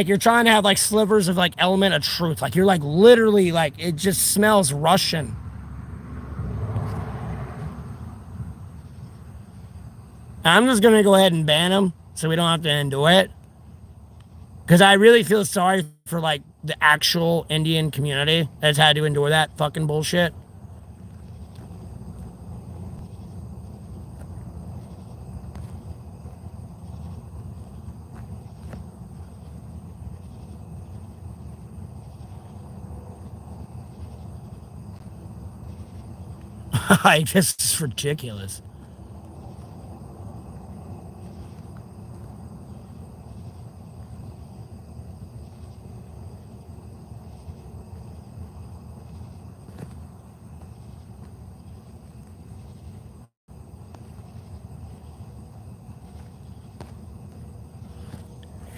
you're trying to have like slivers of like element of truth. Like you're like literally like it just smells Russian. I'm just gonna go ahead and ban them so we don't have to endure it. Because I really feel sorry for like the actual Indian community that's had to endure that fucking bullshit. Like, this is ridiculous.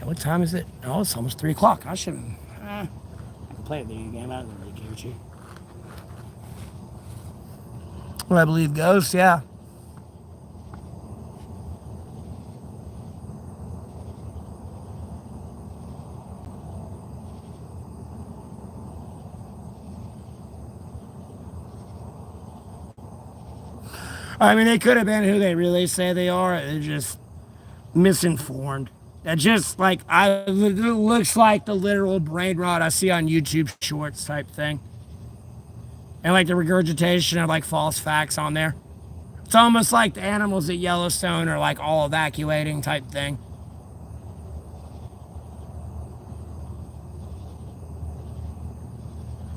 What time is it? Oh, it's almost 3 o'clock. I should I can play a video game. I don't really care what you. Well, I believe ghosts, yeah. I mean, they could have been who they really say they are. They're just misinformed. That just like it looks like the literal brain rot I see on YouTube Shorts type thing, and like the regurgitation of like false facts on there. It's almost like the animals at Yellowstone are like all evacuating type thing.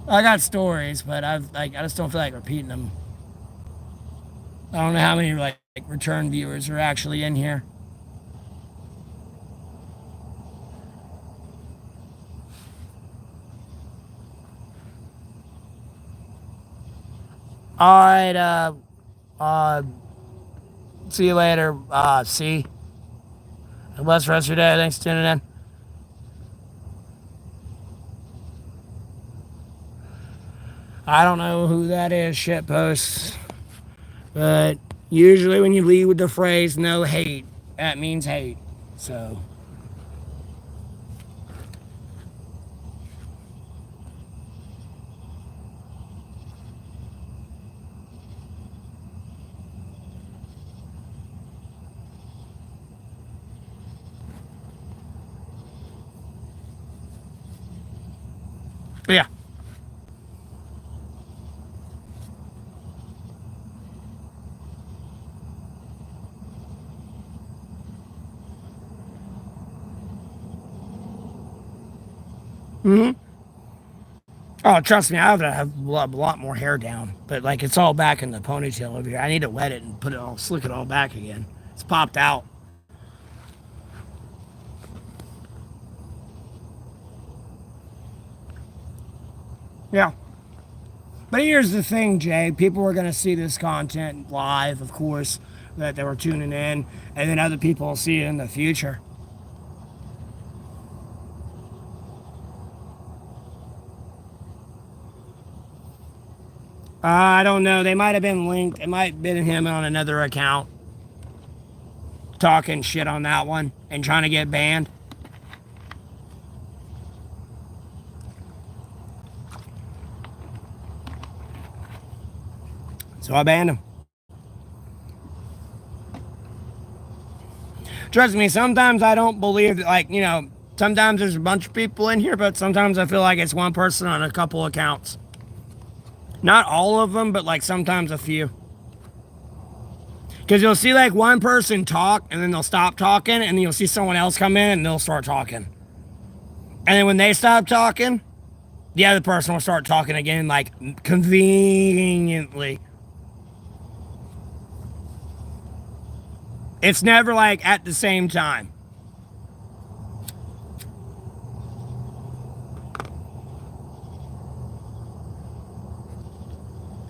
I got stories, but I just don't feel like repeating them. I don't know how many like return viewers are actually in here. All right, uh, see you later. See. Bless the rest of your day. Thanks for tuning in. I don't know who that is, shitpost. But usually when you lead with the phrase no hate, that means hate. So. Yeah. Mm-hmm. Oh, trust me, I have to have a lot more hair down. But, like, it's all back in the ponytail over here. I need to wet it and put it all, slick it all back again. It's popped out. Yeah. But here's the thing, Jay. People are going to see this content live, of course, that they were tuning in. And then other people will see it in the future. I don't know. They might have been linked. It might have been him on another account talking shit on that one and trying to get banned. So I banned him. Trust me, sometimes I don't believe that, like, sometimes there's a bunch of people in here, but sometimes I feel like it's one person on a couple accounts. Not all of them, but like sometimes a few. Because you'll see like one person talk and then they'll stop talking, and then you'll see someone else come in and they'll start talking. And then when they stop talking, the other person will start talking again, like conveniently. It's never like at the same time.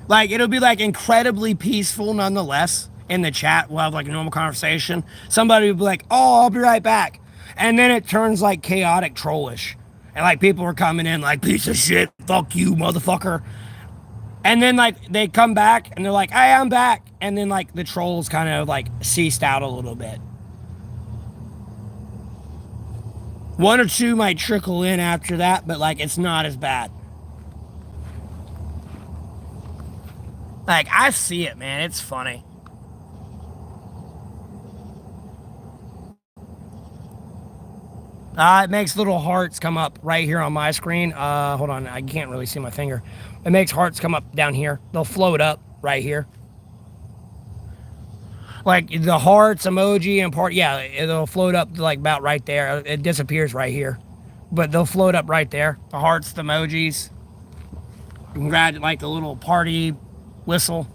Like, it'll be like incredibly peaceful nonetheless. In the chat, we'll have like a normal conversation. Somebody will be like, oh, I'll be right back. And then it turns like chaotic trollish. And like people are coming in like, piece of shit, fuck you, motherfucker. And then like they come back and they're like, hey, I'm back. And then like the trolls kind of like ceased out a little bit. One or two might trickle in after that, but like it's not as bad. Like, I see it, man. It's funny. It makes little hearts come up right here on my screen. Hold on, I can't really see my finger. It makes hearts come up down here. They'll float up right here. Like the hearts emoji and part, yeah, it'll float up like about right there. It disappears right here, but they'll float up right there. The hearts, the emojis, like the little party whistle.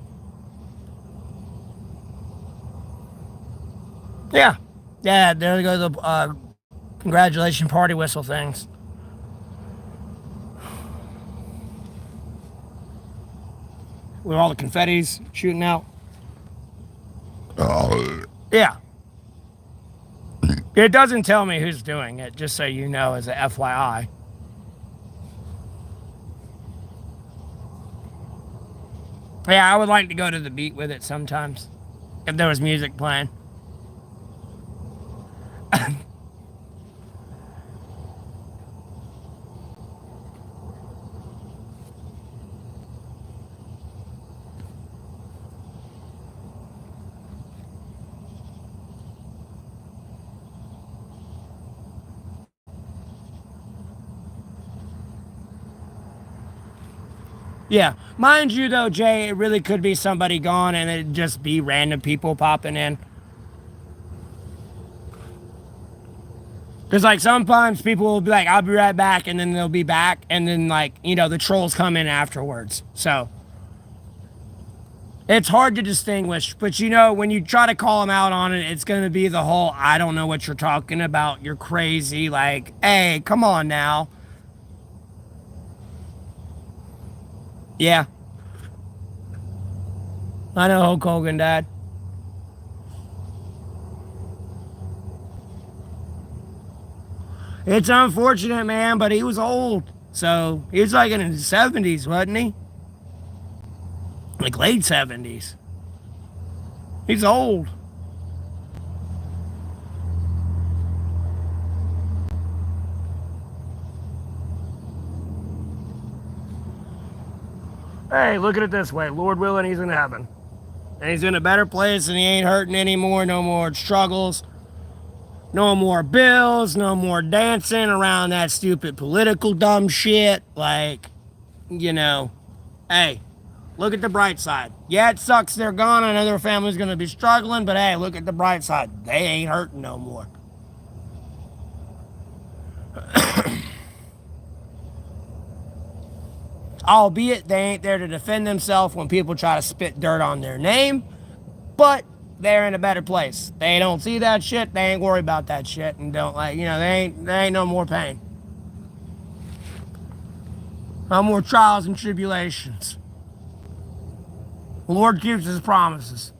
Yeah, yeah. There go the congratulations party whistle things. With all the confetti's shooting out. Yeah. It doesn't tell me who's doing it, just so you know, as a FYI. Yeah, I would like to go to the beat with it sometimes, if there was music playing. Yeah. Mind you, though, Jay, it really could be somebody gone and it'd just be random people popping in. Because, like, sometimes people will be like, I'll be right back, and then they'll be back, and then, like, the trolls come in afterwards. So, it's hard to distinguish. But, when you try to call them out on it, it's going to be the whole, I don't know what you're talking about. You're crazy. Like, hey, come on now. Yeah. I know Hulk Hogan died. It's unfortunate, man, but he was old. So he was like in his 70s, wasn't he? Like late 70s. He's old. Hey, look at it this way. Lord willing, he's in heaven. And he's in a better place and he ain't hurting anymore. No more struggles. No more bills. No more dancing around that stupid political dumb shit. Like, hey, look at the bright side. Yeah, it sucks they're gone. I know their family's going to be struggling, but hey, look at the bright side. They ain't hurting no more. Albeit they ain't there to defend themselves when people try to spit dirt on their name, but they're in a better place. They don't see that shit. They ain't worried about that shit and don't they ain't no more pain. No more trials and tribulations. The Lord keeps his promises.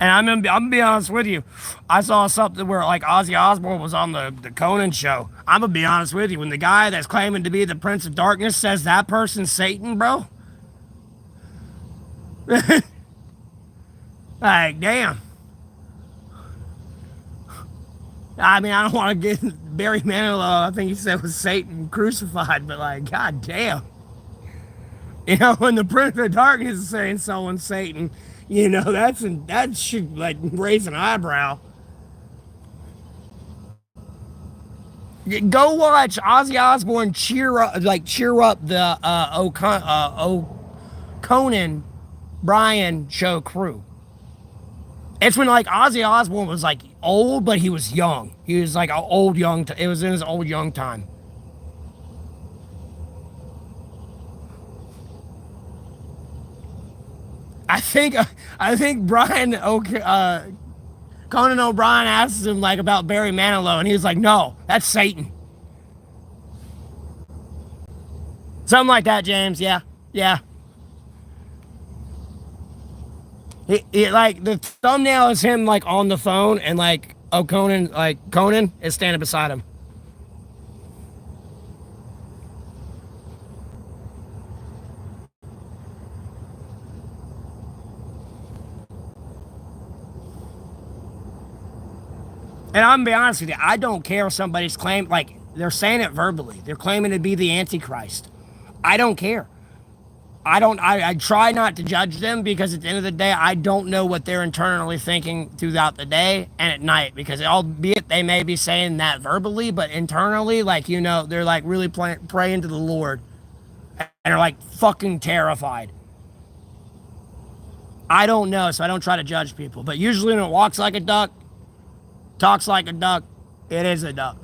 And I'm gonna be honest with you. I saw something where like Ozzy Osbourne was on the Conan show. I'm gonna be honest with you. When the guy that's claiming to be the Prince of Darkness says that person's Satan, bro. Like, damn. I mean, I don't want to get Barry Manilow. I think he said was Satan crucified, but like, god damn. When the Prince of Darkness is saying someone's Satan, that should like raise an eyebrow. Go watch Ozzy Osbourne cheer up the Conan Bryan show crew. It's when like Ozzy Osbourne was like old, but he was young. He was like an old young. It was in his old young time. I think Conan O'Brien asked him like about Barry Manilow, and he was like, "No, that's Satan." Something like that, James. Yeah, yeah. Like the thumbnail is him like on the phone, and like Conan is standing beside him. And I'm gonna be honest with you, I don't care if somebody's claim like they're saying it verbally. They're claiming to be the Antichrist. I don't care. I try not to judge them because at the end of the day, I don't know what they're internally thinking throughout the day and at night because albeit they may be saying that verbally, but internally, like, they're like really praying to the Lord and are like fucking terrified. I don't know, so I don't try to judge people. But usually when it walks like a duck, talks like a duck, it is a duck.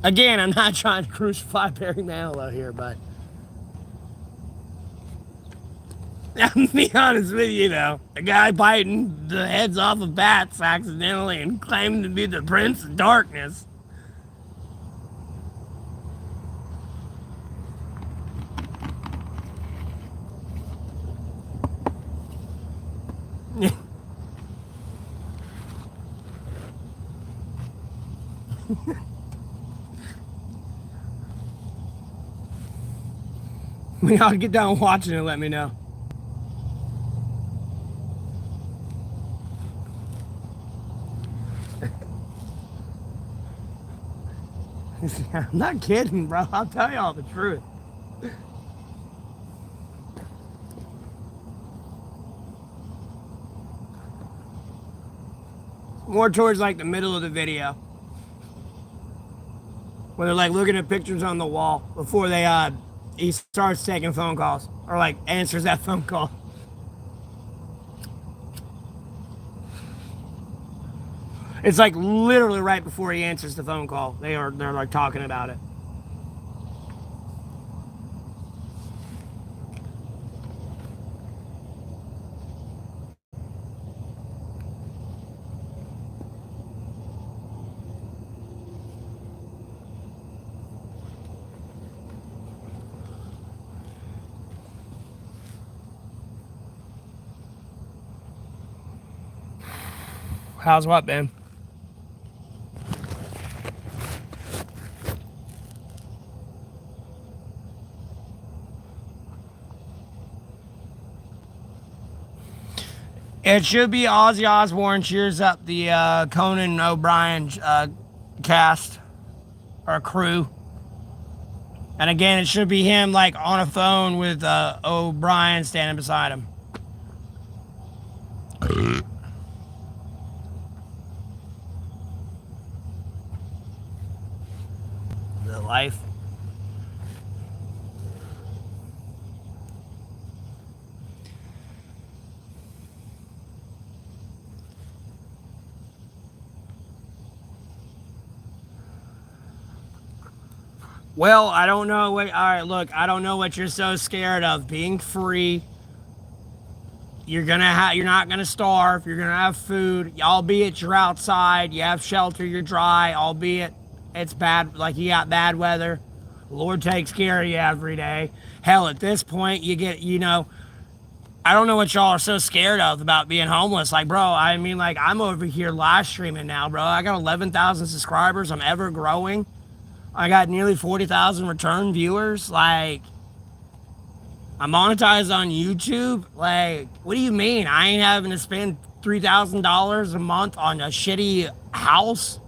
Again, I'm not trying to crucify Barry Manilow here, but I'm be honest with you, though. A guy biting the heads off of bats accidentally and claiming to be the Prince of Darkness. We ought to get down watching it and let me know. I'm not kidding, bro. I'll tell y'all the truth. More towards like the middle of the video. Where they're like looking at pictures on the wall before he starts taking phone calls. Or like answers that phone call. It's like literally right before he answers the phone call. They're like talking about it. How's what, Ben? It should be Ozzy Osbourne cheers up the Conan O'Brien cast or crew. And again, it should be him like on a phone with O'Brien standing beside him. The life. Well, I don't know what. All right, look, I don't know what you're so scared of. Being free. You're not gonna starve. You're gonna have food. Albeit you're outside. You have shelter. You're dry. Albeit it's bad. Like you got bad weather. The Lord takes care of you every day. Hell, at this point, you get. I don't know what y'all are so scared of about being homeless. Like, bro, I mean, like, I'm over here live streaming now, bro. I got 11,000 subscribers. I'm ever growing. I got nearly 40,000 return viewers. Like, I'm monetized on YouTube. Like, what do you mean? I ain't having to spend $3,000 a month on a shitty house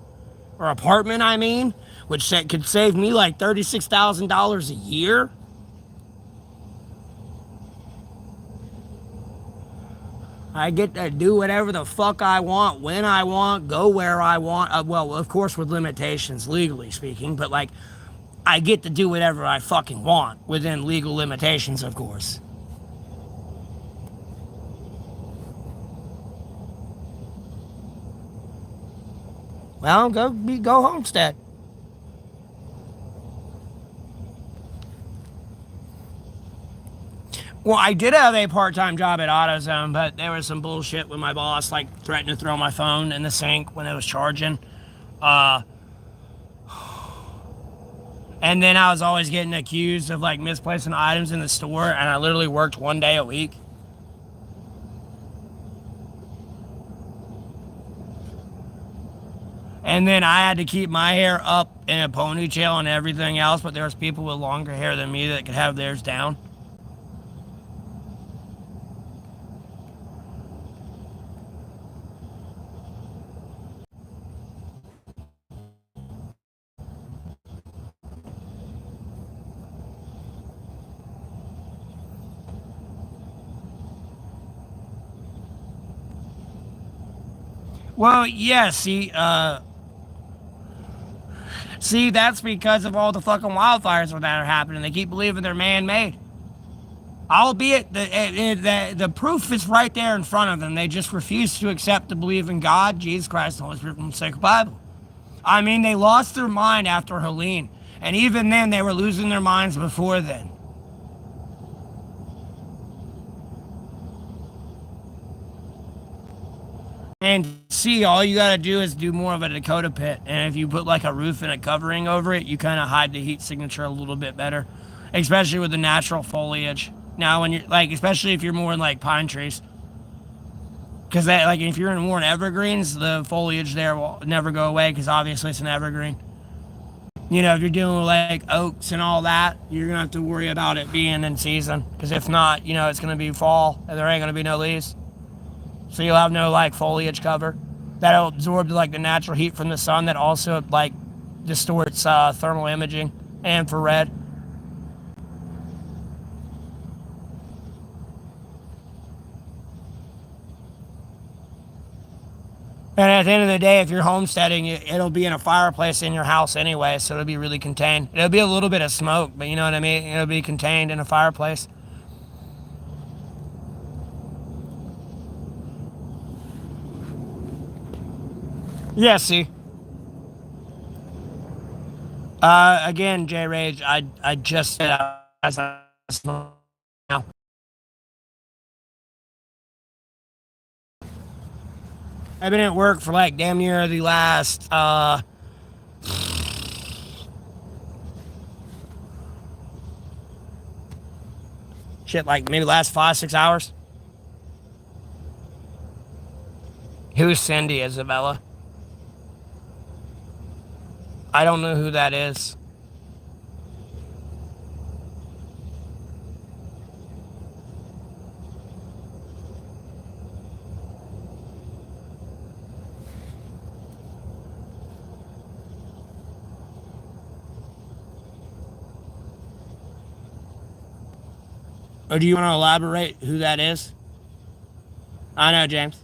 or apartment, I mean, which could save me like $36,000 a year. I get to do whatever the fuck I want, when I want, go where I want. Well, of course, with limitations, legally speaking, but like, I get to do whatever I fucking want within legal limitations, of course. Well, go homestead. Well, I did have a part-time job at AutoZone, but there was some bullshit with my boss, like threatening to throw my phone in the sink when it was charging. Uh, and then I was always getting accused of like misplacing items in the store, and I literally worked 1 day a week. And then I had to keep my hair up in a ponytail and everything else, but there was people with longer hair than me that could have theirs down. Well, yeah, see, that's because of all the fucking wildfires that are happening. They keep believing they're man-made. Albeit, the proof is right there in front of them. They just refuse to accept to believe in God, Jesus Christ, the Holy Spirit, and the sacred Bible. I mean, they lost their mind after Helene. And even then, they were losing their minds before then. And see, all you gotta do is do more of a Dakota pit. And if you put like a roof and a covering over it, you kind of hide the heat signature a little bit better. Especially with the natural foliage. Now, when you're like, especially if you're more in like pine trees. Because that, like, if you're in more in evergreens, the foliage there will never go away because obviously it's an evergreen. You know, if you're dealing with like oaks and all that, you're gonna have to worry about it being in season. Because if not, you know, it's gonna be fall and there ain't gonna be no leaves. So you'll have no like foliage cover. That'll absorb like the natural heat from the sun that also like distorts thermal imaging and infrared. And at the end of the day, if you're homesteading, it'll be in a fireplace in your house anyway, so it'll be really contained. It'll be a little bit of smoke, but you know what I mean? It'll be contained in a fireplace. Yeah, see. Again, J Rage, I just said now. I've been at work for like damn near the last shit, like maybe last 5, 6 hours. Who's Cindy, Isabella? I don't know who that is. Or do you want to elaborate who that is? I know, James.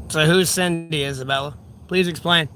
So who's Cindy, Isabella? Please explain.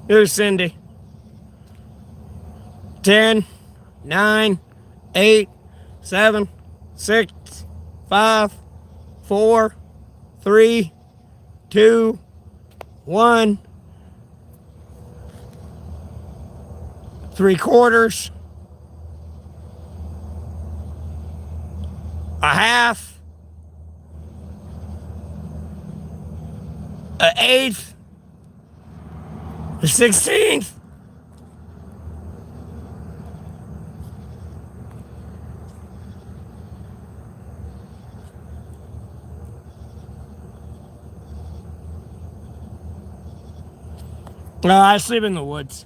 Who's Cindy? 10, 9, 8, 7, 6, 5, 4, 3, 2, 1, 3/4, a half, an eighth, a 16th. I sleep in the woods.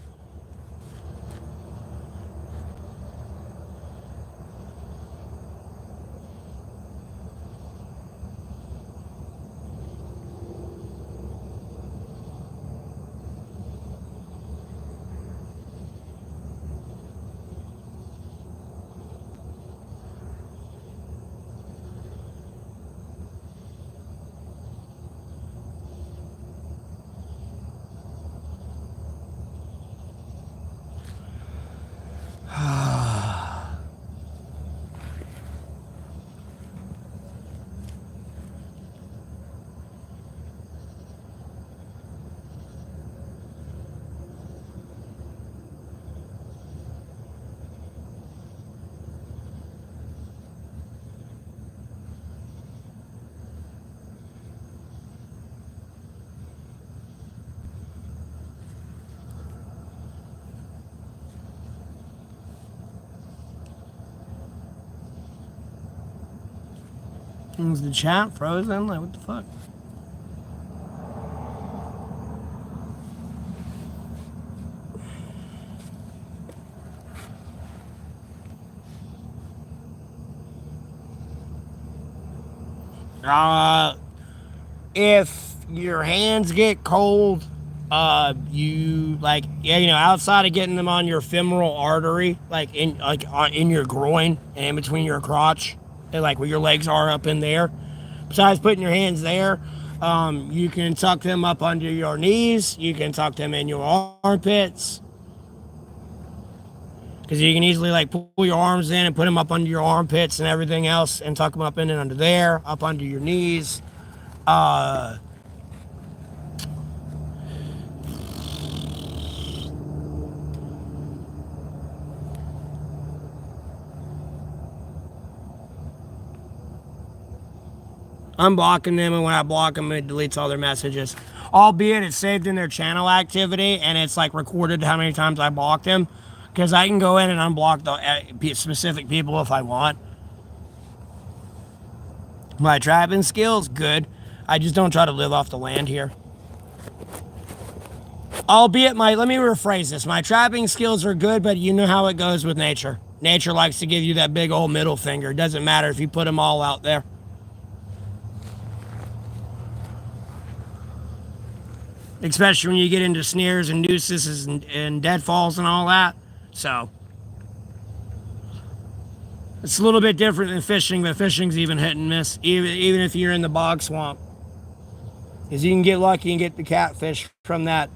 Is the chat frozen? Like, what the fuck? If your hands get cold, you like, yeah, outside of getting them on your femoral artery, in your groin and in between your crotch, and like where your legs are up in there. Besides putting your hands there, you can tuck them up under your knees. You can tuck them in your armpits. Because you can easily like pull your arms in and put them up under your armpits and everything else and tuck them up in and under there, up under your knees. I'm blocking them, and when I block them, it deletes all their messages. Albeit it's saved in their channel activity, and it's like recorded how many times I blocked them. Because I can go in and unblock the specific people if I want. My trapping skills, good. I just don't try to live off the land here. Albeit let me rephrase this. My trapping skills are good, but you know how it goes with nature. Nature likes to give you that big old middle finger. It doesn't matter if you put them all out there. Especially when you get into snares and nooses and deadfalls and all that. So, it's a little bit different than fishing, but fishing's even hit and miss, even if you're in the bog swamp. Because you can get lucky and get the catfish from that,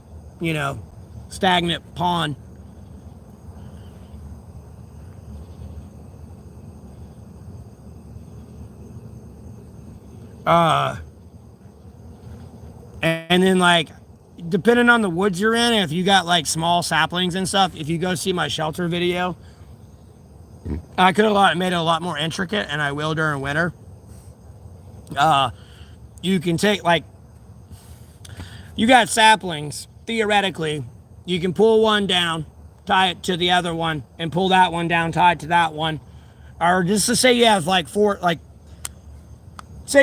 stagnant pond. And then, like, depending on the woods you're in, if you got like small saplings and stuff, if you go see my shelter video, I could have made it a lot more intricate, and I will during winter. You can take you got saplings. Theoretically, you can pull one down, tie it to the other one, and pull that one down, tie it to that one. Or just to say you have say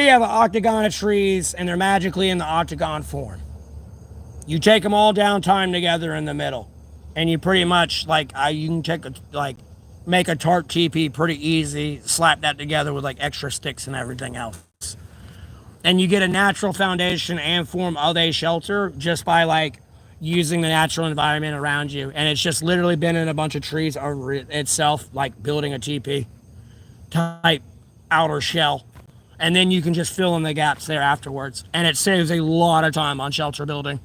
you have an octagon of trees, and they're magically in the octagon form. You take them all down, tie them together in the middle, and you pretty much you can make a tarp teepee pretty easy. Slap that together with like extra sticks and everything else, and you get a natural foundation and form of a shelter just by using the natural environment around you. And it's just literally been in a bunch of trees over itself, like building a teepee type outer shell, and then you can just fill in the gaps there afterwards, and it saves a lot of time on shelter building.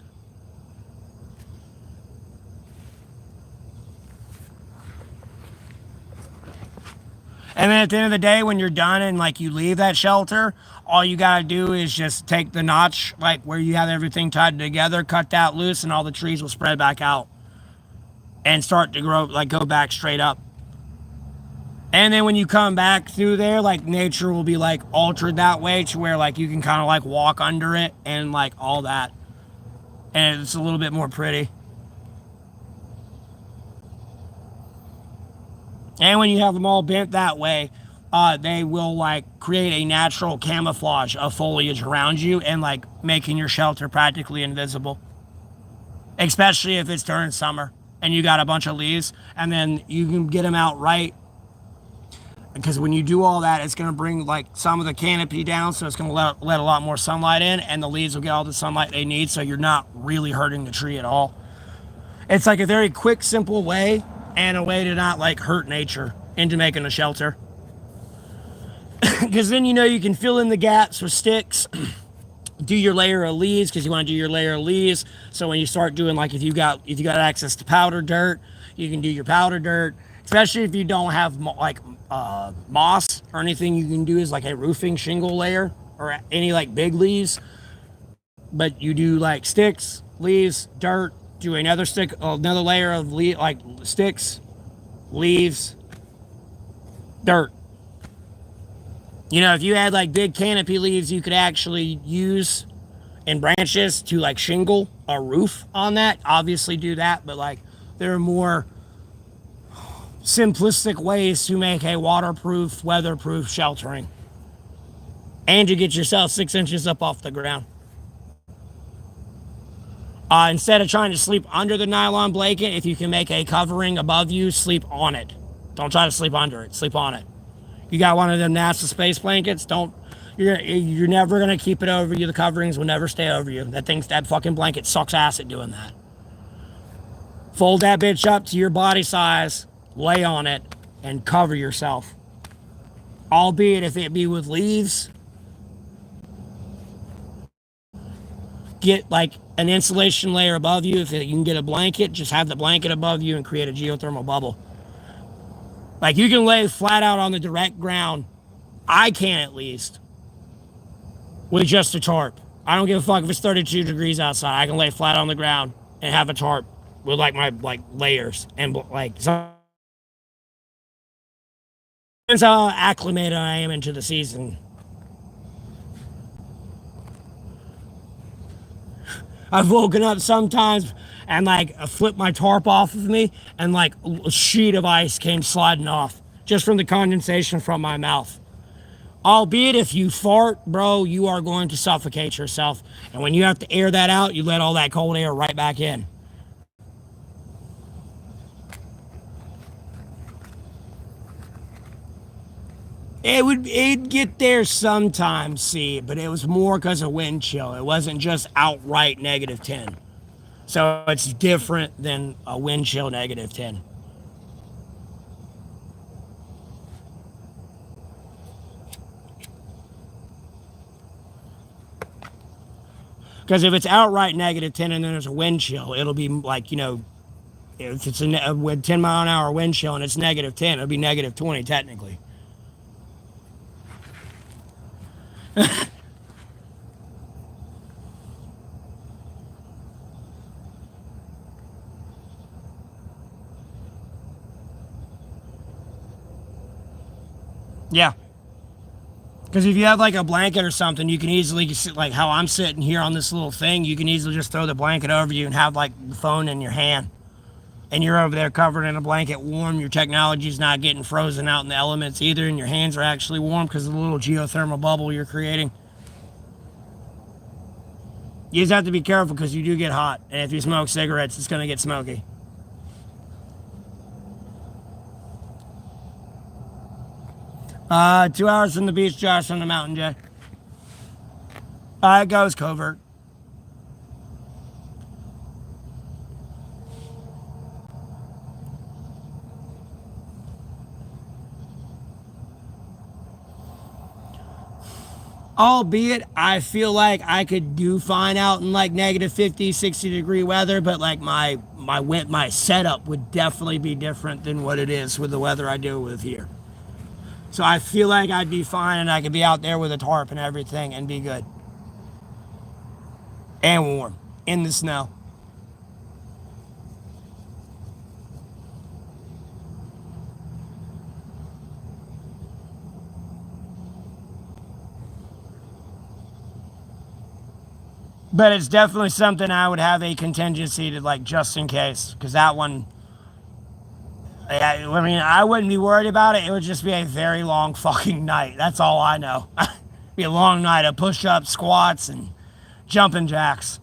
And then at the end of the day, when you're done and you leave that shelter, all you gotta do is just take the notch, where you have everything tied together, cut that loose, and all the trees will spread back out and start to grow, go back straight up. And then when you come back through there, nature will be altered that way to where you can kind of walk under it and all that. And it's a little bit more pretty. And when you have them all bent that way, they will create a natural camouflage of foliage around you and making your shelter practically invisible. especially if it's during summer and you got a bunch of leaves, and then you can get them out right, because when you do all that, it's going to bring like some of the canopy down, so it's going to let a lot more sunlight in, and the leaves will get all the sunlight they need, so you're not really hurting the tree at all. It's like a very quick, simple way, and a way to not like hurt nature into making a shelter. Because then you can fill in the gaps with sticks, do your layer of leaves, because you want to do your layer of leaves. So when you start doing, like, if you got access to powder dirt, you can do your powder dirt. Especially if you don't have like moss or anything, you can do is like a roofing shingle layer or any like big leaves. But you do like sticks, leaves, dirt. Do another layer of like sticks, leaves, dirt. If you had like big canopy leaves, you could actually use and branches to like shingle a roof on that. Obviously do that, but like there are more simplistic ways to make a waterproof, weatherproof sheltering. And you get yourself 6 inches up off the ground. Instead of trying to sleep under the nylon blanket, if you can make a covering above you, sleep on it. Don't try to sleep under it, sleep on it. You got one of them NASA space blankets, you're never going to keep it over you. The coverings will never stay over you. That fucking blanket sucks ass at doing that. Fold that bitch up to your body size, lay on it, and cover yourself. Albeit if it be with leaves, get like an insulation layer above you. If you can get a blanket, just have the blanket above you and create a geothermal bubble. Like, you can lay flat out on the direct ground. I can, at least, with just a tarp. I don't give a fuck if it's 32 degrees outside. I can lay flat on the ground and have a tarp with like my like layers and like so. Depends how acclimated I am into the season. I've woken up sometimes and like flipped my tarp off of me, and like a sheet of ice came sliding off just from the condensation from my mouth. Albeit if you fart, bro, you are going to suffocate yourself. And when you have to air that out, you let all that cold air right back in. It'd get there sometimes, see, but it was more because of wind chill. It wasn't just outright -10. So it's different than a wind chill -10. Because if it's outright -10 and then there's a wind chill, it'll be like, if it's with 10 mile an hour wind chill and it's -10, it'll be -20 technically. Yeah. Because if you have like a blanket or something, you can easily, like how I'm sitting here on this little thing, you can easily just throw the blanket over you and have like the phone in your hand. And you're over there covered in a blanket, warm. Your technology's not getting frozen out in the elements either, and your hands are actually warm because of the little geothermal bubble you're creating. You just have to be careful because you do get hot. And if you smoke cigarettes, it's going to get smoky. Uh, 2 hours from the beach, Josh, on the mountain, Jay. It goes covert. Albeit, I feel like I could do fine out in like -50, 60-degree weather, but like my setup would definitely be different than what it is with the weather I deal with here. So I feel like I'd be fine and I could be out there with a tarp and everything and be good. And warm. In the snow. But it's definitely something I would have a contingency to, like, just in case. Because that one, I mean, I wouldn't be worried about it. It would just be a very long fucking night. That's all I know. Be a long night of push-ups, squats, and jumping jacks.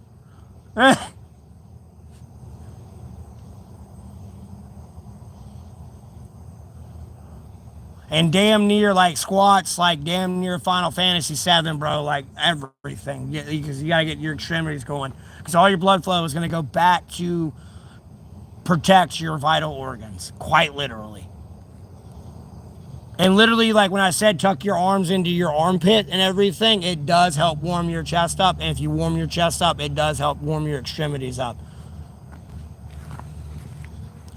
And damn near like squats, like damn near Final Fantasy 7, bro. Like everything, because you gotta get your extremities going, because all your blood flow is gonna go back to protect your vital organs, quite literally. And literally, like when I said tuck your arms into your armpit and everything, it does help warm your chest up. And if you warm your chest up, it does help warm your extremities up.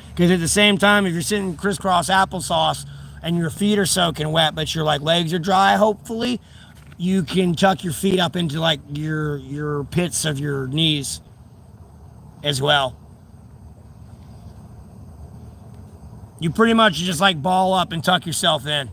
Because at the same time, if you're sitting crisscross applesauce and your feet are soaking wet, but your like legs are dry, hopefully, you can tuck your feet up into like your pits of your knees as well. You pretty much just like ball up and tuck yourself in.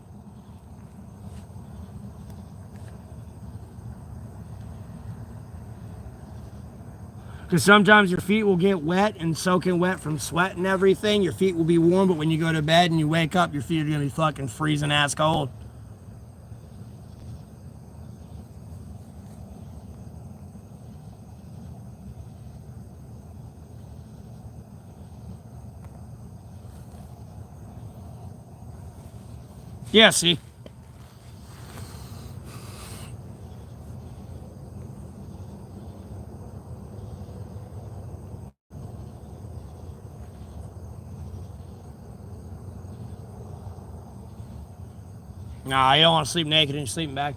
Because sometimes your feet will get wet and soaking wet from sweat and everything. Your feet will be warm, but when you go to bed and you wake up, your feet are going to be fucking freezing ass cold. Yeah, see? Nah, you don't want to sleep naked in your sleeping bag.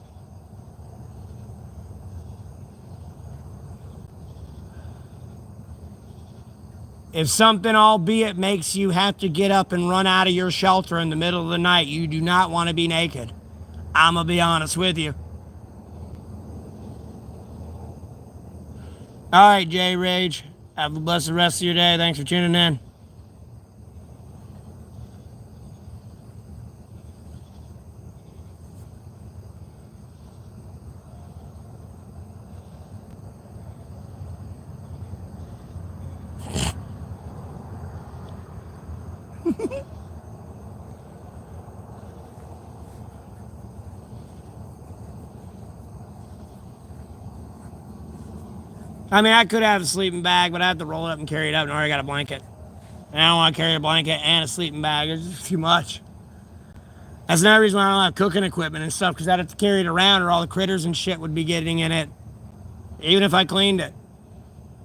If something, albeit, makes you have to get up and run out of your shelter in the middle of the night, you do not want to be naked. I'm going to be honest with you. All right, J Rage. Have a blessed rest of your day. Thanks for tuning in. I mean, I could have a sleeping bag, but I have to roll it up and carry it up, and I already got a blanket. And I don't want to carry a blanket and a sleeping bag. It's just too much. That's another reason why I don't have cooking equipment and stuff, because I'd have to carry it around, or all the critters and shit would be getting in it. Even if I cleaned it,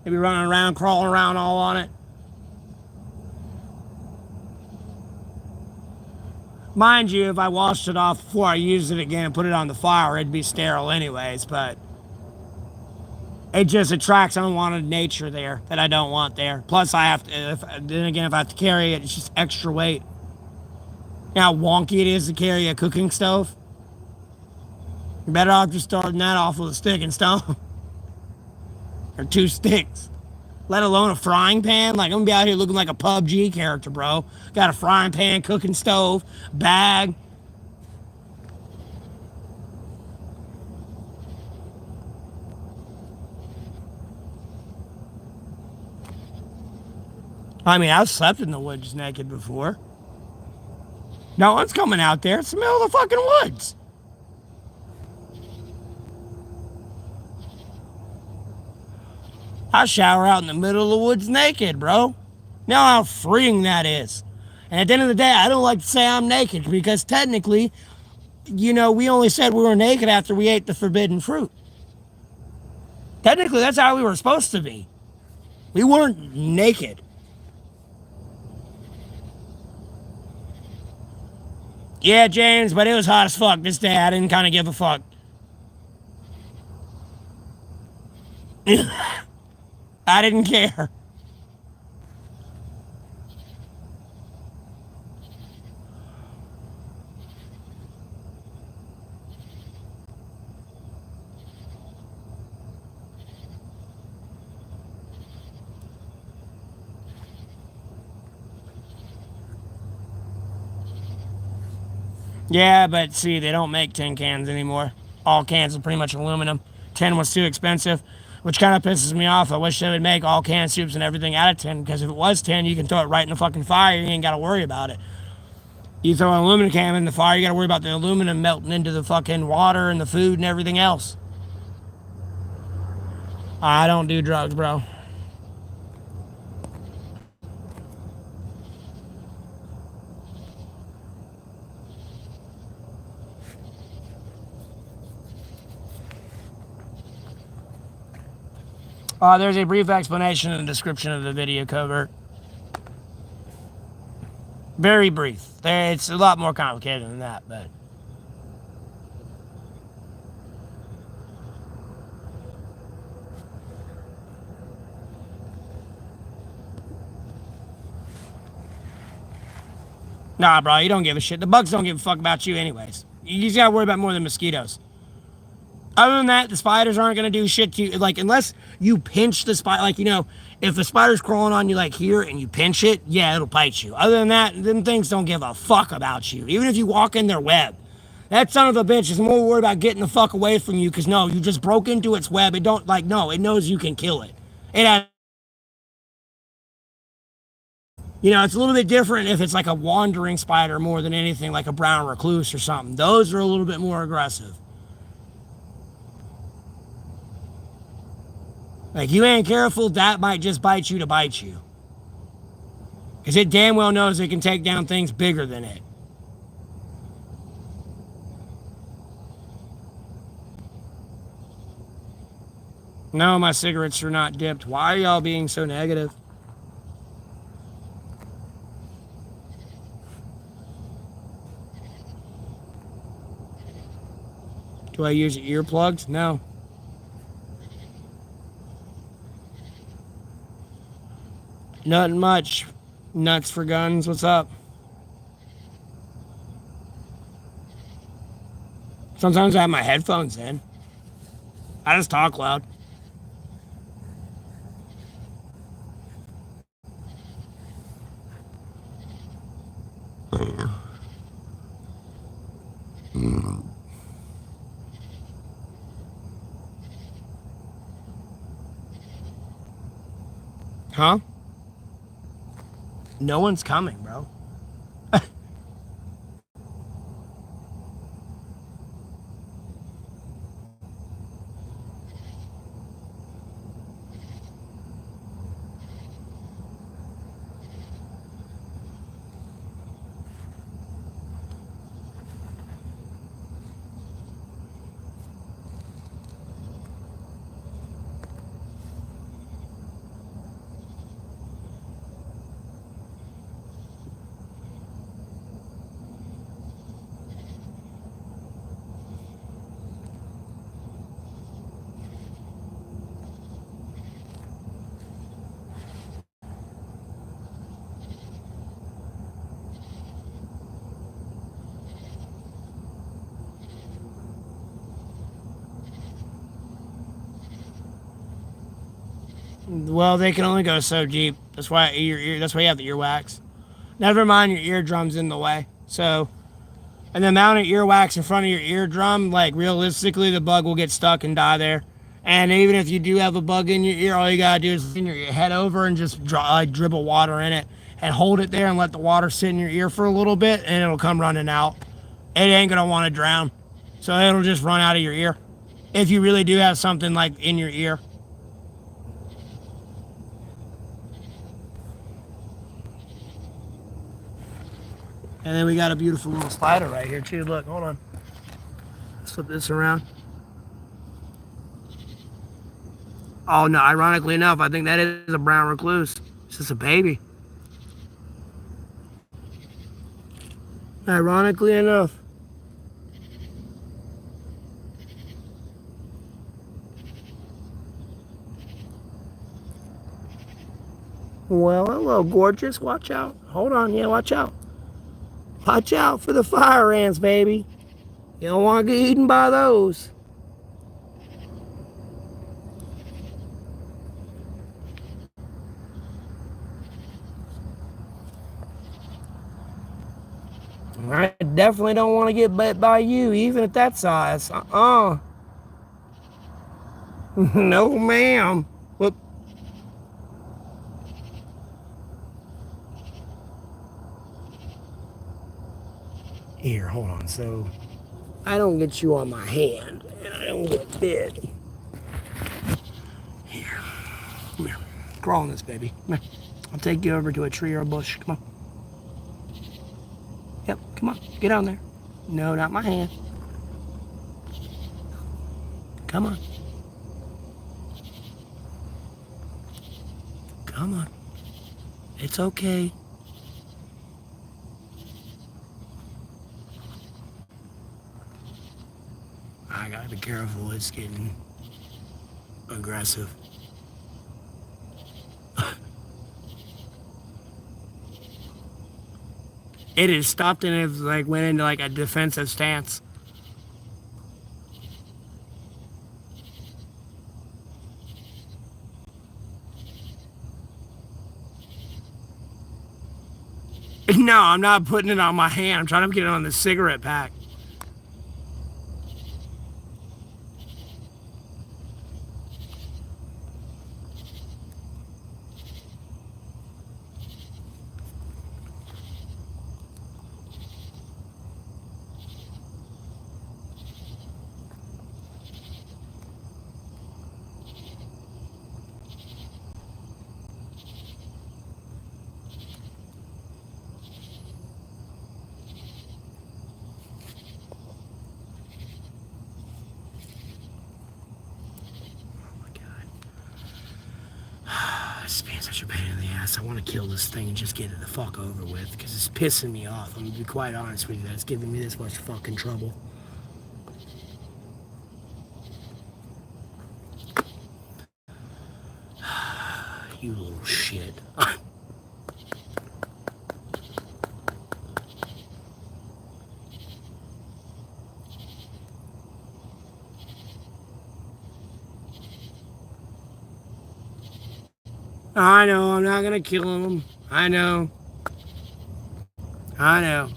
they'd be running around, crawling around all on it. Mind you, if I washed it off before I used it again and put it on the fire, it'd be sterile anyways, but it just attracts unwanted nature there that I don't want there. Plus, I have to, then again, if I have to carry it, it's just extra weight. You know how wonky it is to carry a cooking stove? You're better off just starting that off with a stick and stone. Or two sticks. Let alone a frying pan. Like, I'm gonna be out here looking like a PUBG character, bro. Got a frying pan, cooking stove, bag. I mean, I've slept in the woods naked before. No one's coming out there. It's the middle of the fucking woods. I shower out in the middle of the woods naked, bro. Know how freeing that is. And at the end of the day, I don't like to say I'm naked because technically, we only said we were naked after we ate the forbidden fruit. Technically, that's how we were supposed to be. We weren't naked. Yeah, James, but it was hot as fuck this day. I didn't kind of give a fuck. I didn't care. Yeah, but see, they don't make tin cans anymore. All cans are pretty much aluminum. Tin was too expensive, which kind of pisses me off. I wish they would make all canned soups and everything out of tin, because if it was tin, you can throw it right in the fucking fire. You ain't got to worry about it. You throw an aluminum can in the fire, you got to worry about the aluminum melting into the fucking water and the food and everything else. I don't do drugs, bro. There's a brief explanation and description of the video cover. Very brief. It's a lot more complicated than that, but... Nah, bro, you don't give a shit. The bugs don't give a fuck about you anyways. You just gotta worry about more than mosquitoes. Other than that, the spiders aren't gonna do shit to you. Like, unless you pinch the spider, like, if the spider's crawling on you, like, here, and you pinch it, yeah, it'll bite you. Other than that, them things don't give a fuck about you. Even if you walk in their web. That son of a bitch is more worried about getting the fuck away from you, because, no, you just broke into its web. It don't, like, no, it knows you can kill it. It has... It's a little bit different if it's like a wandering spider more than anything, like a brown recluse or something. Those are a little bit more aggressive. Like, you ain't careful, that might just bite you to bite you. Because it damn well knows it can take down things bigger than it. No, my cigarettes are not dipped. Why are y'all being so negative? Do I use earplugs? No. Nothing much. Nuts for guns. What's up? Sometimes I have my headphones in. I just talk loud. Huh? No one's coming, bro. Well, they can only go so deep. That's why that's why you have the earwax. Never mind your eardrum's in the way. So, and the amount of earwax in front of your eardrum, like, realistically, the bug will get stuck and die there. And even if you do have a bug in your ear, all you gotta do is lean your head over and just dribble water in it and hold it there and let the water sit in your ear for a little bit, and it'll come running out. It ain't gonna want to drown, so it'll just run out of your ear. If you really do have something like in your ear. And then we got a beautiful little spider right here too. Look, hold on. Let's flip this around. Oh no, ironically enough, I think that is a brown recluse. It's just a baby. Ironically enough. Well, hello, gorgeous. Watch out. Hold on, yeah, watch out. Watch out for the fire ants, baby. You don't want to get eaten by those. I definitely don't want to get bit by you, even at that size. No, ma'am. Whoop. Here, hold on. So, I don't get you on my hand, and I don't get bit. Here. Come here. Crawl on this, baby. Come here. I'll take you over to a tree or a bush. Come on. Yep, come on. Get on there. No, not my hand. Come on. Come on. It's okay. I gotta be careful. It's getting aggressive. It has stopped and it like went into like a defensive stance. No, I'm not putting it on my hand. I'm trying to get it on the cigarette pack. It's being such a pain in the ass. I want to kill this thing and just get it the fuck over with because it's pissing me off. I'm gonna be quite honest with you. That's giving me this much fucking trouble. You little shit. I know, I'm not gonna kill him. I know. I know.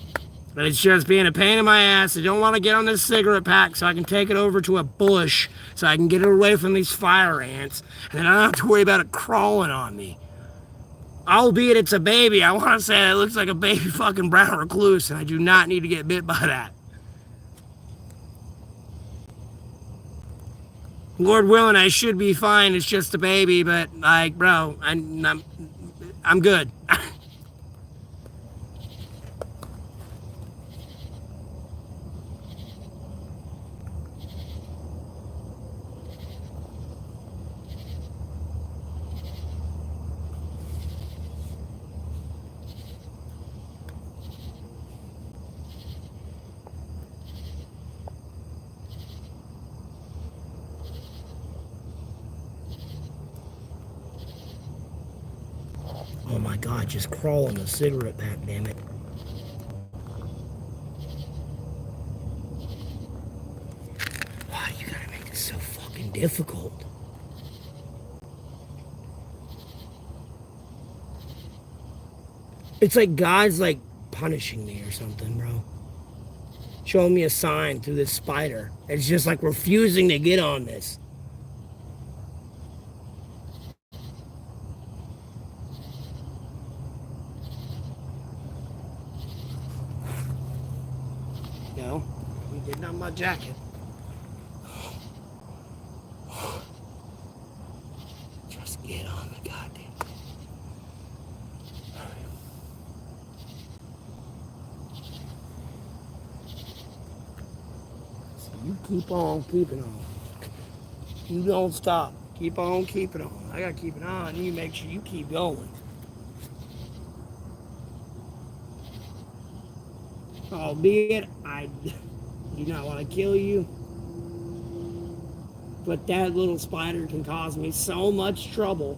But it's just being a pain in my ass. I don't want to get on this cigarette pack so I can take it over to a bush so I can get it away from these fire ants. And then I don't have to worry about it crawling on me. Albeit it's a baby. I want to say it looks like a baby fucking brown recluse and I do not need to get bit by that. Lord willing, I should be fine. It's just a baby, but like, bro, I'm good. Oh my god, just crawl in the cigarette pack, damn it. Why you gotta make this so fucking difficult? It's like God's like punishing me or something, bro. Showing me a sign through this spider. It's just like refusing to get on this. No, I'm getting on my jacket. Just get on the goddamn. So you keep on keeping on. You don't stop. Keep on keeping on. I gotta keep it on. You make sure you keep going. Albeit, I do not want to kill you. But that little spider can cause me so much trouble.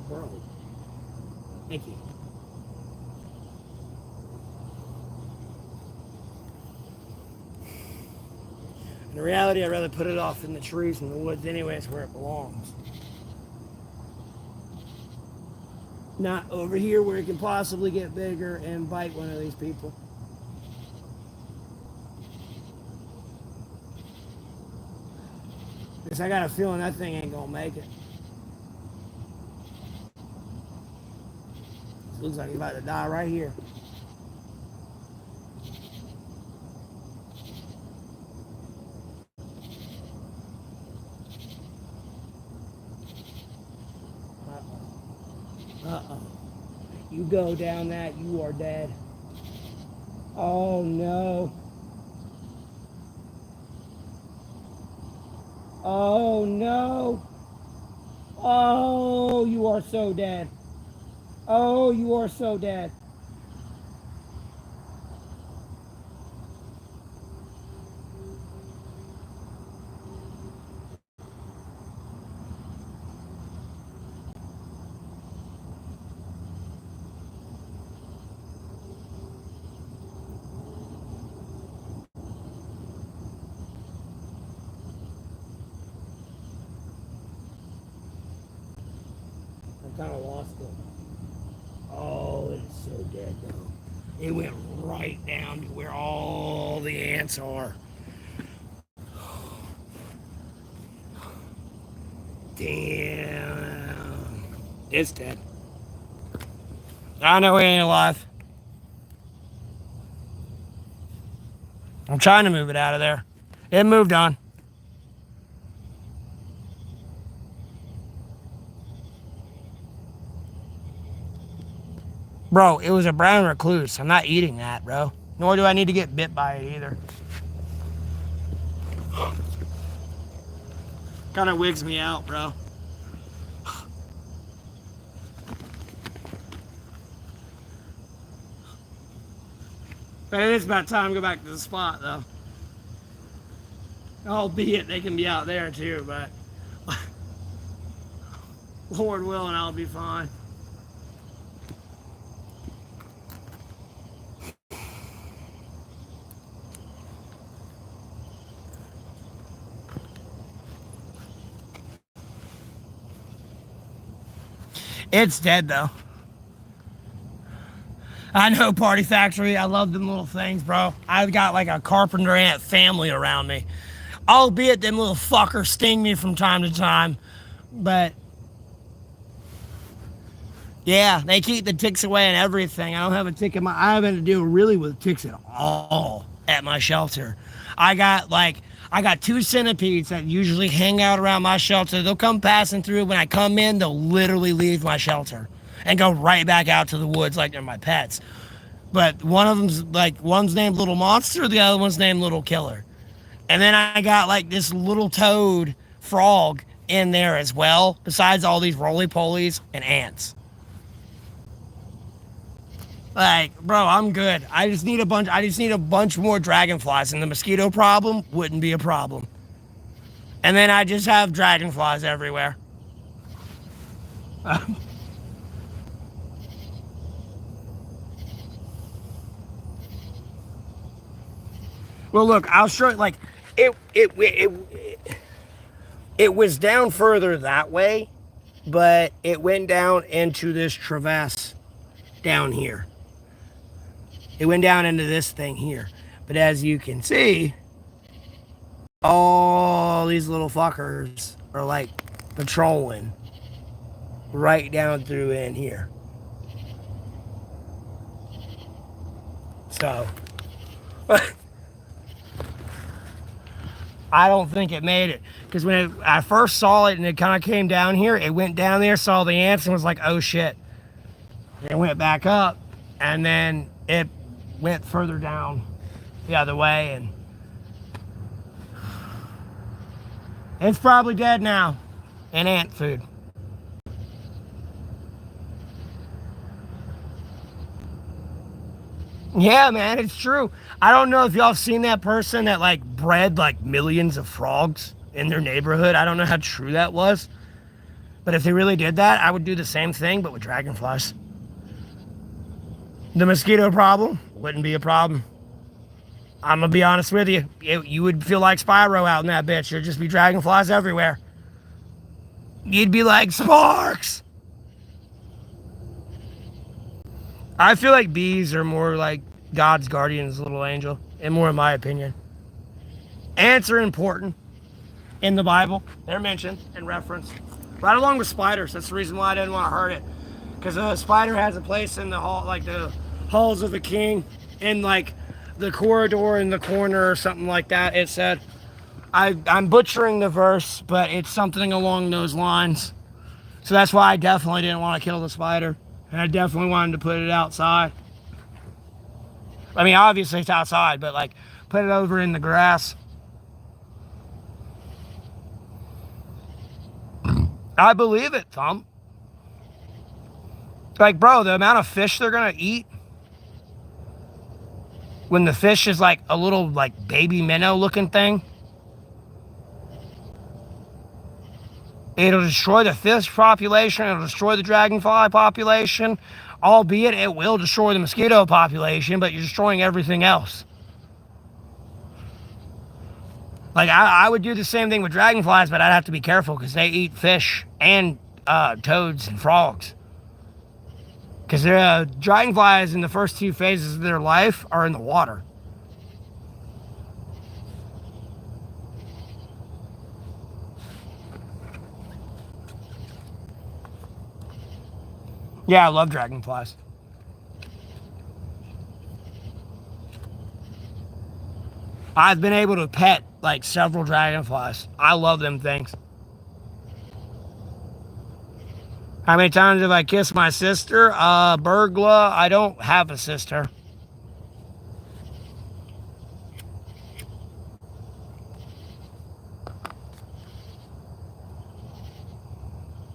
Bro. Thank you. In reality, I'd rather put it off in the trees and the woods anyways where it belongs. Not over here where it can possibly get bigger and bite one of these people. Because I got a feeling that thing ain't gonna make it. It looks like he's about to die right here. Uh-oh. You go down that, you are dead. Oh no. Oh no. Oh, you are so dead. Oh, you are so dead. I kind of lost it. Oh, it's so dead though. It went right down to where all the ants are. Damn. It's dead. I know he ain't alive. I'm trying to move it out of there. It moved on. Bro, it was a brown recluse. I'm not eating that, bro. Nor do I need to get bit by it either. Kind of wigs me out, bro. But it is about time to go back to the spot, though. Albeit they can be out there too, but Lord willing, I'll be fine. It's dead though. I know, Party Factory. I love them little things, bro. I've got like a carpenter ant family around me. Albeit them little fuckers sting me from time to time. But yeah, they keep the ticks away and everything. I don't have a tick in my I haven't to deal really with ticks at all at my shelter. I got two centipedes that usually hang out around my shelter. They'll come passing through. When I come in, they'll literally leave my shelter and go right back out to the woods like they're my pets. But one's named Little Monster, the other one's named Little Killer. And then I got like this little toad frog in there as well, besides all these roly polies and ants. Like, bro, I'm good. I just need a bunch more dragonflies, and the mosquito problem wouldn't be a problem. And then I just have dragonflies everywhere. Well, look, I'll show you. Like, it was down further that way, but it went down into this crevasse down here. It went down into this thing here. But as you can see, all these little fuckers are like patrolling right down through in here. So, I don't think it made it. Because I first saw it and it kind of came down here, it went down there, saw the ants, and was like, oh shit. It went back up, and then it went further down the other way, and it's probably dead now in ant food. Yeah, man, it's true. I don't know if y'all seen that person that like bred like millions of frogs in their neighborhood. I don't know how true that was. But if they really did that, I would do the same thing, but with dragonflies. The mosquito problem wouldn't be a problem. I'm gonna be honest with you. You would feel like Spyro out in that bitch. There'd just be dragonflies everywhere. You'd be like, Sparks! I feel like bees are more like God's guardian's little angel, and more in my opinion. Ants are important in the Bible. They're mentioned and referenced. Right along with spiders. That's the reason why I didn't want to hurt it. Because a spider has a place in the hall, like the halls of the king, in like the corridor in the corner or something like that. It said, I'm butchering the verse, but it's something along those lines. So that's why I definitely didn't want to kill the spider. And I definitely wanted to put it outside. I mean, obviously it's outside, but like put it over in the grass. I believe it, Thumb. Like, bro, the amount of fish they're gonna eat when the fish is like a little like baby minnow looking thing. It'll destroy the fish population. It'll destroy the dragonfly population. Albeit it will destroy the mosquito population, but you're destroying everything else. Like, I would do the same thing with dragonflies, but I'd have to be careful because they eat fish and toads and frogs. Because dragonflies in the first two phases of their life are in the water. Yeah, I love dragonflies. I've been able to pet like several dragonflies. I love them things. How many times have I kissed my sister? Burgla, I don't have a sister.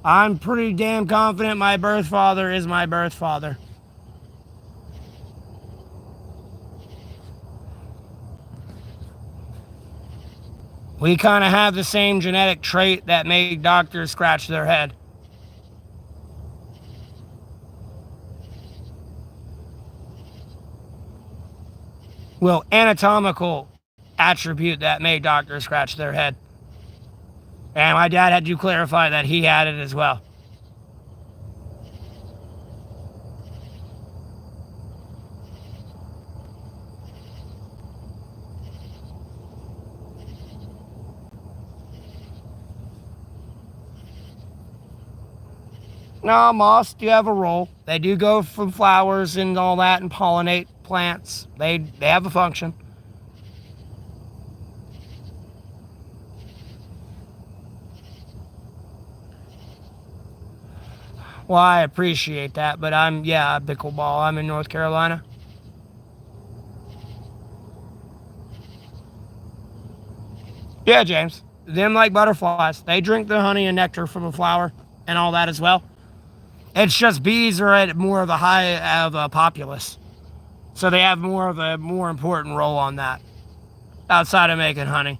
I'm pretty damn confident my birth father is my birth father. We kind of have the same genetic trait that made doctors scratch their head. Well, anatomical attribute that made doctors scratch their head. And my dad had to clarify that he had it as well. No, moths do have a role. They do go for flowers and all that and pollinate plants. They have a function. Well, I appreciate that, but pickleball. I'm in North Carolina. Yeah, James. Them like butterflies. They drink the honey and nectar from a flower and all that as well. It's just bees are at more of a high of a populace. So they have more of a more important role on that outside of making honey.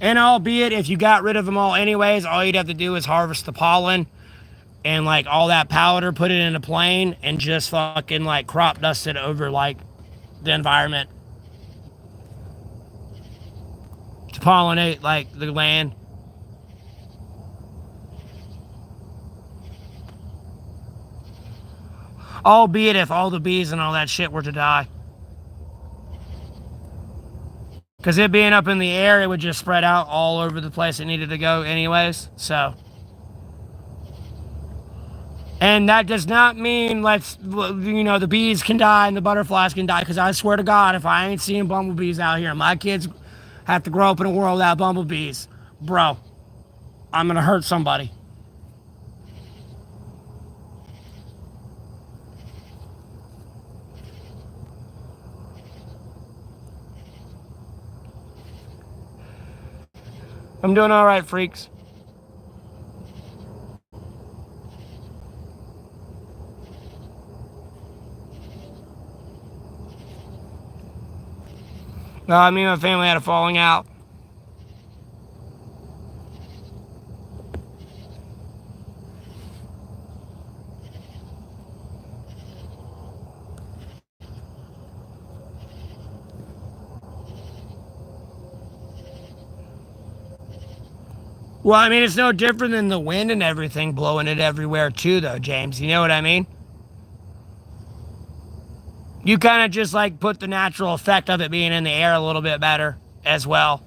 And albeit if you got rid of them all anyways, all you'd have to do is harvest the pollen and like all that powder, put it in a plane and just fucking like crop dust it over like the environment to pollinate like the land. Albeit if all the bees and all that shit were to die. Because it being up in the air, it would just spread out all over the place it needed to go anyways. So. And that does not mean the bees can die and the butterflies can die. Because I swear to God, if I ain't seeing bumblebees out here, my kids have to grow up in a world without bumblebees. Bro, I'm going to hurt somebody. I'm doing all right, freaks. Me and my family had a falling out. Well, I mean, it's no different than the wind and everything blowing it everywhere, too, though, James. You know what I mean? You kind of just like put the natural effect of it being in the air a little bit better as well.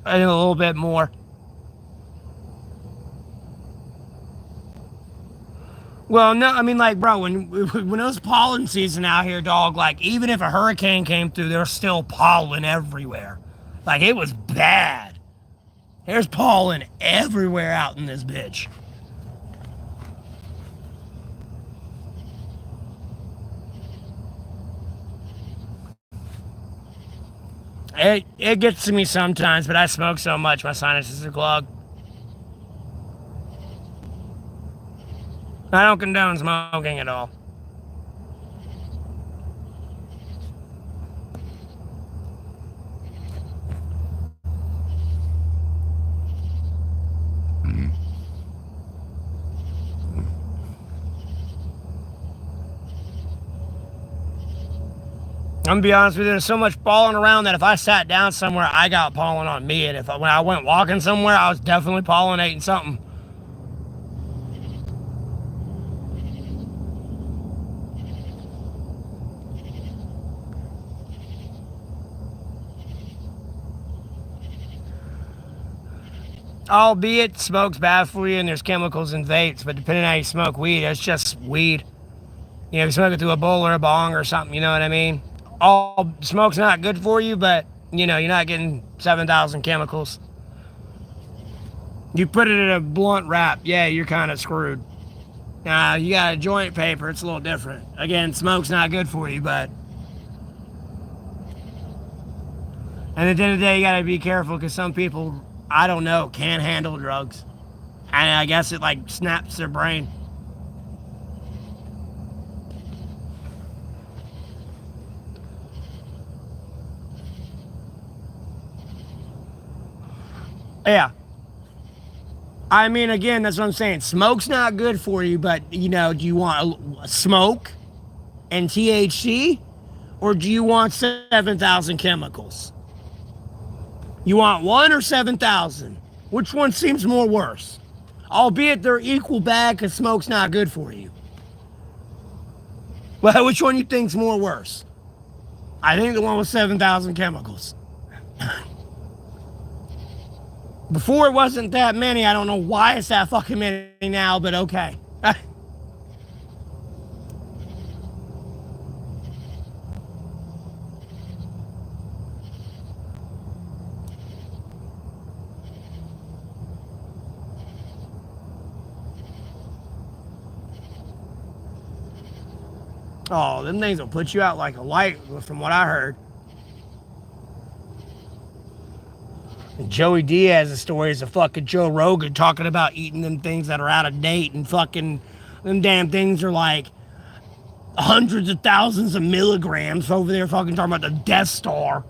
And a little bit more. Well, no, I mean, like, bro, when it was pollen season out here, dog, like, even if a hurricane came through, there's still pollen everywhere. Like, it was bad. There's pollen everywhere out in this bitch. It gets to me sometimes, but I smoke so much my sinuses are clogged. I don't condone smoking at all. I'm gonna be honest with you. There's so much pollen around that if I sat down somewhere, I got pollen on me, and when I went walking somewhere, I was definitely pollinating something. Albeit smoke's bad for you, and there's chemicals in vapes, but depending on how you smoke weed, it's just weed. You know, if you smoke it through a bowl or a bong or something, you know what I mean? All smoke's not good for you, but you know, you're not getting 7,000 chemicals. You put it in a blunt wrap, yeah, you're kind of screwed. Now, you got a joint paper, it's a little different. Again, smoke's not good for you, but. And at the end of the day, you gotta be careful because some people, I don't know, can't handle drugs. And I guess it like snaps their brain. Yeah. I mean, again, that's what I'm saying. Smoke's not good for you, but, you know, do you want smoke and THC? Or do you want 7,000 chemicals? You want one or 7,000? Which one seems more worse? Albeit they're equal bad because smoke's not good for you. Well, which one you think's more worse? I think the one with 7,000 chemicals. Before it wasn't that many. I don't know why it's that fucking many now, but okay. Oh, them things will put you out like a light, from what I heard. And Joey Diaz's story is a fucking Joe Rogan talking about eating them things that are out of date and fucking them damn things are like hundreds of thousands of milligrams over there fucking talking about the Death Star.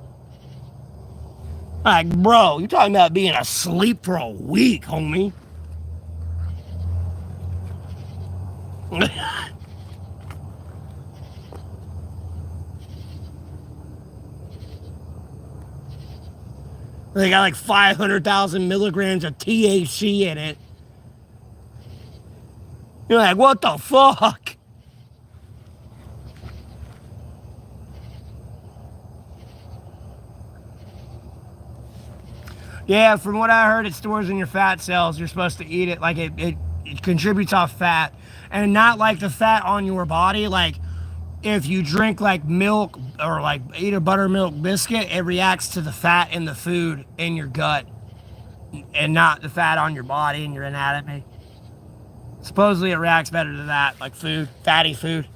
Like, bro, you're talking about being asleep for a week, homie. They got like 500,000 milligrams of THC in it. You're like, what the fuck? Yeah, from what I heard, it stores in your fat cells. You're supposed to eat it. Like, it contributes off fat. And not like the fat on your body. Like, if you drink like milk or like eat a buttermilk biscuit, it reacts to the fat in the food in your gut and not the fat on your body and your anatomy. Supposedly it reacts better to that, like food, fatty food.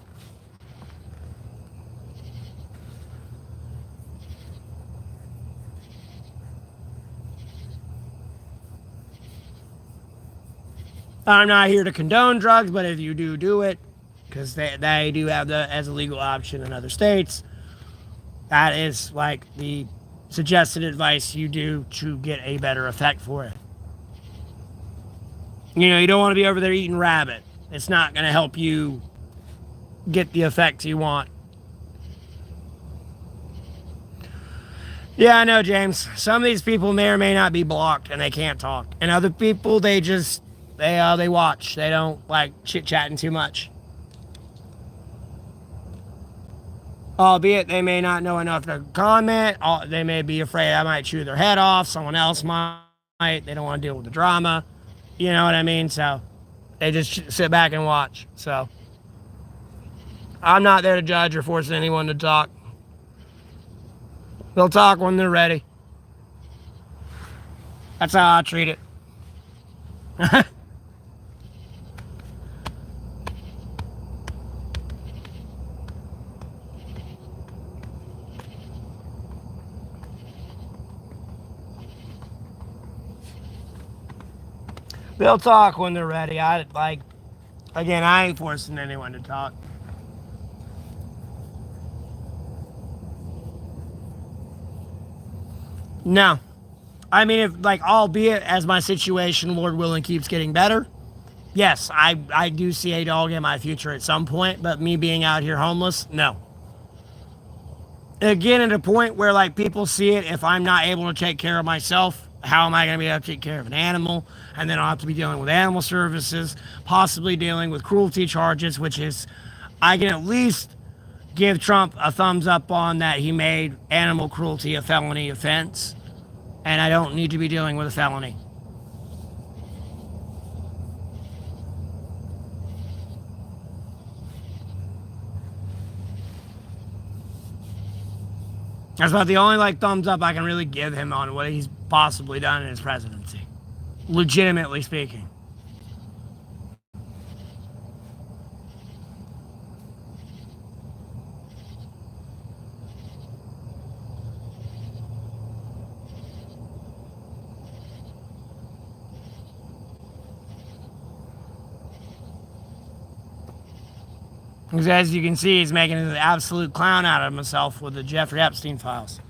I'm not here to condone drugs, but if you do it, because they do have that as a legal option in other states, that is like the suggested advice you do to get a better effect for it. You know, you don't want to be over there eating rabbit. It's not going to help you get the effects you want. Yeah, I know, James. Some of these people may or may not be blocked and they can't talk. And other people, they watch. They don't like chit-chatting too much. Albeit they may not know enough to comment. They may be afraid I might chew their head off. Someone else might. They don't want to deal with the drama. You know what I mean? So they just sit back and watch. So I'm not there to judge or force anyone to talk. They'll talk when they're ready. That's how I treat it. They'll talk when they're ready. Again, I ain't forcing anyone to talk. No. I mean, if, like, albeit as my situation, Lord willing, keeps getting better, yes, I do see a dog in my future at some point, but me being out here homeless, no. Again, at a point where, like, people see it, if I'm not able to take care of myself, how am I going to be able to take care of an animal? And then I'll have to be dealing with animal services, possibly dealing with cruelty charges, which is, I can at least give Trump a thumbs up on that he made animal cruelty a felony offense, and I don't need to be dealing with a felony. That's about the only like thumbs up I can really give him on what he's possibly done in his presidency. Legitimately speaking. Because as you can see, he's making an absolute clown out of himself with the Jeffrey Epstein files.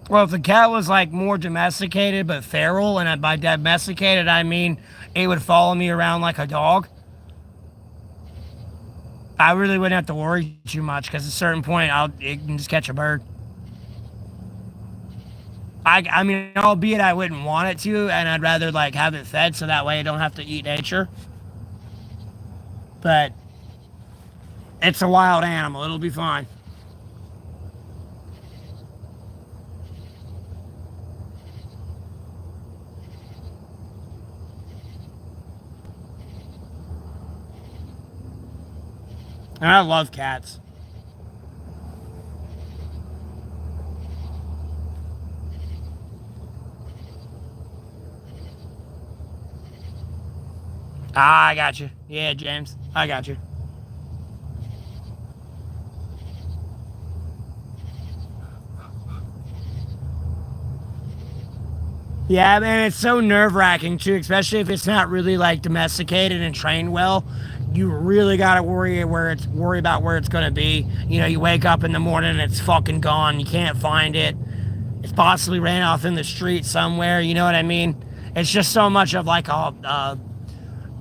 Well, if the cat was like more domesticated but feral, and by domesticated I mean it would follow me around like a dog, I really wouldn't have to worry too much because at a certain point it can just catch a bird. I mean, albeit I wouldn't want it to, and I'd rather like have it fed so that way I don't have to eat nature. But it's a wild animal; it'll be fine. And I love cats. Ah, I got you. Yeah, James, I got you. Yeah, man, it's so nerve wracking too, especially if it's not really like domesticated and trained well. You really gotta worry about where it's gonna be. You know, you wake up in the morning and it's fucking gone. You can't find it. It's possibly ran off in the street somewhere. You know what I mean? It's just so much of like a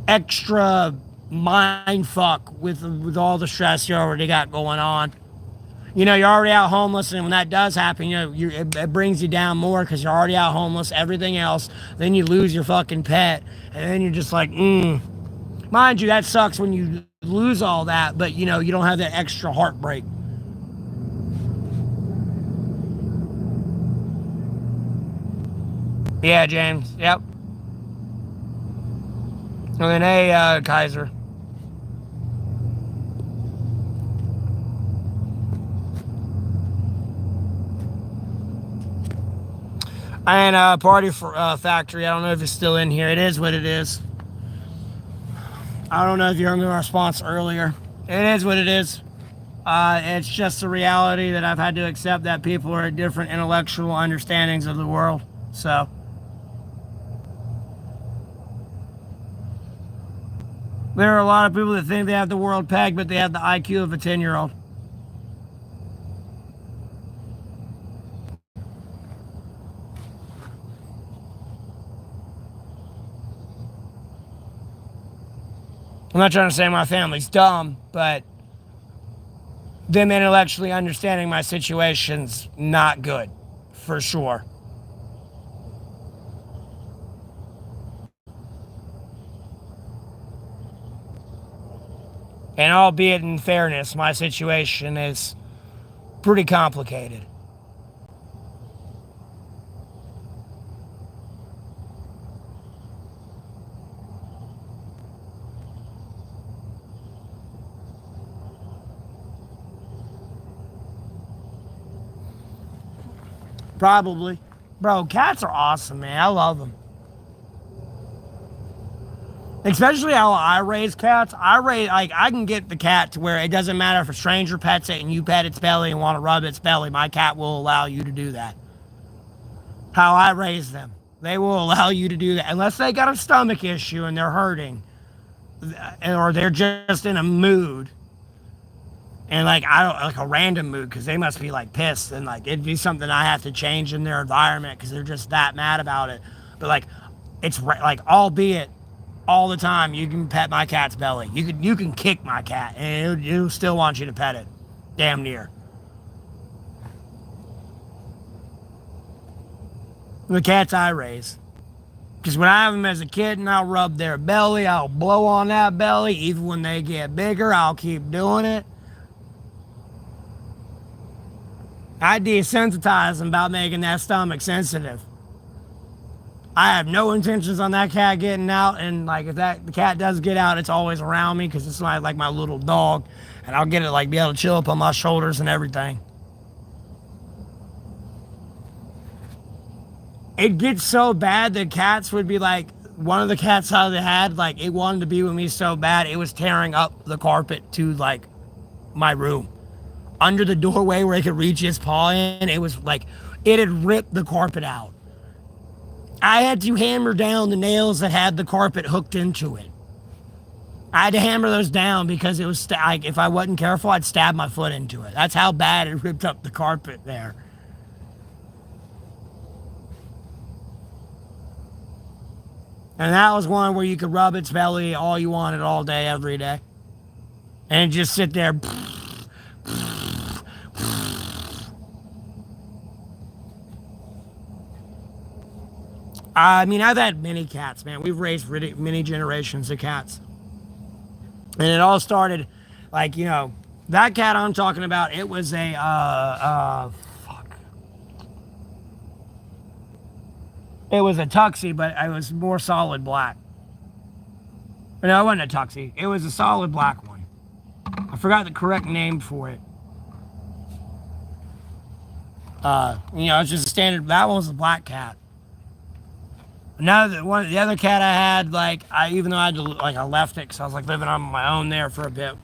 extra mind fuck with all the stress you already got going on. You know, you're already out homeless, and when that does happen, it brings you down more because you're already out homeless, everything else. Then you lose your fucking pet, and then you're just like, Mind you, that sucks when you lose all that, but you don't have that extra heartbreak. Yeah, James. Yep. And then, hey, Kaiser. And Party for, Factory, I don't know if it's still in here. It is what it is. I don't know if you heard my response earlier. It is what it is. It's just a reality that I've had to accept that people are at different intellectual understandings of the world. So, there are a lot of people that think they have the world pegged, but they have the IQ of a 10-year-old. I'm not trying to say my family's dumb, but them intellectually understanding my situation's not good, for sure. And albeit in fairness, my situation is pretty complicated. Probably. Bro, cats are awesome, man. I love them. Especially how I raise cats. I can get the cat to where it doesn't matter if a stranger pets it and you pet its belly and want to rub its belly. My cat will allow you to do that. How I raise them. They will allow you to do that. Unless they got a stomach issue and they're hurting. Or they're just in a mood. And like I don't like a random mood because they must be like pissed and like it'd be something I have to change in their environment because they're just that mad about it. But like it's like albeit all the time you can pet my cat's belly. You can kick my cat and it'll still want you to pet it, damn near. The cats I raise. Because when I have them as a kitten, I'll rub their belly, I'll blow on that belly. Even when they get bigger, I'll keep doing it. I desensitize them about making that stomach sensitive. I have no intentions on that cat getting out, and like if the cat does get out, it's always around me because it's like my little dog, and I'll get it like be able to chill up on my shoulders and everything. It gets so bad that cats would be like one of the cats I had like it wanted to be with me so bad it was tearing up the carpet to like my room. Under the doorway where it could reach his paw in, it was like it had ripped the carpet out. I had to hammer down the nails that had the carpet hooked into it. I had to hammer those down because it was like if I wasn't careful, I'd stab my foot into it. That's how bad it ripped up the carpet there. And that was one where you could rub its belly all you wanted all day, every day. And just sit there. I mean, I've had many cats, man. We've raised many generations of cats. And it all started, like, that cat I'm talking about, it was it was a tuxie, but it was more solid black. No, it wasn't a tuxie. It was a solid black one. I forgot the correct name for it. It's just a standard, that one was a black cat. The other cat I had, like, even though I left it because I was like living on my own there for a bit.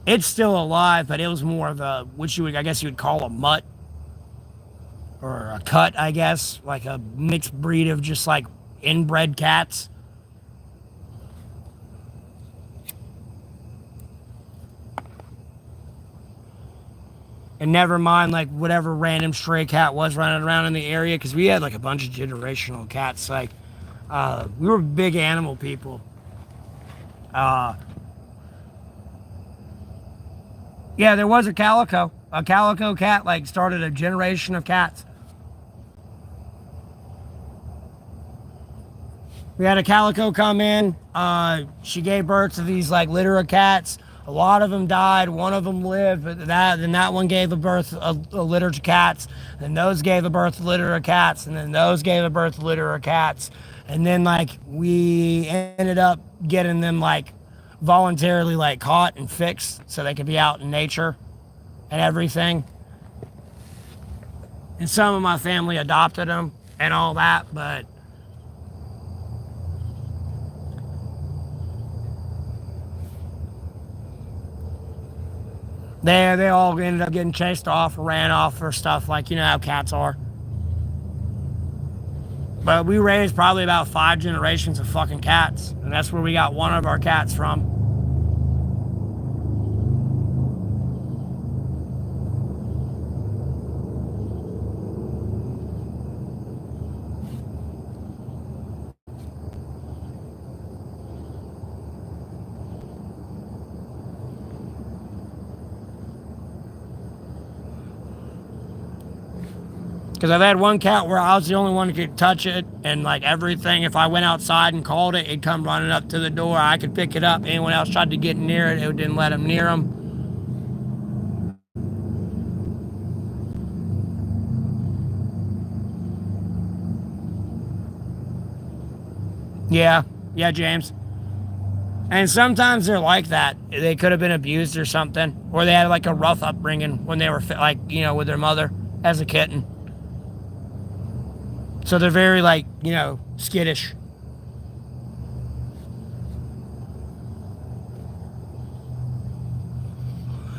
It's still alive, but it was more of a, which I guess you would call a mutt or a cut, I guess, like a mixed breed of just like inbred cats. And never mind like whatever random stray cat was running around in the area because we had like a bunch of generational cats. Like we were big animal people. Yeah, there was a calico. A calico cat like started a generation of cats. We had a calico come in. She gave birth to these like litter of cats. A lot of them died. One of them lived, but that one gave a birth a litter to cats. And those gave a birth to litter of cats. And then those gave a birth to litter of cats. And then like we ended up getting them like voluntarily like caught and fixed so they could be out in nature and everything. And some of my family adopted them and all that, but they all ended up getting chased off or ran off or stuff, like how cats are. But we raised probably about 5 generations of fucking cats, and that's where we got one of our cats from. Because I've had one cat where I was the only one who could touch it, and like everything, if I went outside and called it, it'd come running up to the door. I could pick it up. Anyone else tried to get near it, it didn't let them near them. Yeah, James. And sometimes they're like that. They could have been abused or something, or they had like a rough upbringing when they were like, with their mother as a kitten. So they're very, like, skittish.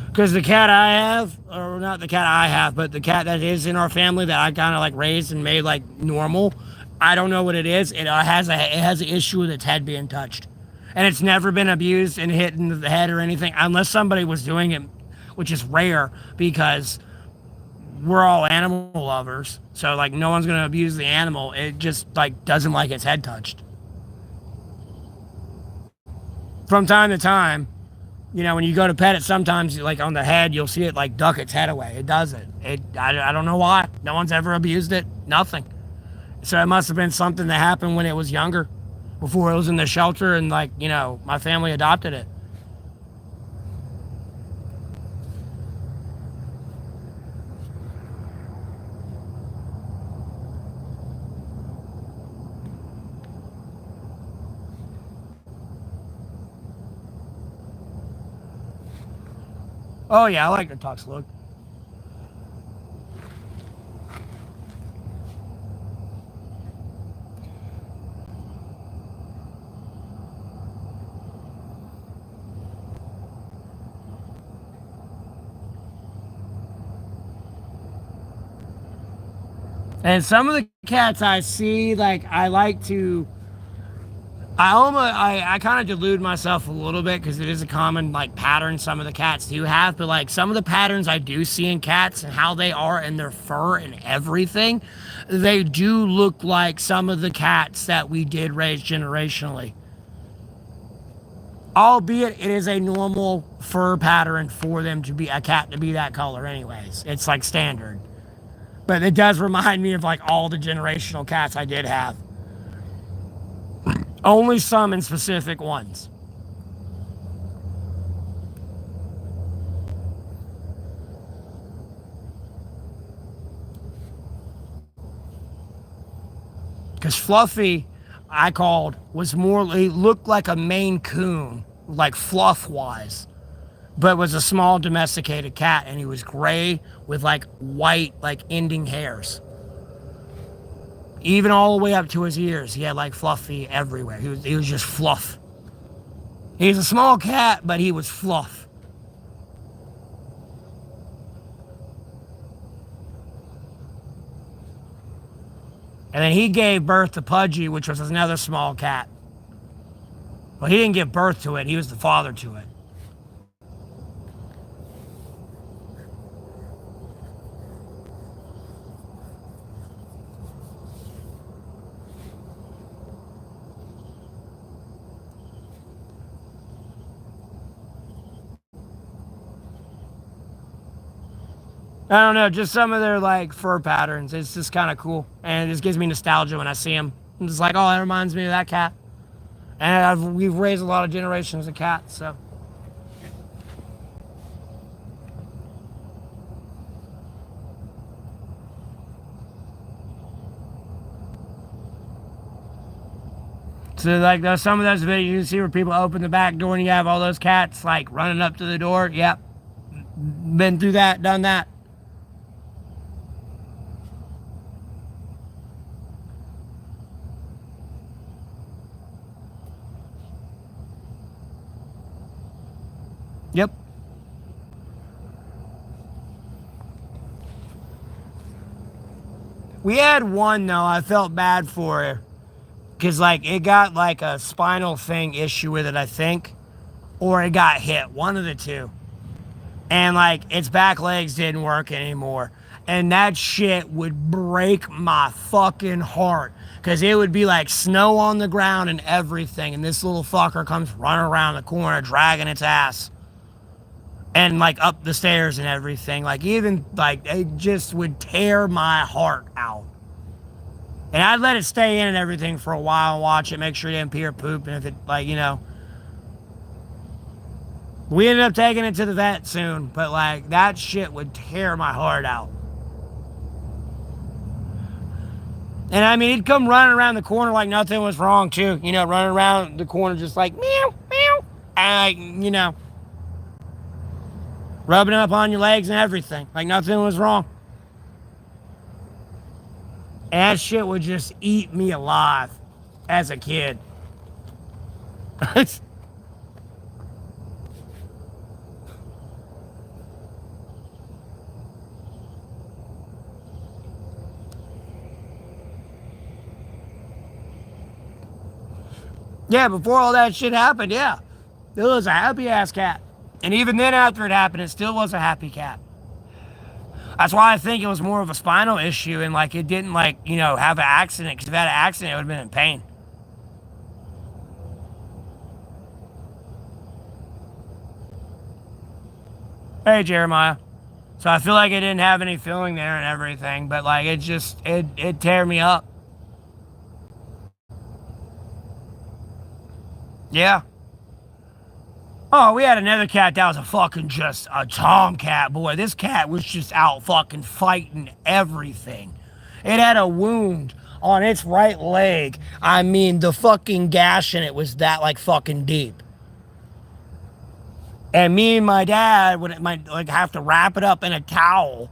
Because the cat I have, or not the cat I have, but the cat that is in our family that I kind of like raised and made like normal, I don't know what it is. It has an issue with its head being touched, and it's never been abused and hit in the head or anything, unless somebody was doing it, which is rare because we're all animal lovers. So like no one's gonna abuse the animal. It just like doesn't like its head touched. From time to time, when you go to pet it, sometimes like on the head, you'll see it like duck its head away. It doesn't. I don't know why. No one's ever abused it. Nothing. So it must have been something that happened when it was younger, before it was in the shelter, and like my family adopted it. Oh yeah, I like the tux look. And some of the cats I see, like I like to I kind of delude myself a little bit because it is a common like pattern some of the cats do have, but like some of the patterns I do see in cats and how they are in their fur and everything, they do look like some of the cats that we did raise generationally. Albeit it is a normal fur pattern for them to be a cat to be that color anyways. It's like standard. But it does remind me of like all the generational cats I did have. Only some in specific ones. Because Fluffy, I called, was more, he looked like a Maine Coon, like fluff wise, but was a small domesticated cat, and he was gray with like white, like ending hairs. Even all the way up to his ears, he had like Fluffy everywhere. He was just fluff. He's a small cat, but he was fluff. And then he gave birth to Pudgy, which was another small cat. Well, he didn't give birth to it. He was the father to it. I don't know, just some of their like fur patterns. It's just kind of cool, and it just gives me nostalgia when I see them. I'm just like, oh, that reminds me of that cat. And we've raised a lot of generations of cats, so. So like some of those videos you see where people open the back door and you have all those cats like running up to the door. Yep, been through that, done that. Yep. We had one though. I felt bad for her because like it got like a spinal thing issue with it, I think, or it got hit. One of the two. And like its back legs didn't work anymore, and that shit would break my fucking heart because it would be like snow on the ground and everything, and this little fucker comes running around the corner dragging its ass and like up the stairs and everything, like even like it just would tear my heart out. And I'd let it stay in and everything for a while and watch it, make sure it didn't pee or poop, and if it like we ended up taking it to the vet soon, but like that shit would tear my heart out. And I mean, he'd come running around the corner like nothing was wrong too. Running around the corner just like meow, meow. And like, rubbing up on your legs and everything. Like nothing was wrong. And that shit would just eat me alive as a kid. Yeah, before all that shit happened, yeah. It was a happy ass cat. And even then, after it happened, it still was a happy cat. That's why I think it was more of a spinal issue and like it didn't like, have an accident. Because if it had an accident, it would have been in pain. Hey, Jeremiah. So I feel like it didn't have any feeling there and everything, but like it tear me up. Yeah. Oh, we had another cat that was a fucking just a tomcat, boy. This cat was just out fucking fighting everything. It had a wound on its right leg. I mean, the fucking gash in it was that like fucking deep. And me and my dad would like have to wrap it up in a towel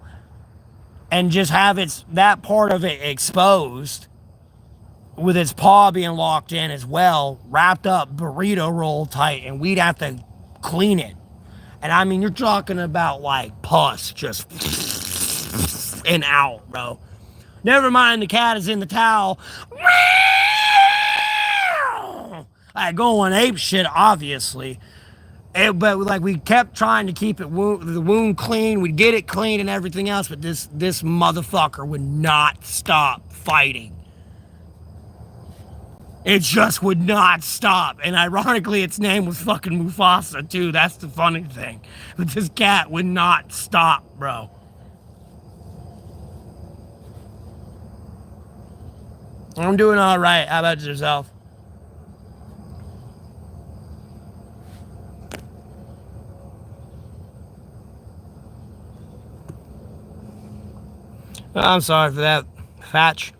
and just have that part of it exposed with its paw being locked in as well, wrapped up burrito roll tight, and we'd have to clean it. And I mean, you're talking about like pus just and out, bro. Never mind the cat is in the towel. Like going ape shit, obviously. But like we kept trying to keep the wound clean. We'd get it clean and everything else, but this motherfucker would not stop fighting. It just would not stop. And ironically, its name was fucking Mufasa, too. That's the funny thing. But this cat would not stop, bro. I'm doing all right. How about yourself? I'm sorry for that, Fatch.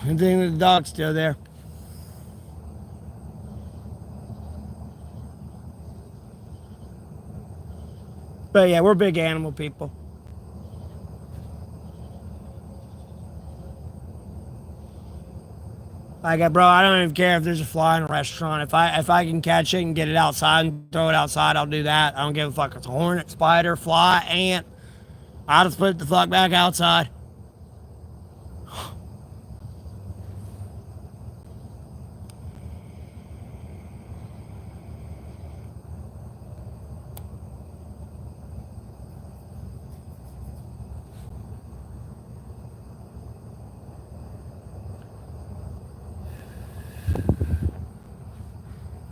Good thing the dog's still there. But yeah, we're big animal people. Like, bro, I don't even care if there's a fly in a restaurant. If I can catch it and get it outside and throw it outside, I'll do that. I don't give a fuck. It's a hornet, spider, fly, ant. I'll just put it the fuck back outside.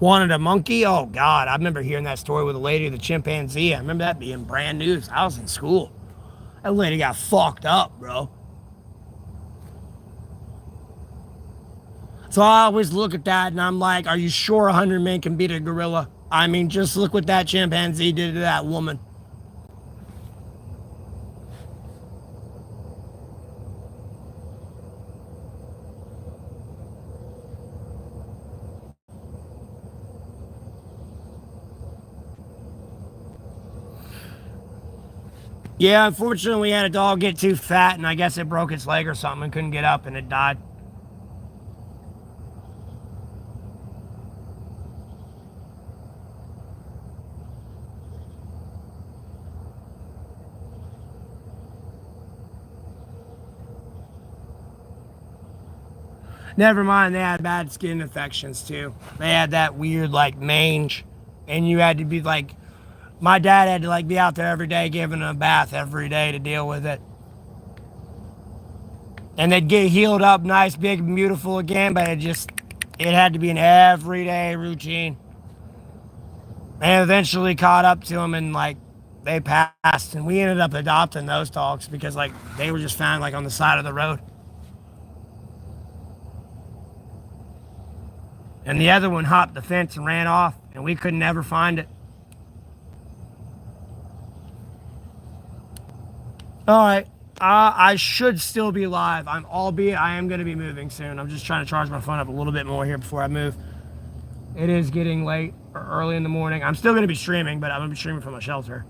Wanted a monkey? Oh, God. I remember hearing that story with a lady with a chimpanzee. I remember that being brand new. I was in school. That lady got fucked up, bro. So I always look at that and I'm like, are you sure 100 men can beat a gorilla? I mean, just look what that chimpanzee did to that woman. Yeah, unfortunately, we had a dog get too fat, and I guess it broke its leg or something and couldn't get up, and it died. Never mind, they had bad skin infections too. They had that weird, like, mange, and you had to be like, my dad had to, like, be out there every day giving them a bath every day to deal with it. And they'd get healed up nice, big, and beautiful again, but it had to be an everyday routine. And eventually caught up to them and like they passed, and we ended up adopting those dogs because like they were just found like on the side of the road. And the other one hopped the fence and ran off, and we could never find it. All right. I should still be live. Albeit I am going to be moving soon. I'm just trying to charge my phone up a little bit more here before I move. It is getting late or early in the morning. I'm still going to be streaming, but I'm going to be streaming from my shelter.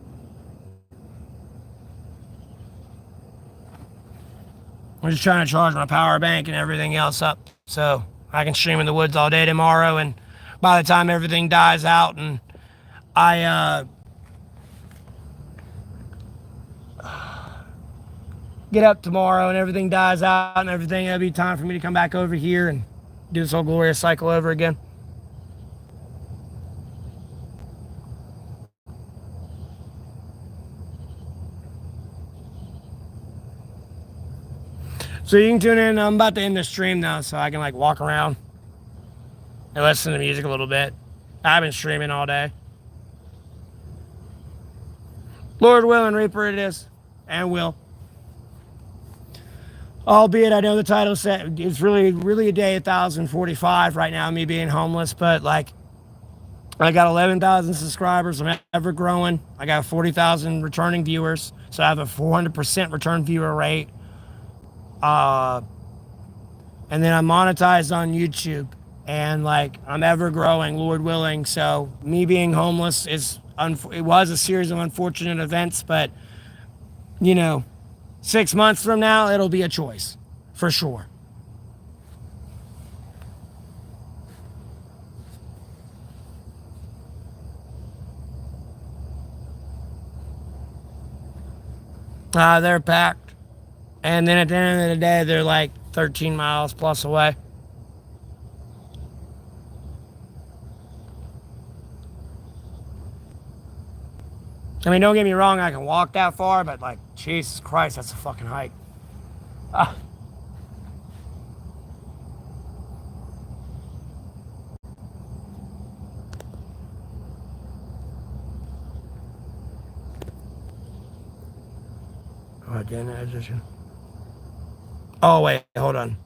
I'm just trying to charge my power bank and everything else up so I can stream in the woods all day tomorrow. And by the time everything dies out and I get up tomorrow and everything dies out and everything, it'll be time for me to come back over here and do this whole glorious cycle over again. So you can tune in. I'm about to end the stream now so I can like walk around and listen to music a little bit. I've been streaming all day. Lord willing, Reaper it is. And will. Albeit I know the title said it's really a day 1,045 right now, me being homeless, but like I got 11,000 subscribers. I'm ever growing. I got 40,000 returning viewers. So I have a 400% return viewer rate. And then I'm monetized on YouTube, and like I'm ever growing, Lord willing. So me being homeless it was a series of unfortunate events, but 6 months from now it'll be a choice for sure. They're packed. And then at the end of the day, they're like 13 miles plus away. I mean, don't get me wrong, I can walk that far, but like, Jesus Christ, that's a fucking hike. Ah. Oh, demonetization. Oh, wait, hold on.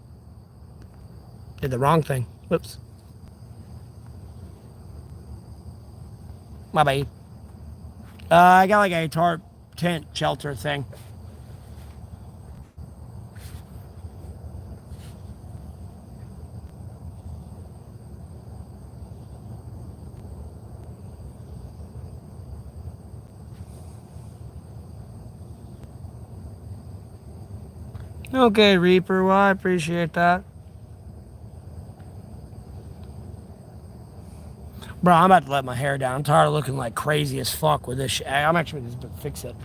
Did the wrong thing. Whoops. My bad. I got like a tarp tent shelter thing. Okay, Reaper. Well, I appreciate that. Bro, I'm about to let my hair down. I'm tired of looking like crazy as fuck with this shit. I'm actually just going to fix it.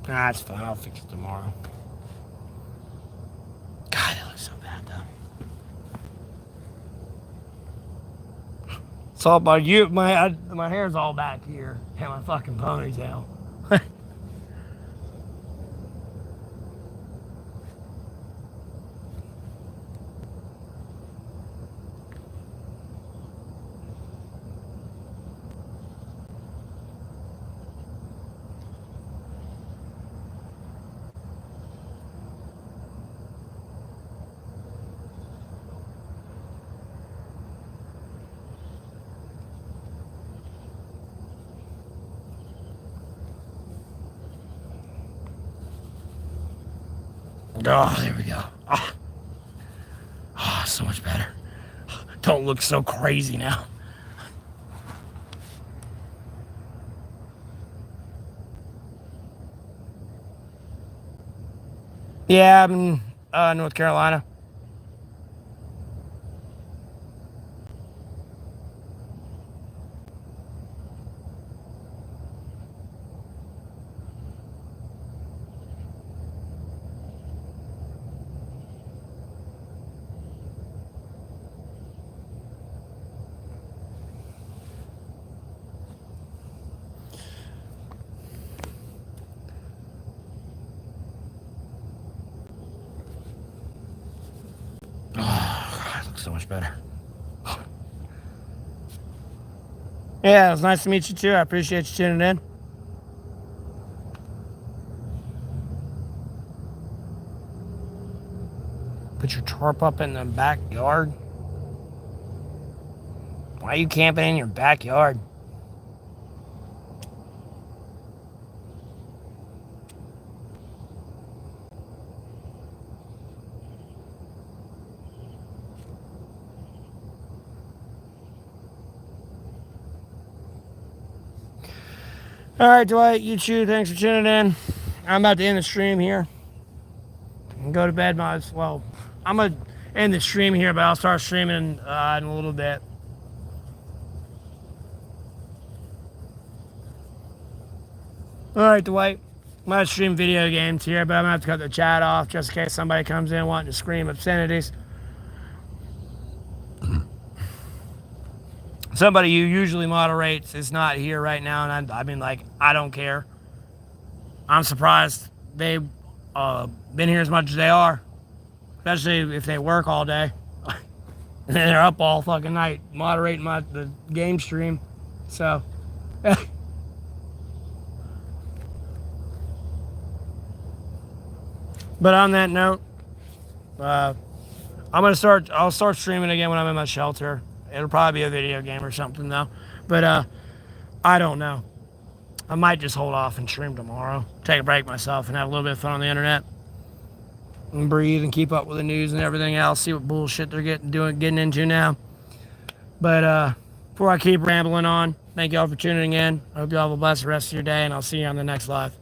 Nah, it's fine. I'll fix it tomorrow. God, it looks so bad, though. It's all about you. My hair's all back here. And my fucking ponytail. Oh, there we go. Oh, so much better. Don't look so crazy now. Yeah, I'm in North Carolina. So much better. Yeah, it was nice to meet you too. I appreciate you tuning in. Put your tarp up in the backyard. Why are you camping in your backyard? All right, Dwight, you too. Thanks for tuning in. I'm about to end the stream here and go to bed. Well, I'm going to end the stream here, but I'll start streaming in a little bit. All right, Dwight. I'm going to stream video games here, but I'm going to have to cut the chat off just in case somebody comes in wanting to scream obscenities. Somebody who usually moderates is not here right now, and I don't care. I'm surprised they've been here as much as they are, especially if they work all day. And they're up all fucking night moderating the game stream. So, but on that note, I'll start streaming again when I'm in my shelter. It'll probably be a video game or something though. But I don't know. I might just hold off and stream tomorrow. Take a break myself and have a little bit of fun on the internet. And breathe and keep up with the news and everything else. See what bullshit they're getting into now. But before I keep rambling on, thank y'all for tuning in. I hope y'all have a blessed rest of your day, and I'll see you on the next live.